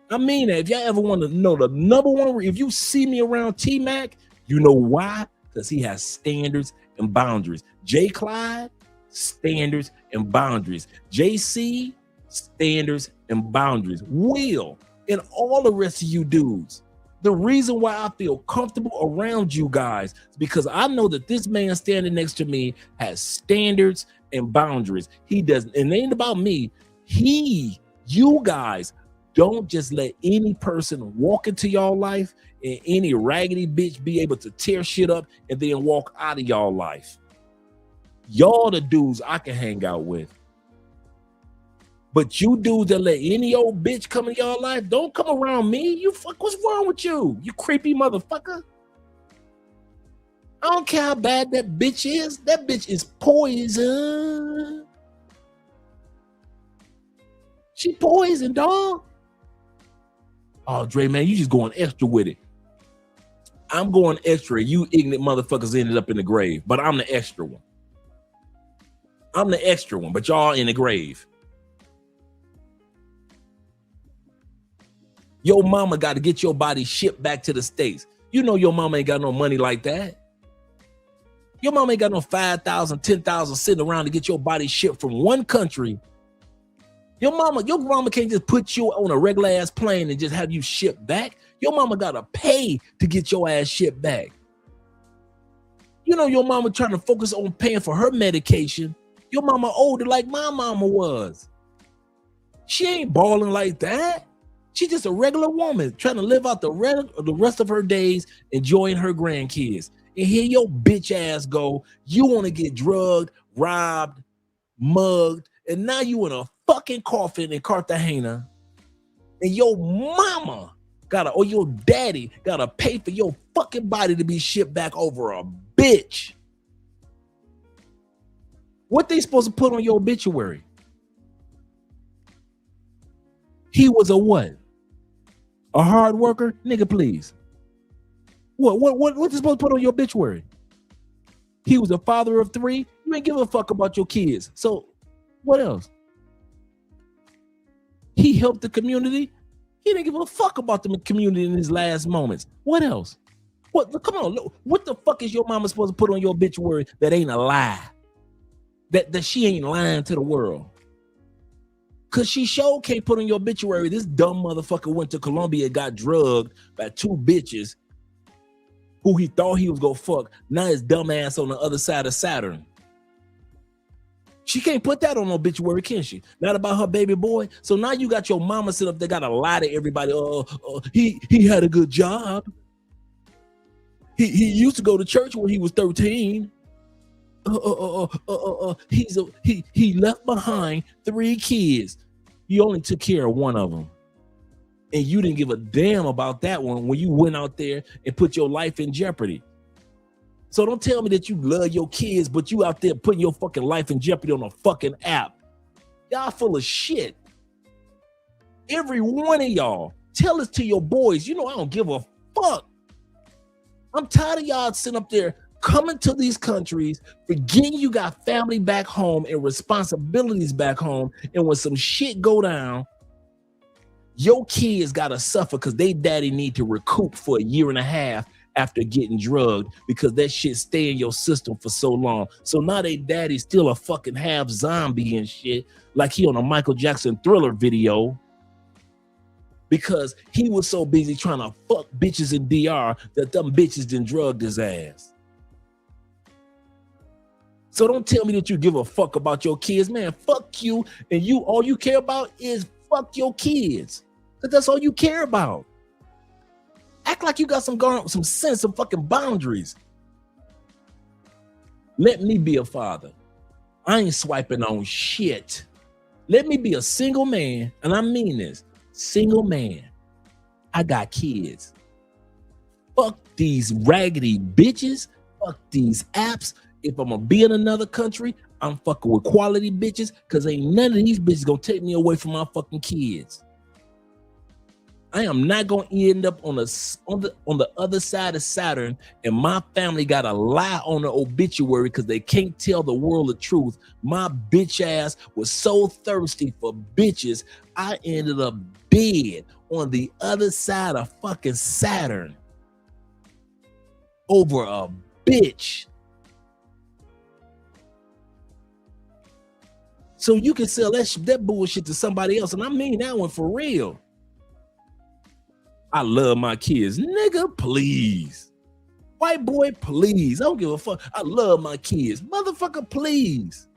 I mean that. If y'all ever want to know the number one, if you see me around T-Mac, you know why? Because he has standards and boundaries. J. Clyde, standards and boundaries. JC, standards and boundaries. Will, and all the rest of you dudes. The reason why I feel comfortable around you guys is because I know that this man standing next to me has standards and boundaries. He doesn't, and it ain't about me. You guys don't just let any person walk into y'all life and any raggedy bitch be able to tear shit up and then walk out of y'all life. Y'all the dudes I can hang out with. But you dudes that let any old bitch come in y'all life, don't come around me. You fuck, what's wrong with you? You creepy motherfucker. I don't care how bad that bitch is. That bitch is poison. She poison, dog. Oh, Dre, man, you just going extra with it. I'm going extra. You ignorant motherfuckers ended up in the grave, but I'm the extra one. I'm the extra one, but y'all in the grave. Your mama got to get your body shipped back to the States. You know your mama ain't got no money like that. Your mama ain't got no 5,000, 10,000 sitting around to get your body shipped from one country. Your mama can't just put you on a regular ass plane and just have you shipped back. Your mama got to pay to get your ass shipped back. You know your mama trying to focus on paying for her medication. Your mama older like my mama was. She ain't balling like that. She's just a regular woman trying to live out the rest of her days enjoying her grandkids. And here your bitch ass go, you want to get drugged, robbed, mugged, and now you in a fucking coffin in Cartagena. And your mama or your daddy gotta pay for your fucking body to be shipped back over a bitch. What they supposed to put on your obituary? He was a what? A hard worker? Nigga, please. What they supposed to put on your obituary? He was a father of 3. You ain't give a fuck about your kids. So what else? He helped the community. He didn't give a fuck about the community in his last moments. What else? Come on, what the fuck is your mama supposed to put on your obituary that ain't a lie? That she ain't lying to the world. Cause she sure can't put on your obituary, this dumb motherfucker went to Colombia and got drugged by 2 bitches who he thought he was gonna fuck. Now his dumb ass on the other side of Saturn. She can't put that on an obituary, can she? Not about her baby boy. So now you got your mama sit up there, gotta lie to everybody. He had a good job. He used to go to church when he was 13. He left behind 3 kids. You only took care of one of them. And you didn't give a damn about that one when you went out there and put your life in jeopardy. So don't tell me that you love your kids, but you out there putting your fucking life in jeopardy on a fucking app. Y'all full of shit. Every one of y'all, tell this to your boys. You know I don't give a fuck. I'm tired of y'all sitting up there coming to these countries, forgetting you got family back home and responsibilities back home. And when some shit go down, your kids gotta suffer because they daddy need to recoup for a year and a half after getting drugged because that shit stay in your system for so long. So now they daddy's still a fucking half zombie and shit, like he on a Michael Jackson Thriller video, because he was so busy trying to fuck bitches in DR that them bitches done drugged his ass. So don't tell me that you give a fuck about your kids, man. Fuck you, and you all you care about is fuck your kids. Because that's all you care about. Act like you got some sense of fucking boundaries. Let me be a father. I ain't swiping on shit. Let me be a single man, and I mean this, single man. I got kids. Fuck these raggedy bitches. Fuck these apps. If I'm gonna be in another country, I'm fucking with quality bitches because ain't none of these bitches gonna take me away from my fucking kids. I am not gonna end up on the other side of Saturn, and my family got to lie on the obituary because they can't tell the world the truth. My bitch ass was so thirsty for bitches, I ended up dead on the other side of fucking Saturn over a bitch. So you can sell that bullshit to somebody else, and I mean that one for real. I love my kids. Nigga, please. White boy, please. I don't give a fuck. I love my kids. Motherfucker, please.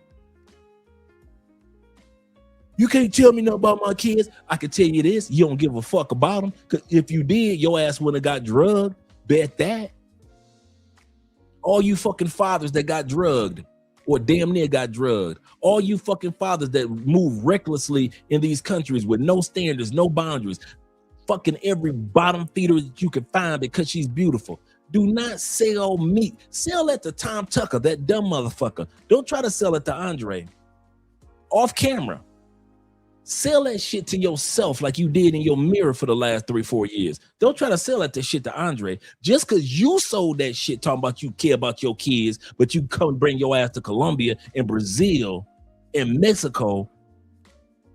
You can't tell me nothing about my kids. I can tell you this. You don't give a fuck about them. Because if you did, your ass wouldn't have got drugged. Bet that. All you fucking fathers that got drugged or damn near got drugged. All you fucking fathers that move recklessly in these countries with no standards, no boundaries. Fucking every bottom feeder that you can find because she's beautiful. Do not sell meat. Sell it to Tom Tucker, that dumb motherfucker. Don't try to sell it to Andre. Off camera. Sell that shit to yourself like you did in your mirror for the last 3-4 years. Don't try to sell that shit to Andre. Just because you sold that shit talking about you care about your kids, but you come bring your ass to Colombia and Brazil and Mexico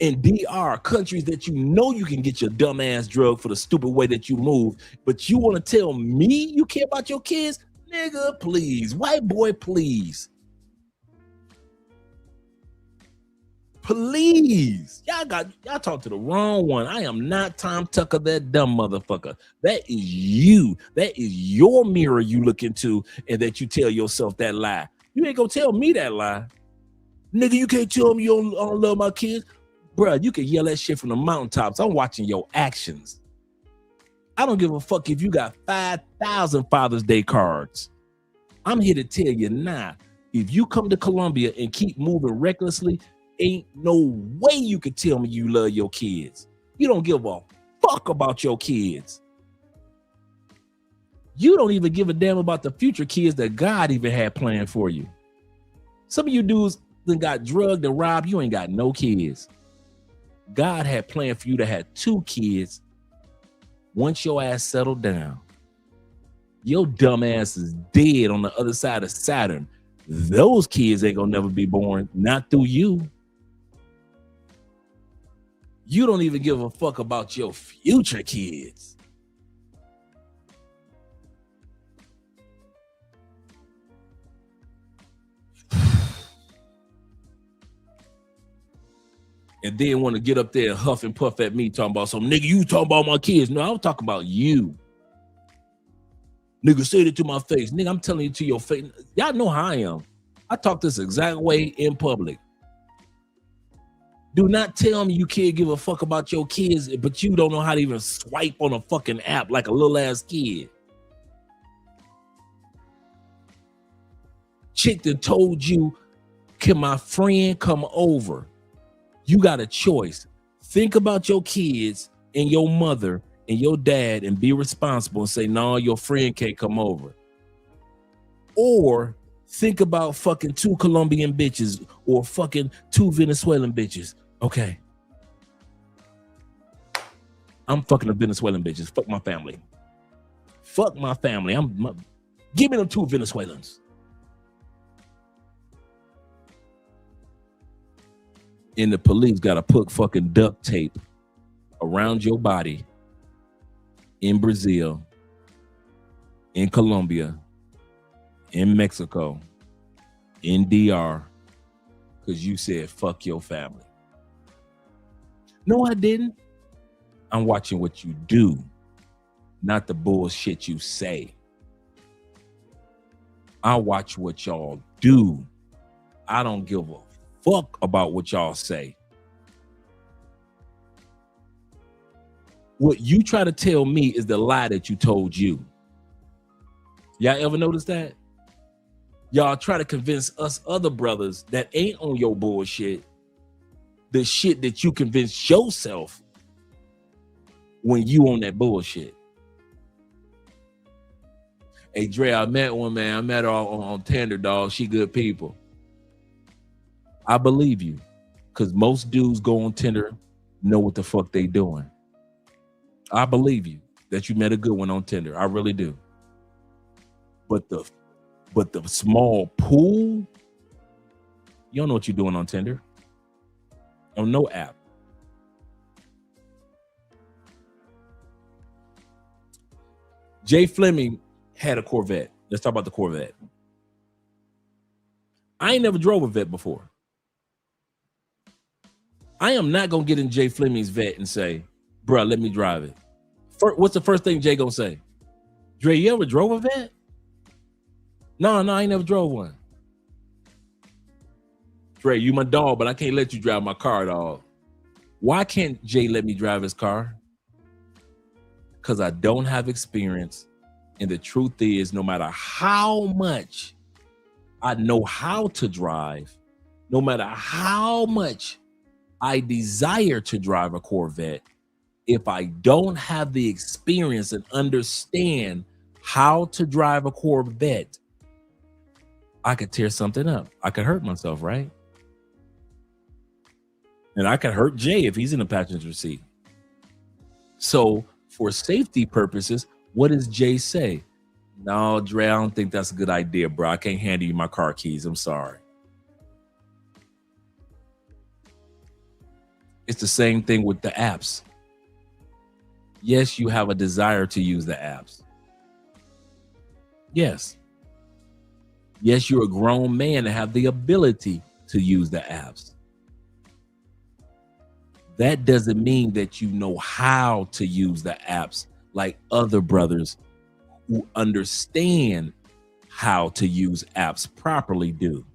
and DR, countries that you know you can get your dumb ass drug for the stupid way that you move, but you want to tell me you care about your kids? Nigga, please. White boy, please. Please. Y'all talk to the wrong one. I am not Tom Tucker, that dumb motherfucker. That is you. That is your mirror you look into and that you tell yourself that lie. You ain't gonna tell me that lie. Nigga, you can't tell me you don't love my kids. Bruh, you can yell that shit from the mountaintops. I'm watching your actions. I don't give a fuck if you got 5,000 Father's Day cards. I'm here to tell you now, if you come to Colombia and keep moving recklessly, ain't no way you can tell me you love your kids. You don't give a fuck about your kids. You don't even give a damn about the future kids that God even had planned for you. Some of you dudes that got drugged and robbed, you ain't got no kids. God had planned for you to have 2 kids once your ass settled down. Your dumb ass is dead on the other side of Saturn. Those kids ain't gonna never be born, not through you. You don't even give a fuck about your future kids. And then want to get up there and huff and puff at me talking about some nigga, you talking about my kids. No, I'm talking about you. Nigga, say it to my face. Nigga, I'm telling you to your face. Y'all know how I am. I talk this exact way in public. Do not tell me you can't give a fuck about your kids, but you don't know how to even swipe on a fucking app like a little ass kid. Chick that told you, can my friend come over? You got a choice. Think about your kids and your mother and your dad and be responsible and say, no, your friend can't come over. Or think about fucking 2 Colombian bitches or fucking 2 Venezuelan bitches. Okay. I'm fucking the Venezuelan bitches. Fuck my family. Fuck my family. Give me them 2 Venezuelans. And the police got to put fucking duct tape around your body in Brazil, in Colombia, in Mexico, in DR, because you said fuck your family. No, I didn't. I'm watching what you do, not the bullshit you say. I watch what y'all do. I don't give a fuck about what y'all say. What you try to tell me is the lie that you told you. Y'all ever notice that? Y'all try to convince us other brothers that ain't on your bullshit the shit that you convinced yourself when you on that bullshit. Hey Dre, I met one, man. I met her on Tinder, dog. She good people. I believe you, because most dudes go on Tinder, know what the fuck they doing. I believe you that you met a good one on Tinder. I really do. But the small pool, you don't know what you're doing on Tinder. On no app. Jay Fleming had a Corvette. Let's talk about the Corvette. I ain't never drove a Vet before. I am not going to get in Jay Fleming's Vet and say, bruh, let me drive it. What's the first thing Jay going to say? Dre, you ever drove a Vet? No, I ain't never drove one. Dre, you my dog, but I can't let you drive my car, dog. Why can't Jay let me drive his car? Because I don't have experience. And the truth is, no matter how much I know how to drive, no matter how much I desire to drive a Corvette, if I don't have the experience and understand how to drive a Corvette, I could tear something up. I could hurt myself, right? And I could hurt Jay if he's in the passenger seat. So for safety purposes, what does Jay say? No, Dre, I don't think that's a good idea, bro. I can't hand you my car keys. I'm sorry. It's the same thing with the apps. Yes, you have a desire to use the apps. Yes. Yes, you're a grown man and have the ability to use the apps. That doesn't mean that you know how to use the apps like other brothers who understand how to use apps properly do.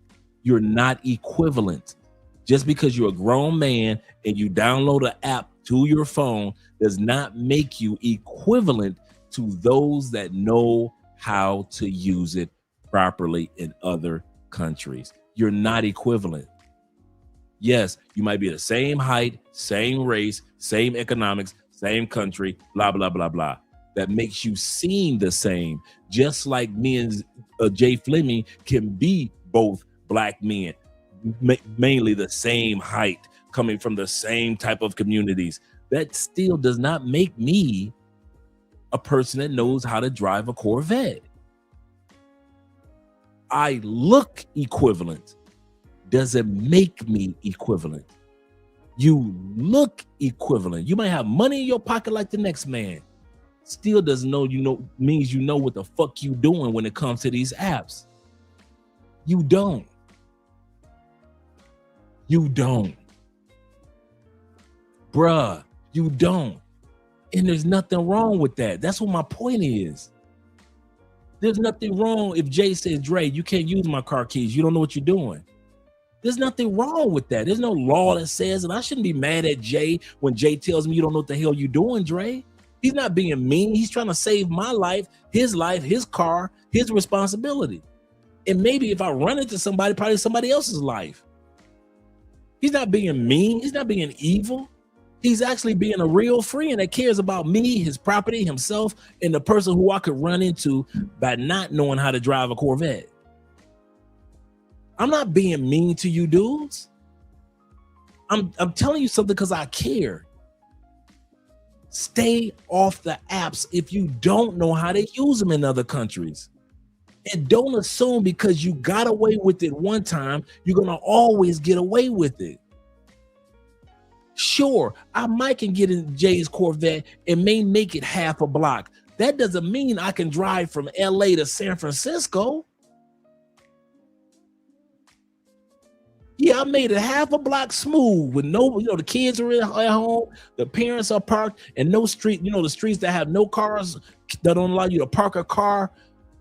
You're not equivalent. Just because you're a grown man and you download an app to your phone does not make you equivalent to those that know how to use it properly in other countries. You're not equivalent. Yes, you might be the same height, same race, same economics, same country, blah, blah, blah, blah. That makes you seem the same. Just like me and Jay Fleming can be both black men, mainly the same height, coming from the same type of communities. That still does not make me a person that knows how to drive a Corvette. I look equivalent. Doesn't make me equivalent. You look equivalent. You might have money in your pocket like the next man. Still doesn't know means you know what the fuck you doing when it comes to these apps. You don't. You don't. Bruh, you don't. And there's nothing wrong with that. That's what my point is. There's nothing wrong if Jay says, Dre, you can't use my car keys. You don't know what you're doing. There's nothing wrong with that. There's no law that says, and I shouldn't be mad at Jay when Jay tells me you don't know what the hell you're doing, Dre. He's not being mean. He's trying to save my life, his car, his responsibility. And maybe if I run into somebody, probably somebody else's life. He's not being mean. He's not being evil. He's actually being a real friend that cares about me, his property, himself, and the person who I could run into by not knowing how to drive a Corvette. I'm not being mean to you dudes. I'm telling you something because I care. Stay off the apps if you don't know how to use them in other countries. And don't assume because you got away with it one time, you're going to always get away with it. Sure, I might can get in Jay's Corvette and may make it half a block. That doesn't mean I can drive from LA to San Francisco. Yeah, I made it half a block smooth with no, the kids are at home, the parents are parked, and no street, the streets that have no cars that don't allow you to park a car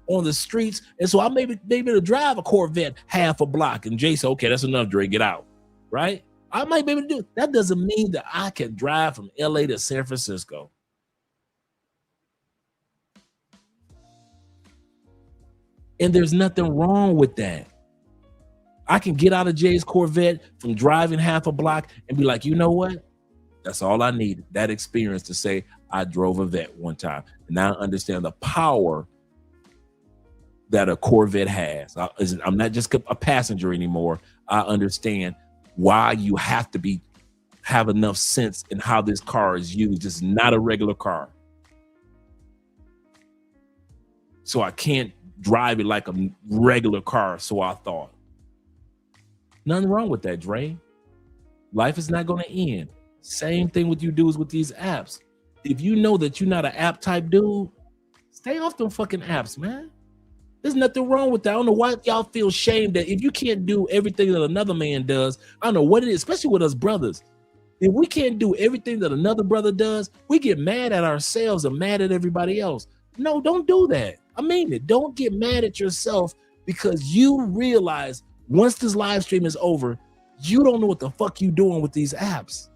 on the streets. And so I maybe to drive a Corvette half a block. And Jay said, okay, that's enough, Dre, get out. Right? I might be able to do it. That doesn't mean that I can drive from LA to San Francisco. And there's nothing wrong with that. I can get out of Jay's Corvette from driving half a block and be like, you know what? That's all I need. That experience to say I drove a Vet one time. And now I understand the power that a Corvette has. I'm not just a passenger anymore. I understand why you have to have enough sense in how this car is used. It's not a regular car. So I can't drive it like a regular car, so I thought. Nothing wrong with that, Dre. Life is not going to end. Same thing with you dudes with these apps. If you know that you're not an app type dude, stay off them fucking apps, man. There's nothing wrong with that. I don't know why y'all feel shame that if you can't do everything that another man does, I don't know what it is, especially with us brothers. If we can't do everything that another brother does, we get mad at ourselves and mad at everybody else. No, don't do that. I mean it. Don't get mad at yourself because you realize once this live stream is over, you don't know what the fuck you doing with these apps.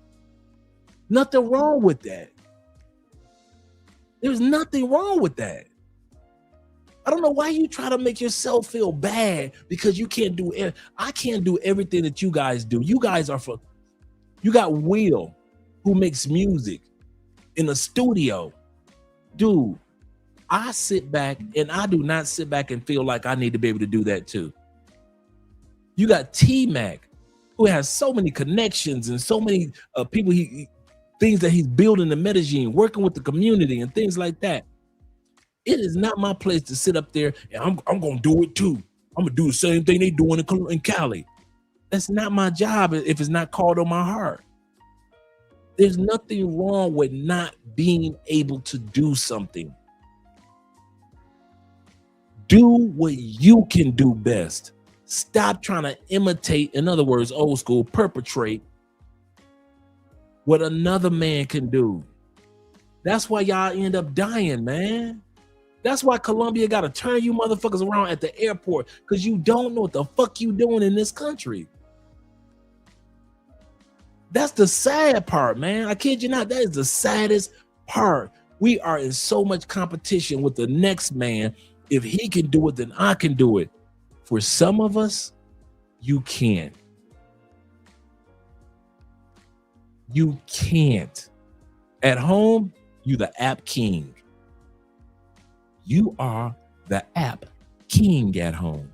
Nothing wrong with that. There's nothing wrong with that. I don't know why you try to make yourself feel bad because you can't do it. I can't do everything that you guys do. You guys are you got Will who makes music in a studio. Dude, I sit back and I do not sit back and feel like I need to be able to do that too. You got T-Mac who has so many connections and so many people, things that he's building in Medellin, working with the community and things like that. It is not my place to sit up there and I'm going to do it too. I'm going to do the same thing they doing in Cali. That's not my job if it's not called on my heart. There's nothing wrong with not being able to do something. Do what you can do best. Stop trying to imitate, in other words, old school, perpetrate what another man can do. That's why y'all end up dying, man. That's why Colombia got to turn you motherfuckers around at the airport because you don't know what the fuck you doing in this country. That's the sad part, man. I kid you not. That is the saddest part. We are in so much competition with the next man. If he can do it, then I can do it. For some of us, you can't. You can't. At home, you the app king. You are the app king at home.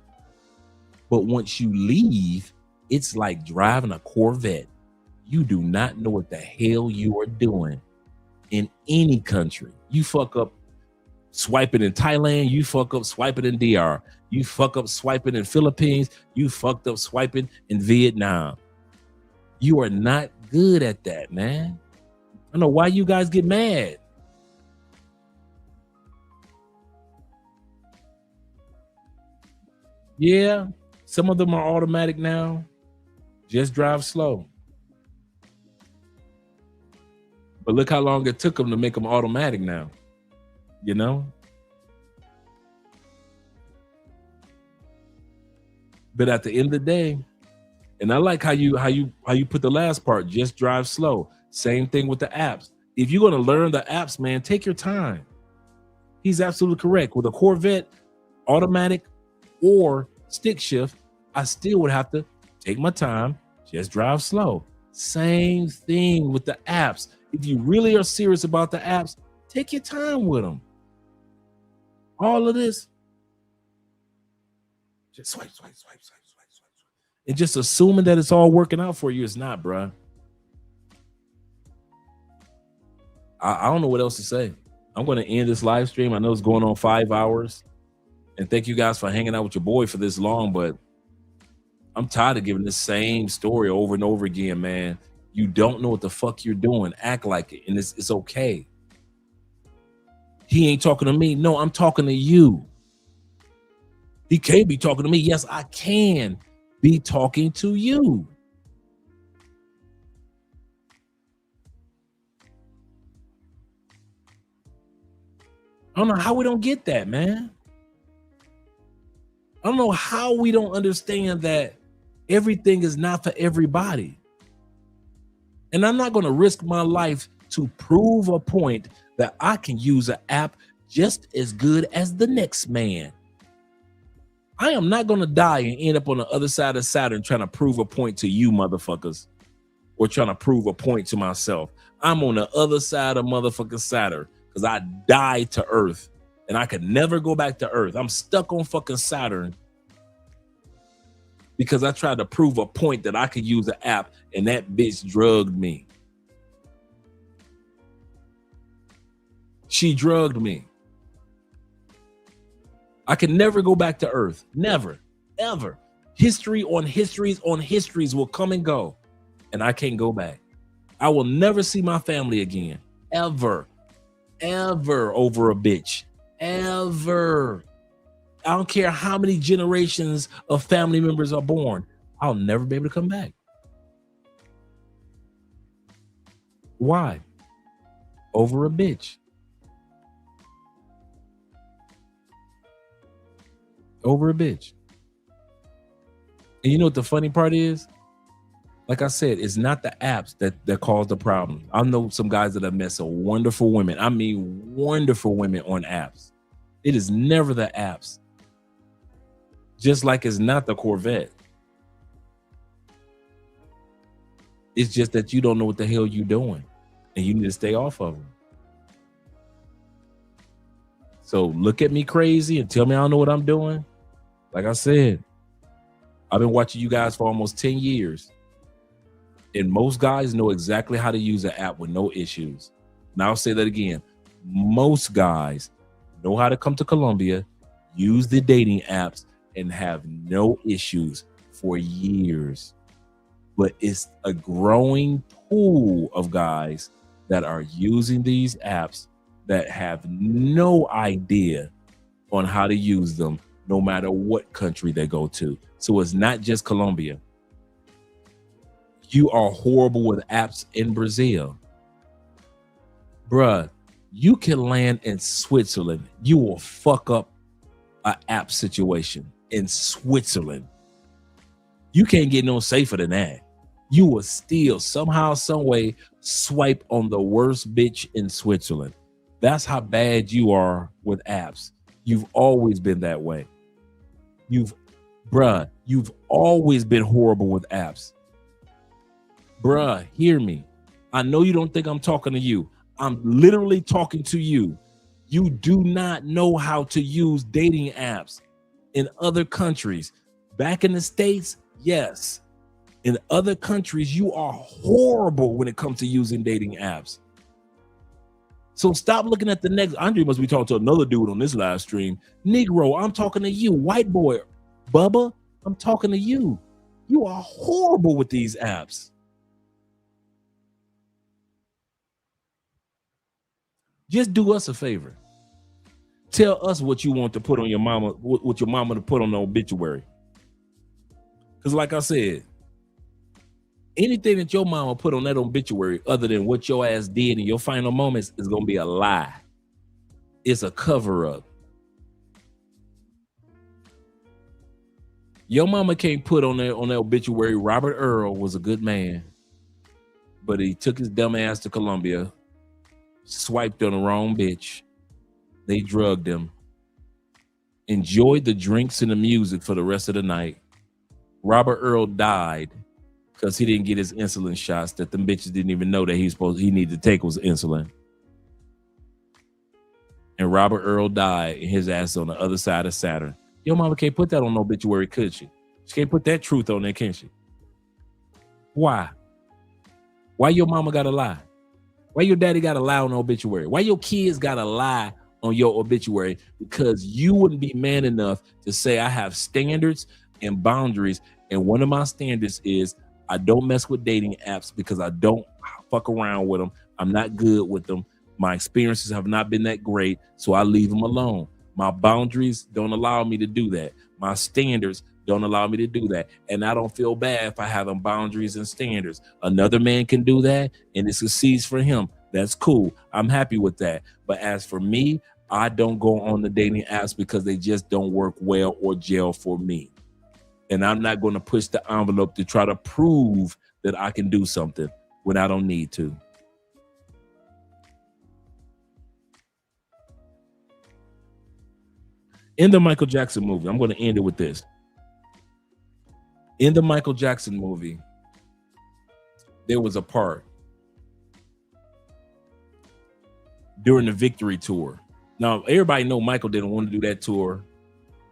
But once you leave, it's like driving a Corvette. You do not know what the hell you are doing in any country. You fuck up swiping in Thailand, you fuck up swiping in DR. You fuck up swiping in Philippines, you fucked up swiping in Vietnam. You are not good at that, man. I don't know why you guys get mad. Yeah, some of them are automatic now. Just drive slow. But look how long it took them to make them automatic now. You know? But at the end of the day, and I like how you put the last part, just drive slow. Same thing with the apps. If you're going to learn the apps, man, take your time. He's absolutely correct. With a Corvette, automatic or stick shift, I still would have to take my time, just drive slow. Same thing with the apps. If you really are serious about the apps, take your time with them. All of this, just swipe. And just assuming that it's all working out for you, it's not, bruh. I don't know what else to say. I'm going to end this live stream. I know it's going on 5 hours. And thank you guys for hanging out with your boy for this long, but I'm tired of giving the same story over and over again, man. You don't know what the fuck you're doing. Act like it, and it's okay. He ain't talking to me. No, I'm talking to you. He can't be talking to me. Yes, I can be talking to you. I don't know how we don't get that, man. I don't know how we don't understand that everything is not for everybody. And I'm not going to risk my life to prove a point that I can use an app just as good as the next man. I am not going to die and end up on the other side of Saturn trying to prove a point to you motherfuckers or trying to prove a point to myself. I'm on the other side of motherfucking Saturn because I died to Earth and I could never go back to Earth. I'm stuck on fucking Saturn. because I tried to prove a point that I could use an app, and that bitch drugged me. She drugged me. I can never go back to Earth. Never, ever. History on histories on histories will come and go, and I can't go back. I will never see my family again, ever, ever over a bitch, ever. I don't care how many generations of family members are born. I'll never be able to come back. Why? Over a bitch. Over a bitch. And you know what the funny part is? Like I said, it's not the apps that cause the problem. I know some guys that have met some wonderful women. I mean, wonderful women on apps. It is never the apps. Just like it's not the Corvette. It's just that you don't know what the hell you're doing, and you need to stay off of them. So look at me crazy and tell me I don't know what I'm doing. Like I said, I've been watching you guys for almost 10 years. And most guys know exactly how to use an app with no issues. Now I'll say that again. Most guys know how to come to Colombia, use the dating apps, and have no issues for years. But it's a growing pool of guys that are using these apps that have no idea on how to use them, no matter what country they go to. So it's not just Colombia. You are horrible with apps in Brazil. Bruh, you can land in Switzerland. You will fuck up an app situation in Switzerland. You can't get no safer than that. You will still somehow, some way swipe on the worst bitch in Switzerland. That's how bad you are with apps. You've always been that way. You've always been horrible with apps. Bruh, hear me. I know you don't think I'm talking to you. I'm literally talking to you. You do not know how to use dating apps in other countries. Back in the States, yes. In other countries, you are horrible when it comes to using dating apps. So stop looking at the next. Andre must be talking to another dude on this live stream. Negro, I'm talking to you. White boy, Bubba, I'm talking to you. You are horrible with these apps. Just do us a favor. Tell us what you want to put on your mama, what your mama to put on the obituary. Because like I said, anything that your mama put on that obituary other than what your ass did in your final moments is going to be a lie. It's a cover-up. Your mama can't put on that obituary, Robert Earl was a good man, but he took his dumb ass to Colombia, swiped on the wrong bitch. They drugged him, enjoyed the drinks and the music for the rest of the night. Robert Earl died because he didn't get his insulin shots that them bitches didn't even know that he needed to take was insulin. And Robert Earl died and his ass on the other side of Saturn. Your mama can't put that on no obituary, could she? She can't put that truth on there, can she? Why? Why your mama gotta lie? Why your daddy gotta lie on the obituary? Why your kids gotta lie on your obituary? Because you wouldn't be man enough to say I have standards and boundaries, and one of my standards is I don't mess with dating apps because I don't fuck around with them. I'm not good with them. My experiences have not been that great, so I leave them alone. My boundaries don't allow me to do that. My standards don't allow me to do that. And I don't feel bad if I have them boundaries and standards. Another man can do that and it succeeds for him. That's cool. I'm happy with that. But as for me, I don't go on the dating apps because they just don't work well or gel for me. And I'm not going to push the envelope to try to prove that I can do something when I don't need to. In the Michael Jackson movie, I'm going to end it with this. In the Michael Jackson movie, there was a part during the Victory Tour. Now, everybody know Michael didn't want to do that tour.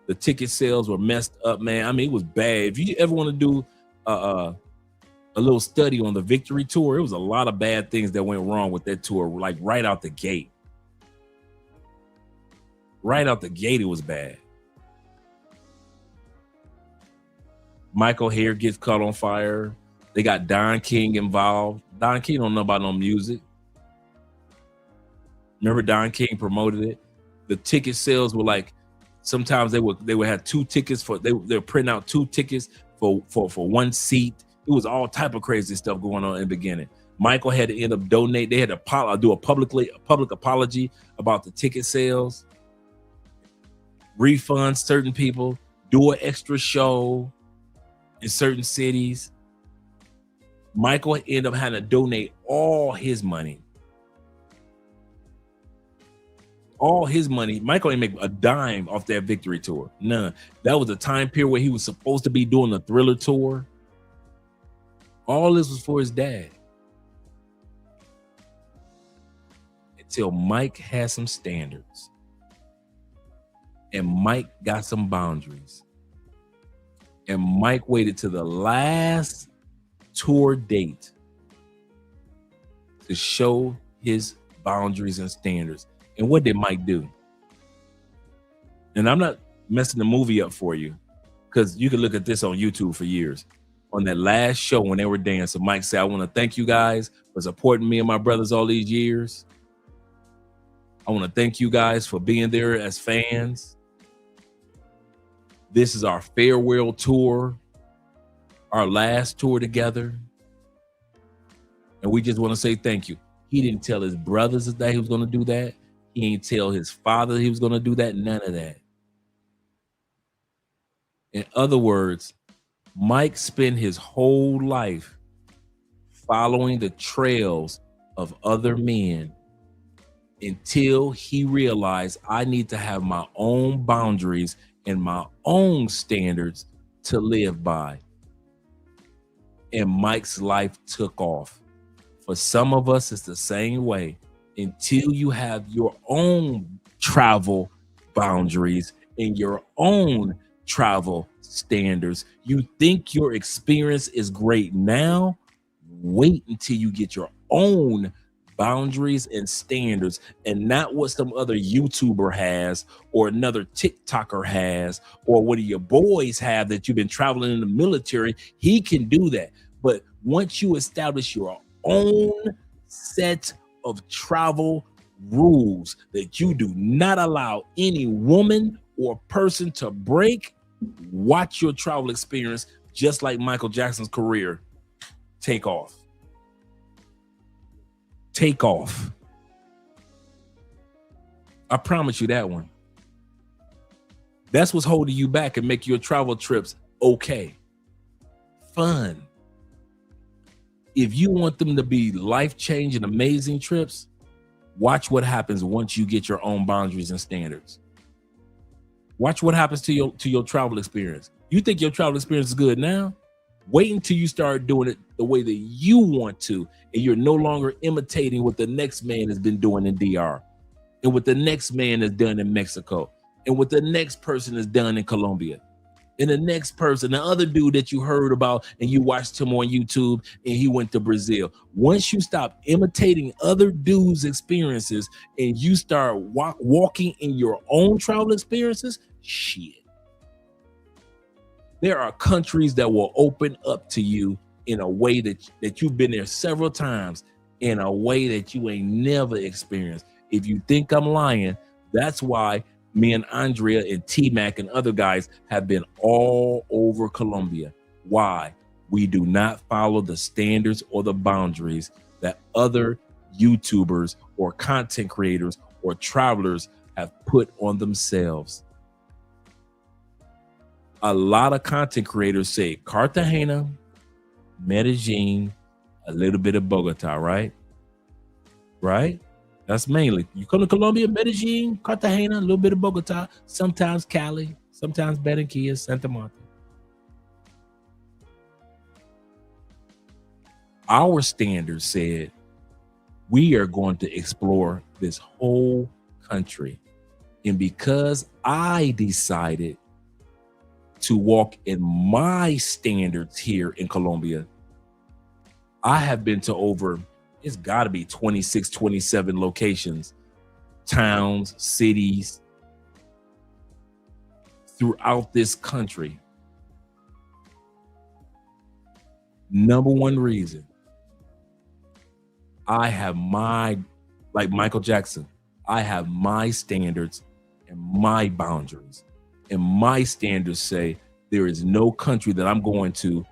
The ticket sales were messed up, man. I mean, it was bad. If you ever want to do a little study on the Victory Tour, it was a lot of bad things that went wrong with that tour, like right out the gate. Right out the gate, it was bad. Michael hair gets caught on fire. They got Don King involved. Don King don't know about no music. Remember Don King promoted it? The ticket sales were like, sometimes they would have 2 tickets for, they were printing out 2 tickets for one seat. It was all type of crazy stuff going on in the beginning. Michael had to end up donate. They had to do a public apology about the ticket sales, refund certain people, do an extra show in certain cities. Michael ended up having to donate all his money. All his money. Michael didn't make a dime off that Victory Tour. None. That was a time period where he was supposed to be doing the Thriller Tour. All this was for his dad. Until Mike had some standards. And Mike got some boundaries. And Mike waited to the last tour date to show his boundaries and standards. And what did Mike do? And I'm not messing the movie up for you, because you can look at this on YouTube for years. On that last show when they were dancing, Mike said, I want to thank you guys for supporting me and my brothers all these years. I want to thank you guys for being there as fans. This is our farewell tour, our last tour together. And we just want to say thank you. He didn't tell his brothers that he was going to do that. He didn't tell his father he was going to do that. None of that. In other words, Mike spent his whole life following the trails of other men until he realized I need to have my own boundaries and my own standards to live by. And Mike's life took off. For some of us, it's the same way. Until you have your own travel boundaries and your own travel standards, you think your experience is great now. Wait until you get your own boundaries and standards, and not what some other YouTuber has or another TikToker has or one of your boys have that you've been traveling in the military. He can do that. But once you establish your own set of travel rules that you do not allow any woman or person to break, watch your travel experience, just like Michael Jackson's career, take off. Take off. I promise you that one. That's what's holding you back and make your travel trips okay, fun. If you want them to be life-changing, amazing trips, watch what happens once you get your own boundaries and standards. Watch what happens to your travel experience. You think your travel experience is good now? Wait until you start doing it the way that you want to, and you're no longer imitating what the next man has been doing in DR, and what the next man has done in Mexico, and what the next person has done in Colombia, and the next person, the other dude that you heard about and you watched him on YouTube and he went to Brazil. Once you stop imitating other dudes' experiences and you start walking in your own travel experiences, shit. There are countries that will open up to you in a way that you've been there several times, in a way that you ain't never experienced. If you think I'm lying, that's why me and Andrea and T-Mac and other guys have been all over Colombia. Why? We do not follow the standards or the boundaries that other YouTubers or content creators or travelers have put on themselves. A lot of content creators say Cartagena, Medellin, a little bit of Bogota, right? Right? That's mainly. You come to Colombia, Medellin, Cartagena, a little bit of Bogota, sometimes Cali, sometimes Barranquilla, Santa Marta. Our standards said we are going to explore this whole country. And because I decided to walk in my standards here in Colombia, I have been to over, it's got to be 26, 27 locations, towns, cities throughout this country. Number one reason, I have my, like Michael Jackson, I have my standards and my boundaries. And my standards say there is no country that I'm going to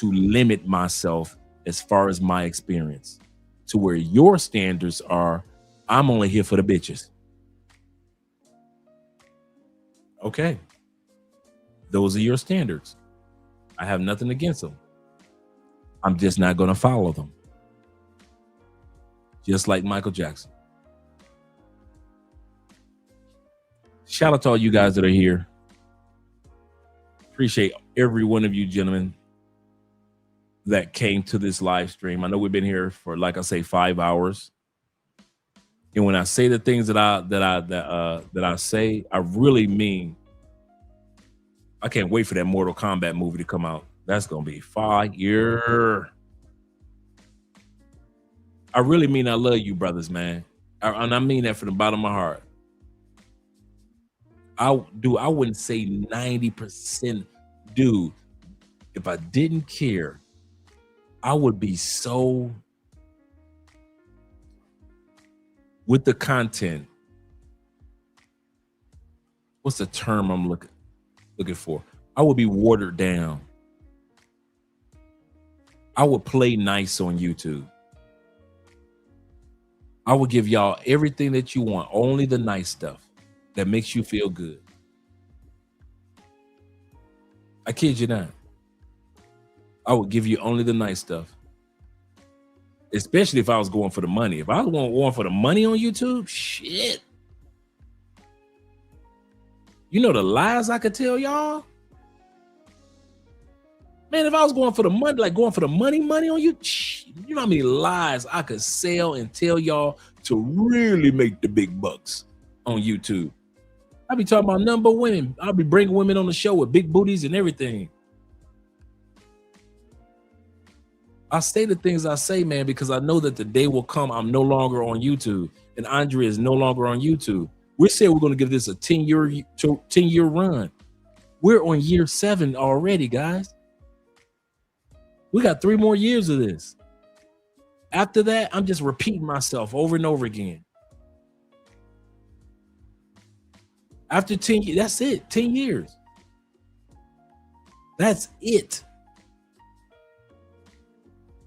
limit myself as far as my experience. To where your standards are, I'm only here for the bitches. Okay. Those are your standards. I have nothing against them. I'm just not going to follow them. Just like Michael Jackson. Shout out to all you guys that are here. Appreciate every one of you gentlemen that came to this live stream. I know we've been here for, like I say, 5 hours. And when I say the things that I say, I really mean. I can't wait for that Mortal Kombat movie to come out. That's gonna be fire. I really mean I love you, brothers, man. And I mean that from the bottom of my heart. I wouldn't say 90%. Dude, if I didn't care, I would be so with the content. What's the term I'm looking for? I would be watered down. I would play nice on YouTube. I would give y'all everything that you want, only the nice stuff that makes you feel good. I kid you not. I would give you only the nice stuff. Especially if I was going for the money. If I was going for the money on YouTube, shit. You know the lies I could tell y'all? Man, if I was going for the money, like going for the money on you, you know how many lies I could sell and tell y'all to really make the big bucks on YouTube. I be talking about number women. I'll be bringing women on the show with big booties and everything. I say the things I say, man, because I know that the day will come I'm no longer on YouTube and Andrea is no longer on YouTube. We said we're going to give this a 10-year run. We're on year 7 already, guys. We got 3 more years of this. After that, I'm just repeating myself over and over again. After 10 years, that's it. 10 years. That's it.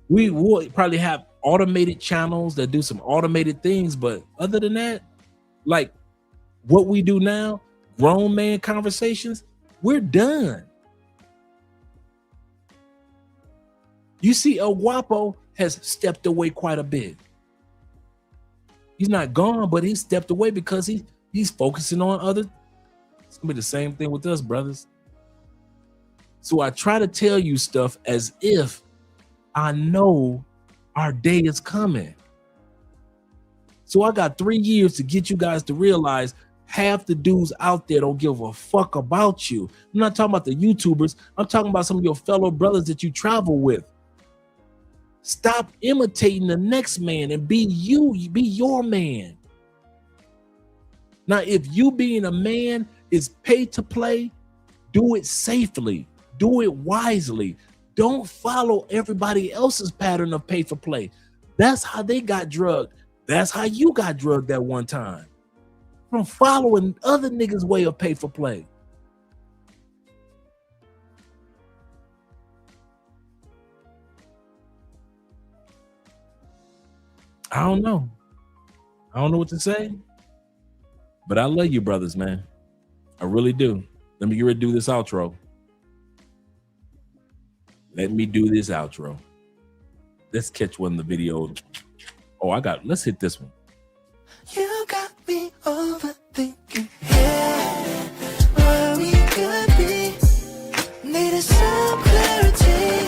We will probably have automated channels that do some automated things, but other than that, like what we do now, grown man conversations, we're done. You see, El Guapo has stepped away quite a bit. He's not gone, but he stepped away because he's focusing on other. It's gonna be the same thing with us, brothers. So I try to tell you stuff as if I know our day is coming. So I got 3 years to get you guys to realize half the dudes out there don't give a fuck about you. I'm not talking about the YouTubers. I'm talking about some of your fellow brothers that you travel with. Stop imitating the next man and be you. Be your man. Now, if you being a man is paid to play, do it safely. Do it wisely. Don't follow everybody else's pattern of pay for play. That's how they got drugged. That's how you got drugged at one time. From following other niggas' way of pay for play. I don't know. I don't know what to say. But I love you, brothers, man. I really do. Let me get ready to do this outro. Let me do this outro. Let's catch one of the videos. Oh, let's hit this one. You got me overthinking, yeah, where we could be. Needed some clarity.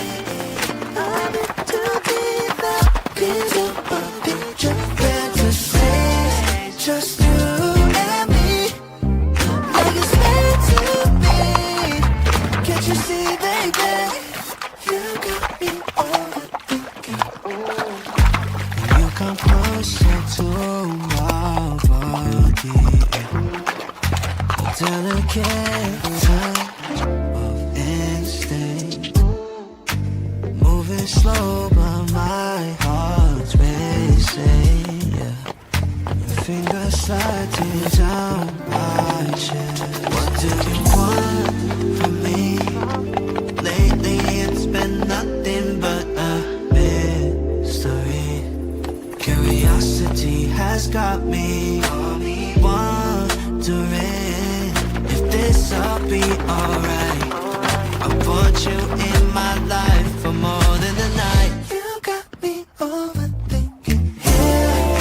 I'm in too deep now. Gives up a picture, fantasy. Just you and me. Like it's meant to be. come closer to my body. A delicate touch of instinct. Moving slow, but my heart's racing. Yeah. Your fingers sliding down my chest. What do you want from me? Lately it's been nothing but a mystery. Curiosity has got me wondering if this'll be alright. I put you in my life for more than a night. You got me overthinking. Here,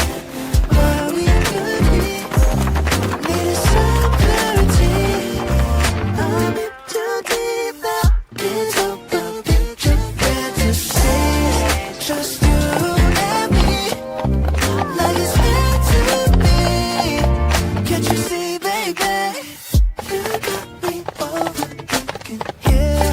where we could be. Needed some clarity. I'm in too deep now. Into the picture. Fantasies, just you and me. Like it's meant to be. Can't you see, baby? You got me overthinking. Yeah.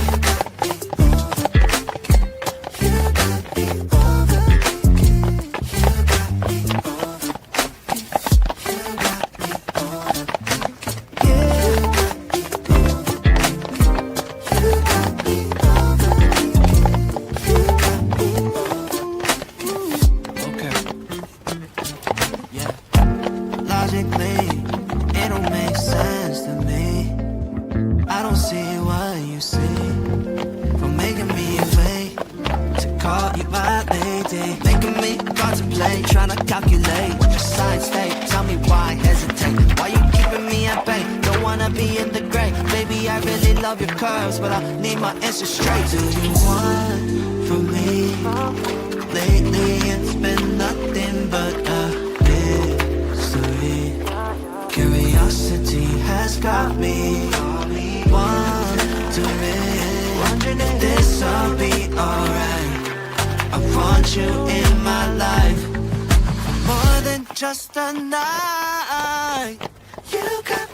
Logically, it don't make sense to me. I don't see what you see. For making me wait to call you my lady. Making me contemplate, trying to calculate what your signs state. Tell me why hesitate. Why you keeping me at bay? Don't wanna be in the gray. Baby, I really love your curves, but I need my answer straight. Do you want from me? Lately it's been nothing but a mystery. Curiosity has got me wondering if this'll be alright. I want you in my life for more than just a night. You got